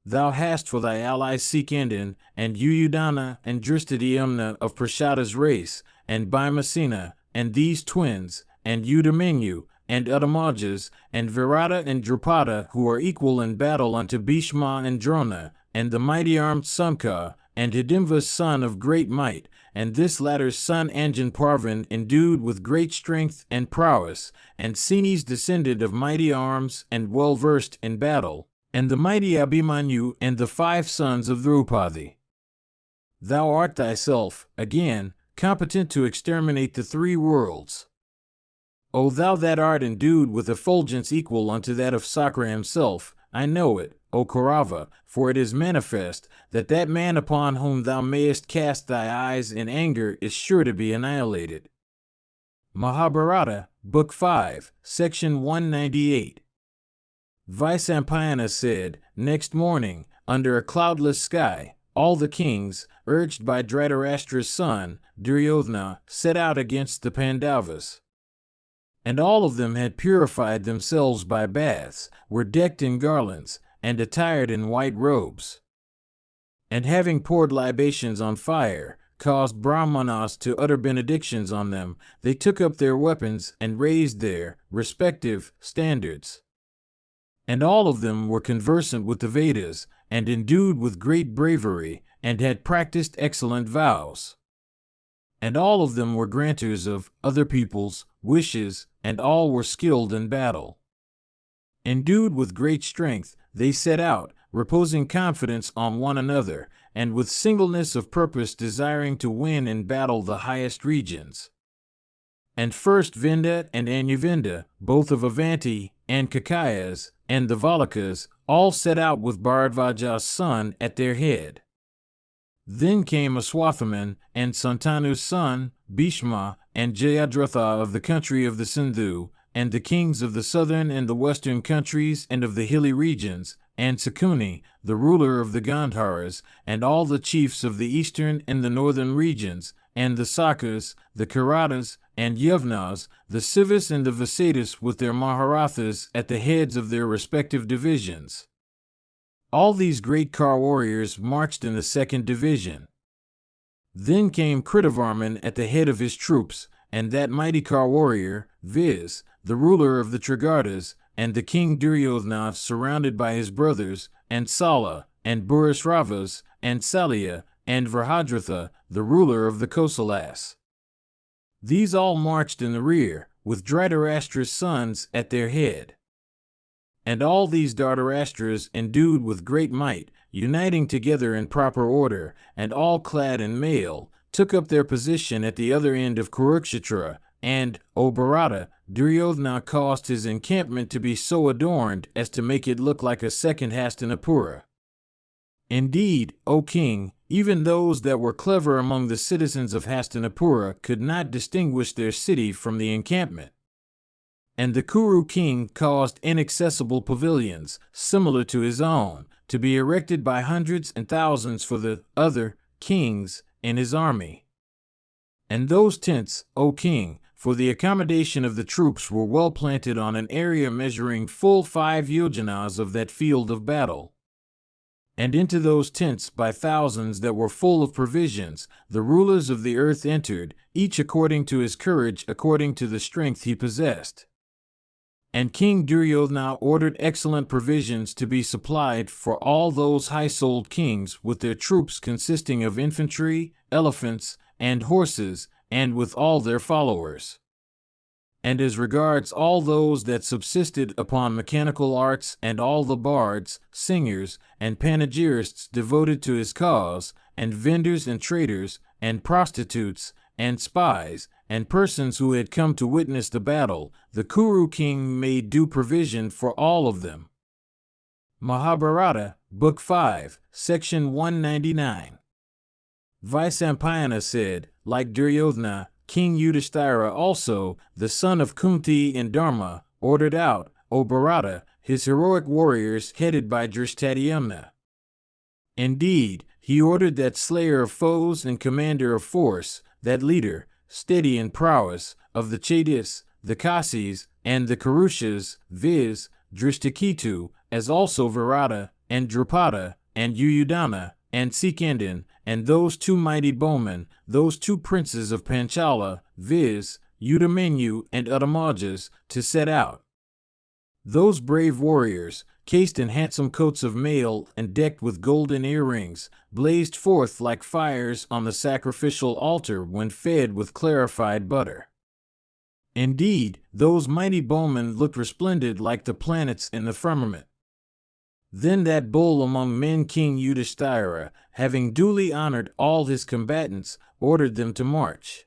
Speaker 1: Thou hast for thy allies Sikandin, and Uyudana, and Drishtadyumna of Prashada's race, and Bhimasena, and these twins, and Udamanyu, and Uttamajas, and Virata and Drupada, who are equal in battle unto Bhishma and Drona, and the mighty armed Sankha, and Hidimva's son of great might, and this latter's son Anjan Parvan, endued with great strength and prowess, and Sini's descendant of mighty arms and well versed in battle, and the mighty Abhimanyu, and the 5 sons of Draupadi. Thou art thyself, again, competent to exterminate the 3 worlds. O thou that art endued with effulgence equal unto that of Sakra himself, I know it, O Kaurava, for it is manifest that that man upon whom thou mayest cast thy eyes in anger is sure to be annihilated. Mahabharata, Book 5, Section 198. Vaisampayana said, next morning, under a cloudless sky, all the kings, urged by Dhritarashtra's son, Duryodhana, set out against the Pandavas. And all of them had purified themselves by baths, were decked in garlands, and attired in white robes. And having poured libations on fire, caused Brahmanas to utter benedictions on them, they took up their weapons and raised their respective standards. And all of them were conversant with the Vedas, and endued with great bravery, and had practiced excellent vows. And all of them were granters of other people's wishes, and all were skilled in battle. Endued with great strength, they set out, reposing confidence on one another, and with singleness of purpose desiring to win in battle the highest regions. And first Vinda and Anuvinda, both of Avanti, and Kakayas, and the Valakas, all set out with Bharadvaja's son at their head. Then came Aswathaman, and Santanu's son, Bhishma, and Jayadratha of the country of the Sindhu, and the kings of the southern and the western countries and of the hilly regions, and Sakuni, the ruler of the Gandharas, and all the chiefs of the eastern and the northern regions, and the Sakas, the Kiratas, and Yavnas, the Sivas and the Vasatas with their Maharathas at the heads of their respective divisions. All these great car warriors marched in the 2nd division. Then came Kritavarman at the head of his troops, and that mighty car warrior, viz., the ruler of the Trigartas, and the king Duryodhana surrounded by his brothers, and Sala, and Burishravas, and Salya, and Vrahadratha, the ruler of the Kosalas. These all marched in the rear, with Dhritarashtra's sons at their head. And all these Dhritarashtras endued with great might, uniting together in proper order, and all clad in mail, took up their position at the other end of Kurukshetra, and, O Bharata, Duryodhana caused his encampment to be so adorned as to make it look like a second Hastinapura. Indeed, O king, even those that were clever among the citizens of Hastinapura could not distinguish their city from the encampment. And the Kuru king caused inaccessible pavilions, similar to his own, to be erected by hundreds and thousands for the other kings in his army. And those tents, O king, for the accommodation of the troops were well planted on an area measuring full 5 yojanas of that field of battle. And into those tents by thousands that were full of provisions, the rulers of the earth entered, each according to his courage, according to the strength he possessed. And King Duryodhana ordered excellent provisions to be supplied for all those high-souled kings with their troops consisting of infantry, elephants, and horses, and with all their followers. And as regards all those that subsisted upon mechanical arts, and all the bards, singers, and panegyrists devoted to his cause, and vendors and traders, and prostitutes, and spies, and persons who had come to witness the battle, the Kuru king made due provision for all of them. Mahabharata, Book 5, Section 199. Vaisampayana said, like Duryodhana, King Yudhishthira also, the son of Kunti and Dharma, ordered out, O Bharata, his heroic warriors headed by Drishtadyumna. Indeed, he ordered that slayer of foes and commander of force, that leader, steady in prowess, of the Chedis, the Kasis, and the Kurushas, viz., Drishtaketu, as also Virata, and Drupada, and Yuyudana, and Sikandin, and those 2 mighty bowmen, those 2 princes of Panchala, viz., Udamanyu and Uttamajas, to set out. Those brave warriors, cased in handsome coats of mail and decked with golden earrings, blazed forth like fires on the sacrificial altar when fed with clarified butter. Indeed, those mighty bowmen looked resplendent like the planets in the firmament. Then that bull among men, King Yudhishthira, having duly honored all his combatants, ordered them to march.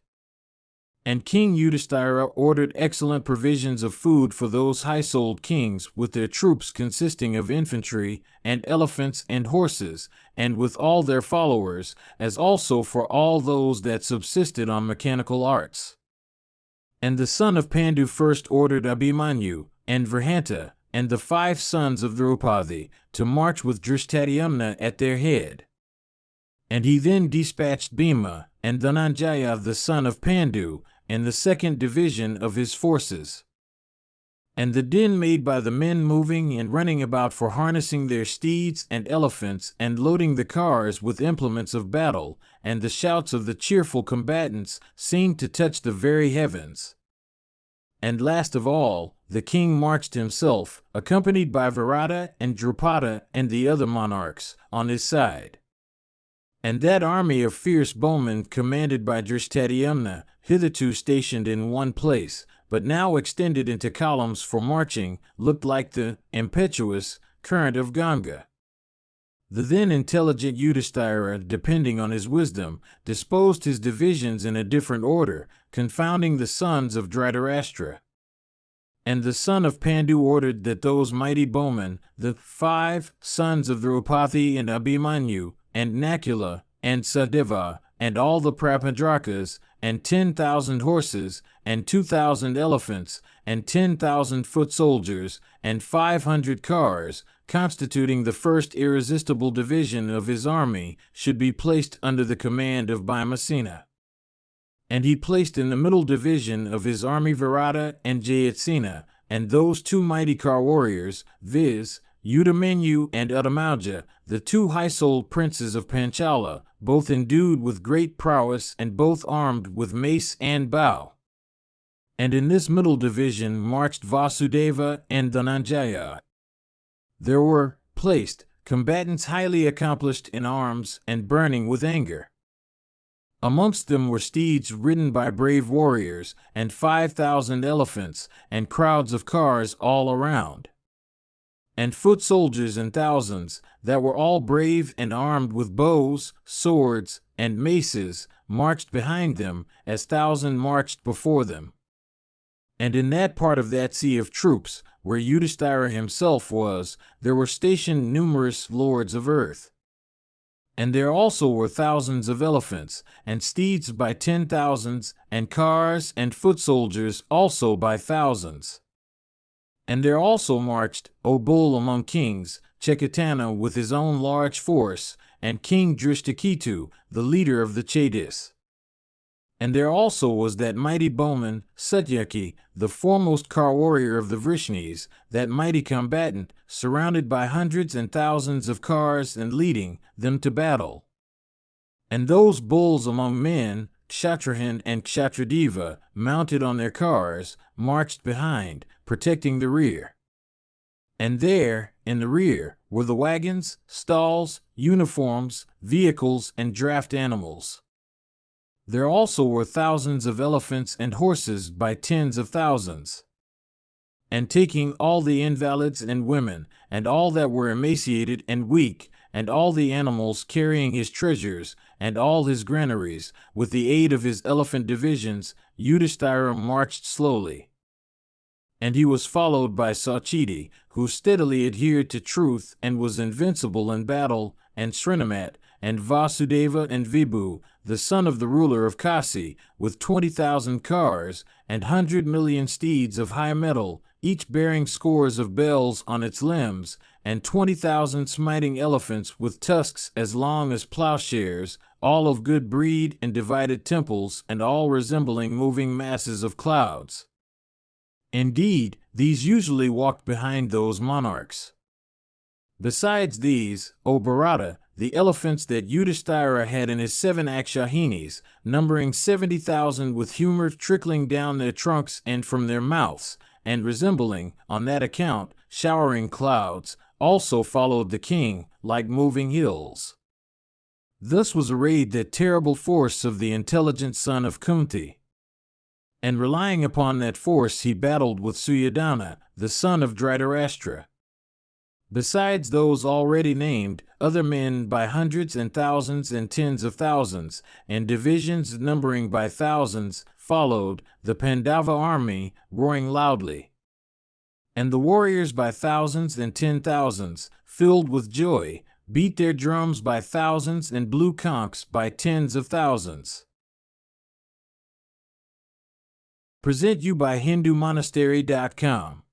Speaker 1: And King Yudhishthira ordered excellent provisions of food for those high-souled kings, with their troops consisting of infantry, and elephants and horses, and with all their followers, as also for all those that subsisted on mechanical arts. And the son of Pandu first ordered Abhimanyu, and Vrihanta, and the 5 sons of Draupadi, to march with Drishtadyumna at their head. And he then dispatched Bhima, and Dhananjaya the son of Pandu, in the 2nd division of his forces. And the din made by the men moving and running about for harnessing their steeds and elephants and loading the cars with implements of battle, and the shouts of the cheerful combatants, seemed to touch the very heavens. And last of all, the king marched himself, accompanied by Virata and Drupada and the other monarchs, on his side. And that army of fierce bowmen commanded by Drishtadyumna, hitherto stationed in one place, but now extended into columns for marching, looked like the impetuous current of Ganga. The then intelligent Yudhishthira, depending on his wisdom, disposed his divisions in a different order, confounding the sons of Dhritarashtra. And the son of Pandu ordered that those mighty bowmen, the 5 sons of Draupadi and Abhimanyu, and Nakula, and Sadeva, and all the Prapandrakas, and 10,000 horses, and 2,000 elephants, and 10,000 foot soldiers, and 500 cars, constituting the first irresistible division of his army, should be placed under the command of Bhimasena. And he placed in the middle division of his army Virata and Jayatsena, and those 2 mighty car warriors, viz., Udamanyu and Uttamaja, the 2 high-souled princes of Panchala, both endued with great prowess and both armed with mace and bow. And in this middle division marched Vasudeva and Dhananjaya. There were placed combatants highly accomplished in arms and burning with anger. Amongst them were steeds ridden by brave warriors, and 5,000 elephants, and crowds of cars all around. And foot soldiers in thousands, that were all brave and armed with bows, swords, and maces, marched behind them, as 1,000 marched before them. And in that part of that sea of troops, where Yudhishthira himself was, there were stationed numerous lords of earth. And there also were thousands of elephants, and steeds by 10,000s, and cars and foot soldiers also by thousands. And there also marched, O bull among kings, Chekatana with his own large force, and King Drishtaketu, the leader of the Chedis. And there also was that mighty bowman, Satyaki, the foremost car warrior of the Vrishnis, that mighty combatant, surrounded by hundreds and thousands of cars and leading them to battle. And those bulls among men, Kshatrahin and Kshatradeva, mounted on their cars, marched behind, protecting the rear. And there, in the rear, were the wagons, stalls, uniforms, vehicles, and draft animals. There also were thousands of elephants and horses by tens of thousands. And taking all the invalids and women, and all that were emaciated and weak, and all the animals carrying his treasures, and all his granaries, with the aid of his elephant divisions, Yudhishthira marched slowly. And he was followed by Sachiti, who steadily adhered to truth and was invincible in battle, and Srinamat, and Vasudeva and Vibhu, the son of the ruler of Kasi, with 20,000 cars, and 100,000,000 steeds of high metal, each bearing scores of bells on its limbs, and 20,000 smiting elephants with tusks as long as plowshares, all of good breed and divided temples, and all resembling moving masses of clouds. Indeed, these usually walked behind those monarchs. Besides these, O Bharata, the elephants that Yudhishthira had in his 7 Akshahinis, numbering 70,000 with humor trickling down their trunks and from their mouths, and resembling, on that account, showering clouds, also followed the king, like moving hills. Thus was arrayed that terrible force of the intelligent son of Kunti. And relying upon that force he battled with Suyoddhana, the son of Dhritarashtra. Besides those already named, other men by hundreds and thousands and tens of thousands, and divisions numbering by thousands, followed the Pandava army, roaring loudly. And the warriors by thousands and 10,000s, filled with joy, beat their drums by thousands and blew conchs by tens of thousands. Present you by HinduMonastery.com.